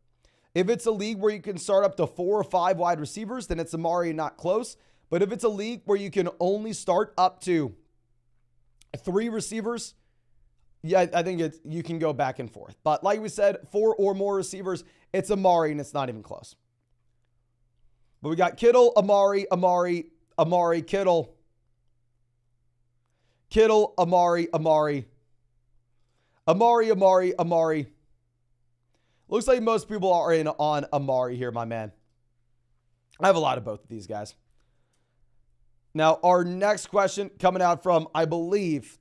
A: If it's a league where you can start up to 4 or 5 wide receivers, then it's Amari, not close. But if it's a league where you can only start up to 3 receivers, yeah, I think you can go back and forth. But like we said, 4 or more receivers, it's Amari, and it's not even close. But we got Kittle, Amari, Kittle. Kittle, Amari. Looks like most people are in on Amari here, my man. I have a lot of both of these guys. Now, our next question coming out from, I believe,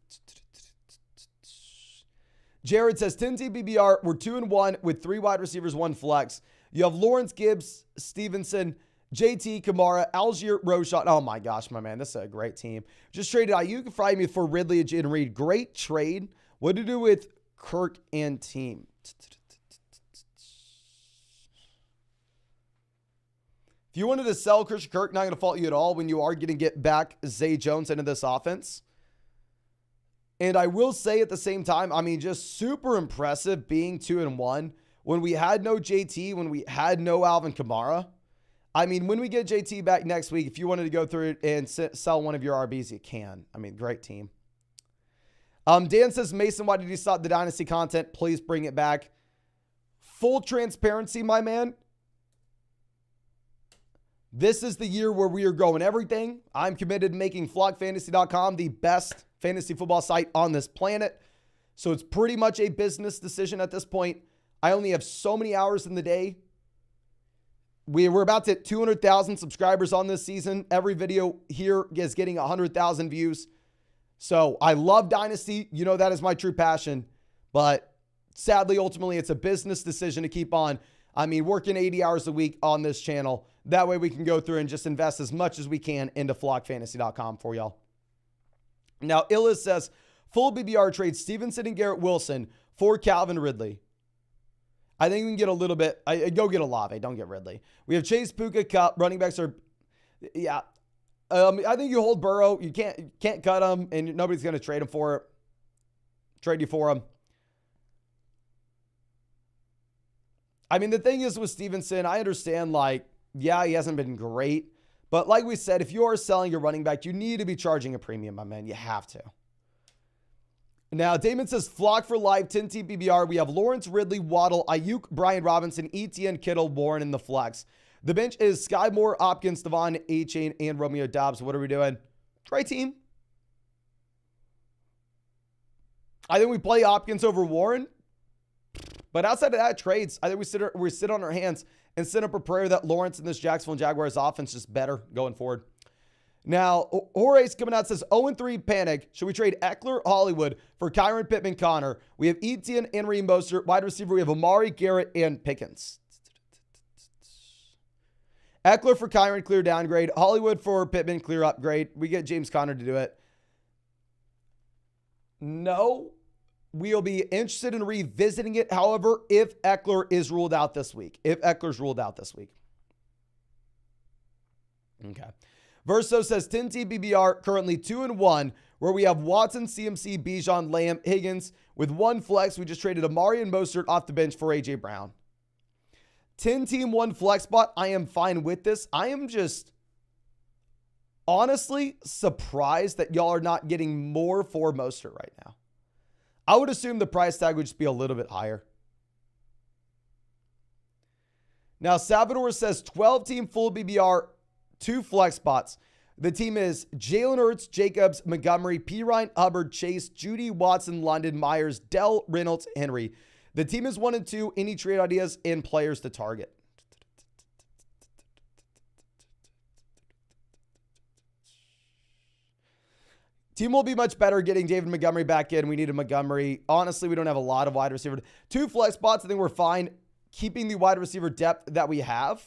A: Jared says, 10-team BBR, we're 2 and 1 with 3 wide receivers, 1 flex. You have Lawrence, Gibbs, Stevenson, JT, Kamara, Algier, Roshan. Oh my gosh, my man, this is a great team. Just traded Ayuk Friday for Ridley and Reed. Great trade. What to do with Kirk and team? If you wanted to sell Christian Kirk, not going to fault you at all when you are going to get back Zay Jones into this offense. And I will say at the same time, I mean, just super impressive being 2-1 when we had no JT, when we had no Alvin Kamara. I mean, when we get JT back next week, if you wanted to go through it and sell one of your RBs, you can. I mean, great team. Dan says, Mason, why did you stop the Dynasty content? Please bring it back. Full transparency, my man. This is the year where we are growing everything. I'm committed to making flockfantasy.com the best fantasy football site on this planet. So it's pretty much a business decision at this point. I only have so many hours in the day. We're about to hit 200,000 subscribers on this season. Every video here is getting 100,000 views. So I love Dynasty. You know, that is my true passion. But sadly, ultimately, it's a business decision to keep on. I mean, working 80 hours a week on this channel. That way we can go through and just invest as much as we can into flockfantasy.com for y'all. Now, Illis says, full BBR trade Stevenson and Garrett Wilson for Calvin Ridley. I think we can get a little bit. Go get Olave. Don't get Ridley. We have Chase, Puka, Cup. Running backs are, yeah. I think you hold Burrow. You can't cut him, and nobody's going to trade you for him. I mean, the thing is with Stevenson, I understand, like, yeah, he hasn't been great. But like we said, if you are selling your running back, you need to be charging a premium, my man. You have to. Now, Damon says, flock for life, 10-team PBR. We have Lawrence, Ridley, Waddle, Ayuk, Brian Robinson, ETN, Kittle, Warren in the flex. The bench is Sky Moore, Hopkins, Devon, A-Chain, and Romeo Dobbs. What are we doing? Great team. I think we play Hopkins over Warren. But outside of that, trades, I think we sit on our hands and set up a prayer that Lawrence and this Jacksonville Jaguars offense is better going forward. Now, Horace coming out says, 0-3 panic. Should we trade Eckler, Hollywood for Kyron, Pittman, Connor? We have Etienne, Henry, Mostert. Wide receiver, we have Amari, Garrett, and Pickens. Eckler for Kyron, clear downgrade. Hollywood for Pittman, clear upgrade. We get James Conner to do it. No. We'll be interested in revisiting it, however, if Eckler is ruled out this week. If Eckler's ruled out this week. Okay. Verso says 10-team BBR, currently 2-1, where we have Watson, CMC, Bijan, Lamb, Higgins. With one flex, we just traded Amari and Mostert off the bench for A.J. Brown. 10-team, one flex spot. I am fine with this. I am just honestly surprised that y'all are not getting more for Mostert right now. I would assume the price tag would just be a little bit higher. Now, Salvador says 12-team full BBR, 2 flex spots. The team is Jalen Hurts, Jacobs, Montgomery, Pirine, Hubbard, Chase, Judy, Watson, London, Myers, Dell, Reynolds, Henry. The team is 1-2. Any trade ideas and players to target? Team will be much better getting David Montgomery back in. We need a Montgomery. Honestly, we don't have a lot of wide receiver. 2 flex spots. I think we're fine keeping the wide receiver depth that we have.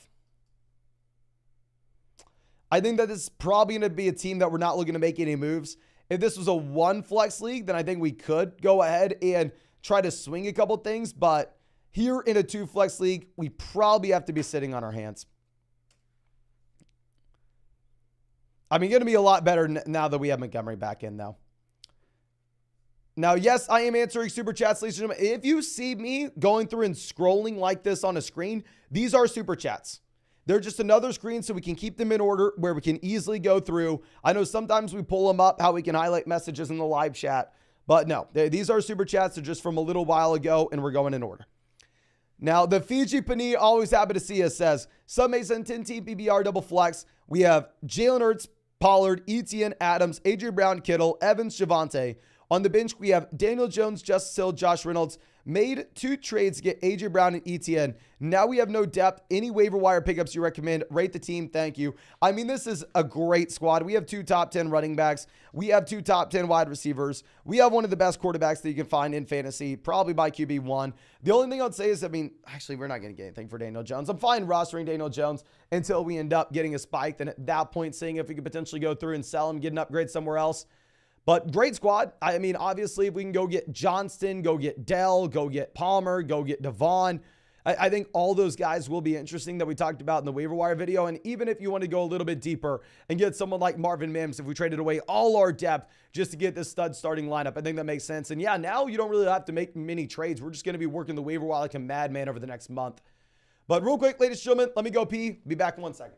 A: I think that this is probably going to be a team that we're not looking to make any moves. If this was a 1 flex league, then I think we could go ahead and try to swing a couple things. But here in a 2 flex league, we probably have to be sitting on our hands. I mean, going to be a lot better now that we have Montgomery back in, though. Now, yes, I am answering Super Chats, ladies and gentlemen. If you see me going through and scrolling like this on a screen, these are Super Chats. They're just another screen so we can keep them in order where we can easily go through. I know sometimes we pull them up, how we can highlight messages in the live chat. But no, these are Super Chats. They're just from a little while ago, and we're going in order. Now, the Fiji Pani, always happy to see us, says, Sub Mason, 10-team PBR double flex. We have Jalen Hurts, Pollard, Etienne, Adams, A.J. Brown, Kittle, Evans, Javonte. On the bench, we have Daniel Jones, Justice Hill, Josh Reynolds. Made 2 trades to get A.J. Brown and Etienne. Now we have no depth. Any waiver wire pickups you recommend? Rate the team. Thank you. I mean, this is a great squad. We have 2 top 10 running backs. We have 2 top 10 wide receivers. We have one of the best quarterbacks that you can find in fantasy, probably by QB1. The only thing I'd say is, I mean, actually, we're not going to get anything for Daniel Jones. I'm fine rostering Daniel Jones until we end up getting a spike. Then at that point, seeing if we could potentially go through and sell him, get an upgrade somewhere else. But great squad. I mean, obviously, if we can go get Johnston, go get Dell, go get Palmer, go get Devon. I think all those guys will be interesting that we talked about in the waiver wire video. And even if you want to go a little bit deeper and get someone like Marvin Mims, if we traded away all our depth just to get this stud starting lineup, I think that makes sense. And yeah, now you don't really have to make many trades. We're just going to be working the waiver wire like a madman over the next month. But real quick, ladies and gentlemen, let me go pee. Be back in 1 second.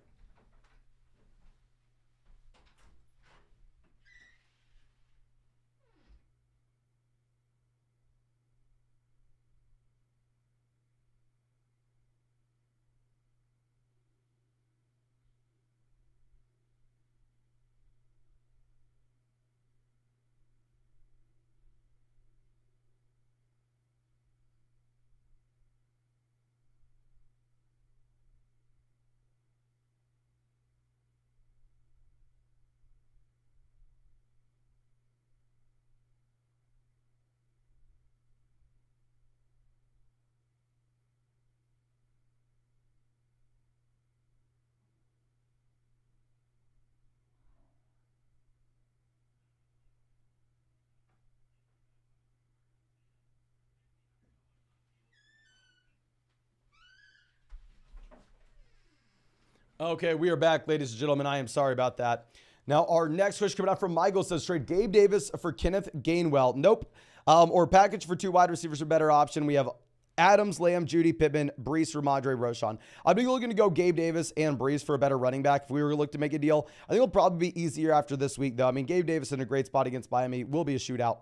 A: Okay, we are back, ladies and gentlemen. I am sorry about that. Now, our next question coming out from Michael says, trade Gabe Davis for Kenneth Gainwell. Nope. Or package for 2 wide receivers a better option. We have Adams, Lamb, Judy, Pittman, Brees, Ramondre, Roschon. I'd be looking to go Gabe Davis and Brees for a better running back if we were to look to make a deal. I think it'll probably be easier after this week, though. I mean, Gabe Davis in a great spot against Miami will be a shootout.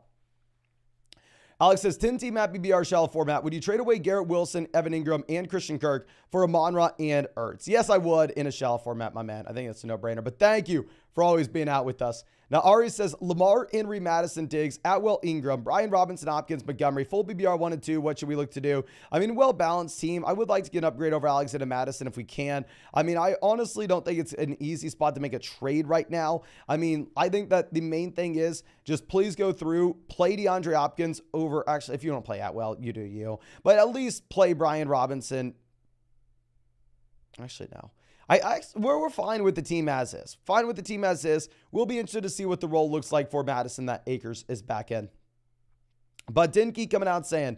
A: Alex says, 10-team at BBR shallow format. Would you trade away Garrett Wilson, Evan Ingram, and Christian Kirk for Amon-Ra and Ertz? Yes, I would in a shallow format, my man. I think it's a no-brainer. But thank you for always being out with us. Now, Ari says, Lamar, Henry, Madison, Diggs, Atwell, Ingram, Brian Robinson, Hopkins, Montgomery, full BBR 1 and 2. What should we look to do? I mean, well-balanced team. I would like to get an upgrade over Alexander Madison if we can. I mean, I honestly don't think it's an easy spot to make a trade right now. I mean, I think that the main thing is just please go through, play DeAndre Hopkins over, actually, if you don't play Atwell, you do you. But at least play Brian Robinson. Actually, no. We're fine with the team as is. Fine with the team as is. We'll be interested to see what the role looks like for Madison that Akers is back in. But Dinky coming out saying,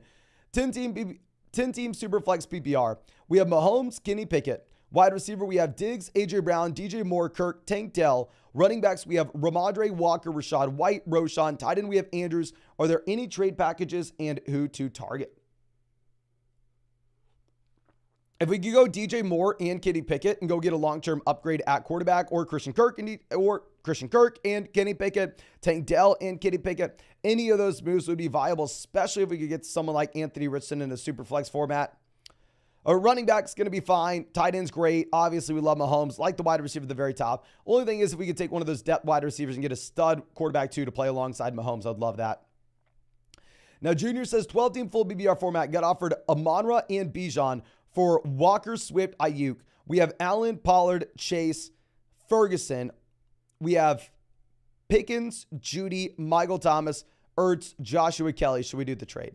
A: 10-team Superflex PPR. We have Mahomes, Kenny Pickett. Wide receiver, we have Diggs, A.J. Brown, DJ Moore, Kirk, Tank Dell. Running backs, we have Ramondre, Walker, Rashad White, Roschon. Tight end, we have Andrews. Are there any trade packages and who to target? If we could go DJ Moore and Kenny Pickett and go get a long-term upgrade at quarterback, or Christian Kirk and Kenny Pickett, Tank Dell and Kenny Pickett, any of those moves would be viable, especially if we could get someone like Anthony Richardson in a super flex format. A running back's going to be fine. Tight end's great. Obviously, we love Mahomes. Like the wide receiver at the very top. Only thing is if we could take one of those depth wide receivers and get a stud quarterback too to play alongside Mahomes, I'd love that. Now, Junior says 12-team full BBR format got offered Amon-Ra and Bijan for Walker, Swift, Ayuk. We have Allen, Pollard, Chase, Ferguson. We have Pickens, Judy, Michael Thomas, Ertz, Joshua Kelly. Should we do the trade?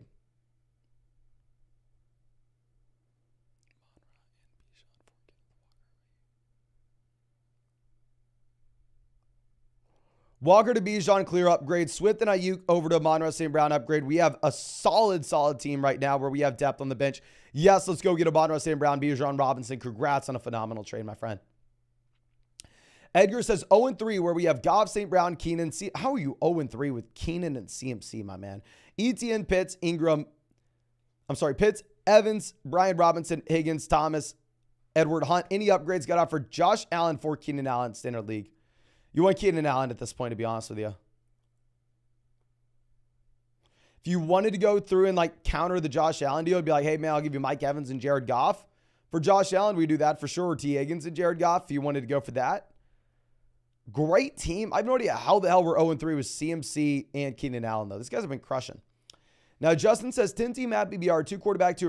A: Walker to Bijan, clear upgrade. Swift and Ayuk over to Amon-Ra St. Brown upgrade. We have a solid team right now where we have depth on the bench. Yes, let's go get Amon-Ra St. Brown, Bijan Robinson. Congrats on a phenomenal trade, my friend. Edgar says 0-3 where we have Goff, St. Brown, Keenan. How are you 0-3 with Keenan and CMC, my man? Etienne, Pitts, Pitts, Evans, Brian Robinson, Higgins, Thomas, Edward Hunt. Any upgrades got offered? Josh Allen for Keenan Allen, standard league. You want Keenan Allen at this point, to be honest with you. If you wanted to go through and counter the Josh Allen deal, it'd be like, hey, man, I'll give you Mike Evans and Jared Goff. For Josh Allen, we do that for sure. Or T. Higgins and Jared Goff, if you wanted to go for that. Great team. I have no idea how the hell we're 0-3 with CMC and Keenan Allen, though. These guys have been crushing. Now, Justin says 10-team at BBR, 2 quarterback,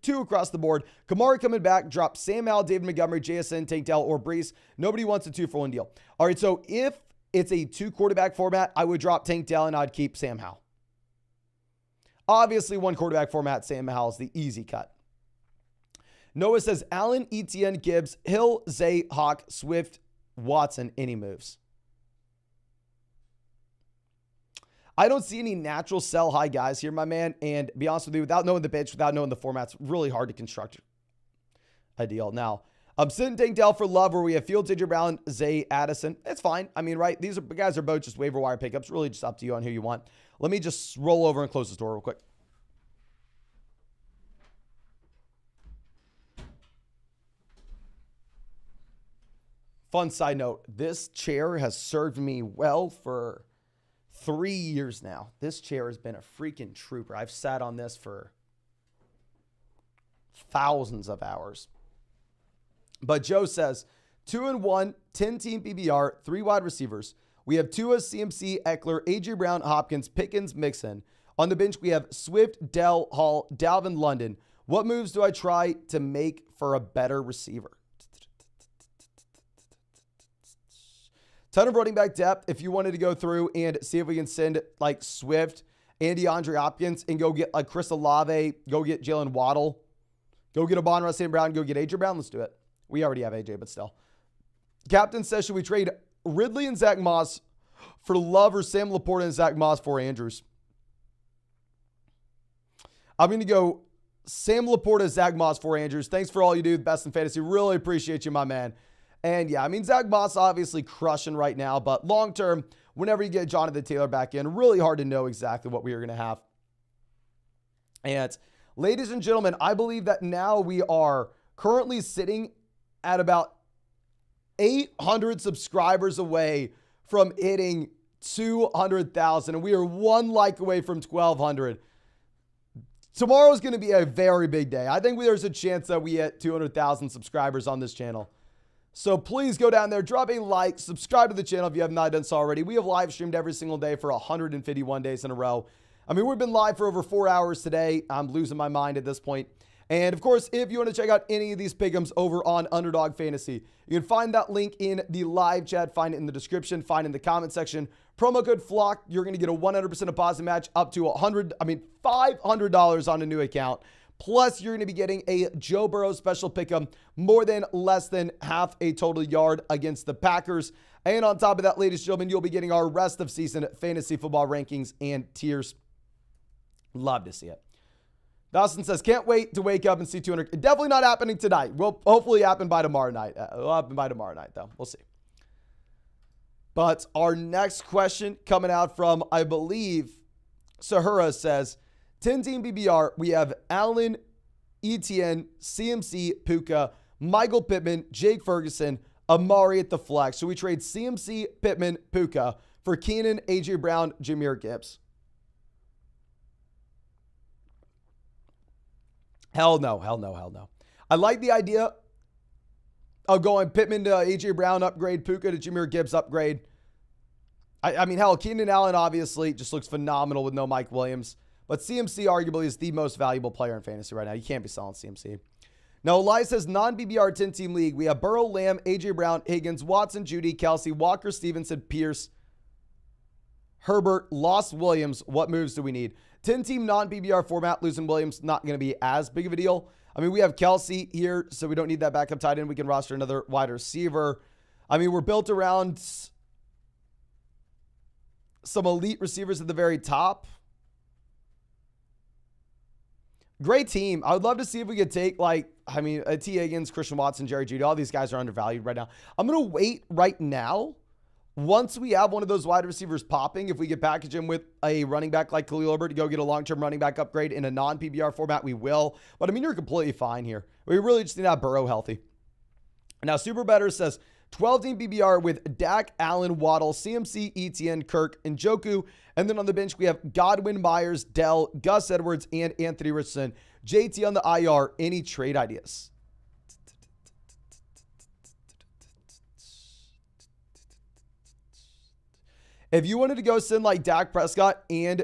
A: two across the board. Kamara coming back, drop Sam Howell, David Montgomery, JSN, Tank Dell, or Brees. Nobody wants a 2-for-1 deal. All right, so if it's a 2 quarterback format, I would drop Tank Dell and I'd keep Sam Howell. Obviously, 1 quarterback format, Sam Howell is the easy cut. Noah says Allen, Etienne, Gibbs, Hill, Zay, Hawk, Swift, Watson. Any moves? I don't see any natural sell high guys here, my man. And to be honest with you, without knowing the bench, without knowing the format, it's really hard to construct ideal. Now, I'm sitting Tank Dell for Love, where we have Fields, AJ Brown, Zay, Addison. It's fine. I mean, right? These guys are both just waiver wire pickups. Really just up to you on who you want. Let me just roll over and close this door real quick. Fun side note, this chair has served me well for 3 years now. This chair has been a freaking trooper. I've sat on this for thousands of hours. But Joe says, 2-1, 10-team PBR, 3 wide receivers. We have Tua, CMC, Eckler, AJ Brown, Hopkins, Pickens, Mixon. On the bench, we have Swift, Dell, Hall, Dalvin, London. What moves do I try to make for a better receiver? Ton of running back depth. If you wanted to go through and see if we can send like Swift and DeAndre Hopkins and go get like Chris Olave, go get Jalen Waddle, go get Amon-Ra St. Brown, go get AJ Brown, let's do it. We already have AJ, but still. Captain says, should we trade Ridley and Zach Moss for Love or Sam Laporta and Zach Moss for Andrews? I'm going to go Sam Laporta, Zach Moss for Andrews. Thanks for all you do. Best in fantasy. Really appreciate you, my man. And yeah, I mean, Zach Moss obviously crushing right now, but long term, whenever you get Jonathan Taylor back in, really hard to know exactly what we are going to have. And ladies and gentlemen, I believe that now we are currently sitting at about 800 subscribers away from hitting 200,000, and we are one like away from 1,200. Tomorrow's going to be a very big day. I think there's a chance that we hit 200,000 subscribers on this channel. So please go down there, drop a like, subscribe to the channel if you have not done so already. We have live streamed every single day for 151 days in a row. I mean, we've been live for over 4 hours today. I'm losing my mind at this point. And of course, if you want to check out any of these pick'ems over on Underdog Fantasy, you can find that link in the live chat, find it in the description, find it in the comment section. Promo code FLOCK, you're going to get a 100% deposit match up to $500 on a new account. Plus, you're going to be getting a Joe Burrow special pick'em, more than less than half a total yard against the Packers. And on top of that, ladies and gentlemen, you'll be getting our rest of season fantasy football rankings and tiers. Love to see it. Dawson says, can't wait to wake up and see 200. Definitely not happening tonight. Will hopefully happen by tomorrow night. It'll happen by tomorrow night, though. We'll see. But our next question coming out from, I believe, Sahura says, 10-team BBR, we have Allen, Etienne, CMC, Puka, Michael Pittman, Jake Ferguson, Amari at the flex. So we trade CMC, Pittman, Puka for Keenan, AJ Brown, Jahmyr Gibbs. Hell no, hell no, hell no. I like the idea of going Pittman to AJ Brown upgrade, Puka to Jahmyr Gibbs upgrade. I mean, hell, Keenan Allen obviously just looks phenomenal with no Mike Williams. But CMC arguably is the most valuable player in fantasy right now. You can't be selling CMC. Now, Elias says non-BBR 10-team league. We have Burrow, Lamb, AJ Brown, Higgins, Watson, Judy, Kelsey, Walker, Stevenson, Pierce, Herbert, Lost Williams. What moves do we need? 10-team non-BBR format, losing Williams, not going to be as big of a deal. I mean, we have Kelsey here, so we don't need that backup tight end. We can roster another wide receiver. I mean, we're built around some elite receivers at the very top. Great team. I would love to see if we could take, T. Higgins, Christian Watson, Jerry Jeudy. All these guys are undervalued right now. I'm going to wait right now. Once we have one of those wide receivers popping, if we could package him with a running back like Khalil Herbert to go get a long-term running back upgrade in a non-PBR format, we will. But, I mean, you're completely fine here. We really just need to have Burrow healthy. Now, Super Better says 12-team PBR with Dak, Allen, Waddle, CMC, Etienne, Kirk, and Njoku. And then on the bench, we have Godwin, Myers, Dell, Gus Edwards, and Anthony Richardson. JT on the IR. Any trade ideas? If you wanted to go send like Dak Prescott and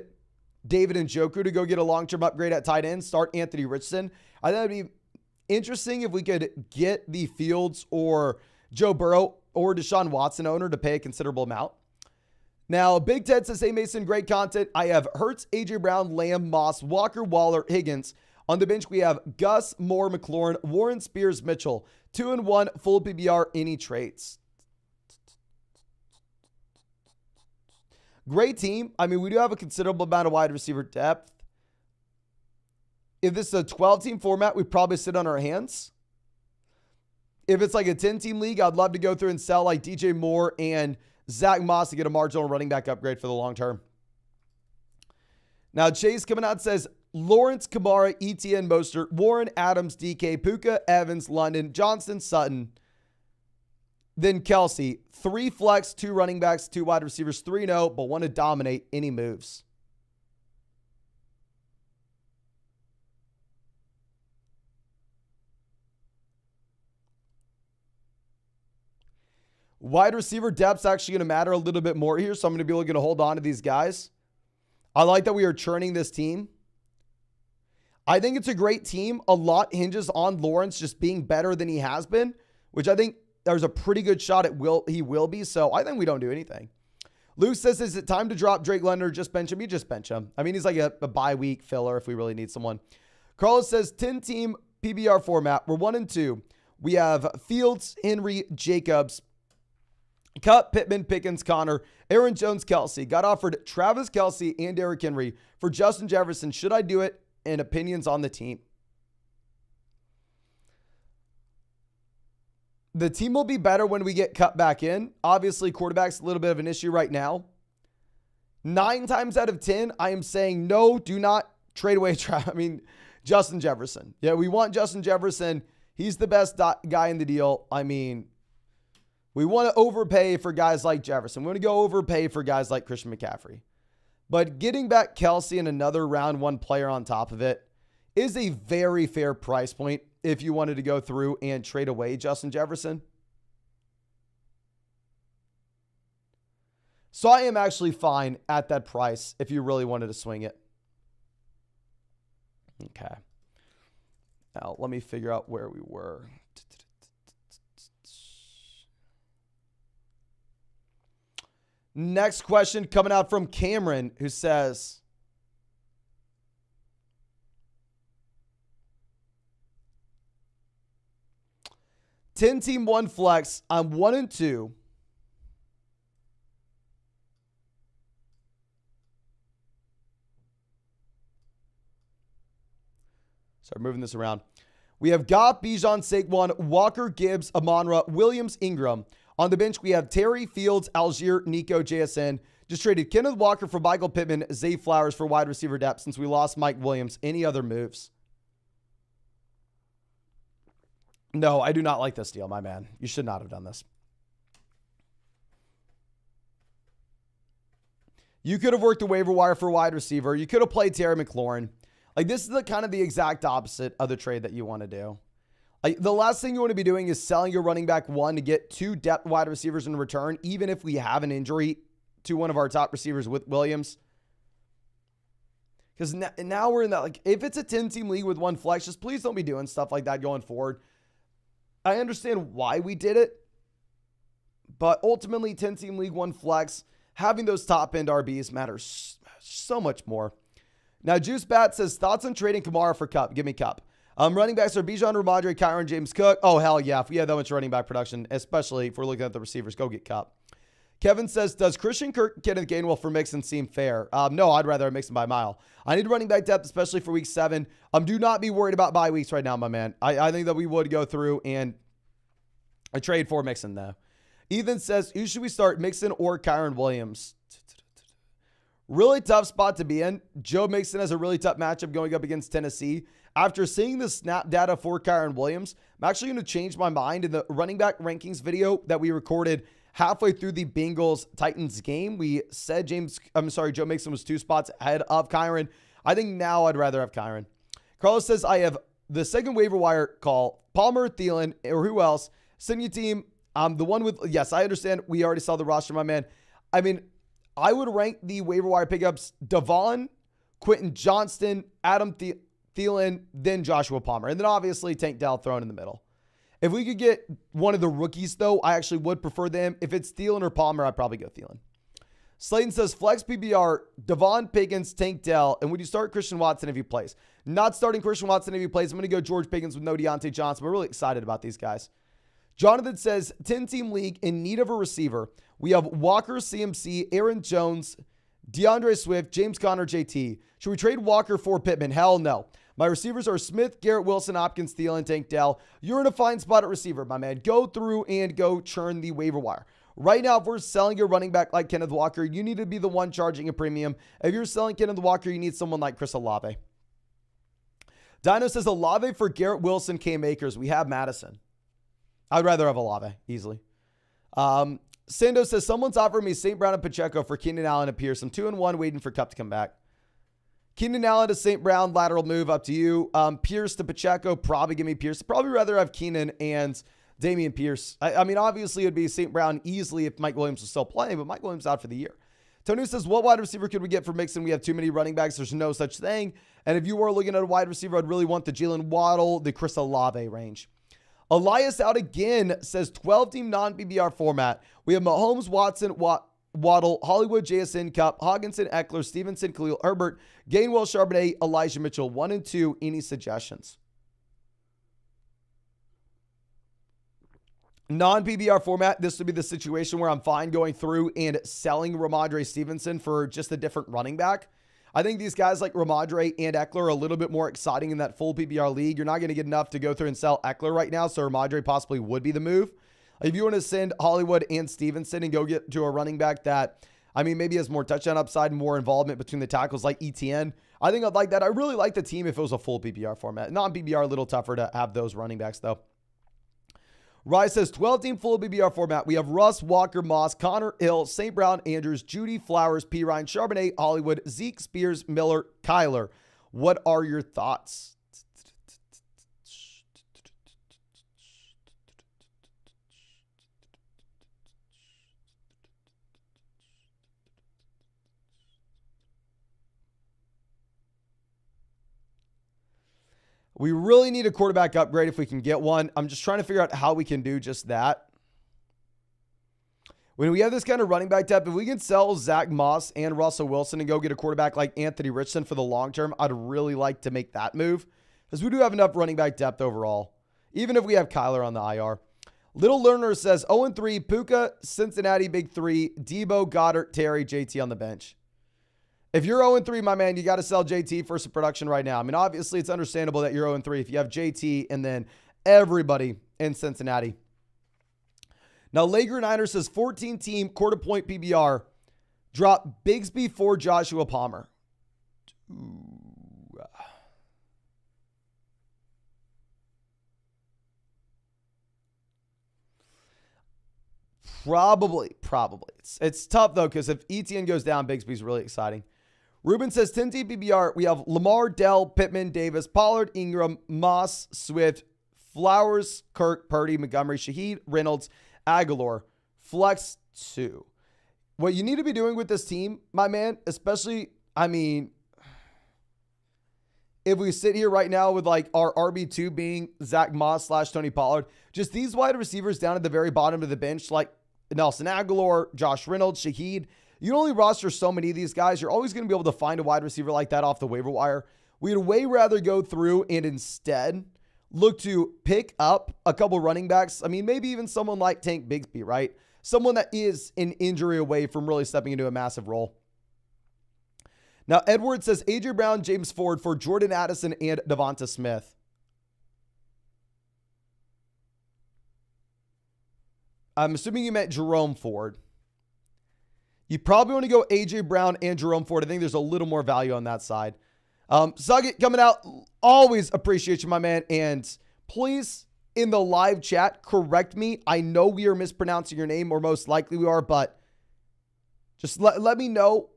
A: David Njoku to go get a long-term upgrade at tight end, start Anthony Richardson, I think that'd be interesting if we could get the Fields or Joe Burrow or Deshaun Watson owner to pay a considerable amount. Now, Big Ted says, hey, Mason, great content. I have Hurts, AJ Brown, Lamb, Moss, Walker, Waller, Higgins. On the bench, we have Gus, Moore, McLaurin, Warren, Spears, Mitchell. 2-1, full PBR, any trades. Great team. I mean, we do have a considerable amount of wide receiver depth. If this is a 12-team format, we probably sit on our hands. If it's like a 10-team league, I'd love to go through and sell like DJ Moore and Zach Moss to get a marginal running back upgrade for the long term. Now, Chase coming out says, Lawrence, Kamara, ETN, Mostert, Warren, Adams, DK, Puka, Evans, London, Johnston, Sutton, then Kelsey. 3 flex, 2 running backs, 2 wide receivers, 3-0, but want to dominate any moves. Wide receiver depth's actually going to matter a little bit more here, so I'm going to be looking to hold on to these guys. I like that we are churning this team. I think it's a great team. A lot hinges on Lawrence just being better than he has been, which I think there's a pretty good shot he will be, so I think we don't do anything. Luke says, is it time to drop Drake London or just bench him? You just bench him. I mean, he's like a bye week filler if we really need someone. Carlos says, 10-team PBR format. We're 1-2. We have Fields, Henry, Jacobs, Cup, Pittman, Pickens, Connor, Aaron Jones, Kelsey. Got offered Travis Kelsey and Derrick Henry for Justin Jefferson. Should I do it? And opinions on the team. The team will be better when we get cut back in. Obviously, quarterback's a little bit of an issue right now. 9 times out of 10, I am saying no, do not trade away Justin Jefferson. Yeah, we want Justin Jefferson. He's the best guy in the deal. I mean, we want to overpay for guys like Jefferson. We want to go overpay for guys like Christian McCaffrey. But getting back Kelsey and another round 1 player on top of it is a very fair price point if you wanted to go through and trade away Justin Jefferson. So I am actually fine at that price if you really wanted to swing it. Okay. Now let me figure out where we were. Next question coming out from Cameron, who says, "10-team 1 flex. I'm 1-2. Sorry, moving this around. We have Goff, Bijan, Saquon, Walker, Gibbs, Amon-Ra, Williams, Ingram. On the bench, we have Terry, Fields, Algier, Nico, JSN. Just traded Kenneth Walker for Michael Pittman, Zay Flowers for wide receiver depth since we lost Mike Williams. Any other moves?" No, I do not like this deal, my man. You should not have done this. You could have worked the waiver wire for wide receiver. You could have played Terry McLaurin. Like, this is the kind of the exact opposite of the trade that you want to do. Like, the last thing you want to be doing is selling your running back 1 to get 2 depth wide receivers in return, even if we have an injury to one of our top receivers with Williams. Because now we're in that, like, if it's a 10-team league with 1 flex, just please don't be doing stuff like that going forward. I understand why we did it, but ultimately 10-team league 1 flex, having those top-end RBs matters so much more. Now, Juice Bat says, thoughts on trading Kamara for Cup? Give me Cup. Running backs are Bijan, Ramondre, Kyron, James Cook. Oh, hell yeah. If we had that much running back production, especially if we're looking at the receivers, go get Cup. Kevin says, does Christian Kirk, Kenneth Gainwell for Mixon seem fair? No, I'd rather Mixon by a mile. I need running back depth, especially for week 7. Do not be worried about bye weeks right now, my man. I think that we would go through and a trade for Mixon, though. Ethan says, who should we start, Mixon or Kyron Williams? Really tough spot to be in. Joe Mixon has a really tough matchup going up against Tennessee. After seeing the snap data for Kyron Williams, I'm actually going to change my mind. In the running back rankings video that we recorded halfway through the Bengals-Titans game, we said Joe Mixon was 2 spots ahead of Kyron. I think now I'd rather have Kyron. Carlos says, I have the second waiver wire call. Palmer, Thielen, or who else? Send your team. The one with, yes, I understand. We already saw the roster, my man. I mean, I would rank the waiver wire pickups Devon, Quentin Johnston, Adam Thielen, then Joshua Palmer. And then obviously Tank Dell thrown in the middle. If we could get one of the rookies, though, I actually would prefer them. If it's Thielen or Palmer, I'd probably go Thielen. Slayton says, flex PBR, Devon, Pickens, Tank Dell, and would you start Christian Watson if he plays? Not starting Christian Watson if he plays. I'm going to go George Pickens with no Deontay Johnson. We're really excited about these guys. Jonathan says, 10-team league in need of a receiver. We have Walker, CMC, Aaron Jones, DeAndre Swift, James Conner, JT. Should we trade Walker for Pittman? Hell no. My receivers are Smith, Garrett Wilson, Hopkins, Thielen, Tank Dell. You're in a fine spot at receiver, my man. Go through and go churn the waiver wire. Right now, if we're selling a running back like Kenneth Walker, you need to be the one charging a premium. If you're selling Kenneth Walker, you need someone like Chris Olave. Dino says Olave for Garrett Wilson, Cam Akers. We have Madison. I'd rather have Olave, easily. Sando says, someone's offering me St. Brown and Pacheco for Keenan Allen and Pierce. I'm 2-1 waiting for Kupp to come back. Keenan Allen to St. Brown, lateral move, up to you. Pierce to Pacheco, probably give me Pierce. Probably rather have Keenan and Damian Pierce. I mean, obviously it would be St. Brown easily if Mike Williams was still playing, but Mike Williams out for the year. Tony says, what wide receiver could we get for Mixon? We have too many running backs. There's no such thing. And if you were looking at a wide receiver, I'd really want the Jalen Waddle, the Chris Olave range. Elias out again says 12-team non-PPR format. We have Mahomes, Watson, Waddle, Hollywood, JSN, Kupp, Hockenson, Eckler, Stevenson, Khalil Herbert, Gainwell, Charbonnet, Elijah Mitchell, 1 and 2. Any suggestions? Non-PPR format, this would be the situation where I'm fine going through and selling Ramondre Stevenson for just a different running back. I think these guys like Ramondre and Eckler are a little bit more exciting in that full PPR league. You're not going to get enough to go through and sell Eckler right now, so Ramondre possibly would be the move. If you want to send Hollywood and Stevenson and go get to a running back that, I mean, maybe has more touchdown upside and more involvement between the tackles like ETN, I think I'd like that. I really like the team if it was a full PPR format. Non-PPR, a little tougher to have those running backs, though. Rise says 12-team full PPR format. We have Russ, Walker, Moss, Connor, Hill, St. Brown, Andrews, Judy, Flowers, P. Ryan, Charbonnet, Hollywood, Zeke, Spears, Miller, Kyler. What are your thoughts? We really need a quarterback upgrade if we can get one. I'm just trying to figure out how we can do just that. When we have this kind of running back depth, if we can sell Zach Moss and Russell Wilson and go get a quarterback like Anthony Richardson for the long term, I'd really like to make that move because we do have enough running back depth overall, even if we have Kyler on the IR. Little Learner says 0-3, Puka, Cincinnati, Big 3, Debo, Goddard, Terry, JT on the bench. If you're 0-3, my man, you got to sell JT for some production right now. I mean, obviously, it's understandable that you're 0-3 if you have JT and then everybody in Cincinnati. Now, Lager Niner says 14-team quarter-point PBR. Drop Bigsby for Joshua Palmer. Probably. It's tough, though, because if ETN goes down, Bigsby's really exciting. Ruben says 10-team PPR. We have Lamar, Dell, Pittman, Davis, Pollard, Ingram, Moss, Swift, Flowers, Kirk, Purdy, Montgomery, Shaheed, Reynolds, Aguilar. Flex 2. What you need to be doing with this team, my man, especially, I mean, if we sit here right now with like our RB2 being Zach Moss / Tony Pollard, just these wide receivers down at the very bottom of the bench, like Nelson Aguilar, Josh Reynolds, Shaheed. You can only roster so many of these guys. You're always going to be able to find a wide receiver like that off the waiver wire. We'd way rather go through and instead look to pick up a couple running backs. I mean, maybe even someone like Tank Bigsby, right? Someone that is an injury away from really stepping into a massive role. Now, Edward says A.J. Brown, James Ford for Jordan Addison and Devonta Smith. I'm assuming you meant Jerome Ford. You probably want to go A.J. Brown and Jerome Ford. I think there's a little more value on that side. Sugget coming out. Always appreciate you, my man. And please, in the live chat, correct me. I know we are mispronouncing your name, or most likely we are, but just let me know,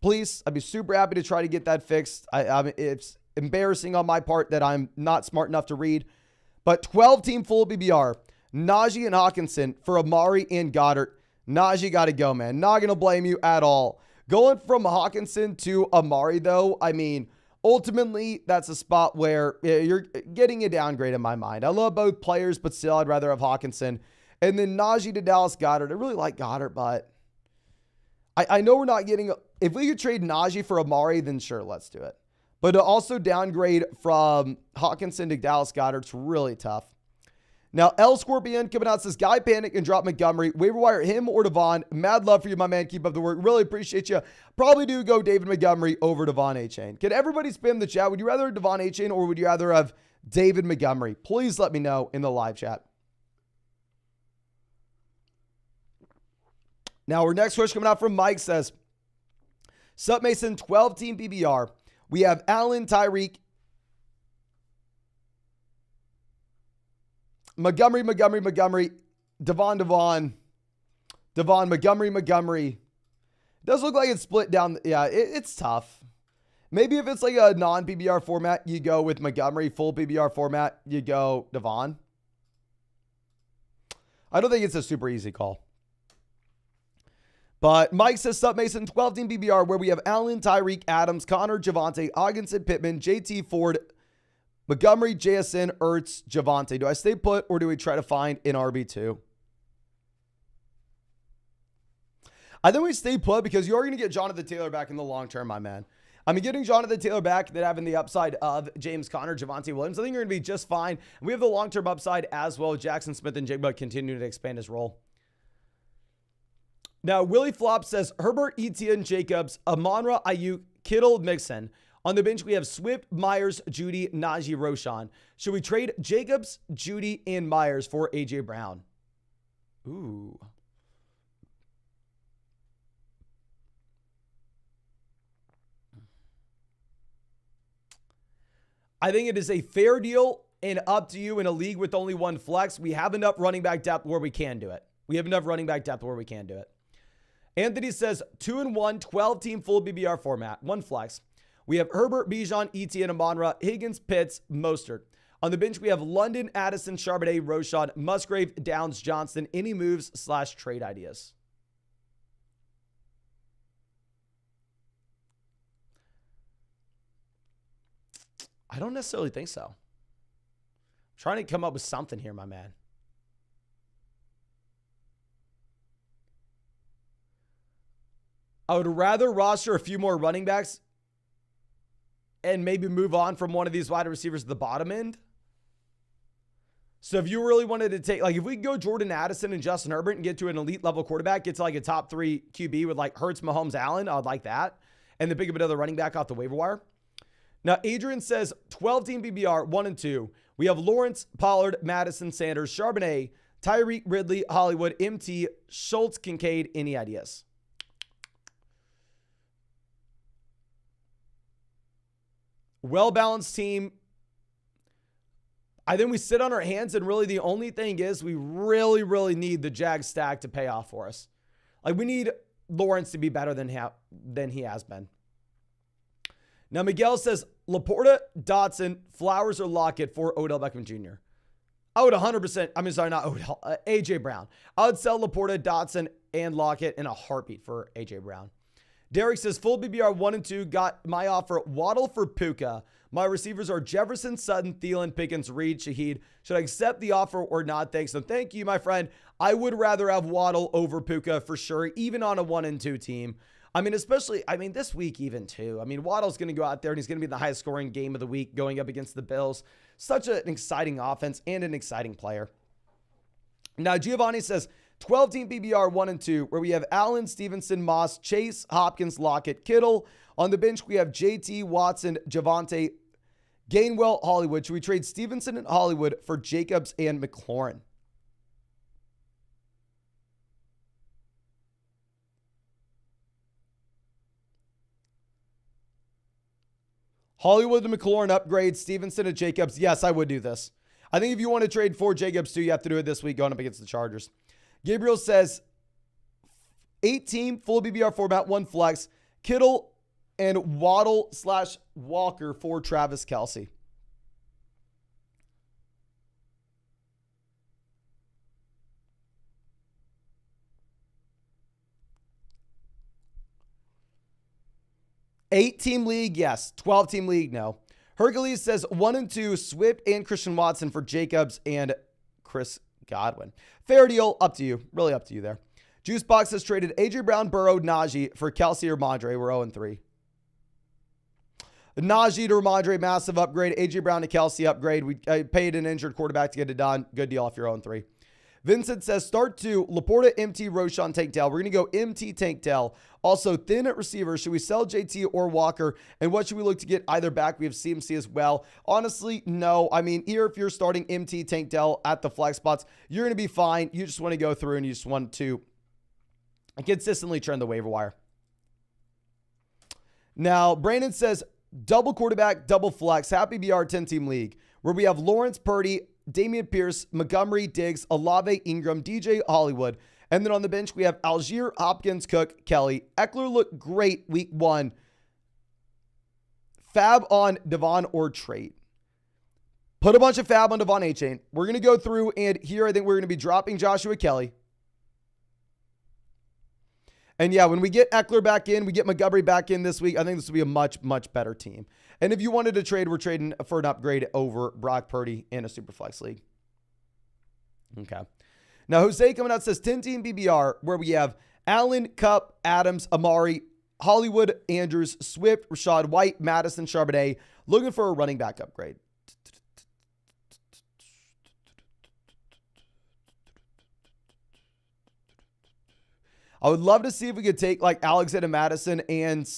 A: please. I'd be super happy to try to get that fixed. It's embarrassing on my part that I'm not smart enough to read. But 12-team full BBR. Najee and Hockenson for Amari and Goddard. Najee got to go, man. Not going to blame you at all. Going from Hockenson to Amari, though, I mean, ultimately, that's a spot where you're getting a downgrade in my mind. I love both players, but still, I'd rather have Hockenson. And then Najee to Dallas Goddard. I really like Goddard, but I know we're not getting... If we could trade Najee for Amari, then sure, let's do it. But to also downgrade from Hockenson to Dallas Goddard's really tough. Now, L Scorpion coming out says, Guy Panic and drop Montgomery. Waiver wire him or Devon. Mad love for you, my man. Keep up the work. Really appreciate you. Probably do go David Montgomery over Devon A-Chain. Can everybody spam the chat? Would you rather Devon A-Chain or would you rather have David Montgomery? Please let me know in the live chat. Now, our next question coming out from Mike says, Sup Mason, 12-team PBR. We have Allen, Tyreek, Montgomery, Devon, Montgomery. Does look like it's split down. Yeah, it's tough. Maybe if it's like a non-PBR format, you go with Montgomery. Full PBR format, you go Devon. I don't think it's a super easy call. But Mike says, Sup Mason, 12-team PBR, where we have Allen, Tyreek, Adams, Connor, Javonte, Ogginson, Pittman, JT, Ford, Montgomery, JSN, Ertz, Javonte. Do I stay put or do we try to find an RB2? I think we stay put because you're going to get Jonathan Taylor back in the long term, my man. I mean, getting Jonathan Taylor back, that having the upside of James Conner, Javonte Williams, I think you're going to be just fine. And we have the long-term upside as well. Jackson Smith and Jigba continuing to expand his role. Now, Willie Flop says, Herbert, Etienne, Jacobs, Amon-Ra, Ayuk, Kittle, Mixon. On the bench, we have Swift, Myers, Judy, Najee, Roshan. Should we trade Jacobs, Judy, and Myers for A.J. Brown? Ooh. I think it is a fair deal and up to you in a league with only one flex. We have enough running back depth where we can do it. Anthony says 2-1, 12-team full BBR format, one flex. We have Herbert, Bijan, Etienne, Amon-Ra, Higgins, Pitts, Mostert. On the bench, we have London, Addison, Charbonnet, Roshan, Musgrave, Downs, Johnston. Any moves / trade ideas? I don't necessarily think so. I'm trying to come up with something here, my man. I would rather roster a few more running backs and maybe move on from one of these wide receivers at the bottom end. So if you really wanted to take, like if we go Jordan Addison and Justin Herbert and get to an elite level quarterback, get to like a top 3 QB with like Hurts, Mahomes, Allen, I would like that. And then pick up another running back off the waiver wire. Now, Adrian says 12-team PBR, 1 and 2. We have Lawrence, Pollard, Madison, Sanders, Charbonnet, Tyreek, Ridley, Hollywood, MT, Schultz, Kincaid. Any ideas? Well-balanced team. I think we sit on our hands, and really the only thing is we really, really need the Jag stack to pay off for us. Like, we need Lawrence to be better than he has been. Now, Miguel says, Laporta, Dotson, Flowers, or Lockett for Odell Beckham Jr. I would 100%, I mean, sorry, not Odell, A.J. Brown. I would sell Laporta, Dotson, and Lockett in a heartbeat for A.J. Brown. Derek says, full BBR 1 and 2. Got my offer. Waddle for Puka. My receivers are Jefferson, Sutton, Thielen, Pickens, Reed, Shaheed. Should I accept the offer or not? Thanks. So thank you, my friend. I would rather have Waddle over Puka for sure, even on a 1 and 2 team. I mean, especially, this week even too. I mean, Waddle's going to go out there and he's going to be the highest scoring game of the week going up against the Bills. Such an exciting offense and an exciting player. Now, Giovanni says, 12-team PBR 1 and 2, where we have Allen, Stevenson, Moss, Chase, Hopkins, Lockett, Kittle. On the bench, we have JT, Watson, Javonte, Gainwell, Hollywood. Should we trade Stevenson and Hollywood for Jacobs and McLaurin? Hollywood to McLaurin upgrade, Stevenson to Jacobs. Yes, I would do this. I think if you want to trade for Jacobs too, you have to do it this week going up against the Chargers. Gabriel says 8-team full BBR format, 1 flex, Kittle and Waddle / Walker for Travis Kelce. Eight-team league, yes. 12-team league, no. Hercules says 1 and 2, Swift and Christian Watson for Jacobs and Chris Godwin. Fair deal, up to you. Really up to you there. Juicebox has traded A.J. Brown, Burrow, Najee for Kelce or Mondre. We're 0 and 3. Najee to Ramondre, massive upgrade. A.J. Brown to Kelsey, upgrade. We paid an injured quarterback to get it done. Good deal if you're 0-3. Vincent says, start 2, Laporta, MT, Roshan, Tank Tail. We're going to go MT, Tank Tail. Also, thin at receiver. Should we sell JT or Walker? And what should we look to get either back? We have CMC as well. Honestly, no. I mean, here, if you're starting MT, Tank Tail at the flex spots, you're going to be fine. You just want to go through and you just want to consistently trend the waiver wire. Now, Brandon says, double quarterback, double flex. Happy BR 10-team league, where we have Lawrence, Purdy, Damian Pierce, Montgomery, Diggs, Olave, Ingram, DJ Hollywood. And then on the bench, we have Algier, Hopkins, Cook, Kelly. Eckler looked great week 1. Fab on Devon or trade. Put a bunch of fab on Devon A-Chain. We're going to go through, and here I think we're going to be dropping Joshua Kelly. And yeah, when we get Eckler back in, we get Montgomery back in this week, I think this will be a much, much better team. And if you wanted to trade, we're trading for an upgrade over Brock Purdy in a Superflex league. Okay. Now, Jose coming out says 10-team BBR, where we have Allen, Kupp, Adams, Amari, Hollywood, Andrews, Swift, Rashad White, Madison, Charbonnet, looking for a running back upgrade. I would love to see if we could take like Alexander Madison and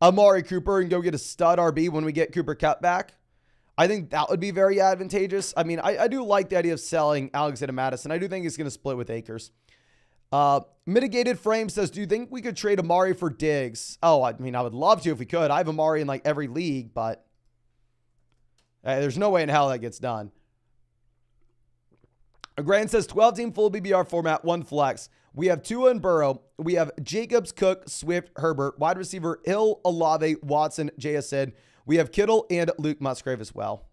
A: Amari Cooper and go get a stud RB when we get Cooper Kupp back. I think that would be very advantageous. I mean, I do like the idea of selling Alexander Madison. I do think he's going to split with Akers. Mitigated Frame says, do you think we could trade Amari for Diggs? Oh, I mean, I would love to if we could. I have Amari in like every league, but there's no way in hell that gets done. Grant says 12-team full BBR format, 1 flex. We have Tua and Burrow. We have Jacobs, Cook, Swift, Herbert. Wide receiver, Hill, Olave, Watson, JSN. We have Kittle and Luke Musgrave as well.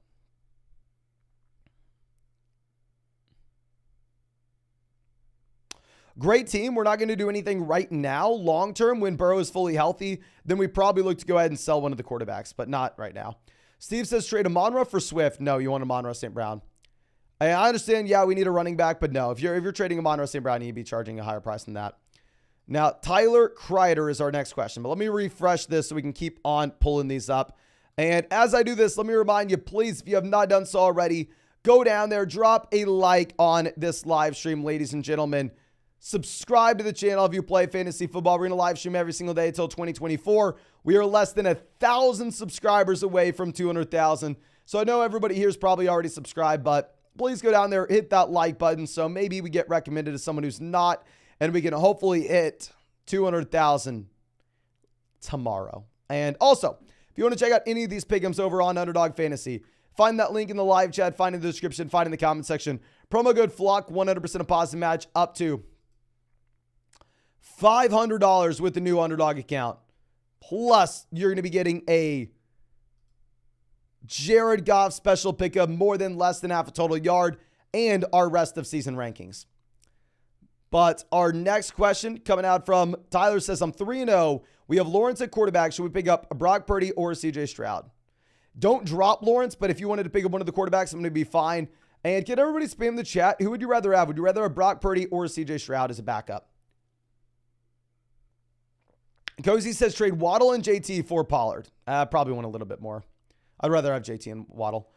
A: Great team. We're not going to do anything right now. Long term, when Burrow is fully healthy, then we probably look to go ahead and sell one of the quarterbacks, but not right now. Steve says trade Amon-Ra for Swift. No, you want Amon-Ra St. Brown. I understand, yeah, we need a running back, but no. If you're trading Amon-Ra St. Brown, you need to be charging a higher price than that. Now, Tyler Kreider is our next question, but let me refresh this so we can keep on pulling these up. And as I do this, let me remind you, please, if you have not done so already, go down there, drop a like on this live stream, ladies and gentlemen. Subscribe to the channel if you play fantasy football. We're going to live stream every single day until 2024. We are less than 1,000 subscribers away from 200,000. So I know everybody here is probably already subscribed, but please go down there, hit that like button so maybe we get recommended to someone who's not, and we can hopefully hit 200,000 tomorrow. And also, if you want to check out any of these pick'ems over on Underdog Fantasy, find that link in the live chat, find in the description, find in the comment section. Promo code FLOCK, 100% deposit match up to $500 with the new Underdog account. Plus, you're going to be getting a Jared Goff special pickup, more than less than half a total yard, and our rest of season rankings. But our next question coming out from Tyler says, I'm 3-0. We have Lawrence at quarterback. Should we pick up Brock Purdy or CJ Stroud? Don't drop Lawrence, but if you wanted to pick up one of the quarterbacks, I'm going to be fine. And can everybody spam the chat? Who would you rather have? Would you rather have Brock Purdy or CJ Stroud as a backup? Cozy says trade Waddle and JT for Pollard. Probably want a little bit more. I'd rather have JT and Waddle.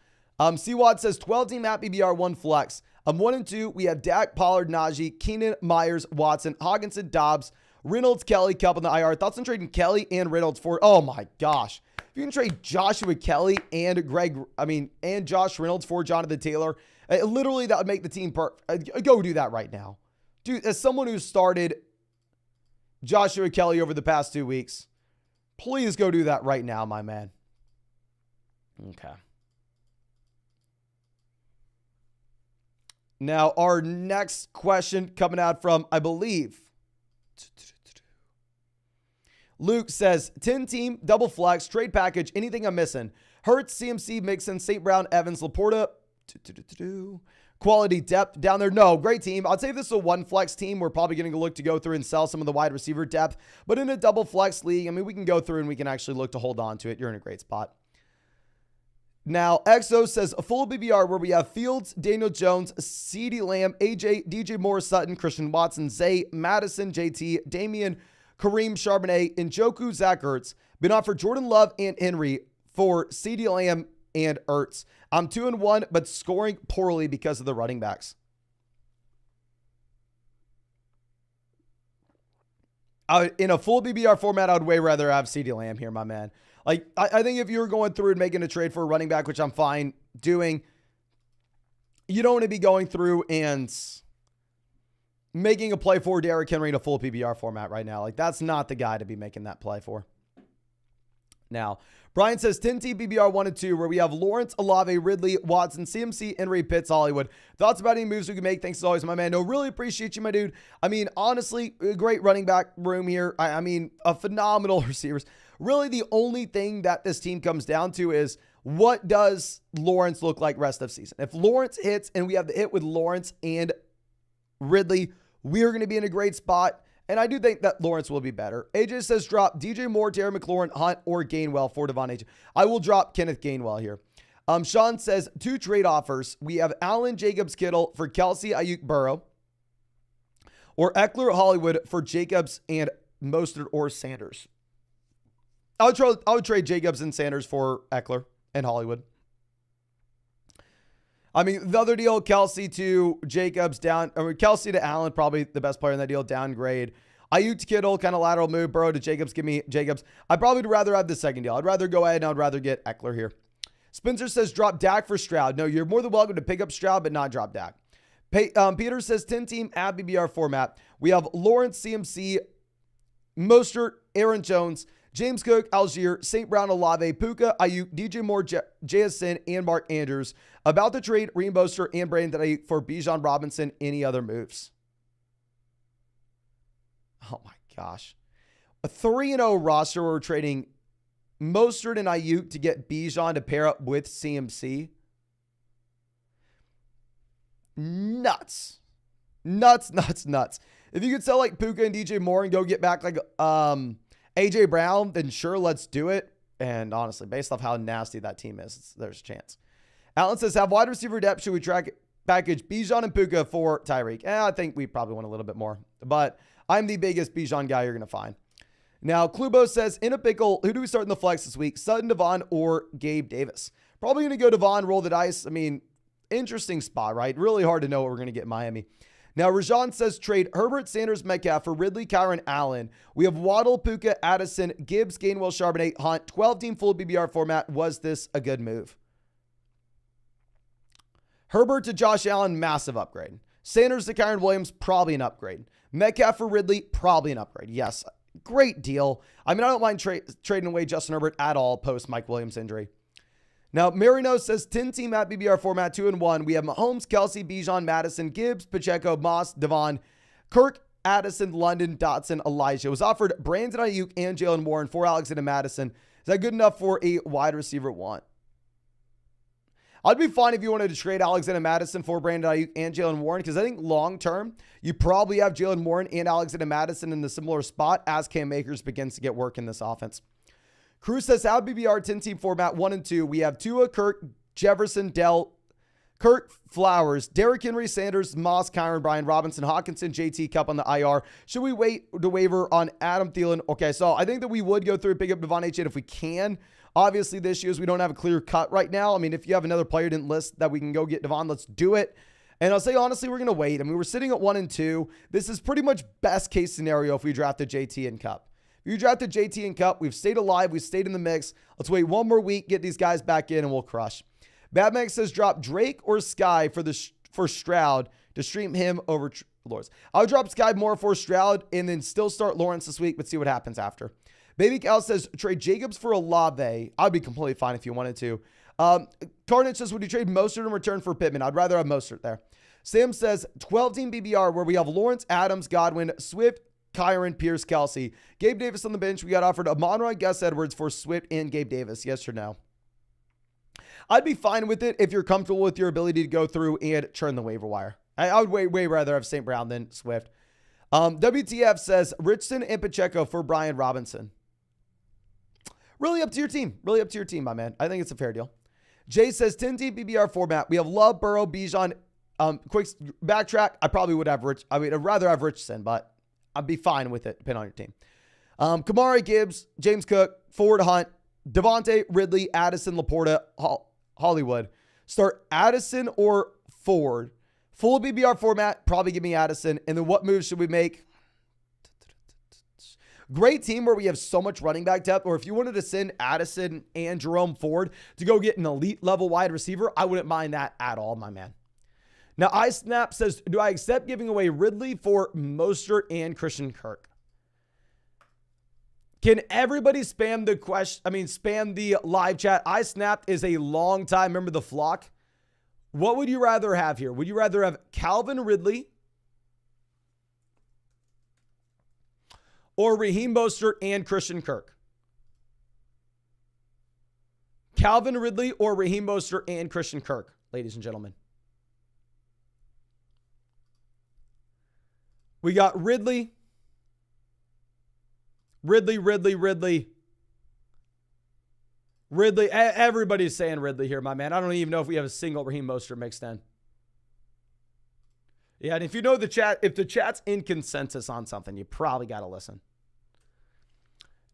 A: C-Watt says 12-team at BBR, 1 flex. 1 and 2, we have Dak, Pollard, Najee, Keenan, Myers, Watson, Hockenson, Dobbs, Reynolds, Kelly, Kupp on the IR. Thoughts on trading Kelly and Reynolds for, oh my gosh. If you can trade Joshua Kelly and and Josh Reynolds for Jonathan Taylor, literally that would make the team perfect. Go do that right now. Dude, as someone who started Joshua Kelly over the past 2 weeks, please go do that right now, my man. Okay. Now, our next question coming out from, I believe, Luke says, 10-team, double flex, trade package, anything I'm missing. Hurts, CMC, Mixon, St. Brown, Evans, Laporta. Quality depth down there. No, great team. I'd say this is a 1 flex team. We're probably going to look to go through and sell some of the wide receiver depth. But in a double flex league, I mean, we can go through and we can actually look to hold on to it. You're in a great spot. Now, Exo says a full BBR where we have Fields, Daniel Jones, CeeDee Lamb, AJ, DJ Moore, Sutton, Christian Watson, Zay, Madison, JT, Damian, Kareem, Charbonnet, Njoku, Zach Ertz, Been offered Jordan Love and Henry for CeeDee Lamb and Ertz. I'm 2-1, but scoring poorly because of the running backs. In a full BBR format, I would way rather have CeeDee Lamb here, my man. Like, I think if you were going through and making a trade for a running back, which I'm fine doing, you don't want to be going through and making a play for Derrick Henry in a full PBR format right now. Like, that's not the guy to be making that play for. Now, Brian says 10-team PBR 1 and 2, where we have Lawrence, Olave, Ridley, Watson, CMC, Henry, Pitts, Hollywood. Thoughts about any moves we can make? Thanks as always, my man. No, really appreciate you, my dude. I mean, honestly, a great running back room here. I mean, a phenomenal receivers. Really, the only thing that this team comes down to is, what does Lawrence look like rest of season? If Lawrence hits and we have the hit with Lawrence and Ridley, we're going to be in a great spot. And I do think that Lawrence will be better. AJ says drop DJ Moore, Terry McLaurin, Hunt, or Gainwell for Devon AJ. I will drop Kenneth Gainwell here. Sean says 2 trade offers. We have Allen, Jacobs, Kittle for Kelsey, Ayuk, Burrow, or Eckler, Hollywood for Jacobs and Mostert or Sanders. I would trade Jacobs and Sanders for Eckler and Hollywood. I mean, the other deal, Kelsey to Jacobs down, or Kelsey to Allen, probably the best player in that deal, downgrade. Ayuk to Kittle, kind of lateral move. Burrow to Jacobs, give me Jacobs. I'd probably rather have the second deal. I'd rather go ahead and I'd rather get Eckler here. Spencer says drop Dak for Stroud. No, you're more than welcome to pick up Stroud, but not drop Dak. Peter says 10-team at BBR format. We have Lawrence, CMC, Mostert, Aaron Jones, James Cook, Algier, St. Brown, Olave, Puka, Ayuk, DJ Moore, JSN, and Mark Andrews. About to trade Reem Boster and Brandon Ayuk for Bijan Robinson. Any other moves? Oh my gosh. A 3-0 roster where we're trading Mostert and Ayuk to get Bijan to pair up with CMC. Nuts. Nuts, nuts, nuts. If you could sell like Puka and DJ Moore and go get back like AJ Brown, then sure, let's do it. And honestly, based off how nasty that team is, there's a chance. Alan says, have wide receiver depth. Should we package Bijan and Puka for Tyreek? I think we probably want a little bit more. But I'm the biggest Bijan guy you're going to find. Now, Klubo says, in a pickle, who do we start in the flex this week? Sutton, Devon, or Gabe Davis? Probably going to go Devon, roll the dice. I mean, interesting spot, right? Really hard to know what we're going to get in Miami. Now, Rajan says trade Herbert, Sanders, Metcalf for Ridley, Kyron, Allen. We have Waddle, Puka, Addison, Gibbs, Gainwell, Charbonnet, Hunt. 12-team full BBR format. Was this a good move? Herbert to Josh Allen, massive upgrade. Sanders to Kyron Williams, probably an upgrade. Metcalf for Ridley, probably an upgrade. Yes, great deal. I mean, I don't mind trading away Justin Herbert at all post Mike Williams injury. Now, Marino says 10-team at BBR format, 2-1. We have Mahomes, Kelsey, Bijan, Madison, Gibbs, Pacheco, Moss, Devon, Kirk, Addison, London, Dotson, Elijah. Was offered Brandon Ayuk and Jalen Warren for Alexander Madison. Is that good enough for a wide receiver one? I'd be fine if you wanted to trade Alexander Madison for Brandon Ayuk and Jalen Warren, because I think long-term, you probably have Jalen Warren and Alexander Madison in the similar spot as Cam Akers begins to get work in this offense. Cruz says, how BBR 10-team format 1 and 2. We have Tua, Kirk, Jefferson, Dell, Kirk, Flowers, Derrick Henry, Sanders, Moss, Kyron, Brian Robinson, Hawkinson, JT, Cup on the IR. Should we wait to waiver on Adam Thielen? Okay, so I think that we would go through and pick up Devon H. if we can. Obviously, the issue is we don't have a clear cut right now. I mean, if you have another player didn't list that we can go get Devon, let's do it. And I'll say, honestly, we're going to wait. I mean, we're sitting at 1 and 2. This is pretty much best case scenario if we drafted JT and Cup. If you drafted JT and Cup, we've stayed alive. We've stayed in the mix. Let's wait one more week, get these guys back in, and we'll crush. Batman says drop Drake or Sky for Stroud to stream him over Lawrence. I would drop Sky more for Stroud and then still start Lawrence this week, but see what happens after. Baby Cal says trade Jacobs for Olave. I'd be completely fine if you wanted to. Carnage says, would you trade Mostert in return for Pittman? I'd rather have Mostert there. Sam says 12-team BBR where we have Lawrence, Adams, Godwin, Swift, Kyron, Pierce, Kelsey. Gabe Davis on the bench. We got offered Amon-Ra, Gus Edwards for Swift and Gabe Davis. Yes or no? I'd be fine with it if you're comfortable with your ability to go through and churn the waiver wire. I would way rather have St. Brown than Swift. WTF says Richardson and Pacheco for Brian Robinson. Really up to your team. Really up to your team, my man. I think it's a fair deal. Jay says 10-team BBR format. We have Love, Burrow, Bijan. Quick backtrack. I probably would have I'd rather have Richardson, but I'd be fine with it, depending on your team. Kamara, Gibbs, James Cook, Ford, Hunt, Devontae, Ridley, Addison, Laporta, Hollywood. Start Addison or Ford. Full BBR format, probably give me Addison. And then what moves should we make? Great team where we have so much running back depth, or if you wanted to send Addison and Jerome Ford to go get an elite level wide receiver, I wouldn't mind that at all, my man. Now, iSnap says, do I accept giving away Ridley for Mostert and Christian Kirk? Can everybody spam the question? Spam the live chat. iSnap is a long time. Remember the flock? What would you rather have here? Would you rather have Calvin Ridley or Raheem Mostert and Christian Kirk? Calvin Ridley or Raheem Mostert and Christian Kirk, ladies and gentlemen. We got Ridley. Everybody's saying Ridley here, my man. I don't even know if we have a single Raheem Mostert mixed in. Yeah, and if you know the chat, if the chat's in consensus on something, you probably got to listen.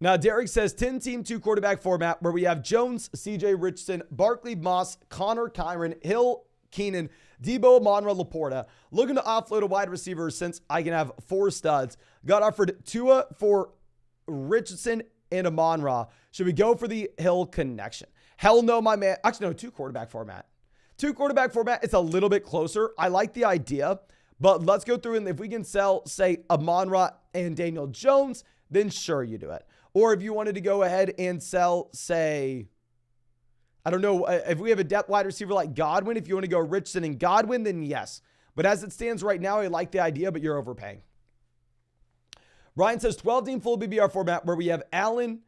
A: Now, Derek says 10-team, 2-quarterback format where we have Jones, CJ Richardson, Barkley, Moss, Connor, Kyron, Hill, Keenan, Debo, Monroe, Laporta. Looking to offload a wide receiver since I can have 4 studs. Got offered Tua for Richardson and Amon-Ra. Should we go for the Hill connection? Hell no, my man. Actually, no, 2-quarterback format. 2-quarterback format, it's a little bit closer. I like the idea, but let's go through and if we can sell, say, Amon-Ra and Daniel Jones, then sure, you do it. Or if you wanted to go ahead and sell, say, I don't know, if we have a depth wide receiver like Godwin, if you want to go Richardson and Godwin, then yes. But as it stands right now, I like the idea, but you're overpaying. Ryan says 12-team full BBR format where we have Allen,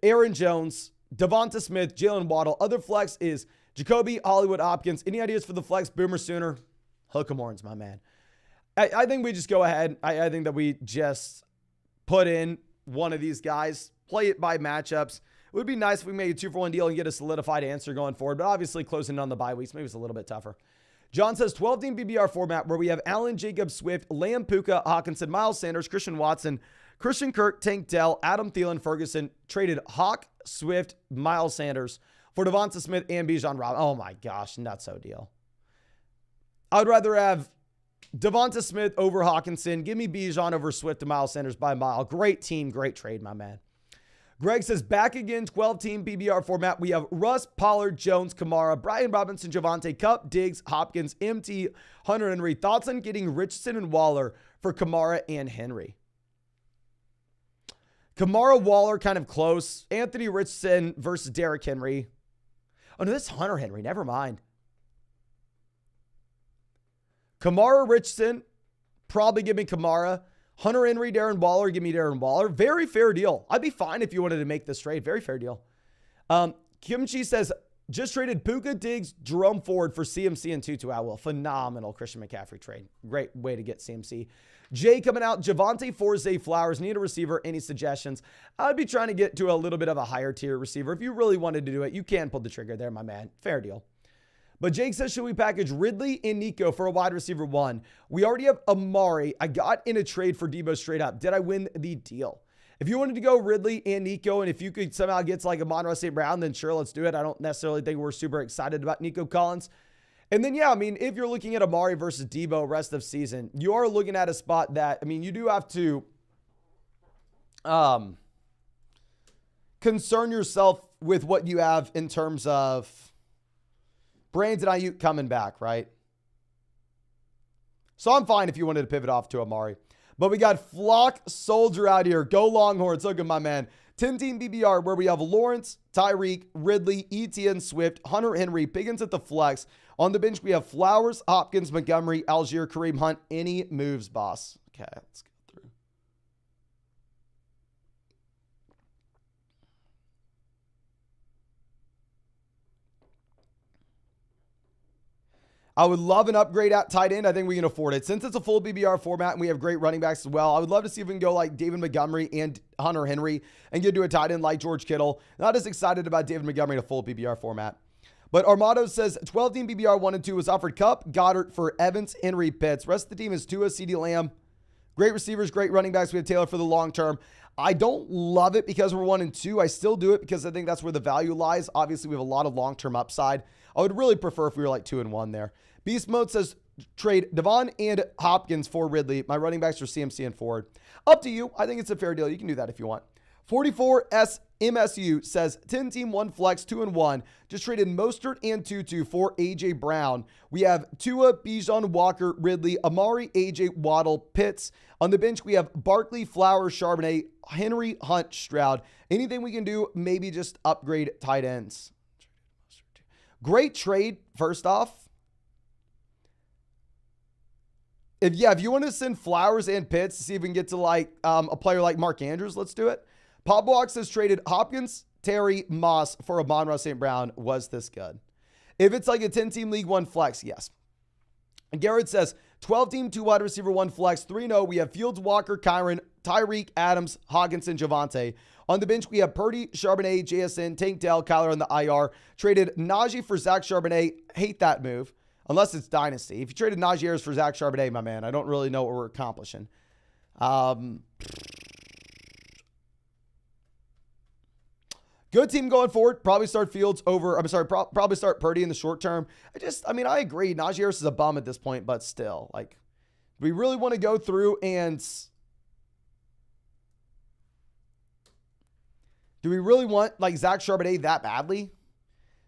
A: Aaron Jones, Devonta Smith, Jalen Waddle. Other flex is Jacoby, Hollywood, Hopkins. Any ideas for the flex? Boomer Sooner? Hook 'em horns, my man. I think we just go ahead. I think that we just put in one of these guys, play it by matchups. It would be nice if we made a 2-for-1 deal and get a solidified answer going forward, but obviously closing on the bye weeks, maybe it's a little bit tougher. John says 12-team BBR format where we have Allen, Jacob, Swift, Lamb, Puka, Hawkinson, Miles Sanders, Christian Watson, Christian Kirk, Tank Dell, Adam Thielen, Ferguson. Traded Hawk, Swift, Miles Sanders for Devonta Smith and Bijan Robinson. Oh my gosh, nutso deal. I would rather have Devonta Smith over Hawkinson. Give me Bijan over Swift and Miles Sanders by a mile. Great team, great trade, my man. Greg says, back again, 12-team BBR format. We have Russ, Pollard, Jones, Kamara, Brian Robinson, Javonte, Kupp, Diggs, Hopkins, MT, Hunter Henry. Thoughts on getting Richardson and Waller for Kamara and Henry? Kamara, Waller, kind of close. Anthony Richardson versus Derrick Henry. Oh, no, this is Hunter Henry. Never mind. Kamara, Richardson. Probably give me Kamara. Hunter Henry, Darren Waller, give me Darren Waller. Very fair deal. I'd be fine if you wanted to make this trade. Very fair deal. Kimchi says, just traded Puka, Diggs, Jerome Ford for CMC and Tutu Atwell. Phenomenal Christian McCaffrey trade. Great way to get CMC. Jay coming out. Javonte, Forze, Flowers. Need a receiver. Any suggestions? I'd be trying to get to a little bit of a higher tier receiver. If you really wanted to do it, you can pull the trigger there, my man. Fair deal. But Jake says, should we package Ridley and Nico for a wide receiver 1? We already have Amari. I got in a trade for Debo straight up. Did I win the deal? If you wanted to go Ridley and Nico, and if you could somehow get to like a Monroe St. Brown, then sure, let's do it. I don't necessarily think we're super excited about Nico Collins. And then, yeah, I mean, if you're looking at Amari versus Debo rest of season, you are looking at a spot that, I mean, you do have to concern yourself with what you have in terms of Brandon Ayuk coming back, right? So I'm fine if you wanted to pivot off to Amari. But we got Flock Soldier out here. Go Longhorns. Look at my man. 10-team BBR where we have Lawrence, Tyreek, Ridley, Etienne, Swift, Hunter Henry, Piggins at the flex. On the bench, we have Flowers, Hopkins, Montgomery, Algier, Kareem Hunt. Any moves, boss? Okay, let's go through. I would love an upgrade at tight end. I think we can afford it. Since it's a full BBR format and we have great running backs as well, I would love to see if we can go like David Montgomery and Hunter Henry and get to a tight end like George Kittle. Not as excited about David Montgomery in a full BBR format. But Armado says 12-team BBR 1 and 2 was offered Kupp, Goddard for Evans, Henry, Pitts. Rest of the team is Tua, CeeDee Lamb, Great receivers, great running backs. We have Taylor for the long term. I don't love it because we're 1-2. I still do it because I think that's where the value lies. Obviously, we have a lot of long-term upside. I would really prefer if we were like 2-1 there. Beast Mode says trade Devon and Hopkins for Ridley. My running backs are CMC and Ford. Up to you. I think it's a fair deal. You can do that if you want. 44S MSU says 10-team 1 flex 2-1. Just traded Mostert and Tutu for AJ Brown. We have Tua, Bijan, Walker, Ridley, Amari, AJ, Waddle, Pitts. On the bench, we have Barkley, Flowers, Charbonnet, Henry, Hunt, Stroud. Anything we can do, maybe just upgrade tight ends. Great trade, first off. If you want to send Flowers and Pitts to see if we can get to like a player like Mark Andrews, let's do it. Pop Box has traded Hopkins, Terry, Moss for Amon-Ra St. Brown. Was this good? If it's like a 10-team League 1 flex, yes. And Garrett says 12-team 2 wide receiver 1 flex 3-0. We have Fields, Walker, Kyron, Tyreek, Adams, Hawkinson, Javonte. On the bench, we have Purdy, Charbonnet, JSN, Tank Dell, Kyler on the IR. Traded Najee for Zach Charbonnet. Hate that move. Unless it's Dynasty. If you traded Najee Harris for Zach Charbonnet, my man, I don't really know what we're accomplishing. Good team going forward. Probably start Fields over. Probably start Purdy in the short term. I agree. Najee Harris is a bum at this point, but still, like, do we really want to go through and do we really want like Zach Charbonnet that badly?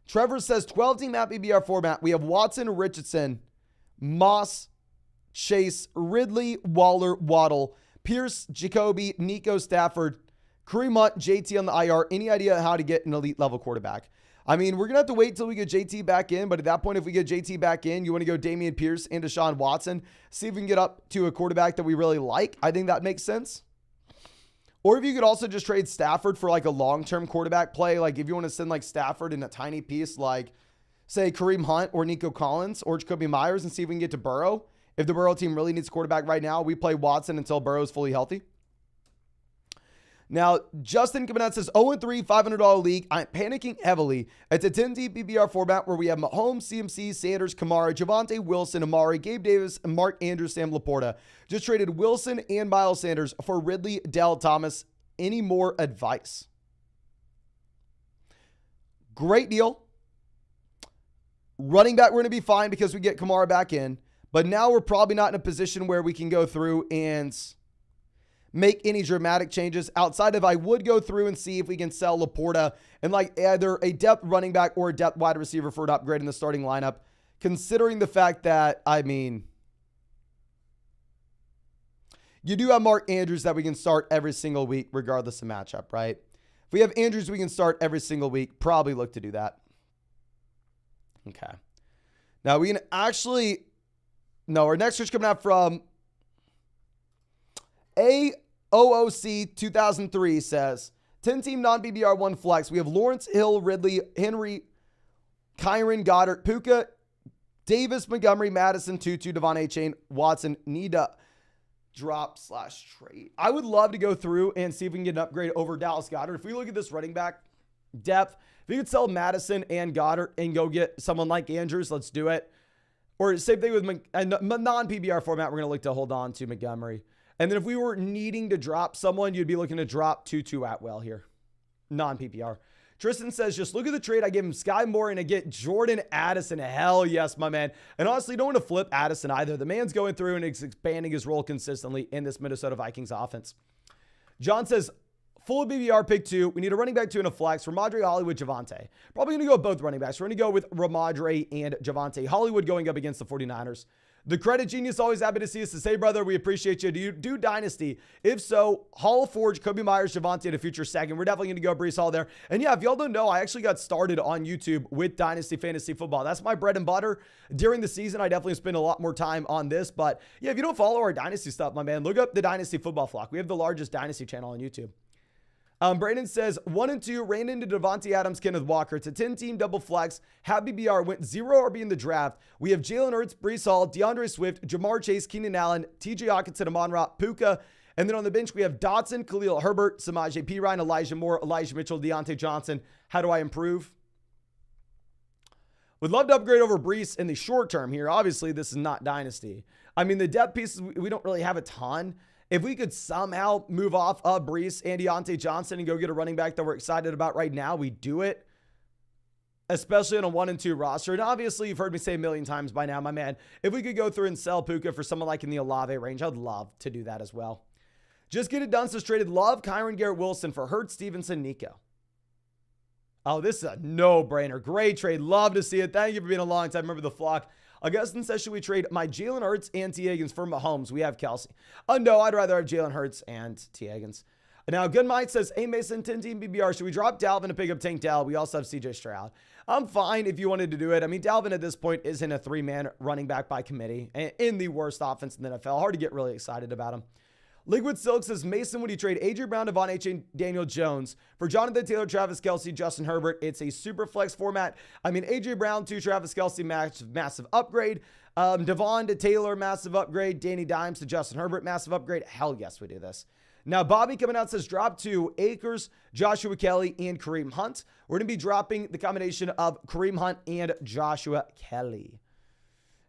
A: Trevor says 12-team app BBR format. We have Watson, Richardson, Moss, Chase, Ridley, Waller, Waddle, Pierce, Jacoby, Nico, Stafford, Kareem Hunt, JT on the IR. Any idea how to get an elite level quarterback? I mean, we're going to have to wait till we get JT back in. But at that point, if we get JT back in, you want to go Damian Pierce and Deshaun Watson. See if we can get up to a quarterback that we really like. I think that makes sense. Or if you could also just trade Stafford for like a long-term quarterback play. Like if you want to send like Stafford in a tiny piece, like say Kareem Hunt or Nico Collins or Jacoby Myers and see if we can get to Burrow. If the Burrow team really needs a quarterback right now, we play Watson until Burrow is fully healthy. Now, Justin coming out says 0-3, $500 league. I'm panicking heavily. It's a 10-team PPR format where we have Mahomes, CMC, Sanders, Kamara, Javonte Wilson, Amari, Gabe Davis, and Mark Andrews, Sam Laporta. Just traded Wilson and Miles Sanders for Ridley, Dell, Thomas. Any more advice? Great deal. Running back, we're going to be fine because we get Kamara back in. But now we're probably not in a position where we can go through and make any dramatic changes outside of I would go through and see if we can sell Laporta and like either a depth running back or a depth wide receiver for an upgrade in the starting lineup, considering the fact that, I mean, you do have Mark Andrews that we can start every single week regardless of matchup, right? If we have Andrews we can start every single week, probably look to do that. Okay. Now we can actually, no, our next switch coming out from AOOC 2003 says 10-team non-BBR 1 flex. We have Lawrence, Hill, Ridley, Henry, Kyron, Goddard, Puka, Davis, Montgomery, Madison, Tutu, Devon A-Chain, Watson. Need to drop/trade. I would love to go through and see if we can get an upgrade over Dallas Goedert. If we look at this running back depth, if we could sell Madison and Goddard and go get someone like Andrews, let's do it. Or same thing with non-PBR format, we're going to look to hold on to Montgomery. And then if we were needing to drop someone, you'd be looking to drop Tutu Atwell here. Non-PPR. Tristan says, just look at the trade. I give him Sky Moore and I get Jordan Addison. Hell yes, my man. And honestly, don't want to flip Addison either. The man's going through and is expanding his role consistently in this Minnesota Vikings offense. John says, full BBR pick 2. We need a running back 2 and a flex. Ramadre, Hollywood, Javonte. Probably going to go with both running backs. We're going to go with Ramadre and Javonte. Hollywood going up against the 49ers. The Credit Genius always happy to see us. To say, brother, we appreciate you. Do you do Dynasty? If so, Hall of Forge, Kobe Myers, Javonte in a future second. We're definitely going to go Brees Hall there. And yeah, if y'all don't know, I actually got started on YouTube with Dynasty Fantasy Football. That's my bread and butter. During the season, I definitely spend a lot more time on this. But yeah, if you don't follow our Dynasty stuff, my man, look up the Dynasty Football Flock. We have the largest Dynasty channel on YouTube. Brandon says 1-2 ran into Devontae Adams, Kenneth Walker. It's a 10-team double flex. Have BBR went 0 RB in the draft. We have Jalen Hurts, Brees Hall, DeAndre Swift, Jamar Chase, Keenan Allen, TJ Hockenson, Amon-Ra, Puka. And then on the bench, we have Dotson, Khalil Herbert, Samaje Perine, Elijah Moore, Elijah Mitchell, Deontay Johnson. How do I improve? Would love to upgrade over Brees in the short term here. Obviously, this is not Dynasty. I mean, the depth pieces, we don't really have a ton. If we could somehow move off Brees and Deontay Johnson and go get a running back that we're excited about right now, we do it. Especially on a 1 and 2 roster. And obviously, you've heard me say a million times by now, my man, if we could go through and sell Puka for someone like in the Olave range, I'd love to do that as well. Just Get It Done says traded Love, Kyron Garrett Wilson for Hurts, Stevenson, Nico. Oh, this is a no-brainer. Great trade. Love to see it. Thank you for being a long time. Remember the flock. Augustin says, should we trade my Jalen Hurts and T. Higgins for Mahomes? We have Kelsey. No, I'd rather have Jalen Hurts and T. Higgins. Now, Goodmight says, hey, Mason, 10-team BBR. Should we drop Dalvin to pick up Tank Dell? We also have CJ Stroud. I'm fine if you wanted to do it. I mean, Dalvin at this point isn't a 3-man running back by committee in the worst offense in the NFL. Hard to get really excited about him. Liquid Silk says, Mason, would you trade A.J. Brown, Devon H. and Daniel Jones for Jonathan Taylor, Travis Kelce, Justin Herbert? It's a super flex format. I mean, A.J. Brown to Travis Kelce, massive upgrade. Devon to Taylor, massive upgrade. Danny Dimes to Justin Herbert, massive upgrade. Hell yes, we do this. Now, Bobby coming out says, drop to Akers, Joshua Kelly, and Kareem Hunt. We're going to be dropping the combination of Kareem Hunt and Joshua Kelly.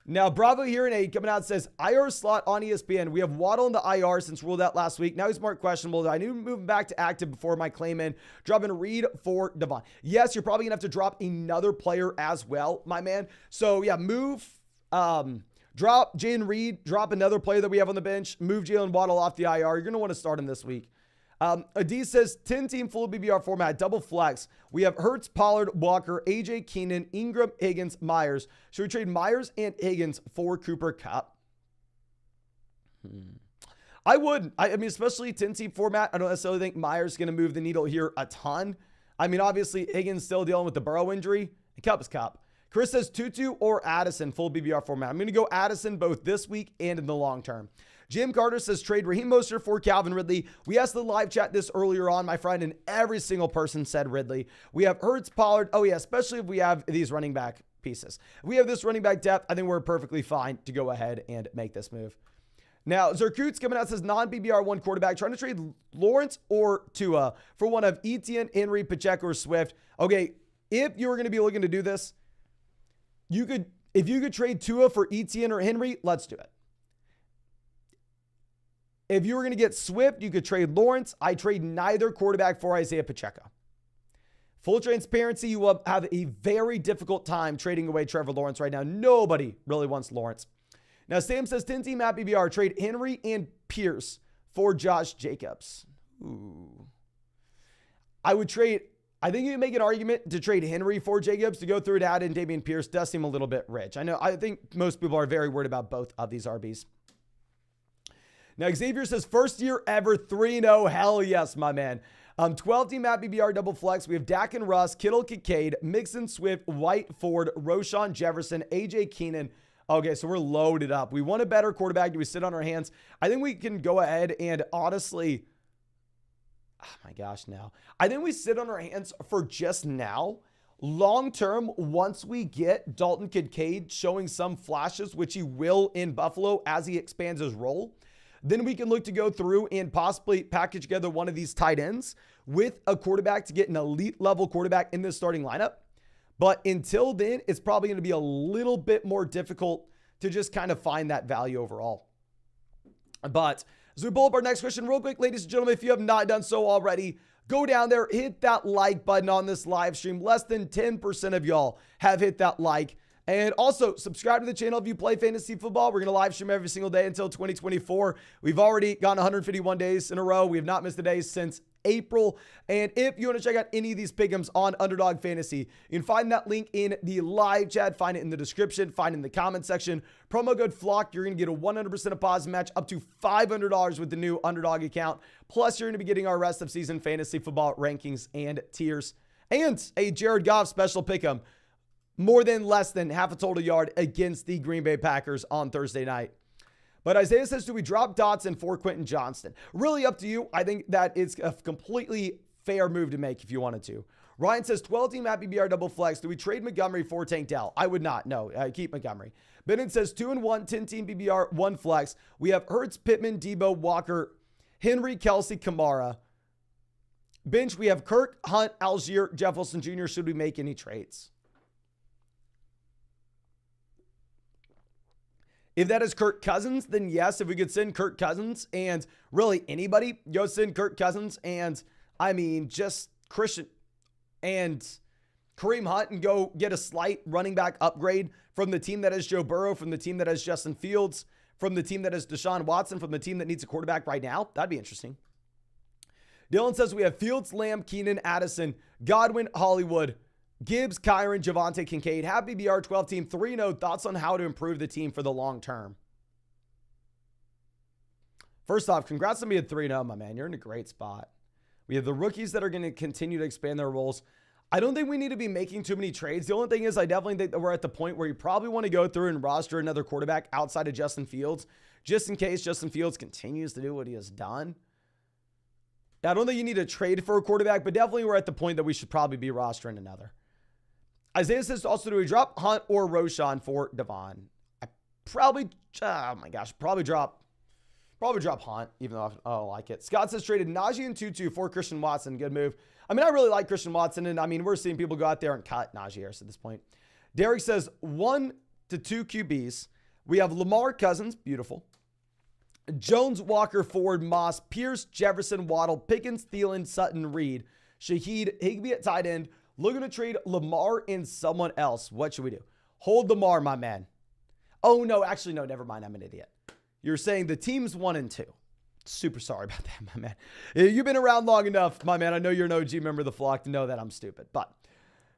A: Now, Bravo here in 8 coming out says, IR slot on ESPN. We have Waddle in the IR since ruled out last week. Now he's marked questionable. I knew moving back to active before my claim in. Dropping Reed for Devon. Yes, you're probably going to have to drop another player as well, my man. So, yeah, drop Jayden Reed, drop another player that we have on the bench, move Jalen Waddle off the IR. You're going to want to start him this week. Adi says 10-team full BBR format, double flex. We have Hurts, Pollard, Walker, AJ Keenan, Ingram, Higgins, Myers. Should we trade Myers and Higgins for Cooper Kupp? I would. I mean, especially 10-team format. I don't necessarily think Myers is going to move the needle here a ton. I mean, obviously, Higgins still dealing with the Burrow injury. Kupp is Kupp. Chris says Tutu or Addison, full BBR format. I'm going to go Addison both this week and in the long term. Jim Carter says trade Raheem Mostert for Calvin Ridley. We asked the live chat this earlier on, my friend, and every single person said Ridley. We have Hurts, Pollard. Oh, yeah, especially if we have these running back pieces. If we have this running back depth, I think we're perfectly fine to go ahead and make this move. Now, Zerkut's coming out says non-BBR 1 quarterback. Trying to trade Lawrence or Tua for one of Etienne, Henry, Pacheco, or Swift. Okay, if you were going to be looking to do this, if you could trade Tua for Etienne or Henry, let's do it. If you were going to get Swift, you could trade Lawrence. I trade neither quarterback for Isaiah Pacheco. Full transparency, you will have a very difficult time trading away Trevor Lawrence right now. Nobody really wants Lawrence. Now, Sam says 10-team at BBR, trade Henry and Pierce for Josh Jacobs. Ooh. I think you can make an argument to trade Henry for Jacobs. To go through it, add in Dameon Pierce does seem a little bit rich. I think most people are very worried about both of these RBs. Now, Xavier says, first year ever, 3-0. Hell yes, my man. 12-team at BBR double flex. We have Dak and Russ, Kittle, Kincaid, Mixon, Swift, White, Ford, Roshan, Jefferson, AJ Keenan. Okay, so we're loaded up. We want a better quarterback. Do we sit on our hands? I think we can go ahead and honestly, oh my gosh, now. I think we sit on our hands for just now. Long term, once we get Dalton Kincaid showing some flashes, which he will in Buffalo as he expands his role, then we can look to go through and possibly package together one of these tight ends with a quarterback to get an elite level quarterback in this starting lineup. But until then, it's probably going to be a little bit more difficult to just kind of find that value overall. But as we pull up our next question real quick, ladies and gentlemen, if you have not done so already, go down there, hit that like button on this live stream. Less than 10% of y'all have hit that like. And also, subscribe to the channel if you play fantasy football. We're going to live stream every single day until 2024. We've already gone 151 days in a row. We have not missed a day since April. And if you want to check out any of these pick'ems on Underdog Fantasy, you can find that link in the live chat, find it in the description, find it in the comment section. Promo code FLOCK, you're going to get a 100% deposit match up to $500 with the new Underdog account. Plus, you're going to be getting our rest of season fantasy football rankings and tiers. And a Jared Goff special pick'em. More than less than half a total yard against the Green Bay Packers on Thursday night. But Isaiah says, do we drop Dotson for Quentin Johnston? Really up to you. I think that it's a completely fair move to make if you wanted to. Ryan says, 12-team at BBR double flex. Do we trade Montgomery for Tank Dell? I would not. No, keep Montgomery. Bennett says, 2-1, 10-team BBR, 1 flex. We have Hurts, Pittman, Debo, Walker, Henry, Kelsey, Kamara. Bench, we have Kirk, Hunt, Algier, Jeff Wilson Jr. Should we make any trades? If that is Kirk Cousins, then yes, if we could send Kirk Cousins and really anybody, go send Kirk Cousins and I mean, just Christian and Kareem Hunt and go get a slight running back upgrade from the team that has Joe Burrow, from the team that has Justin Fields, from the team that has Deshaun Watson, from the team that needs a quarterback right now. That'd be interesting. Dylan says we have Fields, Lamb, Keenan, Addison, Godwin, Hollywood, Gibbs, Kyron, Javonte, Kincaid. Happy BR12 team 3-0. Thoughts on how to improve the team for the long term? First off, congrats on being 3-0, my man. You're in a great spot. We have the rookies that are going to continue to expand their roles. I don't think we need to be making too many trades. The only thing is I definitely think that we're at the point where you probably want to go through and roster another quarterback outside of Justin Fields, just in case Justin Fields continues to do what he has done. I don't think you need to trade for a quarterback, but definitely we're at the point that we should probably be rostering another. Isaiah says also, do we drop Hunt or Roshan for Devon? I probably, probably drop Hunt, even though I don't like it. Scott says traded Najee and Tutu for Christian Watson. Good move. I mean, I really like Christian Watson, and I mean, we're seeing people go out there and cut Najee Harris at this point. Derek says 1 to 2 QBs. We have Lamar Cousins, beautiful. Jones, Walker, Ford, Moss, Pierce, Jefferson, Waddle, Pickens, Thielen, Sutton, Reed, Shaheed, Higbee at tight end. Looking to trade Lamar and someone else. What should we do? Hold Lamar, my man. Oh, no, actually, no, never mind. I'm an idiot. You're saying the team's 1 and 2. Super sorry about that, my man. You've been around long enough, my man. I know you're an OG member of the flock to know that I'm stupid. But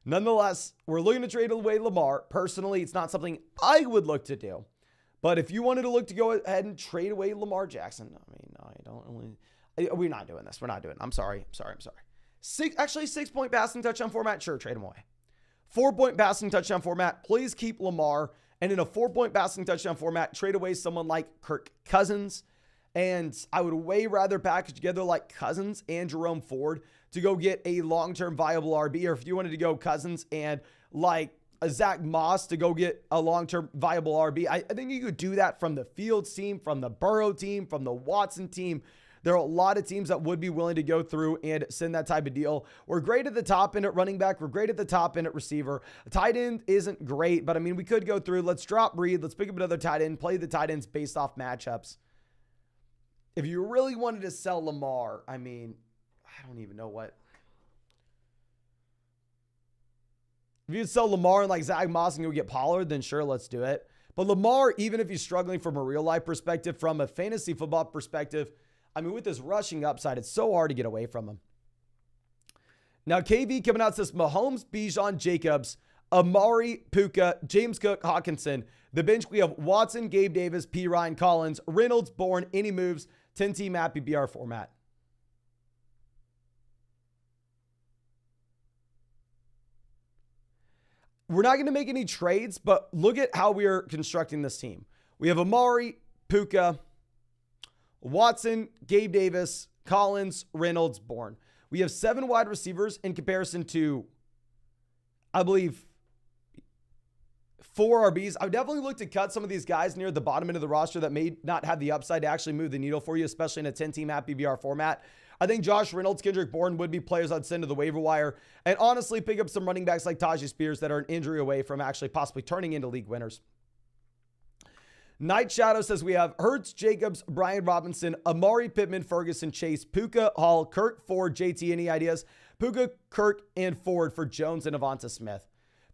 A: nonetheless, we're looking to trade away Lamar. Personally, it's not something I would look to do. But if you wanted to look to go ahead and trade away Lamar Jackson, I mean, no, I don't really. We're not doing this. We're not doing it. I'm sorry. 6-point passing touchdown format. Sure, trade him away. 4-point passing touchdown format. Please keep Lamar. And in a 4-point passing touchdown format, trade away someone like Kirk Cousins. And I would way rather package together like Cousins and Jerome Ford to go get a long-term viable RB. Or if you wanted to go Cousins and like a Zach Moss to go get a long-term viable RB, I think you could do that from the Fields team, from the Burrow team, from the Watson team. There are a lot of teams that would be willing to go through and send that type of deal. We're great at the top end at running back. We're great at the top end at receiver. A tight end isn't great, but I mean, we could go through. Let's drop Reed. Let's pick up another tight end, play the tight ends based off matchups. If you really wanted to sell Lamar, I mean, I don't even know what. If you sell Lamar and like Zach Moss and go get Pollard, then sure, let's do it. But Lamar, even if he's struggling from a real life perspective, from a fantasy football perspective, I mean, with this rushing upside, it's so hard to get away from him. Now, KV coming out says Mahomes, Bijan, Jacobs, Amari, Puka, James Cook, Hawkinson. The bench, we have Watson, Gabe Davis, P. Ryan, Collins, Reynolds, Bourne, any moves, 10-team Happy BR format. We're not going to make any trades, but look at how we are constructing this team. We have Amari, Puka, Watson, Gabe Davis, Collins, Reynolds, Bourne. We have 7 wide receivers in comparison to, I believe, 4 RBs. I would definitely look to cut some of these guys near the bottom end of the roster that may not have the upside to actually move the needle for you, especially in a 10-team Happy BR format. I think Josh Reynolds, Kendrick Bourne would be players I'd send to the waiver wire. And honestly, pick up some running backs like Tajay Spears that are an injury away from actually possibly turning into league winners. Night Shadow says we have Hurts, Jacobs, Brian Robinson, Amari, Pittman, Ferguson, Chase, Puka, Hall, Kirk, Ford, JT. Any ideas? Puka, Kirk, and Ford for Jones and Avonta Smith.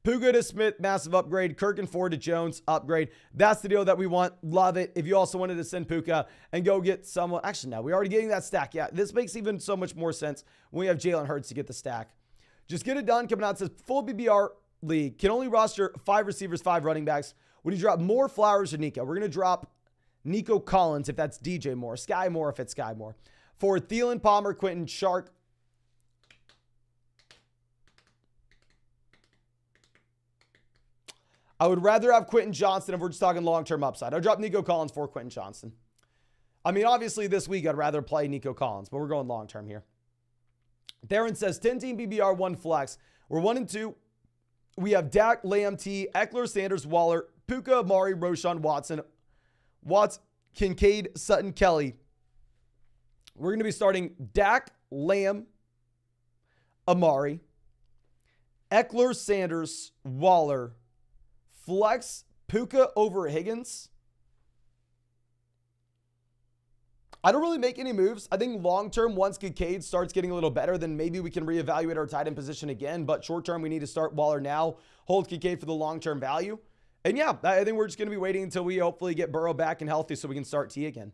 A: Puka to Smith, massive upgrade. Kirk and Ford to Jones, upgrade. That's the deal that we want. Love it. If you also wanted to send Puka and go get someone. Actually, no, we're already getting that stack. Yeah, this makes even so much more sense when we have Jalen Hurts to get the stack. Just get it done. Coming out says full BBR league. Can only roster 5 receivers, 5 running backs. Would you drop more Flowers or Nico? We're going to drop Nico Collins if that's DJ Moore. Sky Moore if it's Sky Moore. For Thielen, Palmer, Quentin, Shark. I would rather have Quentin Johnston if we're just talking long-term upside. I'd drop Nico Collins for Quentin Johnston. I mean, obviously this week I'd rather play Nico Collins, but we're going long-term here. Theron says 10-team BBR, 1 flex. We're 1 and 2. We have Dak, Lamb, T, Eckler, Sanders, Waller, Puka, Amari, Roshan, Watson, Kincaid, Sutton, Kelly. We're going to be starting Dak, Lamb, Amari, Eckler, Sanders, Waller, flex Puka over Higgins, I don't really make any moves. I think long-term, once Kincaid starts getting a little better, then maybe we can reevaluate our tight end position again. But short-term, we need to start Waller now, hold Kincaid for the long-term value. And yeah, I think we're just going to be waiting until we hopefully get Burrow back and healthy so we can start T again.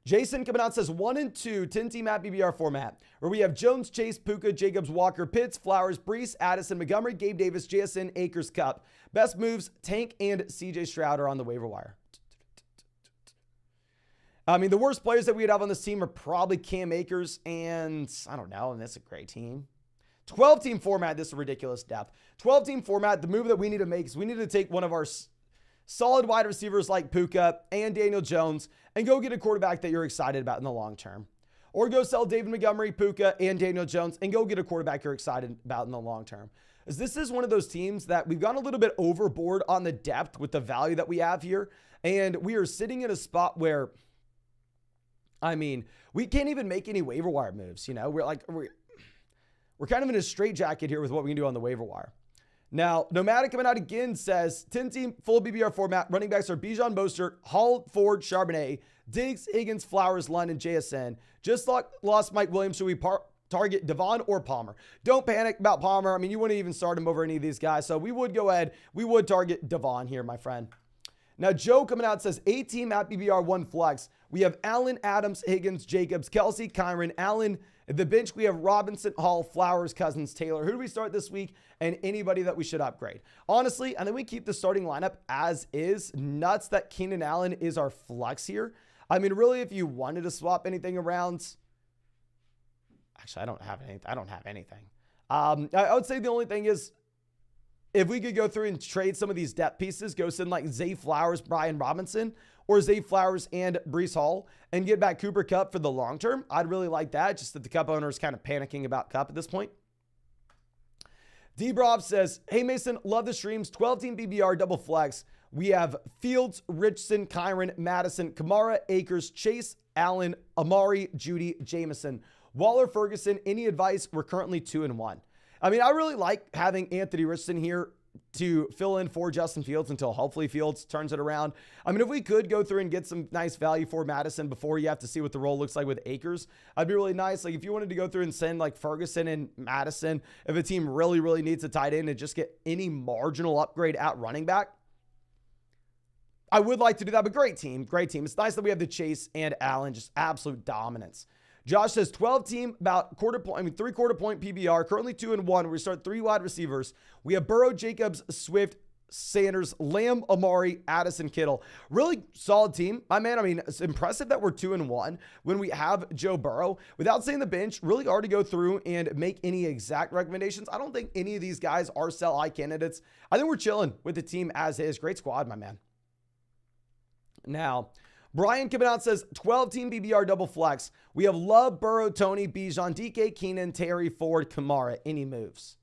A: Jason coming out says 1 and 2, 10-team at BBR format, where we have Jones, Chase, Puka, Jacobs, Walker, Pitts, Flowers, Brees, Addison, Montgomery, Gabe Davis, JSN, Akers, Cup. Best moves, Tank and CJ Stroud are on the waiver wire. I mean, the worst players that we'd have on this team are probably Cam Akers and, I don't know, and that's a great team. 12-team format, this is ridiculous depth. 12-team format, the move that we need to make is we need to take one of our solid wide receivers like Puka and Daniel Jones and go get a quarterback that you're excited about in the long term. Or go sell David Montgomery, Puka, and Daniel Jones and go get a quarterback you're excited about in the long term. As this is one of those teams that we've gone a little bit overboard on the depth with the value that we have here. And we are sitting in a spot where, I mean, we can't even make any waiver wire moves. You know, we're kind of in a straitjacket here with what we can do on the waiver wire. Now, Nomadic coming out again says 10-team full BBR format. Running backs are Bijan Mostert, Hall, Ford, Charbonnet, Diggs, Higgins, Flowers, London, JSN. Just lost Mike Williams. Should we target Devon or Palmer? Don't panic about Palmer. I mean, you wouldn't even start him over any of these guys. So we would go ahead. We would target Devon here, my friend. Now, Joe coming out says 8-team at BBR 1 flex. We have Allen, Adams, Higgins, Jacobs, Kelsey, Kyron, Allen. At the bench, we have Robinson, Hall, Flowers, Cousins, Taylor. Who do we start this week? And anybody that we should upgrade. Honestly, I think we keep the starting lineup as is. Nuts that Keenan Allen is our flex here. I mean, really, if you wanted to swap anything around, actually, I don't have anything. I would say the only thing is, if we could go through and trade some of these depth pieces, go send like Zay Flowers, Brian Robinson, or Zay Flowers and Brees Hall, and get back Cooper Kupp for the long term, I'd really like that. Just that the Kupp owner is kind of panicking about Kupp at this point. D-Brob says, hey Mason, love the streams. 12-team BBR double flex. We have Fields, Richardson, Kyron, Madison, Kamara, Akers, Chase, Allen, Amari, Judy, Jameson, Waller, Ferguson. Any advice? We're currently 2-1. I mean, I really like having Anthony Richardson here to fill in for Justin Fields until hopefully Fields turns it around. I mean, if we could go through and get some nice value for Madison before you have to see what the role looks like with Akers, I'd be really nice. Like if you wanted to go through and send like Ferguson and Madison, if a team really, really needs a tight end and just get any marginal upgrade at running back, I would like to do that, but great team. It's nice that we have the Chase and Allen, just absolute dominance. Josh says 12-team, about three-quarter point PBR, currently 2-1. We start 3 wide receivers. We have Burrow, Jacobs, Swift, Sanders, Lamb, Amari, Addison, Kittle. Really solid team. My man, I mean, it's impressive that we're 2-1 when we have Joe Burrow. Without saying the bench, really hard to go through and make any exact recommendations. I don't think any of these guys are sell-high candidates. I think we're chilling with the team as is. Great squad, my man. Now, Brian coming out says 12-team BBR double flex. We have Love, Burrow, Tony, Bijan, DK, Keenan, Terry, Ford, Kamara. Any moves?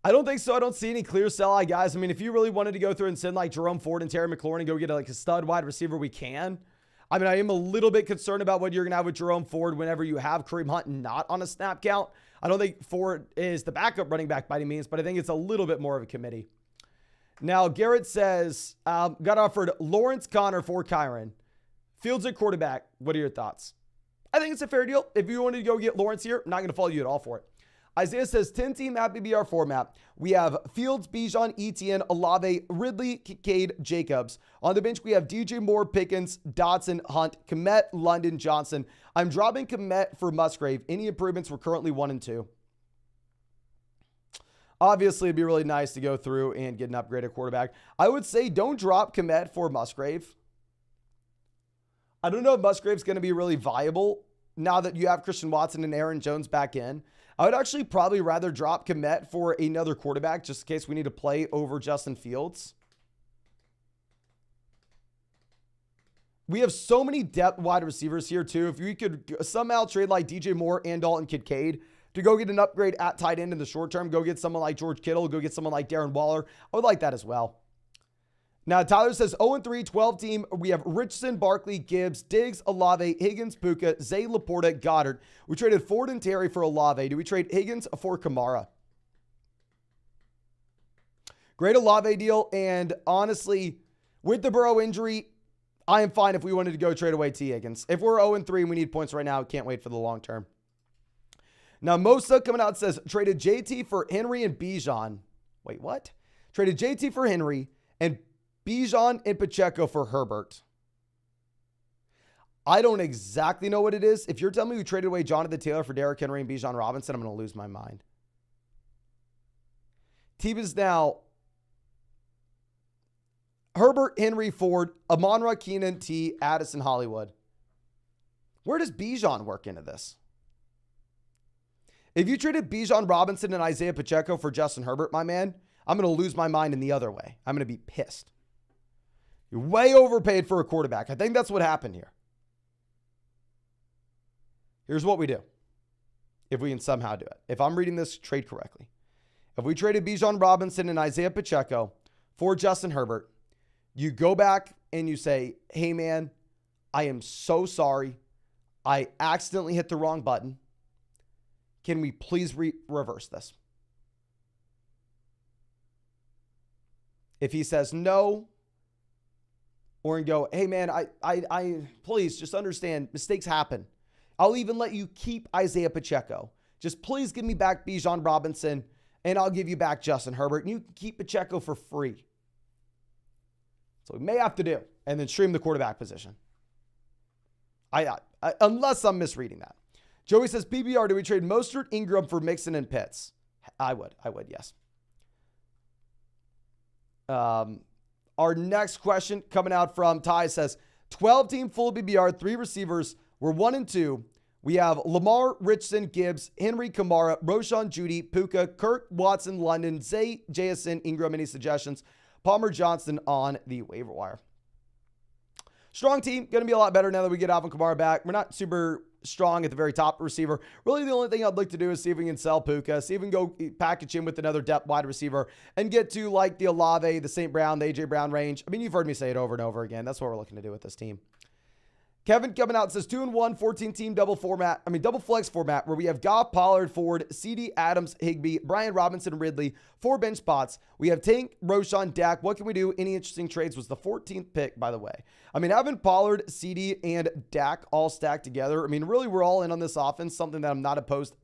A: I don't think so. I don't see any clear sell-high guys. I mean, if you really wanted to go through and send like Jerome Ford and Terry McLaurin and go get like a stud wide receiver, we can. I mean, I am a little bit concerned about what you're going to have with Jerome Ford whenever you have Kareem Hunt not on a snap count. I don't think Ford is the backup running back by any means, but I think it's a little bit more of a committee. Now, Garrett says, got offered Lawrence, Connor for Kyron. Fields at quarterback. What are your thoughts? I think it's a fair deal. If you wanted to go get Lawrence here, I'm not going to follow you at all for it. Isaiah says 10-team at BBR format. We have Fields, Bijan, Etienne, Olave, Ridley, Kincaid, Jacobs. On the bench, we have DJ Moore, Pickens, Dotson, Hunt, Kmet, London, Johnson. I'm dropping Kmet for Musgrave. Any improvements? We're currently 1-2. Obviously, it'd be really nice to go through and get an upgraded quarterback. I would say don't drop Kmet for Musgrave. I don't know if Musgrave's going to be really viable now that you have Christian Watson and Aaron Jones back in. I would actually probably rather drop Kmet for another quarterback just in case we need to play over Justin Fields. We have so many depth wide receivers here too. If we could somehow trade like DJ Moore and Dalton Kincaid to go get an upgrade at tight end in the short term, go get someone like George Kittle, go get someone like Darren Waller, I would like that as well. Now, Tyler says 0-3, 12 team. We have Richardson, Barkley, Gibbs, Diggs, Olave, Higgins, Puka, Zay, Laporta, Goddard. We traded Ford and Terry for Olave. Do we trade Higgins for Kamara? Great Olave deal. And honestly, with the Burrow injury, I am fine if we wanted to go trade away T. Higgins. If we're 0-3 and we need points right now, can't wait for the long term. Now, Mosa coming out says, traded JT for Henry and Bijan. Wait, what? Traded JT for Henry and Bijan and Pacheco for Herbert. I don't exactly know what it is. If you're telling me we traded away Jonathan Taylor for Derrick Henry and Bijan Robinson, I'm going to lose my mind. Team is now Herbert, Henry, Ford, Amon-Ra, Keenan, T, Addison, Hollywood. Where does Bijan work into this? If you traded Bijan Robinson and Isaiah Pacheco for Justin Herbert, my man, I'm going to lose my mind in the other way. I'm going to be pissed. You're way overpaid for a quarterback. I think that's what happened here. Here's what we do. If we can somehow do it. If I'm reading this trade correctly. If we traded Bijan Robinson and Isaiah Pacheco for Justin Herbert, you go back and you say, hey man, I am so sorry. I accidentally hit the wrong button. Can we please reverse this? If he says no, or and go, hey man, I please just understand mistakes happen. I'll even let you keep Isaiah Pacheco. Just please give me back Bijan Robinson and I'll give you back Justin Herbert and you can keep Pacheco for free. So we may have to do, and then stream the quarterback position. Unless I'm misreading that. Joey says, PBR, do we trade Mostert, Ingram for Mixon and Pitts? I would, yes. Our next question coming out from Ty says, 12-team full BBR, 3 receivers. We're 1-2. We have Lamar, Richardson, Gibbs, Henry, Kamara, Roshan, Judy, Puka, Kirk, Watson, London, Zay, Jason, Ingram. Any suggestions? Palmer Johnson on the waiver wire. Strong team. Going to be a lot better now that we get Alvin Kamara back. We're not super strong at the very top receiver. Really, the only thing I'd like to do is see if we can sell Puka, see if we can go package him with another depth wide receiver and get to like the Olave, the St. Brown, the A.J. Brown range. I mean, you've heard me say it over and over again. That's what we're looking to do with this team. Kevin coming out says 2-1, 14-team double flex format where we have Goff, Pollard, Ford, CD, Adams, Higbee, Brian Robinson, Ridley, 4 bench spots. We have Tank, Roshan, Dak. What can we do? Any interesting trades? Was the 14th pick, by the way. I mean, having Pollard, CD, and Dak all stacked together. I mean, really, we're all in on this offense, something that I'm not opposed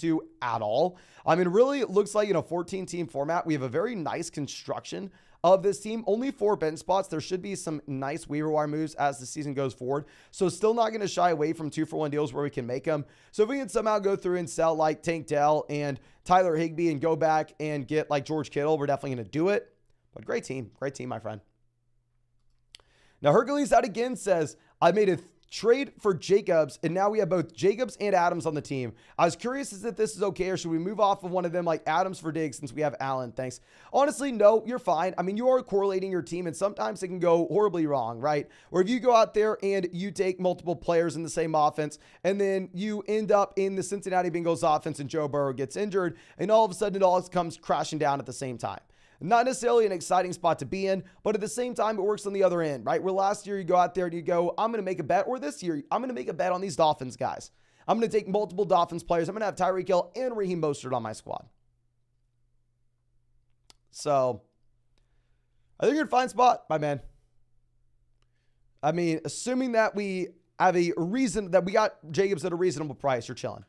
A: to at all. I mean, really, it looks like, 14-team format. We have a very nice construction of this team. Only 4 bench spots. There should be some nice waiver wire moves as the season goes forward. So still not going to shy away from 2-for-1 deals where we can make them. So if we can somehow go through and sell like Tank Dell and Tyler Higbee and go back and get like George Kittle, we're definitely going to do it. But great team, my friend. Now Hercules out again says, I made a trade for Jacobs, and now we have both Jacobs and Adams on the team. I was curious if this is okay, or should we move off of one of them like Adams for Diggs since we have Allen? Thanks. Honestly, no, you're fine. I mean, you are correlating your team, and sometimes it can go horribly wrong, right? Or if you go out there and you take multiple players in the same offense, and then you end up in the Cincinnati Bengals offense and Joe Burrow gets injured, and all of a sudden it all comes crashing down at the same time. Not necessarily an exciting spot to be in, but at the same time, it works on the other end, right? Where last year you go out there and you go, I'm going to make a bet, or this year, I'm going to make a bet on these Dolphins guys. I'm going to take multiple Dolphins players. I'm going to have Tyreek Hill and Raheem Mostert on my squad. So, I think you're in a fine spot, my man. I mean, assuming that we have a reason, that we got Jacobs at a reasonable price, you're chilling.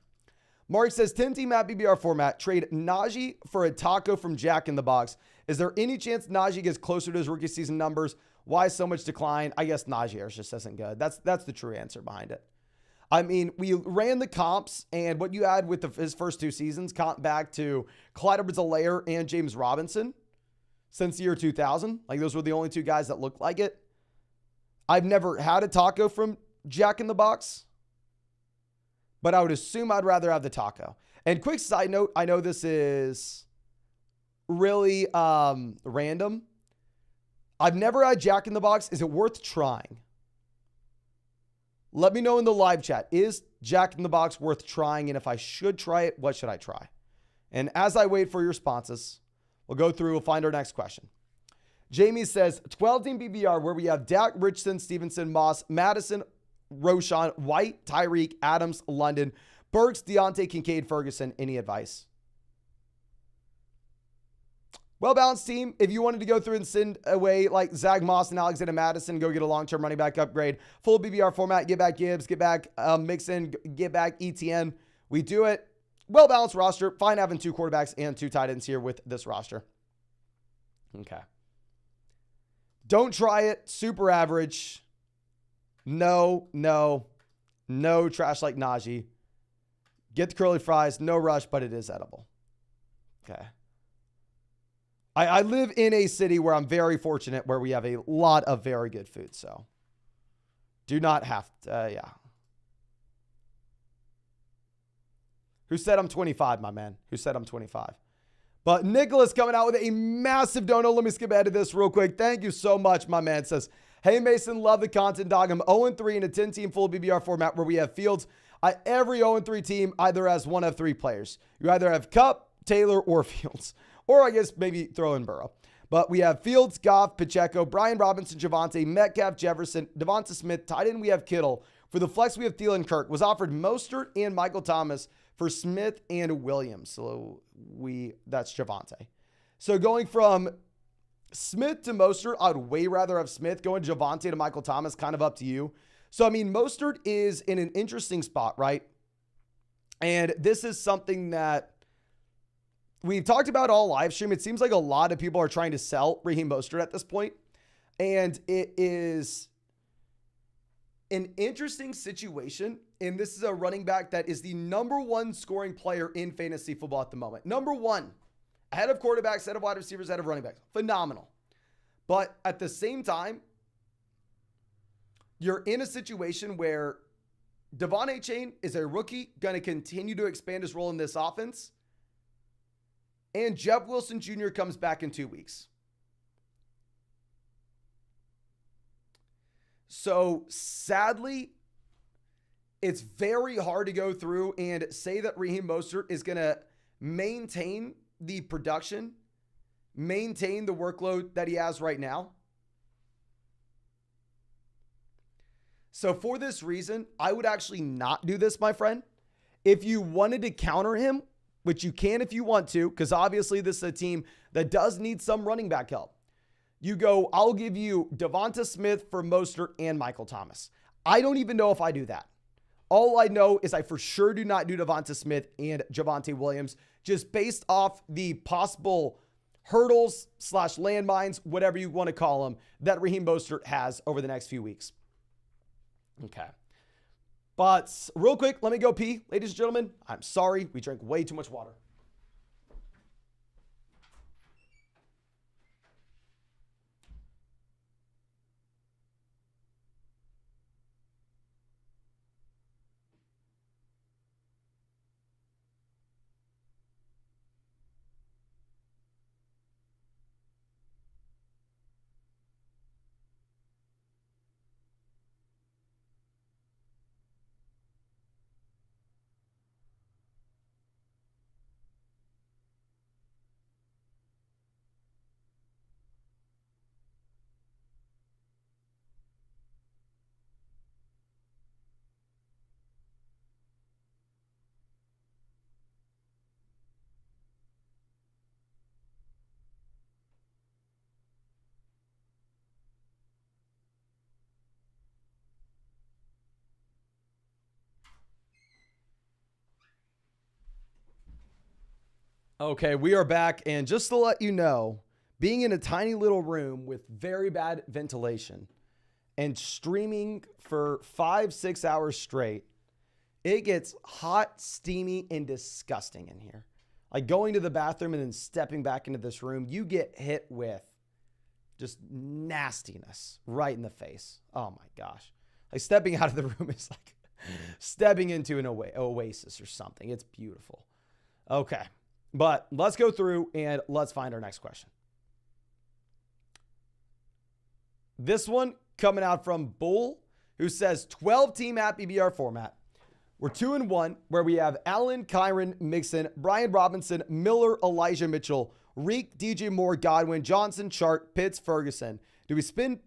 A: Mark says, 10-team at BBR format, trade Najee for a taco from Jack in the Box. Is there any chance Najee gets closer to his rookie season numbers? Why so much decline? I guess Najee just isn't good. That's the true answer behind it. I mean, we ran the comps, and what you had with his first 2 seasons, comp back to Clyde Edwards-Helaire and James Robinson since the year 2000. Like, those were the only 2 guys that looked like it. I've never had a taco from Jack in the Box, but I would assume I'd rather have the taco. And quick side note, I know this is really random. I've never had Jack in the Box. Is it worth trying? Let me know in the live chat. Is Jack in the Box worth trying? And if I should try it, what should I try? And as I wait for your responses, we'll go through, we'll find our next question. Jamie says 12-team PPR where we have Dak, Richardson, Stevenson, Moss, Madison, Roshan, White, Tyreek, Adams, London, Burks, Deontay, Kincaid, Ferguson. Any advice? Well-balanced team. If you wanted to go through and send away like Zach Moss and Alexander Madison, go get a long-term running back upgrade. Full BBR format, get back Gibbs, get back Mixon, get back ETN. We do it. Well-balanced roster. Fine having 2 quarterbacks and 2 tight ends here with this roster. Okay. Don't try it. Super average. No trash like Najee. Get the curly fries. No rush, but it is edible. Okay. I live in a city where I'm very fortunate where we have a lot of very good food. So do not have to, yeah. Who said I'm 25, my man? Who said I'm 25? But Nicholas coming out with a massive dono. Let me skip ahead to this real quick. Thank you so much, my man. Says, hey, Mason, love the content, dog. I'm 0-3 in a 10-team full BBR format where we have Fields. Every 0-3 team either has one of 3 players. You either have Kupp, Taylor, or Fields. Or I guess maybe throw in Burrow. But we have Fields, Goff, Pacheco, Brian Robinson, Javonte, Metcalf, Jefferson, Devonta Smith. Tight end, we have Kittle. For the flex, we have Thielen, Kirk. Was offered Mostert and Michael Thomas for Smith and Williams. So that's Javonte. So going from Smith to Mostert, I'd way rather have Smith. Going Javonte to Michael Thomas, kind of up to you. So, I mean, Mostert is in an interesting spot, right? And this is something that we've talked about all live stream. It seems like a lot of people are trying to sell Raheem Mostert at this point. And it is an interesting situation. And this is a running back that is the #1 scoring player in fantasy football at the moment. #1. Ahead of quarterbacks, ahead of wide receivers, ahead of running backs. Phenomenal. But at the same time, you're in a situation where Devon Achane is a rookie, going to continue to expand his role in this offense. And Jeff Wilson Jr. comes back in 2 weeks. So sadly, it's very hard to go through and say that Raheem Mostert is going to maintain the production, maintain the workload that he has right now. So for this reason, I would actually not do this, my friend. If you wanted to counter him, which you can if you want to, because obviously this is a team that does need some running back help. You go, I'll give you Devonta Smith for Mostert and Michael Thomas. I don't even know if I do that. All I know is I for sure do not do Devonta Smith and Javonte Williams, just based off the possible hurdles / landmines, whatever you want to call them, that Raheem Mostert has over the next few weeks. Okay. But real quick, let me go pee. Ladies and gentlemen, I'm sorry. We drank way too much water. Okay, we are back. And just to let you know, being in a tiny little room with very bad ventilation and streaming for 5-6 hours straight, it gets hot, steamy, and disgusting in here. Like going to the bathroom and then stepping back into this room, you get hit with just nastiness right in the face. Oh my gosh. Like stepping out of the room is like stepping into an oasis or something. It's beautiful. Okay. But let's go through and let's find our next question. This one coming out from Bull, who says 12-team at BBR format We're 2-1, where we have Allen, Kyron, Mixon, Brian Robinson, Miller, Elijah Mitchell, Reek, DJ Moore, Godwin, Johnson, Chart, Pitts, Ferguson. Do we spend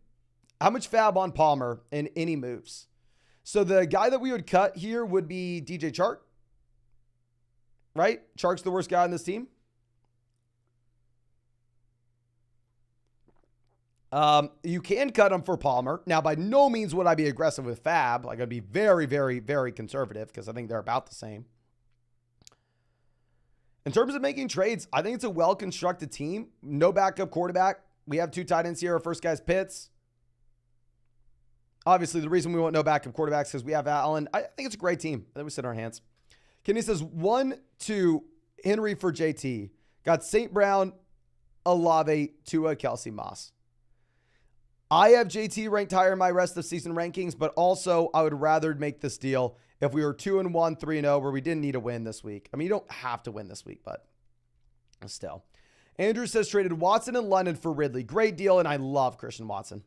A: how much fab on Palmer and any moves? So the guy that we would cut here would be DJ Chart, right? Chart's the worst guy on this team. You can cut him for Palmer. Now, by no means would I be aggressive with fab. Like, I'd be very, very, very conservative because I think they're about the same. In terms of making trades, I think it's a well-constructed team. No backup quarterback. We have 2 tight ends here. Our first guy's Pitts. Obviously, the reason we want no backup quarterbacks is because we have Allen. I think it's a great team. I think we sit in our hands. Kenny says 1-2 Henry for JT. Got St. Brown, Olave, Tua, Kelsey, Moss. I have JT ranked higher in my rest of season rankings, but also I would rather make this deal if we were 2-1, 3-0, where we didn't need a win this week. I mean, you don't have to win this week, but still. Andrew says traded Watson and London for Ridley. Great deal, and I love Christian Watson.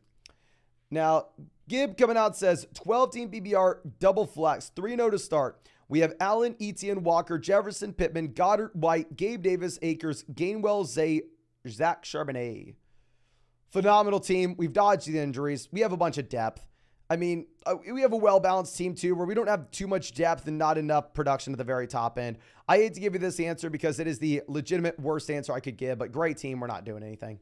A: Now, Gibb coming out says 12-team PBR, double flex, 3-0 to start. We have Allen, Etienne, Walker, Jefferson, Pittman, Goddard, White, Gabe Davis, Akers, Gainwell, Zach Charbonnet. Phenomenal team. We've dodged the injuries. We have a bunch of depth. I mean, we have a well-balanced team too, where we don't have too much depth and not enough production at the very top end. I hate to give you this answer because it is the legitimate worst answer I could give, but great team. We're not doing anything.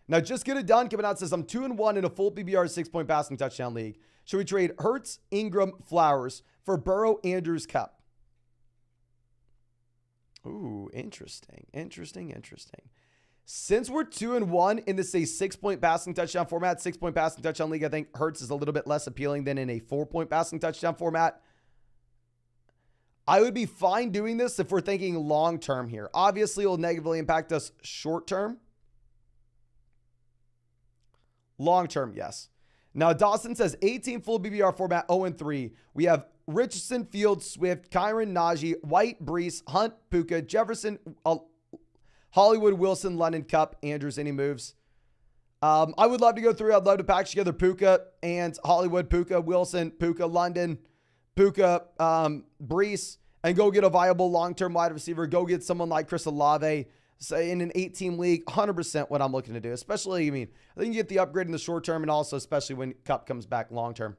A: Now, just get it done. Coming out says, I'm 2-1 in a full PBR 6-point passing touchdown league. Should we trade Hurts, Ingram, Flowers for Burrow, Andrews, Cup? Ooh, interesting. Since we're 2-1 in this 6-point passing touchdown format, 6-point passing touchdown league, I think Hurts is a little bit less appealing than in a 4-point passing touchdown format. I would be fine doing this if we're thinking long-term here. Obviously, it will negatively impact us short-term. Long-term, yes. Now, Dawson says 18 full BBR format, 0-3. We have Richardson, Fields, Swift, Kyron, Najee, White, Brees, Hunt, Puka, Jefferson, Hollywood, Wilson, London, Cup, Andrews. Any moves? I would love to go through. I'd love to package together Puka and Hollywood, Puka, Wilson, Puka, London, Puka, Brees, and go get a viable long-term wide receiver. Go get someone like Chris Olave, say in an 8-team league. 100% what I'm looking to do. Especially, I think you get the upgrade in the short term, and also especially when Cup comes back long term.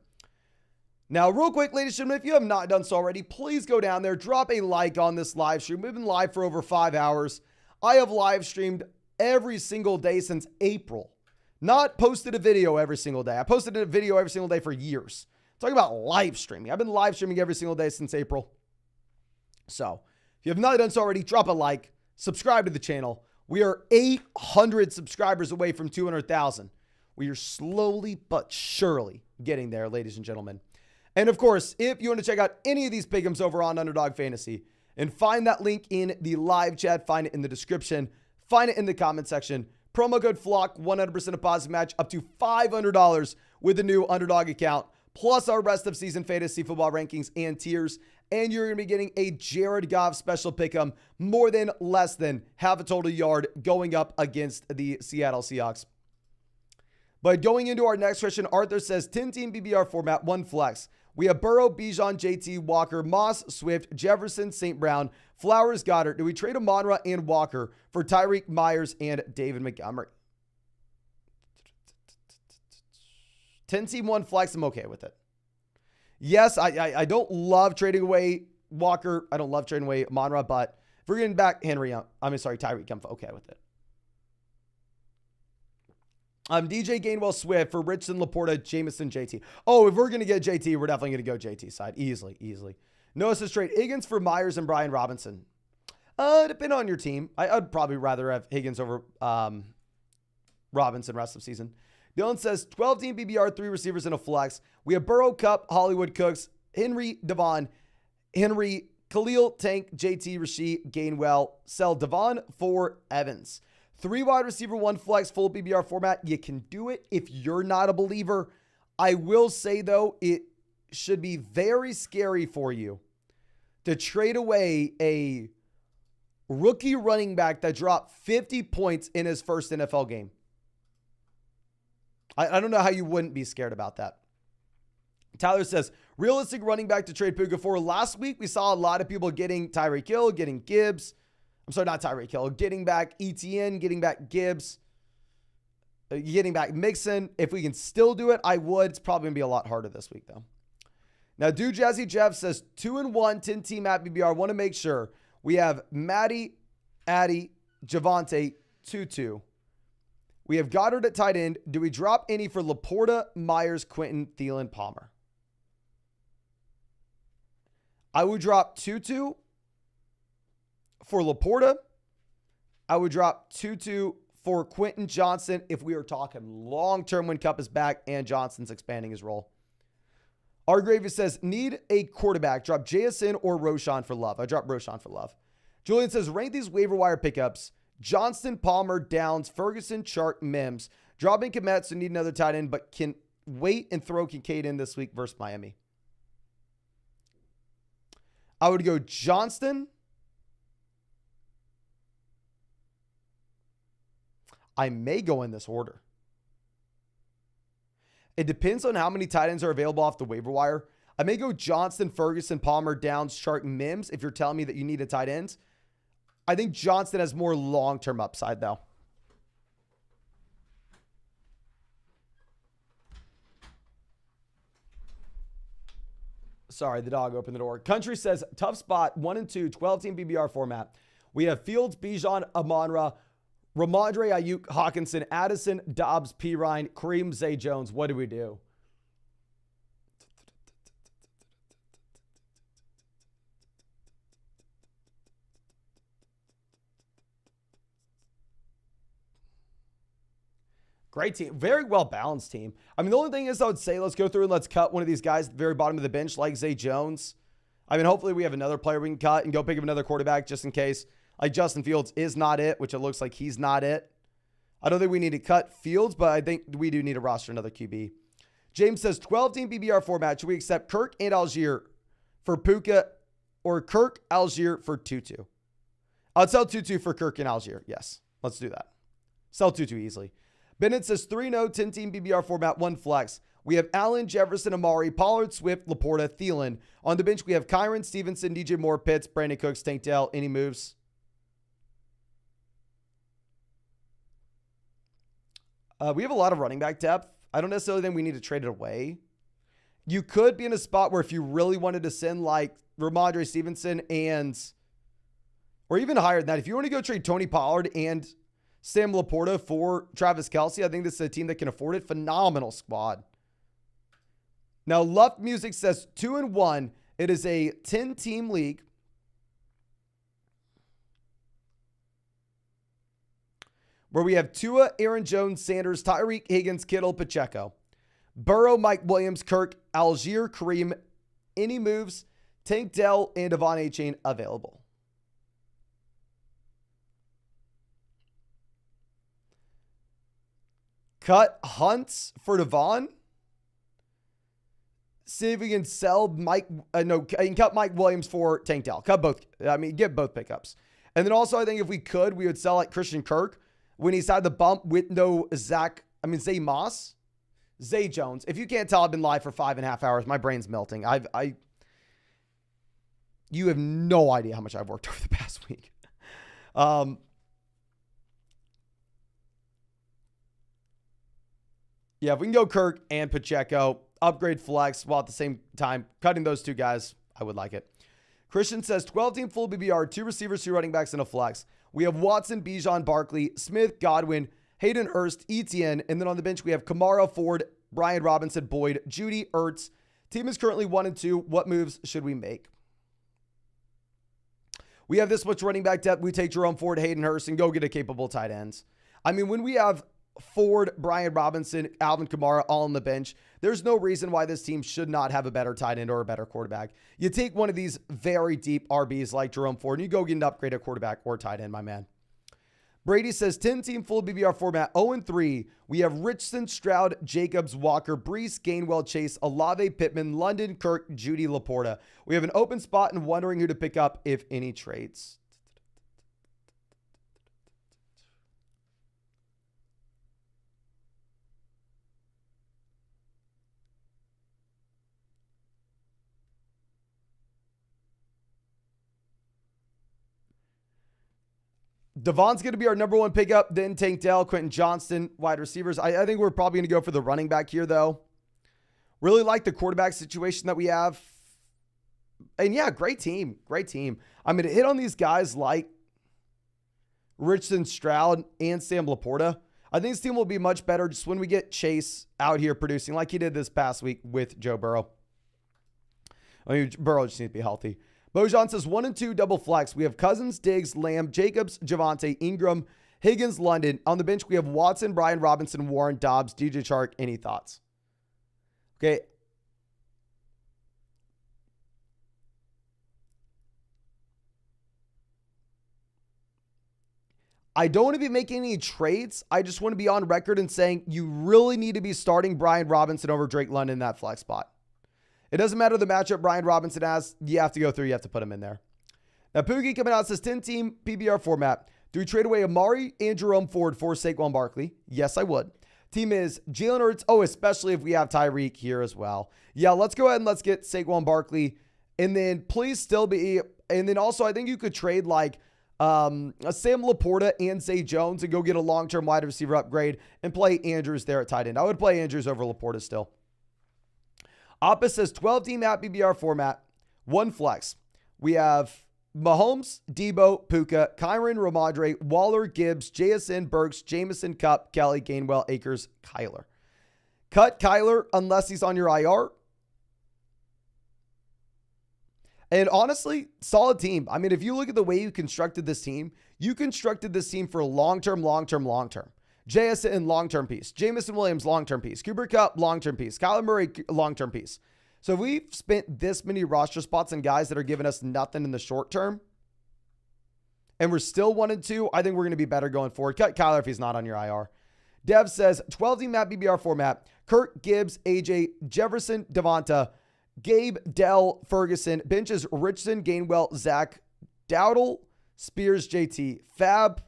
A: Now, real quick, ladies and gentlemen, if you have not done so already, please go down there, drop a like on this live stream. We've been live for over 5 hours. I have live streamed every single day since April. Not posted a video every single day. I posted a video every single day for years. Talking about live streaming. I've been live streaming every single day since April. So, if you have not done so already, drop a like, subscribe to the channel. We are 800 subscribers away from 200,000. We are slowly but surely getting there, ladies and gentlemen. And of course, if you want to check out any of these pick'ems over on Underdog Fantasy, and find that link in the live chat, find it in the description, find it in the comment section. Promo code FLOCK, 100% deposit match up to $500 with the new Underdog account, plus our rest of season fantasy football rankings and tiers. And you're going to be getting a Jared Goff special pick'em, more than less than half a total yard going up against the Seattle Seahawks. But going into our next question, Arthur says 10-team BBR format, 1 flex. We have Burrow, Bijan, JT, Walker, Moss, Swift, Jefferson, St. Brown, Flowers, Goddard. Do we trade Amonra and Walker for Tyreek, Myers, and David Montgomery? 10-team 1 flex, I'm okay with it. Yes, I don't love trading away Walker. I don't love trading away Amonra, but if we're getting back Tyreek, I'm okay with it. DJ Gainwell, Swift for Richardson, Laporta, Jameson, JT. Oh, if we're going to get JT, we're definitely going to go JT side. Easily. Noah says trade Higgins for Myers and Brian Robinson. Depending on your team. I'd probably rather have Higgins over Robinson rest of season. Dylan says 12-team BBR, 3 receivers and a flex. We have Burrow, Cup, Hollywood, Cooks, Henry, Devon, Henry, Khalil, Tank, JT, Rasheed, Gainwell. Sell Devon for Evans. 3 wide receiver, 1 flex, full PBR format. You can do it if you're not a believer. I will say, though, it should be very scary for you to trade away a rookie running back that dropped 50 points in his first NFL game. I don't know how you wouldn't be scared about that. Tyler says, Realistic running back to trade Puka for. Last week, we saw a lot of people getting Tyreek Hill, getting Gibbs. I'm sorry, not Tyreek Hill. Getting back ETN, getting back Gibbs, getting back Mixon. If we can still do it, I would. It's probably going to be a lot harder this week, though. Now, Dude Jazzy Jeff says 2-1, 10-team at BBR. Want to make sure we have Matty, Addy, Javonte, Tutu. We have Goddard at tight end. Do we drop any for Laporta, Myers, Quentin, Thielen, Palmer? I would drop Tutu for Laporta. I would drop Tutu for Quentin Johnson if we are talking long-term when Kupp is back and Johnson's expanding his role. Argravy says, need a quarterback. Drop JSN or Roshan for Love. I drop Roshan for Love. Julian says, rank these waiver wire pickups. Johnston, Palmer, Downs, Ferguson, Chart, Mims. Dropping Komet, so need another tight end, but can wait and throw Kincaid in this week versus Miami. I would go Johnston. I may go in this order. It depends on how many tight ends are available off the waiver wire. I may go Johnston, Ferguson, Palmer, Downs, Chart, Mims if you're telling me that you need a tight end. I think Johnston has more long-term upside, though. Sorry, the dog opened the door. Country says, tough spot, 1 and 2, 12-team BBR format. We have Fields, Bijan, Amon-Ra, Ramondre, Ayuk, Hawkinson, Addison, Dobbs, Pirine, Kareem, Zay Jones. What do we do? Great team. Very well-balanced team. I mean, the only thing is I would say let's go through and let's cut one of these guys at the very bottom of the bench like Zay Jones. I mean, hopefully we have another player we can cut and go pick up another quarterback just in case. Like Justin Fields is not it, which it looks like he's not it. I don't think we need to cut Fields, but I think we do need to roster another QB. James says 12-team BBR format. Should we accept Kirk and Algier for Puka or Kirk, Algier for Tutu? I'll sell Tutu for Kirk and Algier. Yes, let's do that. Sell Tutu easily. Bennett says 3-0, 10-team BBR format, 1 flex. We have Allen, Jefferson, Amari, Pollard, Swift, Laporta, Thielen. On the bench, we have Kyron, Stevenson, DJ Moore, Pitts, Brandon Cooks, Tank Dell. Any moves? We have a lot of running back depth. I don't necessarily think we need to trade it away. You could be in a spot where if you really wanted to send like Ramondre Stevenson or even higher than that, if you want to go trade Tony Pollard and Sam Laporta for Travis Kelce, I think this is a team that can afford it. Phenomenal squad. Now, Luft Music says 2-1. It is a 10-team league. Where we have Tua, Aaron Jones, Sanders, Tyreek, Higgins, Kittle, Pacheco. Burrow, Mike Williams, Kirk, Algier, Kareem. Any moves? Tank Dell and Devon A-Chain available. Cut Hunts for Devon. See if we can sell Mike. No, you can cut Mike Williams for Tank Dell. Cut both. I mean, get both pickups. And then also, I think if we could, we would sell like Christian Kirk when he's had the bump with no Zay Moss, Zay Jones. If you can't tell, I've been live for 5.5 hours. My brain's melting. You have no idea how much I've worked over the past week. Yeah, if we can go Kirk and Pacheco, upgrade flex, while at the same time cutting those two guys, I would like it. Christian says 12-team full BBR, 2 receivers, 2 running backs, and a flex. We have Watson, Bijan, Barkley, Smith, Godwin, Hayden Hurst, Etienne, and then on the bench we have Kamara, Ford, Brian Robinson, Boyd, Judy, Ertz. Team is currently 1-2. What moves should we make? We have this much running back depth. We take Jerome Ford, Hayden Hurst, and go get a capable tight ends. I mean, when we have Ford, Brian Robinson, Alvin Kamara all on the bench, there's no reason why this team should not have a better tight end or a better quarterback. You take one of these very deep RBs like Jerome Ford and you go get an upgraded quarterback or tight end, my man. Brady says 10-team full BBR format, 0-3. We have Richardson, Stroud, Jacobs, Walker, Brees, Gainwell, Chase, Olave, Pittman, London, Kirk, Judy, Laporta. We have an open spot and wondering who to pick up, if any trades. Devon's going to be our number one pickup. Then Tank Dell, Quentin Johnston, wide receivers. I think we're probably going to go for the running back here, though. Really like the quarterback situation that we have. And yeah, great team. Great team. I'm going to hit on these guys like Richardson Stroud and Sam Laporta. I think this team will be much better just when we get Chase out here producing like he did this past week with Joe Burrow. I mean, Burrow just needs to be healthy. Bojan says 1 and 2 double flex. We have Cousins, Diggs, Lamb, Jacobs, Javonte, Ingram, Higgins, London. On the bench, we have Watson, Brian Robinson, Warren, Dobbs, DJ Chark. Any thoughts? Okay. I don't want to be making any trades. I just want to be on record and saying you really need to be starting Brian Robinson over Drake London in that flex spot. It doesn't matter the matchup Brian Robinson has. You have to go through. You have to put him in there. Now, Poogie coming out says 10-team PBR format. Do we trade away Amari and Jerome Ford for Saquon Barkley? Yes, I would. Team is Jalen Hurts. Oh, especially if we have Tyreek here as well. Yeah, let's go ahead and let's get Saquon Barkley. And then please still be. And then also, I think you could trade like Sam Laporta and Zay Jones and go get a long-term wide receiver upgrade and play Andrews there at tight end. I would play Andrews over Laporta still. Oppa says 12-team at PBR format, 1 flex. We have Mahomes, Debo, Puka, Kyron, Ramadre, Waller, Gibbs, JSN, Burks, Jameson, Kupp, Kelly, Gainwell, Akers, Kyler. Cut Kyler unless he's on your IR. And honestly, solid team. I mean, if you look at the way you constructed this team, you constructed this team for long-term. JSN, long-term piece. Jameson Williams, long-term piece. Cooper Kupp, long-term piece. Kyler Murray, long-term piece. So if we've spent this many roster spots on guys that are giving us nothing in the short term, and we're still 1 and 2, I think we're going to be better going forward. Cut Kyler if he's not on your IR. Dev says 12-team map BBR format. Kirk, Gibbs, AJ, Jefferson, Devonta, Gabe, Dell, Ferguson, benches Richardson, Gainwell, Zach, Dowdle, Spears, JT, Fab.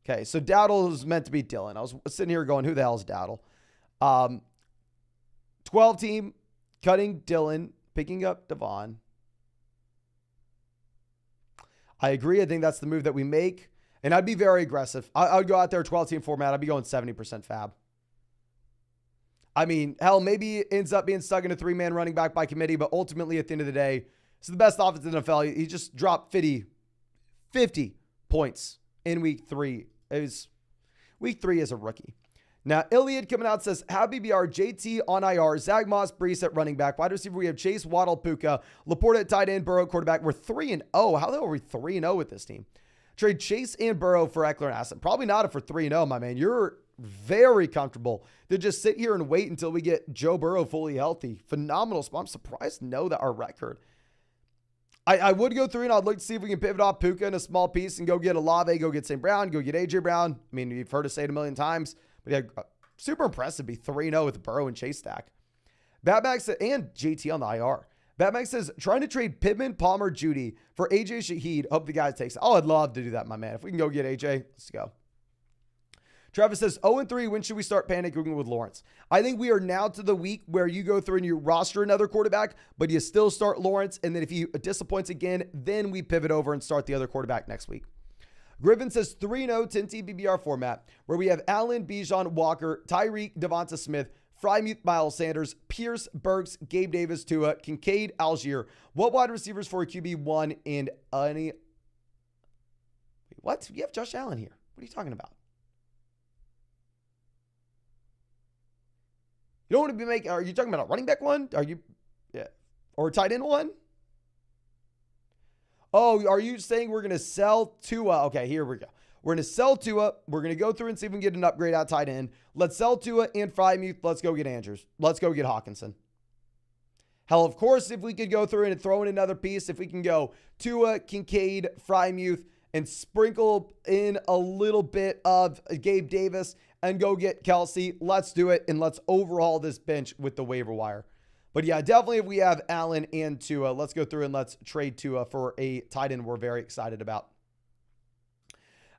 A: Okay, so Dowdle is meant to be Dylan. I was sitting here going, who the hell is Dowdle? 12-team, cutting Dylan, picking up Devon. I agree. I think that's the move that we make. And I'd be very aggressive. I would go out there 12-team format. I'd be going 70% Fab. I mean, hell, maybe it ends up being stuck in a 3-man running back by committee, but ultimately at the end of the day, it's the best offense in the NFL. He just dropped 50 points in week 3. It was week 3 as a rookie. Now, Iliad coming out says, have BBR, JT on IR, Zach Moss, Brees at running back. Wide receiver, we have Chase, Waddle, Puka, Laporta at tight end, Burrow quarterback. We're 3-0. How the hell are we 3-0 with this team? Trade Chase and Burrow for Eckler and Asset. Probably not if we're 3-0, my man. You're very comfortable to just sit here and wait until we get Joe Burrow fully healthy. Phenomenal spot. I'm surprised to know that our record. I would go through and I'd look to see if we can pivot off Puka in a small piece and go get Olave, go get St. Brown, go get A.J. Brown. I mean, you've heard us say it a million times. But yeah, super impressive to be 3-0 with Burrow and Chase stack. Batmax said, and JT on the IR. Batmax says, trying to trade Pittman, Palmer, Judy for A.J. Shaheed. Hope the guy takes it. Oh, I'd love to do that, my man. If we can go get A.J., let's go. Travis says, 0-3, when should we start panicking with Lawrence? I think we are now to the week where you go through and you roster another quarterback, but you still start Lawrence. And then if he disappoints again, then we pivot over and start the other quarterback next week. Griffin says 3-0, 10-team BBR format, where we have Allen, Bijan, Walker, Tyreek, Devonta Smith, Frymuth, Miles Sanders, Pierce, Burks, Gabe Davis, Tua, Kincaid, Algier. What wide receivers for a QB1 and any... What? You have Josh Allen here. What are you talking about? You don't want to be making, are you talking about a running back one? Are you, yeah, or a tight end one? Oh, are you saying we're going to sell Tua? Okay, here we go. We're going to sell Tua. We're going to go through and see if we can get an upgrade out tight end. Let's sell Tua and Frymuth. Let's go get Andrews. Let's go get Hawkinson. Hell, of course, if we could go through and throw in another piece, if we can go Tua, Kincaid, Frymuth, and sprinkle in a little bit of Gabe Davis and go get Kelsey, let's do it, and let's overhaul this bench with the waiver wire. But yeah, definitely if we have Allen and Tua, let's go through and let's trade Tua for a tight end we're very excited about.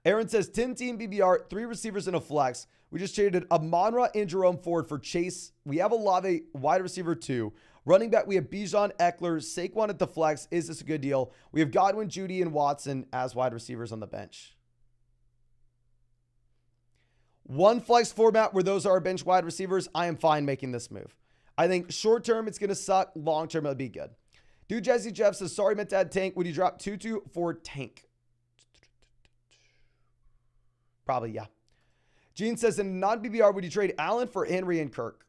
A: Aaron says 10-team BBR, 3 receivers in a flex. We just traded Amon-Ra and Jerome Ford for Chase. We have Olave, wide receiver 2. Running back, we have Bijan, Eckler, Saquon at the flex. Is this a good deal? We have Godwin, Judy, and Watson as wide receivers on the bench. One flex format where those are our bench wide receivers, I am fine making this move. I think short term it's going to suck. Long term it'll be good. Dude, Jesse Jeff says, sorry, meant to add Tank. Would you drop Tutu for Tank? Probably, yeah. Gene says, in non-BBR, would you trade Allen for Henry and Kirk?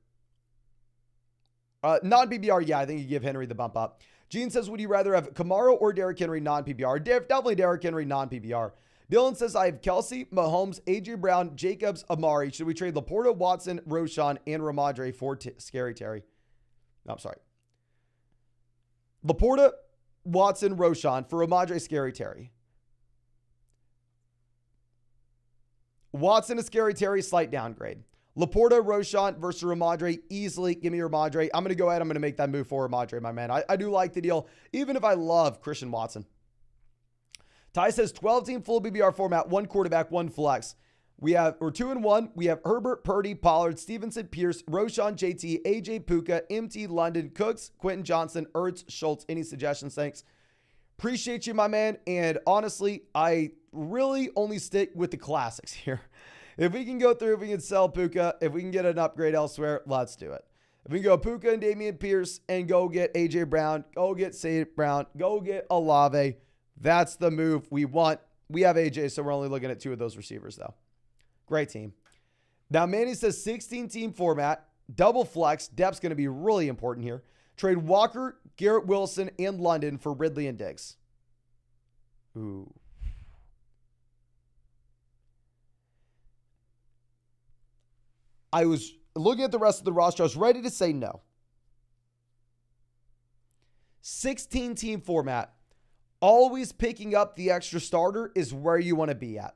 A: Non-BBR, yeah, I think you give Henry the bump up. Gene says, would you rather have Kamara or Derrick Henry non-PPR? Definitely Derrick Henry non-PPR. Dylan says, I have Kelsey, Mahomes, A.J. Brown, Jacobs, Amari. Should we trade Laporta, Watson, Roshan, and Ramondre for Scary Terry? No, I'm sorry. Laporta, Watson, Roshan for Ramondre, Scary Terry. Watson is Scary Terry, slight downgrade. Laporta, Roshan versus Ramondre, easily give me Ramondre. I'm going to go ahead. I'm going to make that move for Ramondre, my man. I do like the deal, even if I love Christian Watson. Ty says 12-team full BBR format, one quarterback, one flex. We're 2-1. We have Herbert, Purdy, Pollard, Stevenson, Pierce, Roshan, JT, AJ, Puka, MT, London, Cooks, Quentin Johnson, Ertz, Schultz. Any suggestions? Thanks. Appreciate you, my man. And honestly, I really only stick with the classics here. If we can go through, if we can sell Puka, if we can get an upgrade elsewhere, let's do it. If we can go Puka and Damian Pierce and go get AJ Brown, go get St. Brown, go get Olave, that's the move we want. We have AJ, so we're only looking at 2 of those receivers, though. Great team. Now, Manny says 16-team format, double flex. Depth's going to be really important here. Trade Walker, Garrett Wilson, and London for Ridley and Diggs. Ooh. I was looking at the rest of the roster. I was ready to say no. 16-team format. Always picking up the extra starter is where you want to be at.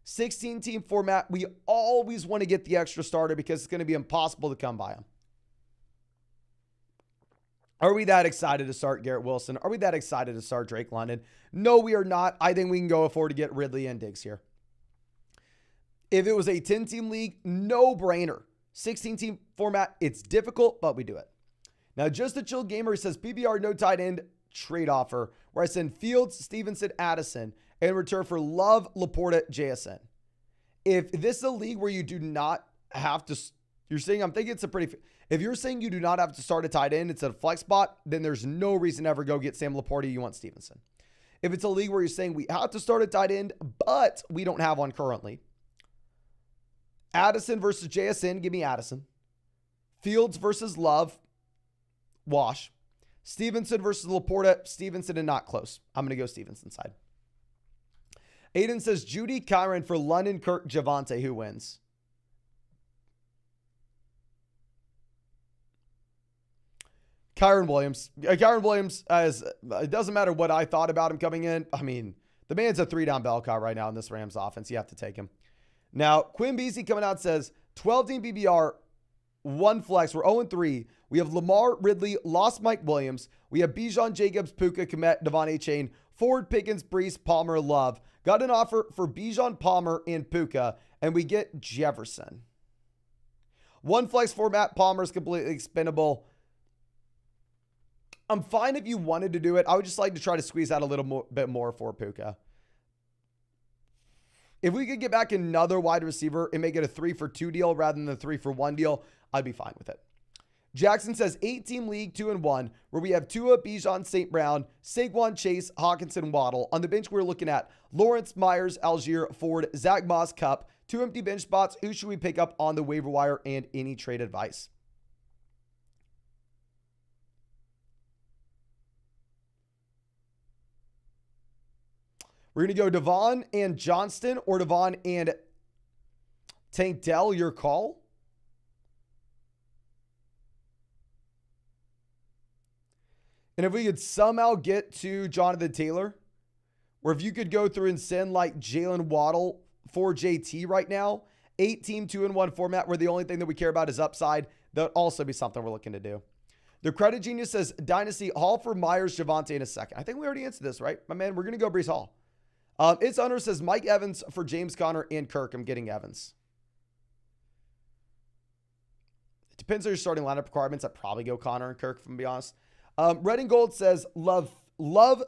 A: 16-team format, we always want to get the extra starter because it's going to be impossible to come by him. Are we that excited to start Garrett Wilson? Are we that excited to start Drake London? No, we are not. I think we can go afford to get Ridley and Diggs here. If it was a 10-team league, no brainer. 16-team format, it's difficult, but we do it. Now, Just a Chill Gamer says, PBR no tight end trade offer, where I send Fields, Stevenson, Addison, and return for Love, Laporta, JSN. If this is a league where you do not have to, you're saying, I'm thinking it's a pretty, if you're saying you do not have to start a tight end, it's a flex spot, then there's no reason to ever go get Sam Laporta. You want Stevenson. If it's a league where you're saying we have to start a tight end, but we don't have one currently, Addison versus JSN, give me Addison. Fields versus Love, wash. Stevenson versus Laporta, Stevenson and not close. I'm going to go Stevenson side. Aiden says Judy, Kyron for London, Kirk, Javonte. Who wins? Kyron Williams. Kyron Williams, it doesn't matter what I thought about him coming in. I mean, the man's a 3-down bell cow right now in this Rams offense. You have to take him. Now, Quinn Beasy coming out says 12-team BBR, one flex. We're 0-3. We have Lamar, Ridley, lost Mike Williams. We have Bijan, Jacobs, Puka, Komet, Devon A-Chain, Ford, Pickens, Brees, Palmer, Love. Got an offer for Bijan, Palmer, and Puka, and we get Jefferson. One flex format, Palmer is completely expendable. I'm fine if you wanted to do it. I would just like to try to squeeze out a little bit more for Puka. If we could get back another wide receiver and make it a 3-for-2 deal rather than the 3-for-1 deal, I'd be fine with it. Jackson says 8-team league, 2-1, where we have Tua, Bijan, St. Brown, Saquon, Chase, Hawkinson, Waddle. On the bench, we're looking at Lawrence, Myers, Algier, Ford, Zach Moss, Cup. 2 empty bench spots. Who should we pick up on the waiver wire, and any trade advice? We're going to go Devon and Johnston or Devon and Tank Dell, your call. And if we could somehow get to Jonathan Taylor, or if you could go through and send like Jalen Waddle for JT right now, 8-team 2-1 format where the only thing that we care about is upside, that would also be something we're looking to do. The Credit Genius says Dynasty Hall for Myers, Javonte in a second. I think we already answered this, right? My man, we're going to go Brees Hall. It's Under says Mike Evans for James Conner and Kirk. I'm getting Evans. depends on your starting lineup requirements. I'd probably go Connor and Kirk, if I'm going to be honest. Red and Gold says, love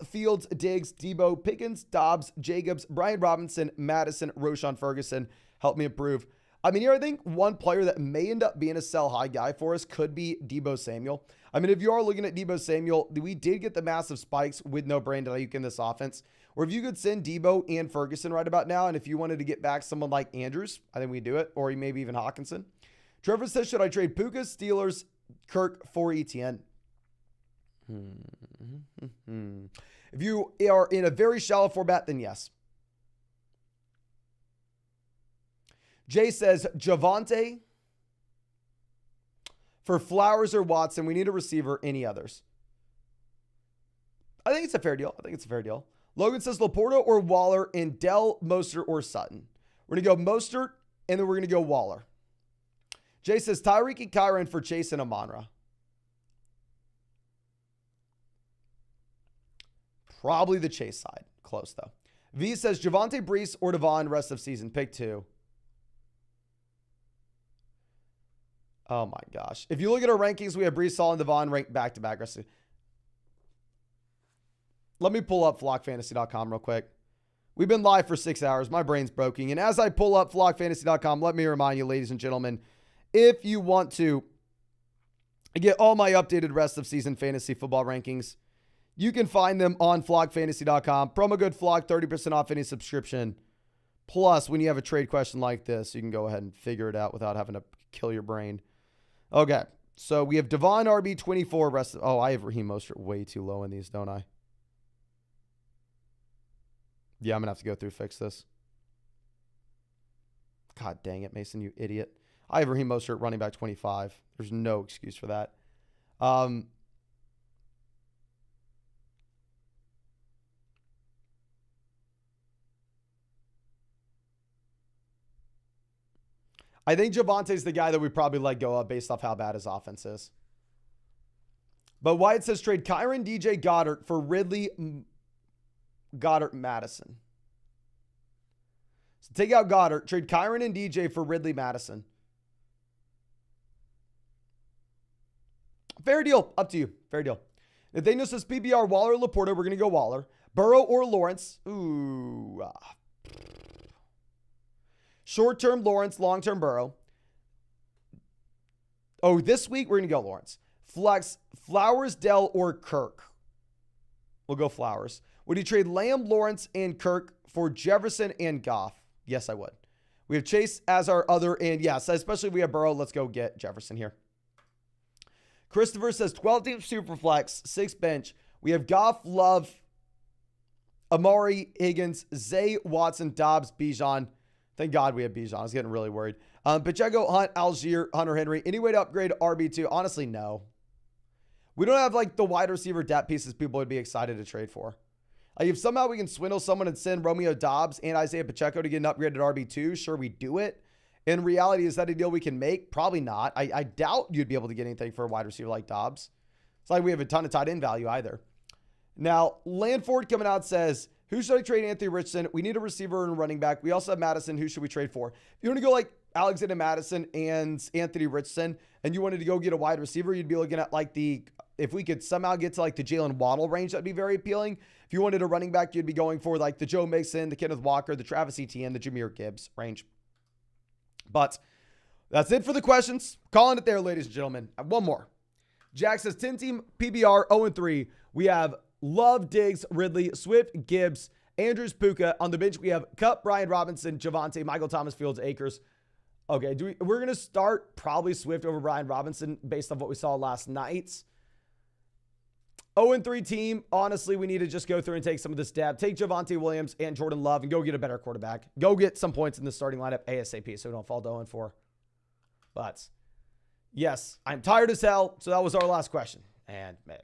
A: Fields, Diggs, Debo, Pickens, Dobbs, Jacobs, Brian Robinson, Madison, Roshan Ferguson. Help me improve. I mean, here I think one player that may end up being a sell high guy for us could be Debo Samuel. I mean, if you are looking at Debo Samuel, we did get the massive spikes with no Brandon Ayuk in this offense. Or if you could send Debo and Ferguson right about now, and if you wanted to get back someone like Andrews, I think we do it, or maybe even Hawkinson. Trevor says, should I trade Puka, Steelers, Kirk for ETN? If you are in a very shallow format, then yes. Jay says, Javonte for Flowers or Watson. We need a receiver. Any others? I think it's a fair deal. Logan says Laporta or Waller and Dell, Mostert or Sutton. We're going to go Mostert, and then we're going to go Waller. Jay says Tyreek and Kyron for Chase and Amon-Ra. Probably the Chase side. Close, though. V says Javonte, Brees, or Devon rest of season. Pick 2. Oh, my gosh. If you look at our rankings, we have Brees, Saul, and Devon ranked back-to-back. Let me pull up flockfantasy.com real quick. We've been live for 6 hours. My brain's broken. And as I pull up flockfantasy.com, let me remind you, ladies and gentlemen, if you want to get all my updated rest of season fantasy football rankings, you can find them on flockfantasy.com. Promo code FLOCK, 30% off any subscription. Plus, when you have a trade question like this, you can go ahead and figure it out without having to kill your brain. Okay, so we have Devon RB24. Oh, I have Raheem Mostert way too low in these, don't I? Yeah, I'm going to have to go through fix this. God dang it, Mason, you idiot. I have Raheem Mostert running back 25. There's no excuse for that. I think Javonte's the guy that we probably let go of based off how bad his offense is. But Wyatt says trade Kyron, DJ, Goddard for Ridley, Goddard, Madison. So take out Goddard, trade Kyron and DJ for Ridley, Madison. Fair deal. Up to you. Fair deal. Nathaniel says PBR, Waller, Laporta. We're going to go Waller. Burrow or Lawrence. Ooh. Short-term Lawrence, long-term Burrow. Oh, this week we're going to go Lawrence. Flex, Flowers, Dell, or Kirk. We'll go Flowers. Would you trade Lamb, Lawrence, and Kirk for Jefferson and Goff? Yes, I would. We have Chase as our other, and yes, especially if we have Burrow, let's go get Jefferson here. Christopher says 12-team Superflex, 6 bench. We have Goff, Love, Amari, Higgins, Zay, Watson, Dobbs, Bijan. Thank God we have Bijan. I was getting really worried. Pacheco, Hunt, Algier, Hunter Henry. Any way to upgrade RB2? Honestly, no. We don't have like the wide receiver depth pieces people would be excited to trade for. Like if somehow we can swindle someone and send Romeo Dobbs and Isaiah Pacheco to get an upgraded RB2, sure, we do it. In reality, is that a deal we can make? Probably not. I doubt you'd be able to get anything for a wide receiver like Dobbs. It's like we have a ton of tight end value either. Now, Landford coming out says, who should I trade Anthony Richardson? We need a receiver and running back. We also have Madison. Who should we trade for? If you want to go like Alexander Madison and Anthony Richardson, and you wanted to go get a wide receiver, you'd be looking at like if we could somehow get to like the Jalen Waddle range, that'd be very appealing. If you wanted a running back, you'd be going for like the Joe Mixon, the Kenneth Walker, the Travis Etienne, the Jahmyr Gibbs range. But that's it for the questions. Calling it there, ladies and gentlemen. One more. Jack says 10-team PBR 0-3. We have Love, Diggs, Ridley, Swift, Gibbs, Andrews, Puka. On the bench, we have Kupp, Brian Robinson, Javonte, Michael Thomas, Fields, Akers. Okay, we're going to start probably Swift over Brian Robinson based on what we saw last night. 0-3 team. Honestly, we need to just go through and take some of this dab. Take Javonte Williams and Jordan Love and go get a better quarterback. Go get some points in the starting lineup ASAP so we don't fall to 0-4. But, yes, I'm tired as hell. So that was our last question. And, man,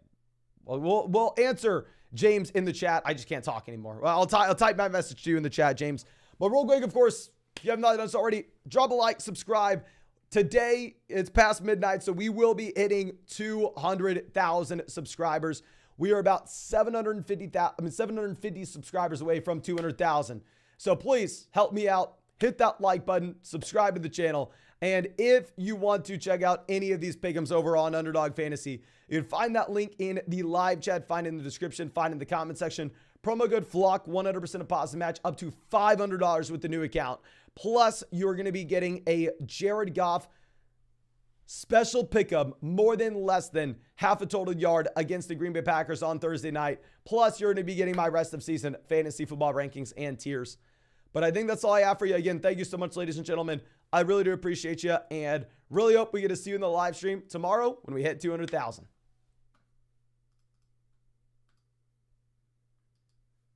A: we'll answer James in the chat. I just can't talk anymore. Well, I'll type my message to you in the chat, James. But real quick, of course, if you have not done so already, drop a like, subscribe. Today, it's past midnight, so we will be hitting 200,000 subscribers. We are about 750 subscribers away from 200,000. So please help me out. Hit that like button, subscribe to the channel. And if you want to check out any of these pick'ems over on Underdog Fantasy, you can find that link in the live chat, find it in the description, find it in the comment section. Promo code FLOCK, 100% deposit match up to $500 with the new account. Plus, you're going to be getting a Jared Goff special pick'em, more than less than half a total yard against the Green Bay Packers on Thursday night. Plus, you're going to be getting my rest of season fantasy football rankings and tiers. But I think that's all I have for you. Again, thank you so much, ladies and gentlemen. I really do appreciate you, and really hope we get to see you in the live stream tomorrow when we hit 200,000.